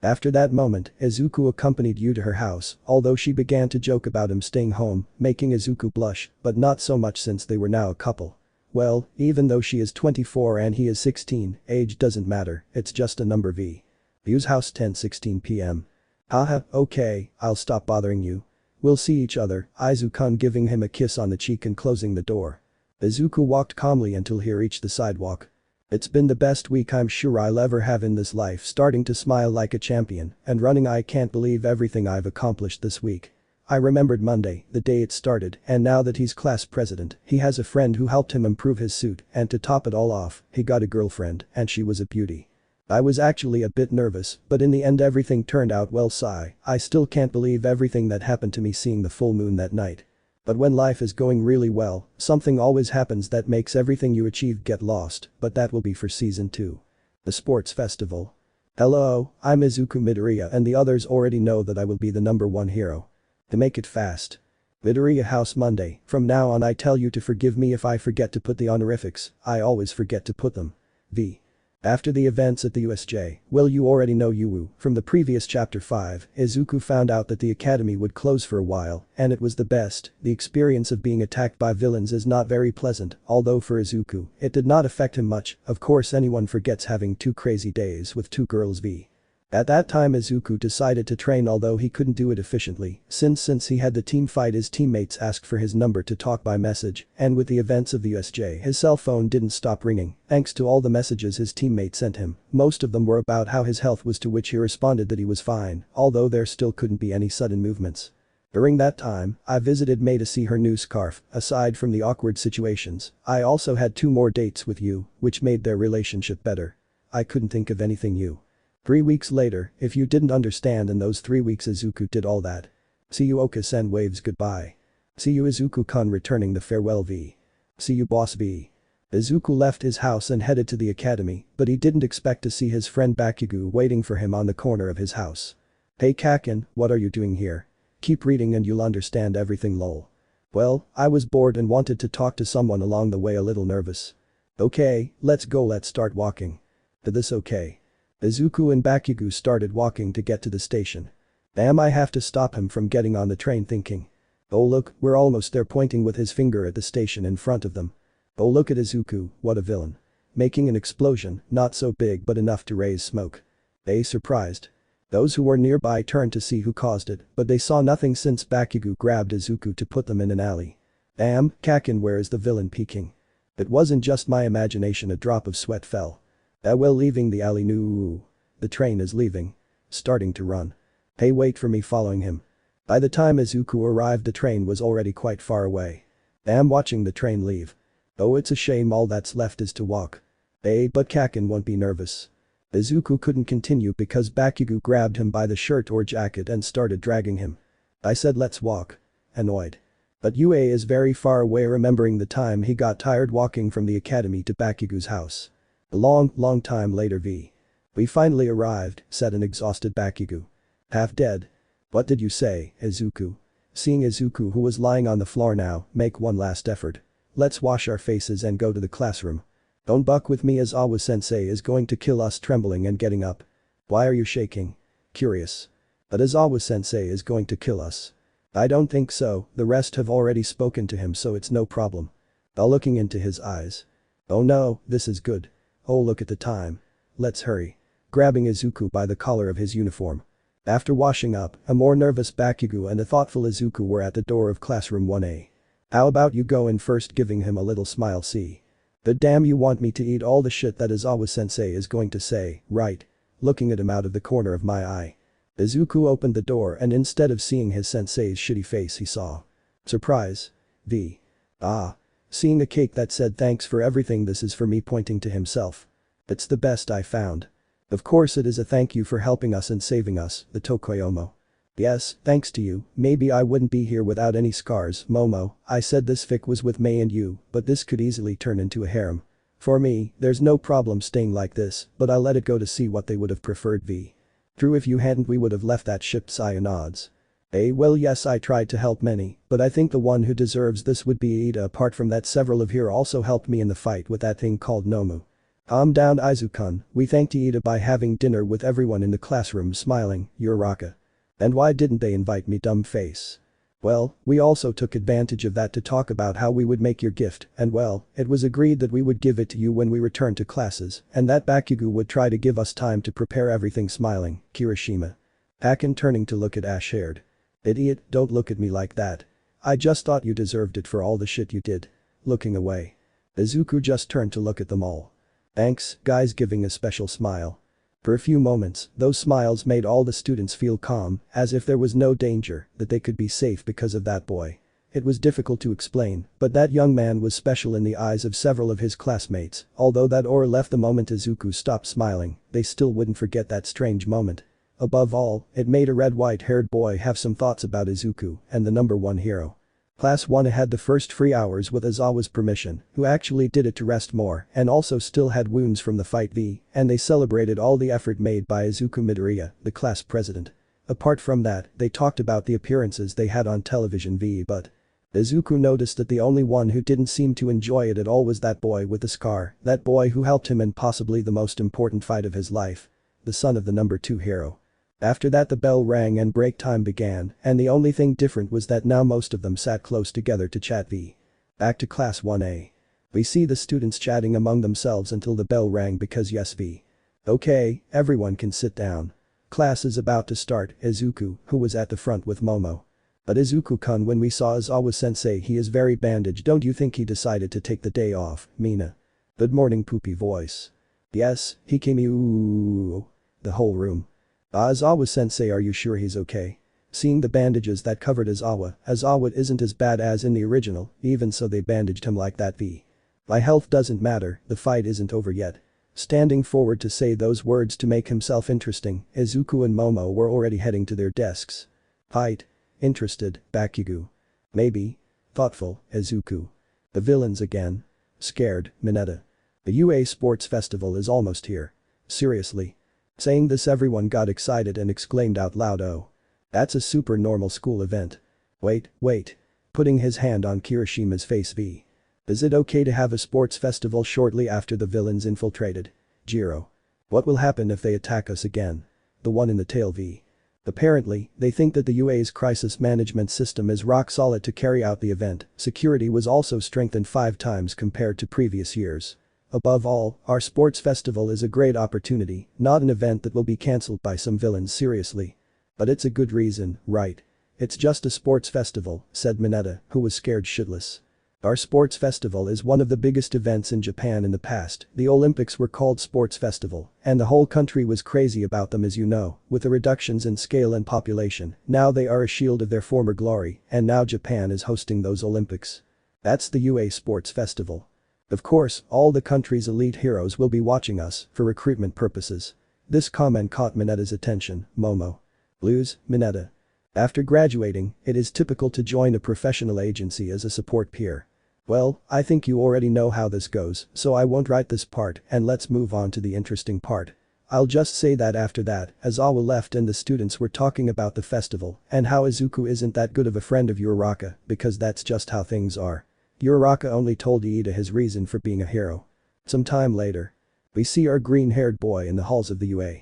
After that moment, Izuku accompanied Yu to her house, although she began to joke about him staying home, making Izuku blush, but not so much since they were now a couple. Well, even though she is 24 and he is 16, age doesn't matter, it's just a number. Yu's house 10:16 p.m. Haha, okay, I'll stop bothering you. We'll see each other, Izuku giving him a kiss on the cheek and closing the door. Izuku walked calmly until he reached the sidewalk. It's been the best week I'm sure I'll ever have in this life. Starting to smile like a champion and running. I can't believe everything I've accomplished this week. I remembered Monday, the day it started, and now that he's class president, he has a friend who helped him improve his suit, and to top it all off, he got a girlfriend, and she was a beauty. I was actually a bit nervous, but in the end everything turned out well. Sigh, I still can't believe everything that happened to me seeing the full moon that night. But when life is going really well, something always happens that makes everything you achieve get lost, but that will be for season 2. The sports festival. Hello, I'm Izuku Midoriya and the others already know that I will be the #1 hero. To make it fast. Midoriya House Monday. From now on I tell you to forgive me if I forget to put the honorifics, I always forget to put them. After the events at the U.S.J, well you already know Yu from the previous chapter 5, Izuku found out that the academy would close for a while, and it was the best. The experience of being attacked by villains is not very pleasant, although for Izuku, it did not affect him much. Of course anyone forgets having 2 crazy days with 2 girls. At that time Izuku decided to train, although he couldn't do it efficiently, since he had the team fight his teammates asked for his number to talk by message, and with the events of the U.S.J his cell phone didn't stop ringing, thanks to all the messages his teammates sent him. Most of them were about how his health was, to which he responded that he was fine, although there still couldn't be any sudden movements. During that time, I visited May to see her new scarf. Aside from the awkward situations, I also had 2 more dates with Yu, which made their relationship better. I couldn't think of anything new. 3 weeks later, if you didn't understand, in those 3 weeks Izuku did all that. See you Oka-sen waves goodbye. See you Izuku-kun returning the farewell. See you boss. Izuku left his house and headed to the academy, but he didn't expect to see his friend Bakugo waiting for him on the corner of his house. Hey Kaken, what are you doing here? Keep reading and you'll understand everything lol. Well, I was bored and wanted to talk to someone along the way a little nervous. Okay, let's go let's start walking. Did this okay. Izuku and Bakugo started walking to get to the station. Damn I have to stop him from getting on the train thinking. Oh look, we're almost there pointing with his finger at the station in front of them. Oh look at Izuku, what a villain. Making an explosion, not so big but enough to raise smoke. They surprised. Those who were nearby turned to see who caused it, but they saw nothing since Bakugo grabbed Izuku to put them in an alley. Damn, Kakin where is the villain peeking? It wasn't just my imagination a drop of sweat fell. Well leaving the alley no. The train is leaving. Starting to run. Hey wait for me following him. By the time Izuku arrived the train was already quite far away. Damn watching the train leave. Oh it's a shame all that's left is to walk. Hey but Kakin won't be nervous. Izuku couldn't continue because Bakugo grabbed him by the shirt or jacket and started dragging him. I said let's walk. Annoyed. But UA is very far away remembering the time he got tired walking from the academy to Bakugo's house. A long time later We finally arrived, said an exhausted Bakugo. Half dead. What did you say, Izuku? Seeing Izuku who was lying on the floor now, make one last effort. Let's wash our faces and go to the classroom. Don't buck with me as Aizawa-sensei is going to kill us trembling and getting up. Why are you shaking? Curious. But Aizawa-sensei is going to kill us. I don't think so, the rest have already spoken to him so it's no problem. Looking into his eyes. Oh no, this is good. Oh look at the time. Let's hurry. Grabbing Izuku by the collar of his uniform. After washing up, a more nervous Bakugo and a thoughtful Izuku were at the door of classroom 1A. How about you go in first giving him a little smile see. The damn you want me to eat all the shit that Aizawa-sensei is going to say, right? Looking at him out of the corner of my eye. Izuku opened the door and instead of seeing his sensei's shitty face he saw. Surprise. Seeing a cake that said thanks for everything this is for me pointing to himself. It's the best I found. Of course it is a thank you for helping us and saving us, the Tokoyomo. Yes, thanks to you, maybe I wouldn't be here without any scars, Momo, I said this fic was with Mei and you, but this could easily turn into a harem. For me, there's no problem staying like this, but I let it go to see what they would have preferred True if you hadn't we would have left that ship Seiya nods. Well yes I tried to help many, but I think the one who deserves this would be Ida apart from that several of here also helped me in the fight with that thing called Nomu. Calm down Izuku-kun, we thanked Ida by having dinner with everyone in the classroom smiling, Uraraka. And why didn't they invite me dumb face? Well, we also took advantage of that to talk about how we would make your gift and well, it was agreed that we would give it to you when we returned to classes and that Bakugo would try to give us time to prepare everything smiling, Kirishima. Hakan turning to look at Ash-haired. Idiot, don't look at me like that. I just thought you deserved it for all the shit you did. Looking away. Izuku just turned to look at them all. Thanks, guys giving a special smile. For a few moments, those smiles made all the students feel calm, as if there was no danger, that they could be safe because of that boy. It was difficult to explain, but that young man was special in the eyes of several of his classmates, although that aura left the moment Izuku stopped smiling, they still wouldn't forget that strange moment. Above all, it made a red-white-haired boy have some thoughts about Izuku and the number one hero. Class 1 had the first free hours with Aizawa's permission, who actually did it to rest more and also still had wounds from the fight and they celebrated all the effort made by Izuku Midoriya, the class president. Apart from that, they talked about the appearances they had on television but Izuku noticed that the only one who didn't seem to enjoy it at all was that boy with the scar, that boy who helped him in possibly the most important fight of his life. The son of the number 2 hero. After that the bell rang and break time began and the only thing different was that now most of them sat close together to chat Back to class 1A. We see the students chatting among themselves until the bell rang because yes Okay, everyone can sit down. Class is about to start, Izuku, who was at the front with Momo. But Izuku-kun when we saw Aizawa-sensei he is very bandaged don't you think he decided to take the day off, Mina? Good morning poopy voice. Yes, he came ooh. The whole room. Aizawa-sensei are you sure he's okay? Seeing the bandages that covered Aizawa isn't as bad as in the original, even so they bandaged him like that My health doesn't matter, the fight isn't over yet. Standing forward to say those words to make himself interesting, Izuku and Momo were already heading to their desks. Fight. Interested, Bakugo. Maybe. Thoughtful, Izuku. The villains again. Scared, Mineta. The UA Sports Festival is almost here. Seriously. Saying this everyone got excited and exclaimed out loud oh. That's a super normal school event. Wait. Putting his hand on Kirishima's face V. Is it okay to have a sports festival shortly after the villains infiltrated? Jiro. What will happen if they attack us again? The one in the tail V. Apparently, they think that the UA's crisis management system is rock solid to carry out the event. Security was also strengthened 5 times compared to previous years. Above all, our sports festival is a great opportunity, not an event that will be cancelled by some villains seriously. But it's a good reason, right? It's just a sports festival, said Mineta, who was scared shitless. Our sports festival is one of the biggest events in Japan in the past. The Olympics were called sports festival, and the whole country was crazy about them, as you know, with the reductions in scale and population. Now they are a shield of their former glory, and now Japan is hosting those Olympics. That's the UA Sports Festival. Of course, all the country's elite heroes will be watching us for recruitment purposes. This comment caught Mineta's attention. Momo. Blues, Mineta. After graduating, it is typical to join a professional agency as a support peer. Well, I think you already know how this goes, so I won't write this part and let's move on to the interesting part. I'll just say that after that, Aizawa left and the students were talking about the festival and how Izuku isn't that good of a friend of Uraraka because that's just how things are. Uraraka only told Iida his reason for being a hero. Some time later. We see our green-haired boy in the halls of the UA.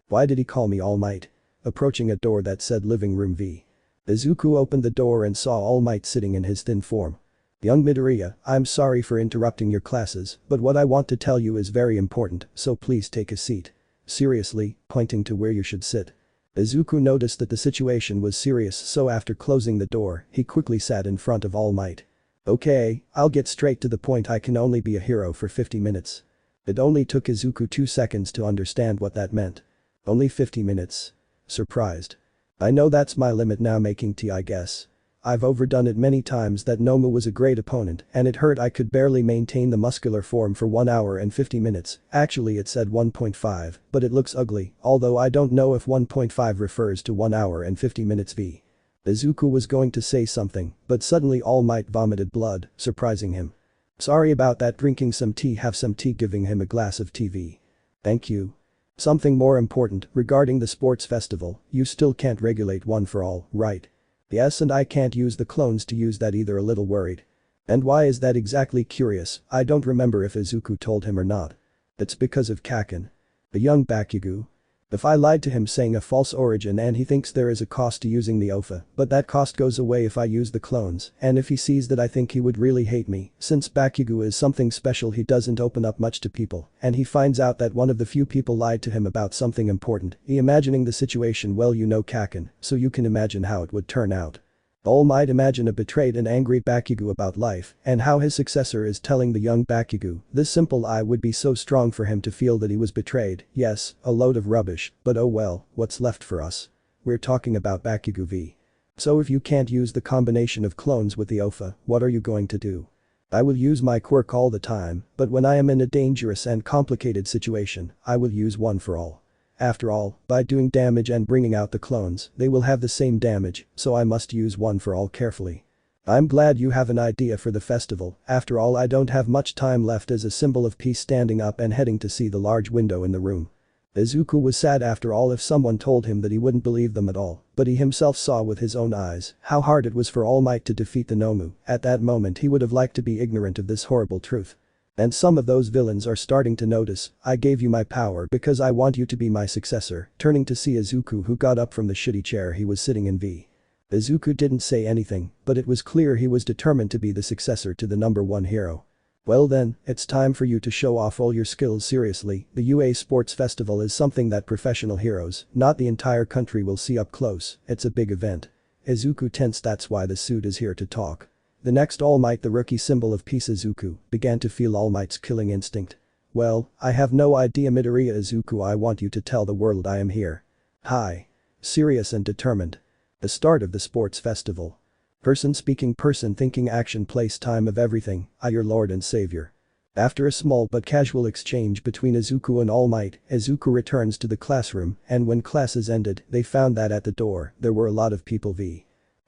Why did he call me Almight? Approaching a door that said living room V. Izuku opened the door and saw Almight sitting in his thin form. Young Midoriya, I'm sorry for interrupting your classes, but what I want to tell you is very important, so please take a seat. Seriously, pointing to where you should sit. Izuku noticed that the situation was serious, so after closing the door, he quickly sat in front of Almight. Okay, I'll get straight to the point. I can only be a hero for 50 minutes. It only took Izuku 2 seconds to understand what that meant. Only 50 minutes. Surprised. I know that's my limit now, making tea I guess. I've overdone it many times. That Nomu was a great opponent and it hurt. I could barely maintain the muscular form for 1 hour and 50 minutes, actually it said 1.5, but it looks ugly, although I don't know if 1.5 refers to 1 hour and 50 minutes V. Izuku was going to say something, but suddenly Almight vomited blood, surprising him. Sorry about that, drinking some tea. Have some tea. Giving him a glass of tea V. Thank you. Something more important, regarding the sports festival, you still can't regulate one for all, right? Yes, and I can't use the clones to use that either. A little worried. And why is that exactly? Curious. I don't remember if Izuku told him or not. It's because of Kaken. The young Bakugo. If I lied to him saying a false origin and he thinks there is a cost to using the OFA, but that cost goes away if I use the clones, and if he sees that I think he would really hate me, since Bakugo is something special he doesn't open up much to people, and he finds out that one of the few people lied to him about something important, imagining the situation. Well, you know Kaken, so you can imagine how it would turn out. All might imagine a betrayed and angry Bakugo about life and how his successor is telling the young Bakugo this simple lie would be so strong for him to feel that he was betrayed. Yes, a load of rubbish, but oh well, what's left for us? We're talking about Bakugo V. So if you can't use the combination of clones with the OFA, what are you going to do? I will use my quirk all the time, but when I am in a dangerous and complicated situation, I will use one for all. After all, by doing damage and bringing out the clones, they will have the same damage, so I must use one for all carefully. I'm glad you have an idea for the festival. After all, I don't have much time left. As a symbol of peace, standing up and heading to see the large window in the room. Izuku was sad. After all, if someone told him that, he wouldn't believe them at all, but he himself saw with his own eyes how hard it was for All Might to defeat the Nomu. At that moment he would have liked to be ignorant of this horrible truth. And some of those villains are starting to notice. I gave you my power because I want you to be my successor. Turning to see Izuku, who got up from the shitty chair he was sitting in V. Izuku didn't say anything, but it was clear he was determined to be the successor to the #1 hero. Well then, it's time for you to show off all your skills. Seriously, the UA Sports Festival is something that professional heroes, not the entire country, will see up close. It's a big event. Izuku tensed. That's why the suit is here to talk. The next All Might, the rookie symbol of peace Izuku, began to feel All Might's killing instinct. Well, I have no idea. Midoriya. Izuku, I want you to tell the world I am here. Hi. Serious and determined. The start of the sports festival. Person speaking, person thinking, action, place, time of everything. I, your lord and savior. After a small but casual exchange between Izuku and All Might, Izuku returns to the classroom, and when classes ended, they found that at the door, there were a lot of people.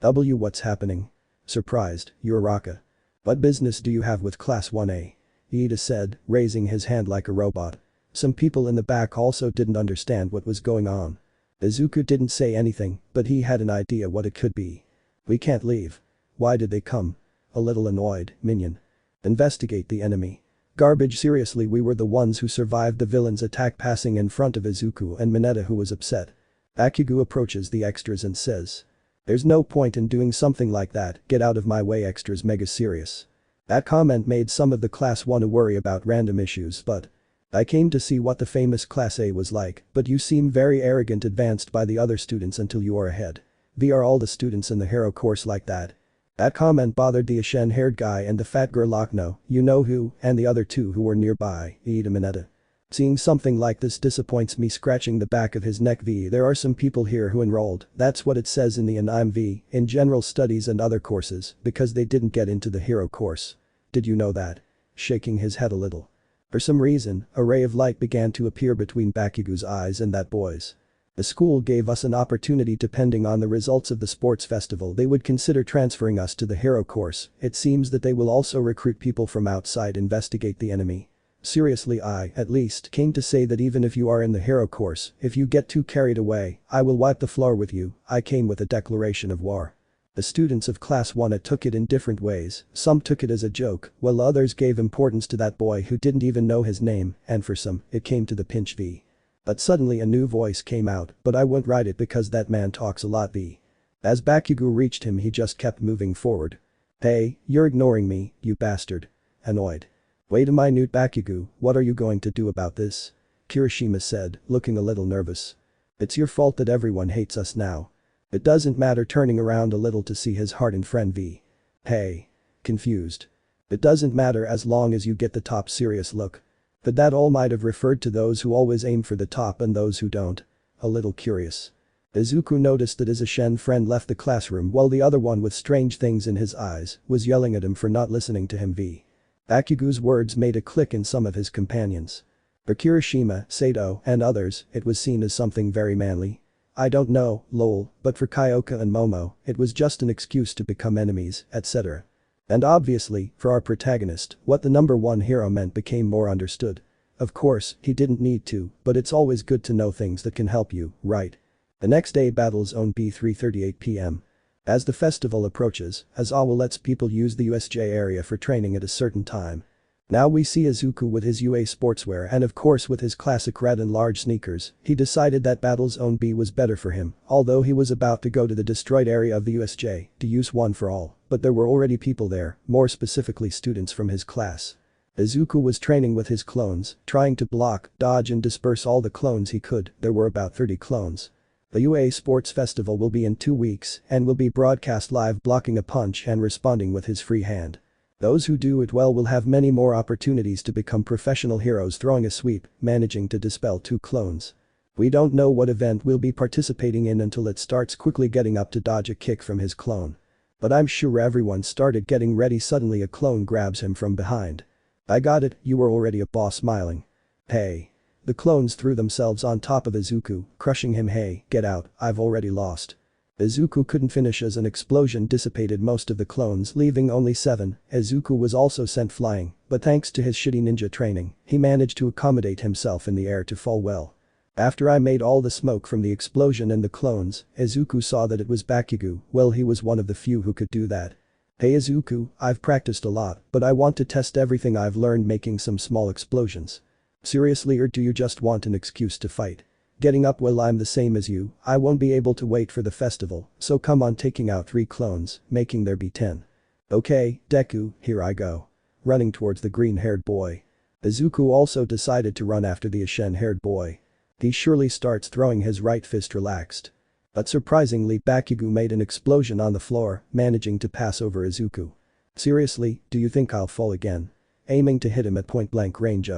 W. What's happening? Surprised, Uraraka. What business do you have with Class 1A? Iida said, raising his hand like a robot. Some people in the back also didn't understand what was going on. Izuku didn't say anything, but he had an idea what it could be. We can't leave. Why did they come? A little annoyed, minion. Investigate the enemy. Garbage, seriously, we were the ones who survived the villain's attack, passing in front of Izuku and Mineta, who was upset. Bakugo approaches the extras and says. There's no point in doing something like that, get out of my way. Extras mega serious. That comment made some of the class wanna worry about random issues, but I came to see what the famous class A was like, but you seem very arrogant, advanced by the other students until you are ahead. We are all the students in the hero course like that. That comment bothered the Ashen-haired guy and the fat girl Akno, you know who, and the other two who were nearby, Ida Mineta. Seeing something like this disappoints me. Scratching the back of his neck. There are some people here who enrolled, that's what it says in the ANIM in general studies and other courses, because they didn't get into the hero course. Did you know that? Shaking his head a little. For some reason, a ray of light began to appear between Bakugo's eyes and that boy's. The school gave us an opportunity. Depending on the results of the sports festival, they would consider transferring us to the hero course. It seems that they will also recruit people from outside. Investigate the enemy. Seriously, I, at least, came to say that even if you are in the hero course, if you get too carried away, I will wipe the floor with you. I came with a declaration of war. The students of class 1 took it in different ways. Some took it as a joke, while others gave importance to that boy who didn't even know his name, and for some, it came to the pinch V. But suddenly a new voice came out, but I won't write it because that man talks a lot. V. As Bakugo reached him, he just kept moving forward. Hey, you're ignoring me, you bastard. Annoyed. Wait a minute, Bakugo, what are you going to do about this? Kirishima said, looking a little nervous. It's your fault that everyone hates us now. It doesn't matter, turning around a little to see his hardened friend V. Hey. Confused. It doesn't matter as long as you get the top. Serious look. But that all might have referred to those who always aim for the top and those who don't. A little curious. Izuku noticed that his Ashen friend left the classroom while the other one with strange things in his eyes was yelling at him for not listening to him. V. Bakugo's words made a click in some of his companions. For Kirishima, Sato, and others, it was seen as something very manly. I don't know, lol, but for Kyoka and Momo, it was just an excuse to become enemies, etc. And obviously, for our protagonist, what the number one hero meant became more understood. Of course, he didn't need to, but it's always good to know things that can help you, right? The next day, battles on B3:38 p.m. As the festival approaches, Aizawa lets people use the U.S.J area for training at a certain time. Now we see Izuku with his UA sportswear and of course with his classic red and large sneakers. He decided that Battle Zone B was better for him, although he was about to go to the destroyed area of the U.S.J to use one for all, but there were already people there, more specifically students from his class. Izuku was training with his clones, trying to block, dodge and disperse all the clones he could. There were about 30 clones. The UA Sports Festival will be in 2 weeks and will be broadcast live, blocking a punch and responding with his free hand. Those who do it well will have many more opportunities to become professional heroes, throwing a sweep, managing to dispel 2 clones. We don't know what event we'll be participating in until it starts. Quickly getting up to dodge a kick from his clone. But I'm sure everyone started getting ready. Suddenly a clone grabs him from behind. I got it, you were already a boss. Smiling. Hey. The clones threw themselves on top of Izuku, crushing him. Hey, get out, I've already lost. Izuku couldn't finish as an explosion dissipated most of the clones, leaving only 7. Izuku was also sent flying, but thanks to his shitty ninja training, he managed to accommodate himself in the air to fall well. After I made all the smoke from the explosion and the clones, Izuku saw that it was Bakugo. Well, he was one of the few who could do that. Hey Izuku, I've practiced a lot, but I want to test everything I've learned making some small explosions. Seriously, or do you just want an excuse to fight? Getting up? Well, I'm the same as you, I won't be able to wait for the festival, so come on. Taking out 3 clones, making there be 10. Okay, Deku, here I go. Running towards the green-haired boy. Izuku also decided to run after the Ashen-haired boy. He surely starts throwing his right fist relaxed. But surprisingly, Bakugo made an explosion on the floor, managing to pass over Izuku. Seriously, do you think I'll fall again? Aiming to hit him at point-blank range.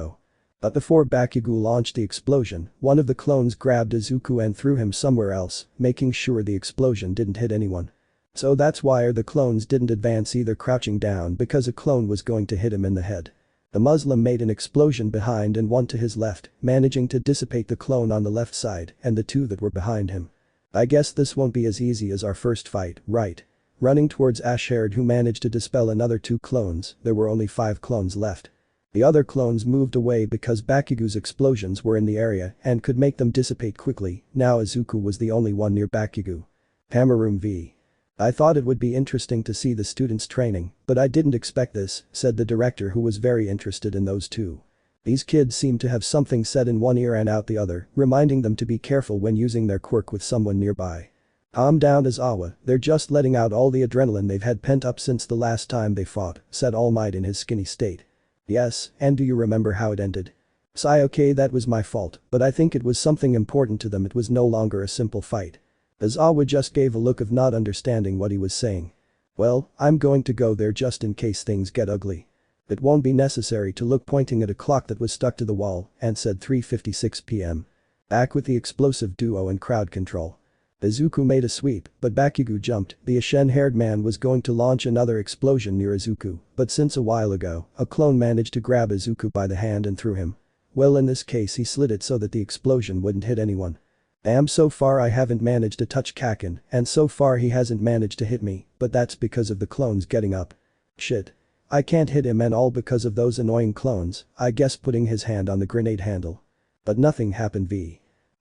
But before Bakugo launched the explosion, one of the clones grabbed Izuku and threw him somewhere else, making sure the explosion didn't hit anyone. So that's why the clones didn't advance either, crouching down because a clone was going to hit him in the head. The Muslim made an explosion behind and one to his left, managing to dissipate the clone on the left side and the 2 that were behind him. I guess this won't be as easy as our first fight, right? Running towards Ash-haired, who managed to dispel another 2 clones, there were only 5 clones left. The other clones moved away because Bakugo's explosions were in the area and could make them dissipate quickly. Now Izuku was the only one near Bakugo. Hammer Room V. I thought it would be interesting to see the students training, but I didn't expect this, said the director, who was very interested in those two. These kids seem to have something said in one ear and out the other, reminding them to be careful when using their quirk with someone nearby. Calm down, Izawa, they're just letting out all the adrenaline they've had pent up since the last time they fought, said Almight in his skinny state. Yes, and do you remember how it ended? Sigh. Okay, that was my fault, but I think it was something important to them. It was no longer a simple fight. Izawa just gave a look of not understanding what he was saying. Well, I'm going to go there just in case things get ugly. It won't be necessary to look, pointing at a clock that was stuck to the wall, and said 3:56 p.m. Back with the explosive duo and crowd control. Izuku made a sweep, but Bakugo jumped. The Ashen-haired man was going to launch another explosion near Izuku, but since a while ago, a clone managed to grab Izuku by the hand and threw him. Well, in this case he slid it so that the explosion wouldn't hit anyone. Damn, so far I haven't managed to touch Kaken, and so far he hasn't managed to hit me, but that's because of the clones getting up. Shit. I can't hit him, and all because of those annoying clones, I guess, putting his hand on the grenade handle. But nothing happened.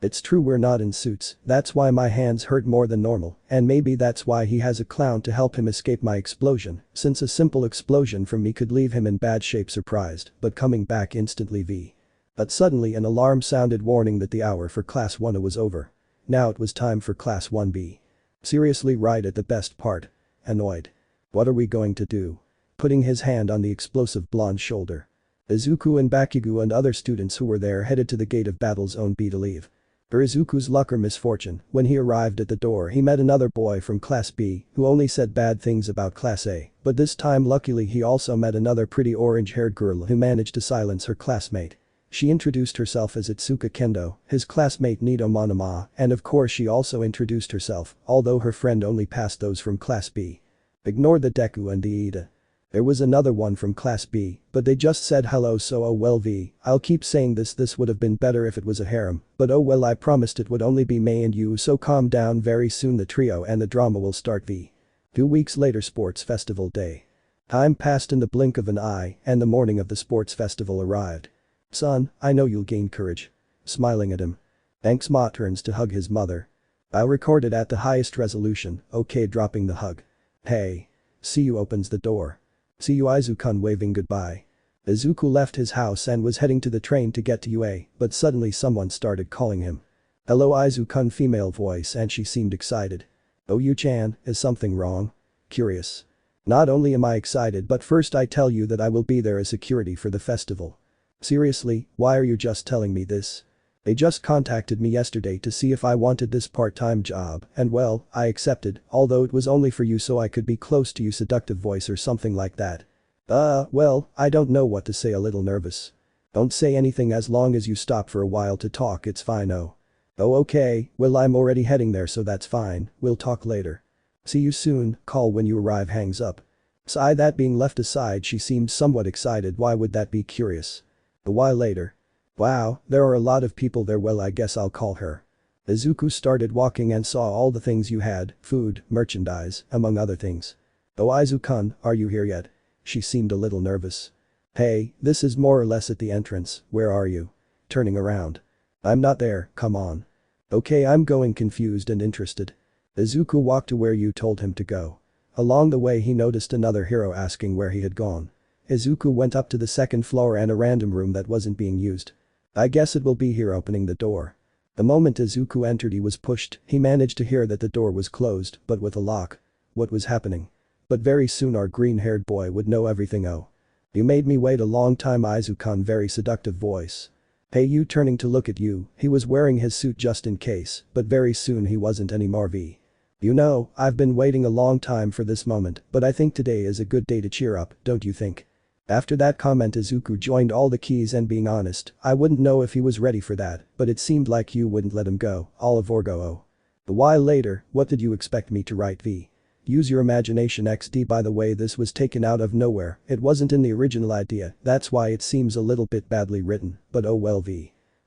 It's true we're not in suits, that's why my hands hurt more than normal, and maybe that's why he has a clown to help him escape my explosion, since a simple explosion from me could leave him in bad shape. Surprised, but coming back instantly. But suddenly an alarm sounded, warning that the hour for Class 1A was over. Now it was time for Class 1B. Seriously, right at the best part. Annoyed. What are we going to do? Putting his hand on the explosive blonde shoulder. Izuku and Bakugo and other students who were there headed to the gate of Battle Zone B to leave. For Izuku's luck or misfortune, when he arrived at the door he met another boy from Class B who only said bad things about Class A, but this time luckily he also met another pretty orange-haired girl who managed to silence her classmate. She introduced herself as Itsuka Kendo, his classmate Nito Monoma, and of course she also introduced herself, although her friend only passed those from Class B. Ignore the Deku and the Ida. There was another one from Class B, but they just said hello, so oh well. I'll keep saying this would have been better if it was a harem, but oh well, I promised it would only be May and you, so calm down. Very soon the trio and the drama will start. 2 weeks later, Sports Festival Day. Time passed in the blink of an eye, and the morning of the sports festival arrived. Son, I know you'll gain courage. Smiling at him. Thanks. Ma turns to hug his mother. I'll record it at the highest resolution, okay, dropping the hug. Hey. See you opens the door. See you, Izuku, waving goodbye. Izuku left his house and was heading to the train to get to UA, but suddenly someone started calling him. Hello, Izuku, female voice, and she seemed excited. Oh, Yu-chan, is something wrong? Curious. Not only am I excited, but first I tell you that I will be there as security for the festival. Seriously, why are you just telling me this? They just contacted me yesterday to see if I wanted this part-time job, and well, I accepted, although it was only for you so I could be close to you, seductive voice or something like that. Well, I don't know what to say, a little nervous. Don't say anything as long as you stop for a while to talk, it's fine. Oh, okay, well I'm already heading there so that's fine, we'll talk later. See you soon, call when you arrive. Hangs up. Sigh. That being left aside, she seemed somewhat excited. Why would that be? Curious. A while later. Wow, there are a lot of people there, well I guess I'll call her. Izuku started walking and saw all the things you had, food, merchandise, among other things. Oh, Izuku, are you here yet? She seemed a little nervous. Hey, this is more or less at the entrance, where are you? Turning around. I'm not there, come on. Okay, I'm going, confused and interested. Izuku walked to where you told him to go. Along the way he noticed another hero asking where he had gone. Izuku went up to the second floor and a random room that wasn't being used. I guess it will be here, opening the door. The moment Izuku entered he was pushed, he managed to hear that the door was closed, but with a lock. What was happening? But very soon our green-haired boy would know everything. Oh. You made me wait a long time, Izuku, very seductive voice. Hey, you, turning to look at you, he was wearing his suit just in case, but very soon he wasn't anymore. You know, I've been waiting a long time for this moment, but I think today is a good day to cheer up, don't you think? After that comment Izuku joined all the keys, and being honest, I wouldn't know if he was ready for that, but it seemed like you wouldn't let him go, Olive Orgo. Oh. A while later, what did you expect me to write? Use your imagination XD. By the way, this was taken out of nowhere, it wasn't in the original idea, that's why it seems a little bit badly written, but oh well.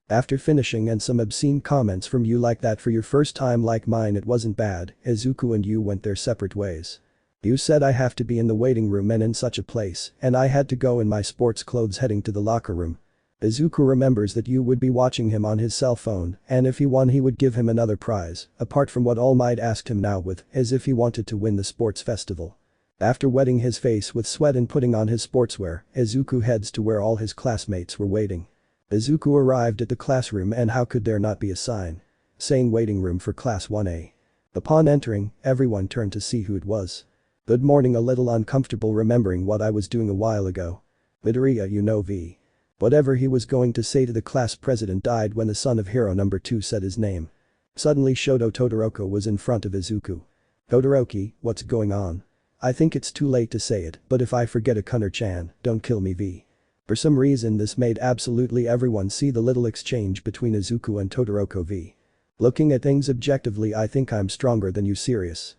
After finishing and some obscene comments from you like that for your first time like mine, it wasn't bad. Izuku and you went their separate ways. You said I have to be in the waiting room and in such a place, and I had to go in my sports clothes heading to the locker room. Izuku remembers that you would be watching him on his cell phone, and if he won he would give him another prize, apart from what All Might asked him now with, as if he wanted to win the sports festival. After wetting his face with sweat and putting on his sportswear, Izuku heads to where all his classmates were waiting. Izuku arrived at the classroom and how could there not be a sign saying waiting room for class 1A. Upon entering, everyone turned to see who it was. Good morning, a little uncomfortable remembering what I was doing a while ago. Midoriya, you know V. Whatever he was going to say to the class president died when the son of hero number 2 said his name. Suddenly Shoto Todoroki was in front of Izuku. Todoroki, what's going on? I think it's too late to say it, but if I forget a Connor-chan, don't kill me V. For some reason this made absolutely everyone see the little exchange between Izuku and Todoroki V. Looking at things objectively, I think I'm stronger than you, serious.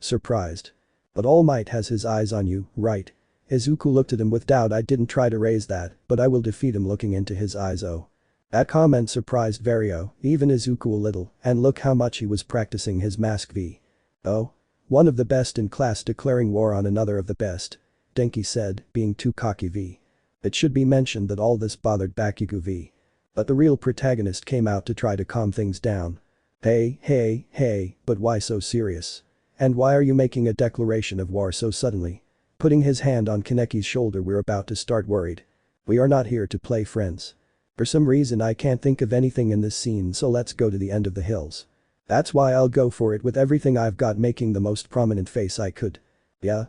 Surprised. But All Might has his eyes on you, right? Izuku looked at him with doubt. I didn't try to raise that, but I will defeat him, looking into his eyes. Oh. That comment surprised even Izuku a little, and look how much he was practicing his mask V. Oh? One of the best in class declaring war on another of the best. Denki said, being too cocky V. It should be mentioned that all this bothered Bakugo V. But the real protagonist came out to try to calm things down. Hey, but why so serious? And why are you making a declaration of war so suddenly? Putting his hand on Kaneki's shoulder, we're about to start worried. We are not here to play friends. For some reason I can't think of anything in this scene, so let's go to the end of the hills. That's why I'll go for it with everything I've got, making the most prominent face I could. Yeah,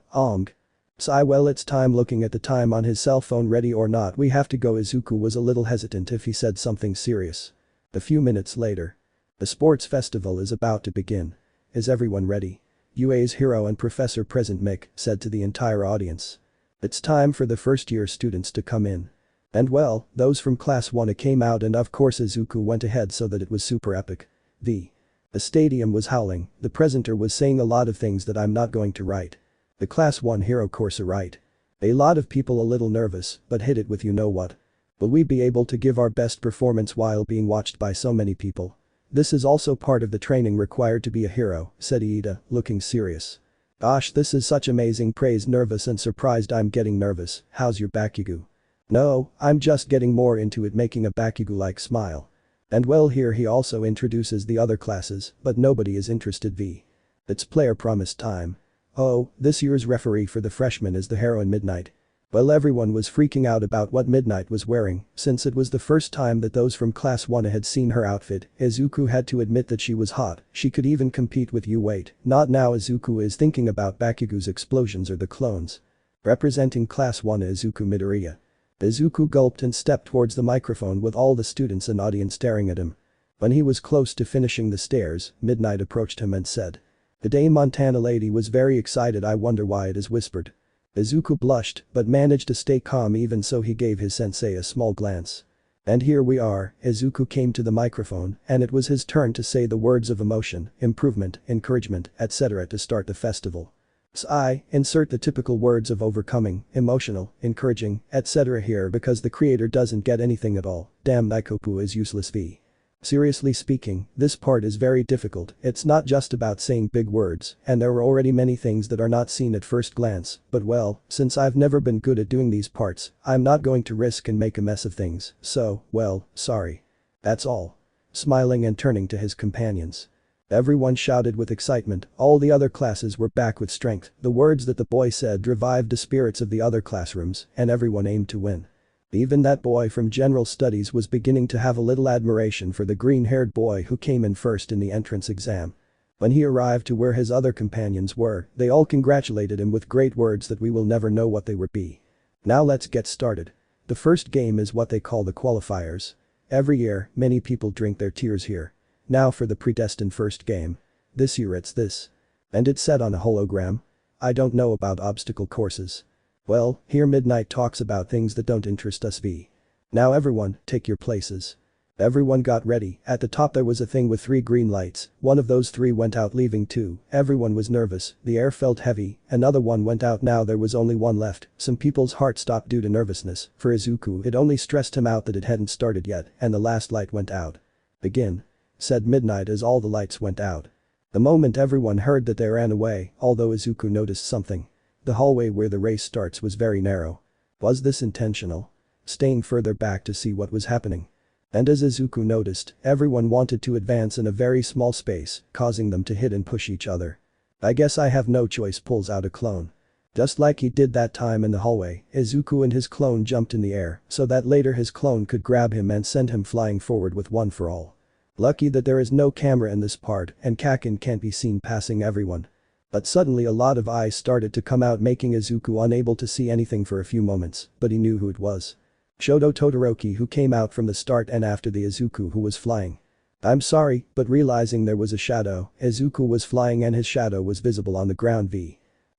Sigh, well it's time. Looking at the time on his cell phone, ready or not we have to go. Izuku was a little hesitant if he said something serious. A few minutes later. The sports festival is about to begin. Is everyone ready? UA's hero and Professor Present Mick said to the entire audience. It's time for the first year students to come in. And well, those from class 1A came out and of course Izuku went ahead so that it was super epic. The stadium was howling, the presenter was saying a lot of things that I'm not going to write. The class 1 hero course right. A lot of people a little nervous, but hit it with you know what. Will we be able to give our best performance while being watched by so many people? This is also part of the training required to be a hero, said Iida, looking serious. Gosh, this is such amazing praise. Nervous and surprised. I'm getting nervous. How's your Bakugo? No, I'm just getting more into it, making a Bakugo-like smile. And well, here he also introduces the other classes, but nobody is interested V. It's player promise time. Oh, this year's referee for the freshmen is the heroine Midnight. Well, everyone was freaking out about what Midnight was wearing, since it was the first time that those from class 1A had seen her outfit. Izuku had to admit that she was hot, she could even compete with you. Wait, not now. Izuku is thinking about Bakugo's explosions or the clones. Representing class 1A, Izuku Midoriya. Izuku gulped and stepped towards the microphone with all the students and audience staring at him. When he was close to finishing the stairs, Midnight approached him and said. The Dame Montana lady was very excited. I wonder why it is whispered. Izuku blushed, but managed to stay calm. Even so, he gave his sensei a small glance. And here we are. Izuku came to the microphone, and it was his turn to say the words of emotion, improvement, encouragement, etc. to start the festival. I insert the typical words of overcoming, emotional, encouraging, etc. here because the creator doesn't get anything at all. Damn, Nikopou is useless V. Seriously speaking, this part is very difficult. It's not just about saying big words, and there are already many things that are not seen at first glance, but well, since I've never been good at doing these parts, I'm not going to risk and make a mess of things, so, well, sorry. That's all. Smiling and turning to his companions. Everyone shouted with excitement. All the other classes were back with strength. The words that the boy said revived the spirits of the other classrooms, and everyone aimed to win. Even that boy from general studies was beginning to have a little admiration for the green-haired boy who came in first in the entrance exam. When he arrived to where his other companions were, they all congratulated him with great words that we will never know what they would be. Now let's get started. The first game is what they call the qualifiers. Every year, many people drink their tears here. Now for the predestined first game. This year it's this. And it's set on a hologram. I don't know about obstacle courses. Well, here Midnight talks about things that don't interest us V. Now everyone, take your places. Everyone got ready. At the top there was a thing with 3 green lights. One of those 3 went out, leaving 2. Everyone was nervous, the air felt heavy. Another one went out. Now there was only 1 left. Some people's hearts stopped due to nervousness. For Izuku, it only stressed him out that it hadn't started yet, and the last light went out. Begin. Said Midnight as all the lights went out. The moment everyone heard that they ran away, although Izuku noticed something. The hallway where the race starts was very narrow. Was this intentional? Staying further back to see what was happening. And as Izuku noticed, everyone wanted to advance in a very small space, causing them to hit and push each other. I guess I have no choice, pulls out a clone. Just like he did that time in the hallway, Izuku and his clone jumped in the air so that later his clone could grab him and send him flying forward with one for all. Lucky that there is no camera in this part and Kaken can't be seen passing everyone. But suddenly a lot of eyes started to come out, making Izuku unable to see anything for a few moments, but he knew who it was. Shoto Todoroki, who came out from the start and after the Izuku who was flying. I'm sorry, but realizing there was a shadow, Izuku was flying and his shadow was visible on the ground.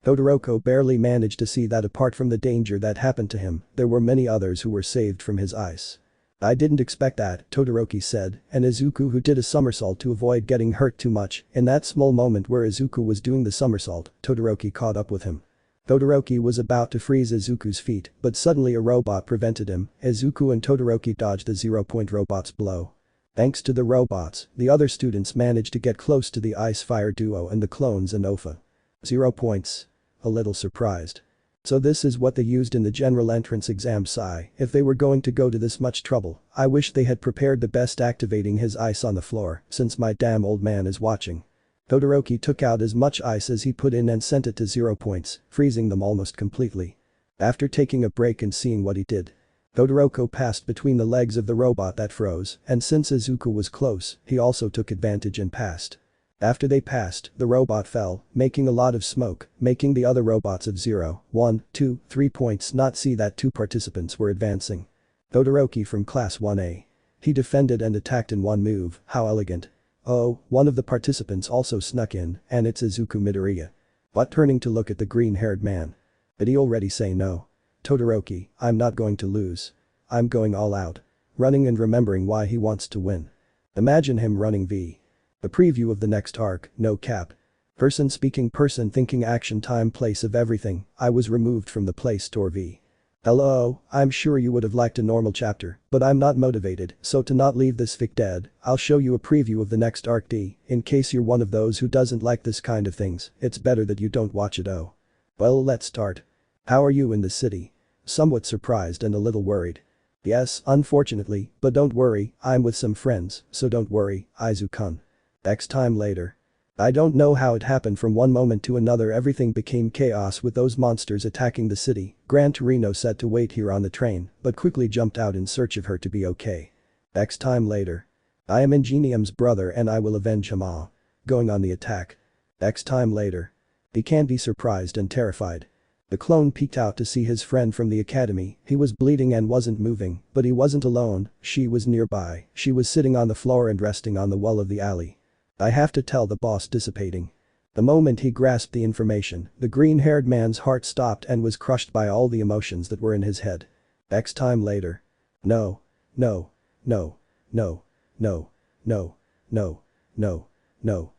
Todoroki barely managed to see that apart from the danger that happened to him, there were many others who were saved from his ice. I didn't expect that, Todoroki said, and Izuku, who did a somersault to avoid getting hurt too much. In that small moment where Izuku was doing the somersault, Todoroki caught up with him. Todoroki was about to freeze Izuku's feet, but suddenly a robot prevented him. Izuku and Todoroki dodged the 0-point robot's blow. Thanks to the robots, the other students managed to get close to the ice-fire duo and the clones and Ofa. 0 points. A little surprised. So this is what they used in the general entrance exam. Sigh, if they were going to go to this much trouble, I wish they had prepared the best, activating his ice on the floor, since my damn old man is watching. Todoroki took out as much ice as he put in and sent it to 0 points, freezing them almost completely. After taking a break and seeing what he did, Todoroki passed between the legs of the robot that froze, and since Izuku was close, he also took advantage and passed. After they passed, the robot fell, making a lot of smoke, making the other robots of 0, 1, 2, 3 points not see that 2 participants were advancing. Todoroki from class 1A. He defended and attacked in one move, how elegant. Oh, one of the participants also snuck in, and it's Izuku Midoriya. But turning to look at the green-haired man. Did he already say no? Todoroki, I'm not going to lose. I'm going all out. Running and remembering why he wants to win. Imagine him running v. A preview of the next arc, no cap. Person speaking, person thinking, action, time, place of everything. I was removed from the Play Store v. Hello, I'm sure you would have liked a normal chapter, but I'm not motivated, so to not leave this fic dead, I'll show you a preview of the next arc D. In case you're one of those who doesn't like this kind of things, it's better that you don't watch it. Oh. Well, let's start. How are you in the city? Somewhat surprised and a little worried. Yes, unfortunately, but don't worry, I'm with some friends, so don't worry, Izuku-kun. X time later. I don't know how it happened, from one moment to another everything became chaos with those monsters attacking the city. Gran Torino said to wait here on the train, but quickly jumped out in search of her to be okay. X time later. I am Ingenium's brother and I will avenge him all. Going on the attack. X time later. He can't be surprised and terrified. The clone peeked out to see his friend from the academy. He was bleeding and wasn't moving, but he wasn't alone, she was nearby. She was sitting on the floor and resting on the wall of the alley. I have to tell the boss, dissipating. The moment he grasped the information, the green-haired man's heart stopped and was crushed by all the emotions that were in his head. X time later. No. No. No. No. No. No. No. No. No. No.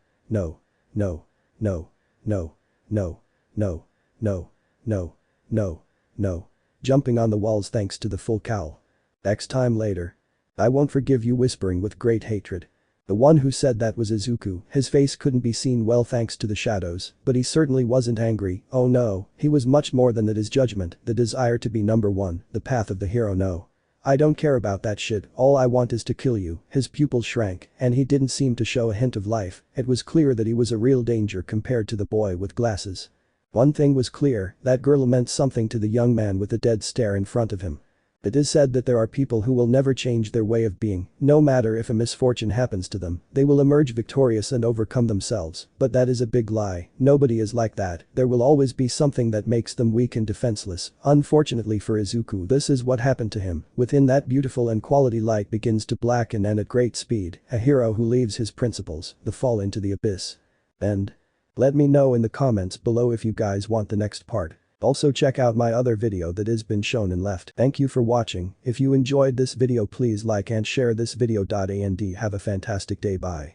No. No. No. No. No. No. No. No. No. Jumping on the walls thanks to the full cowl. X time later. I won't forgive you, whispering with great hatred. The one who said that was Izuku. His face couldn't be seen well thanks to the shadows, but he certainly wasn't angry. Oh no, he was much more than that. His judgment, the desire to be number one, the path of the hero. No. I don't care about that shit, all I want is to kill you. His pupils shrank, and he didn't seem to show a hint of life. It was clear that he was a real danger compared to the boy with glasses. One thing was clear, that girl meant something to the young man with the dead stare in front of him. It is said that there are people who will never change their way of being. No matter if a misfortune happens to them, they will emerge victorious and overcome themselves, but that is a big lie. Nobody is like that. There will always be something that makes them weak and defenseless. Unfortunately for Izuku, this is what happened to him. Within that beautiful and quality light begins to blacken and at great speed, a hero who leaves his principles, the fall into the abyss. End. Let me know in the comments below if you guys want the next part. Also check out my other video that has been shown and left. Thank you for watching. If you enjoyed this video, please like and share this video. And have a fantastic day. Bye.